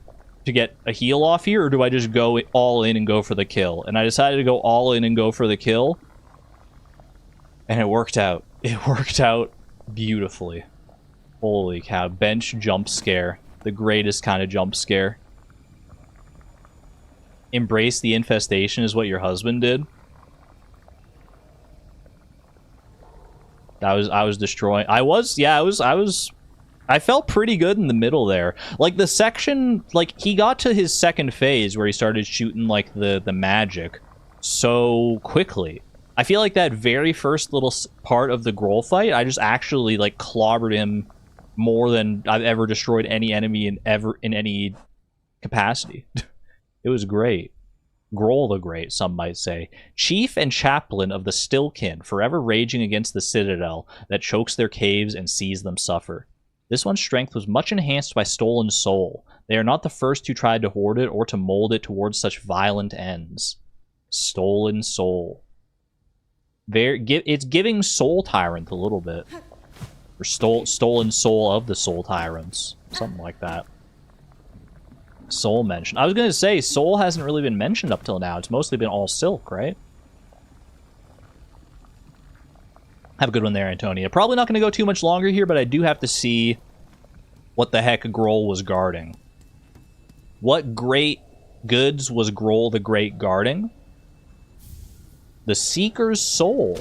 heal off here, or do I just go all in and go for the kill? And I decided to go all in and go for the kill, and it worked out. It worked out beautifully. Holy cow. Bench jump scare. The greatest kind of jump scare. Embrace the infestation is what your husband did. I was destroying. I felt pretty good in the middle there. Like the section, like he got to his second phase where he started shooting like the magic so quickly. I feel like that very first little part of the Grohl fight, I just actually like clobbered him more than I've ever destroyed any enemy in any capacity. It was great. Grohl the Great, some might say. Chief and chaplain of the Stillkin, forever raging against the Citadel that chokes their caves and sees them suffer. This one's strength was much enhanced by stolen soul. They are not the first who tried to hoard it or to mold it towards such violent ends. Stolen soul. It's giving Soul Tyrant a little bit. Or stolen soul of the Soul Tyrants. Something like that. Soul mention. I was going to say, soul hasn't really been mentioned up till now. It's mostly been all silk, right? Have a good one there, Antonia. Probably not going to go too much longer here, but I do have to see what the heck Grohl was guarding. What great goods was Grohl the Great guarding? The Seeker's Soul.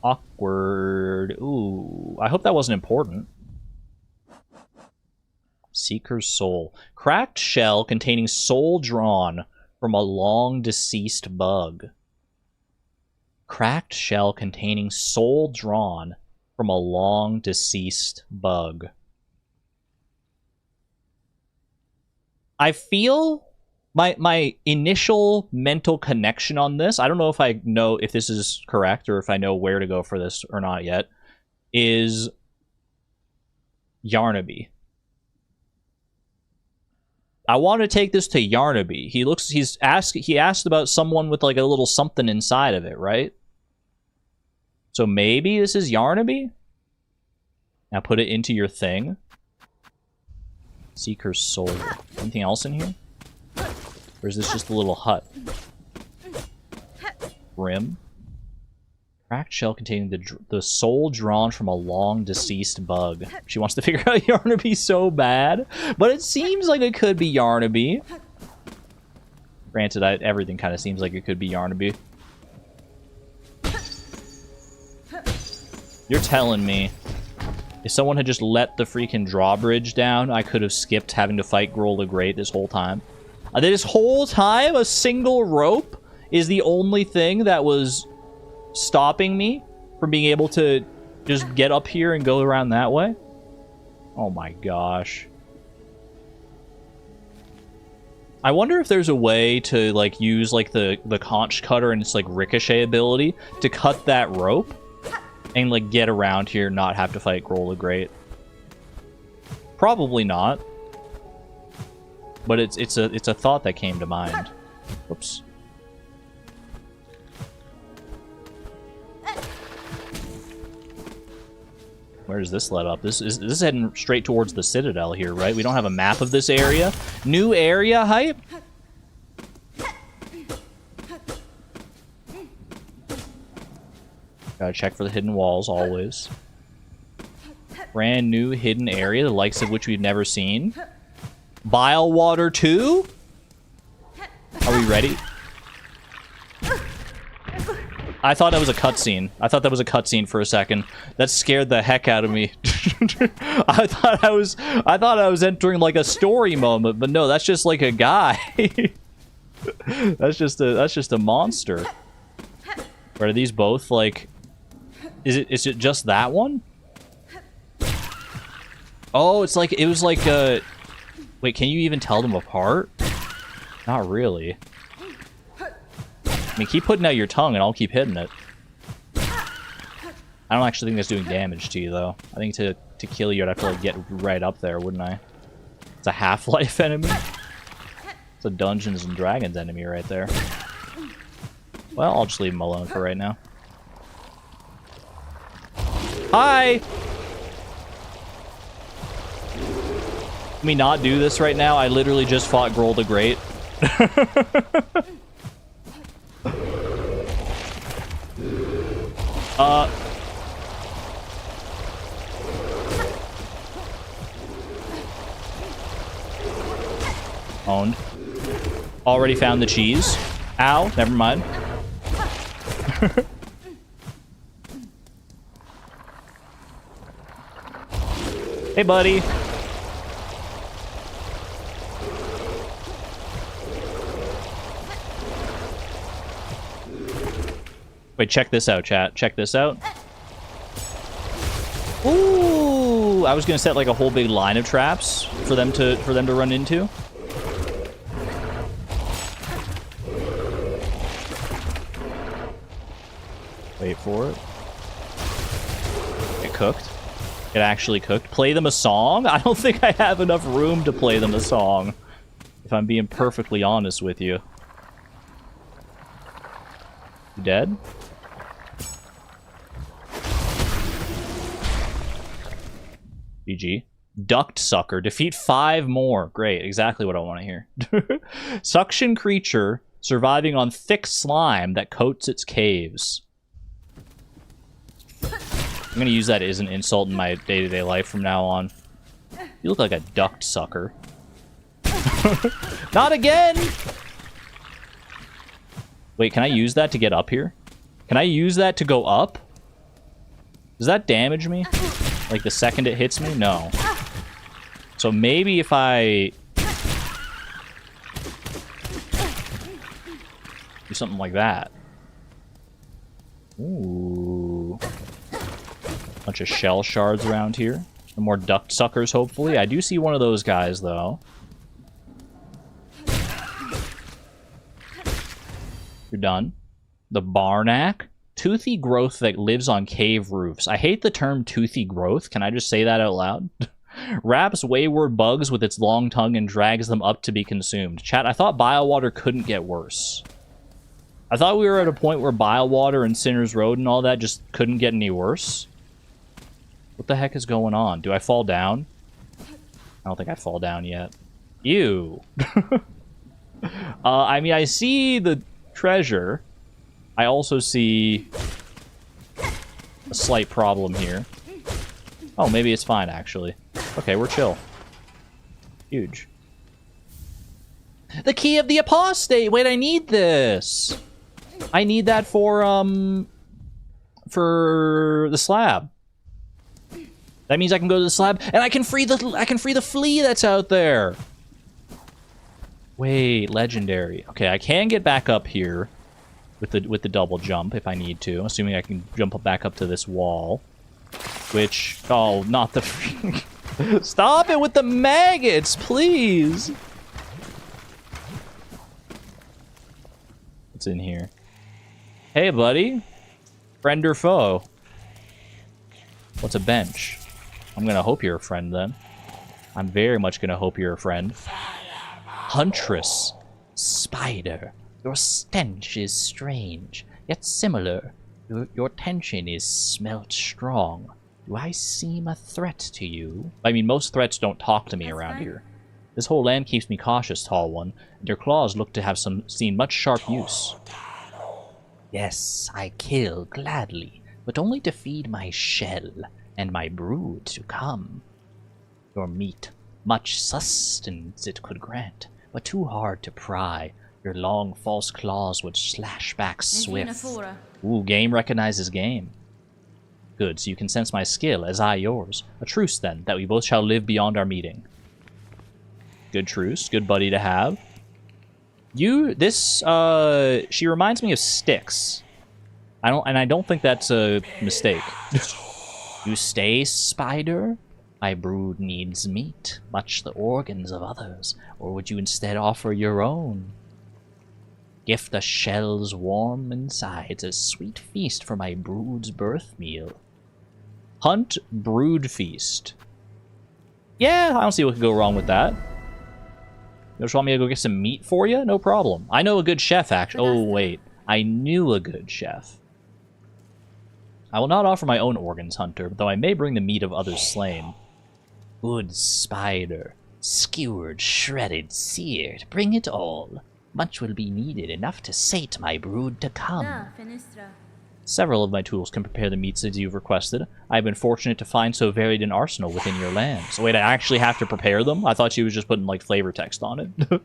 Awkward. Ooh, I hope that wasn't important. Seeker's Soul. Cracked shell containing soul drawn from a long-deceased bug. Cracked shell containing soul drawn from a long-deceased bug. I feel my initial mental connection on this, I don't know if I know if this is correct or if I know where to go for this or not yet, is Yarnaby. I want to take this to Yarnaby. He asked about someone with like a little something inside of it, right? So maybe this is Yarnaby? Now put it into your thing. Seeker's Soul. Anything else in here? Or is this just a little hut? Rim. Cracked shell containing the soul drawn from a long deceased bug. She wants to figure out Yarnaby so bad, but it seems like it could be Yarnaby. Granted, everything kind of seems like it could be Yarnaby. You're telling me if someone had just let the freaking drawbridge down, I could have skipped having to fight Grohl the Great this whole time? This whole time, a single rope is the only thing that was stopping me from being able to just get up here and go around that way? Oh my gosh. I wonder if there's a way to, like, use, like, the conch cutter and its, like, ricochet ability to cut that rope and, like, get around here and not have to fight Grohl the Great. Probably not. But it's a thought that came to mind. Whoops. Where does this let up? This is heading straight towards the Citadel here, right? We don't have a map of this area. New area hype? Gotta check for the hidden walls, always. Brand new hidden area, the likes of which we've never seen. Bile Water 2? Are we ready? I thought that was a cutscene. I thought that was a cutscene for a second. That scared the heck out of me. I thought I was entering like a story moment, but no, that's just like a guy. That's just a monster. Or are these both like? Is it just that one? Oh, it was like wait, can you even tell them apart? Not really. I mean, keep putting out your tongue and I'll keep hitting it. I don't actually think that's doing damage to you, though. I think to kill you, I'd have to, like, get right up there, wouldn't I? It's a Half-Life enemy. It's a Dungeons and Dragons enemy right there. Well, I'll just leave him alone for right now. Hi! Can we not do this right now? I literally just fought Grohl the Great. Owned. Already found the cheese. Ow, never mind. Hey, buddy. Wait, check this out, chat. Check this out. Ooh, I was gonna set like a whole big line of traps for them to run into. Wait for it. It cooked. It actually cooked. Play them a song? I don't think I have enough room to play them a song, if I'm being perfectly honest with you. You dead? GG. Duct Sucker. Defeat 5 more. Great. Exactly what I want to hear. Suction creature surviving on thick slime that coats its caves. I'm going to use that as an insult in my day-to-day life from now on. You look like a duct sucker. Not again! Wait, can I use that to get up here? Can I use that to go up? Does that damage me? Like the second it hits me? No. So maybe if I do something like that. Ooh. Bunch of shell shards around here. Some more duct suckers, hopefully. I do see one of those guys, though. You're done. The Barnack. Toothy growth that lives on cave roofs. I hate the term toothy growth. Can I just say that out loud? Wraps wayward bugs with its long tongue and drags them up to be consumed. Chat, I thought Bilewater couldn't get worse. I thought we were at a point where Bilewater and Sinner's Road and all that just couldn't get any worse. What the heck is going on? Do I fall down? I don't think I fall down yet. Ew. I mean, I see the treasure. I also see a slight problem here. Oh, maybe it's fine, actually. Okay, we're chill. Huge. The key of the apostate! Wait, I need this! I need that for the slab. That means I can go to the slab, and I can free the flea that's out there! Wait, legendary. Okay, I can get back up here with the double jump if I need to, assuming I can jump back up to this wall. Which, oh, not the stop it with the maggots, please! What's in here? Hey, buddy. Friend or foe? What's a bench? I'm gonna hope you're a friend, then. I'm very much gonna hope you're a friend. Huntress. Spider. Your stench is strange, yet similar. Your tension is smelt strong. Do I seem a threat to you? I mean, most threats don't talk to me around here. This whole land keeps me cautious, tall one, and your claws look to have seen much sharp use. Yes, I kill gladly, but only to feed my shell and my brood to come. Your meat, much sustenance it could grant, but too hard to pry. Your long, false claws would slash back swift. Ooh, game recognizes game. Good, so you can sense my skill, as I yours. A truce, then, that we both shall live beyond our meeting. Good truce, good buddy to have. She reminds me of Styx. I don't think that's a mistake. You stay, spider? My brood needs meat, much the organs of others, or would you instead offer your own? Gift the shells warm insides, a sweet feast for my brood's birth meal. Hunt brood feast. Yeah, I don't see what could go wrong with that. You just want me to go get some meat for you? No problem. I know a good chef, actually. Oh, wait. I knew a good chef. I will not offer my own organs, Hunter, though I may bring the meat of others slain. Good spider. Skewered, shredded, seared. Bring it all. Much will be needed, enough to sate my brood to come. Several of my tools can prepare the meats as you've requested. I have been fortunate to find so varied an arsenal within your lands. Wait, I actually have to prepare them? I thought she was just putting, like, flavor text on it.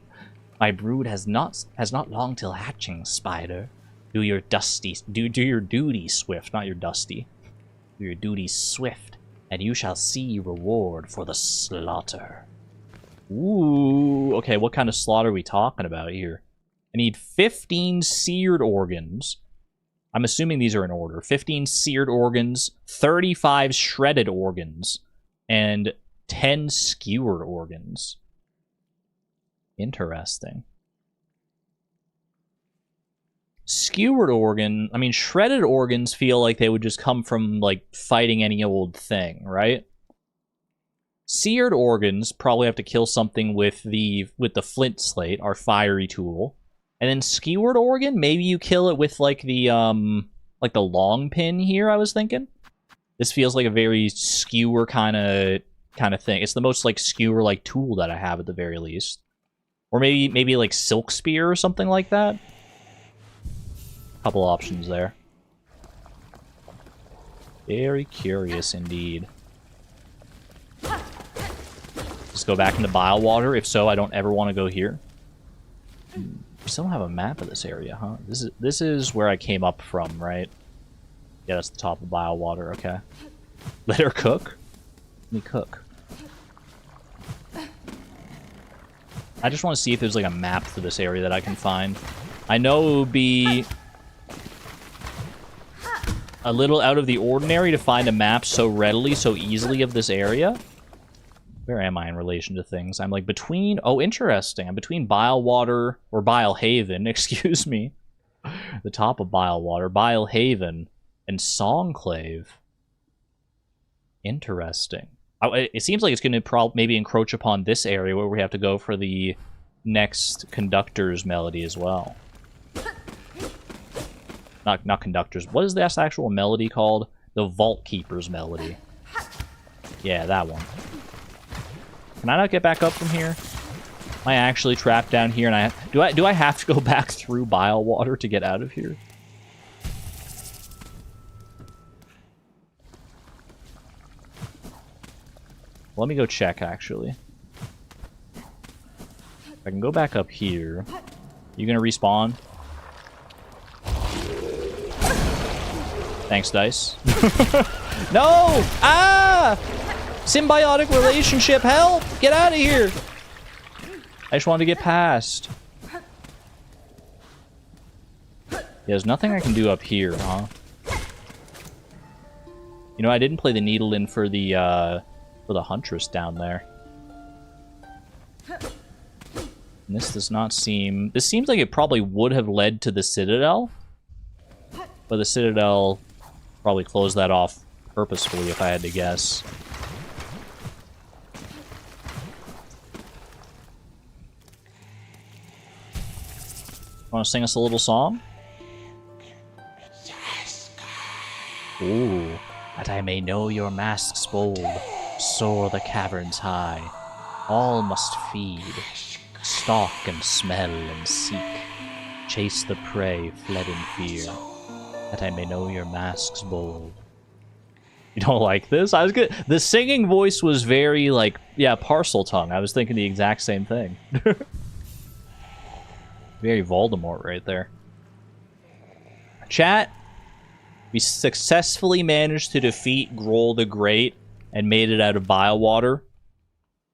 My brood has not long till hatching, spider. Do your duty swift, not your dusty. Do your duty swift, and you shall see reward for the slaughter. Ooh, okay, what kind of slaughter are we talking about here? I need 15 seared organs. I'm assuming these are in order. 15 seared organs, 35 shredded organs, and 10 skewered organs. Interesting. Skewered organ, I mean, shredded organs feel like they would just come from, like, fighting any old thing, right? Seared organs probably have to kill something with the flint slate, our fiery tool. And then skewered organ, maybe you kill it with like the long pin here, I was thinking. This feels like a very skewer kind of thing. It's the most like skewer like tool that I have at the very least. Or maybe like silk spear or something like that. Couple options there. Very curious indeed. Just go back into Bile Water. If so, I don't ever want to go here. We still don't have a map of this area, huh? This is where I came up from, right? Yeah, that's the top of Bile Water, okay. Let her cook? Let me cook. I just want to see if there's like a map for this area that I can find. I know it would be a little out of the ordinary to find a map so readily, so easily of this area. Where am I in relation to things? I'm like between... Oh, interesting. I'm between Bile Water, or Bile Haven, excuse me. The top of Bile Water, Bile Haven, and Songclave. Interesting. It seems like it's going to maybe encroach upon this area where we have to go for the next Conductor's melody as well. Not Conductor's. What is this actual melody called? The Vault Keeper's melody. Yeah, that one. Can I not get back up from here? I actually trapped down here? And do I have to go back through Bile Water to get out of here? Let me go check, actually. If I can go back up here. You gonna respawn? Thanks, Dice. No! Ah! Symbiotic relationship, help! Get out of here! I just wanted to get past. Yeah, there's nothing I can do up here, huh? You know, I didn't play the needle in for the Huntress down there. And this does not seem... This seems like it probably would have led to the Citadel. But the Citadel probably closed that off purposefully, if I had to guess. Want to sing us a little song? Ooh. That I may know your masks bold, soar the caverns high. All must feed, stalk and smell and seek, chase the prey fled in fear, that I may know your masks bold. You don't like this? I was good. The singing voice was very, like, yeah, parcel tongue. I was thinking the exact same thing. Very Voldemort right there. Chat, we successfully managed to defeat Grohl the Great and made it out of Bile Water.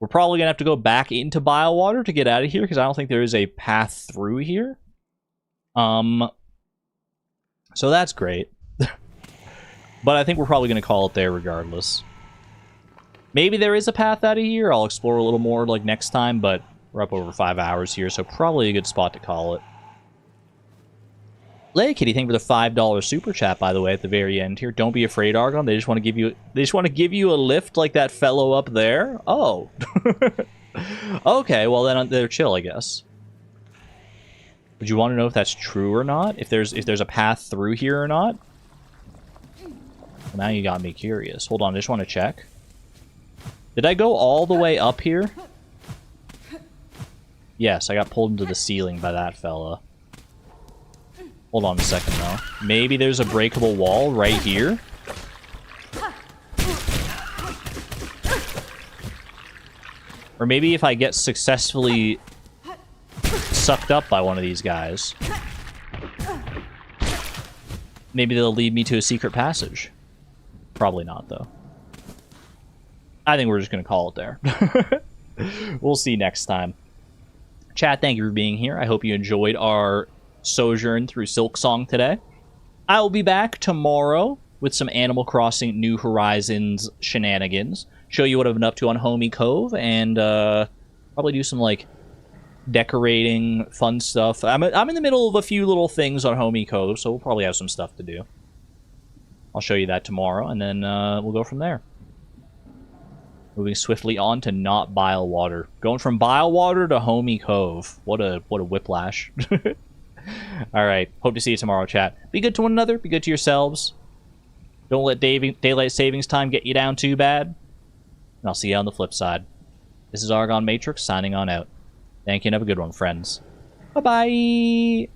We're probably going to have to go back into Bile Water to get out of here because I don't think there is a path through here. So that's great. But I think we're probably going to call it there regardless. Maybe there is a path out of here. I'll explore a little more like next time, but we're up over 5 hours here, so probably a good spot to call it. Lay Kitty, thank you for the $5 super chat, by the way, at the very end here. Don't be afraid, Argon. They just want to give you a lift like that fellow up there. Oh. Okay, well then they're chill, I guess. Would you want to know if that's true or not? If there's a path through here or not? Well, now you got me curious. Hold on, I just want to check. Did I go all the way up here? Yes, I got pulled into the ceiling by that fella. Hold on a second, though. Maybe there's a breakable wall right here? Or maybe if I get successfully sucked up by one of these guys, maybe they'll lead me to a secret passage. Probably not, though. I think we're just going to call it there. We'll see next time. Chat, thank you for being here. I hope you enjoyed our sojourn through Silksong today. I will be back tomorrow with some Animal Crossing New Horizons shenanigans. Show you what I've been up to on Homie Cove, and probably do some, like, decorating, fun stuff. I'm in the middle of a few little things on Homie Cove, so we'll probably have some stuff to do. I'll show you that tomorrow, and then we'll go from there. Moving swiftly on to not Bile Water. Going from Bile Water to Homie Cove. What a whiplash. Alright, hope to see you tomorrow, chat. Be good to one another, be good to yourselves. Don't let daylight savings time get you down too bad. And I'll see you on the flip side. This is Argon Matrix signing on out. Thank you and have a good one, friends. Bye-bye!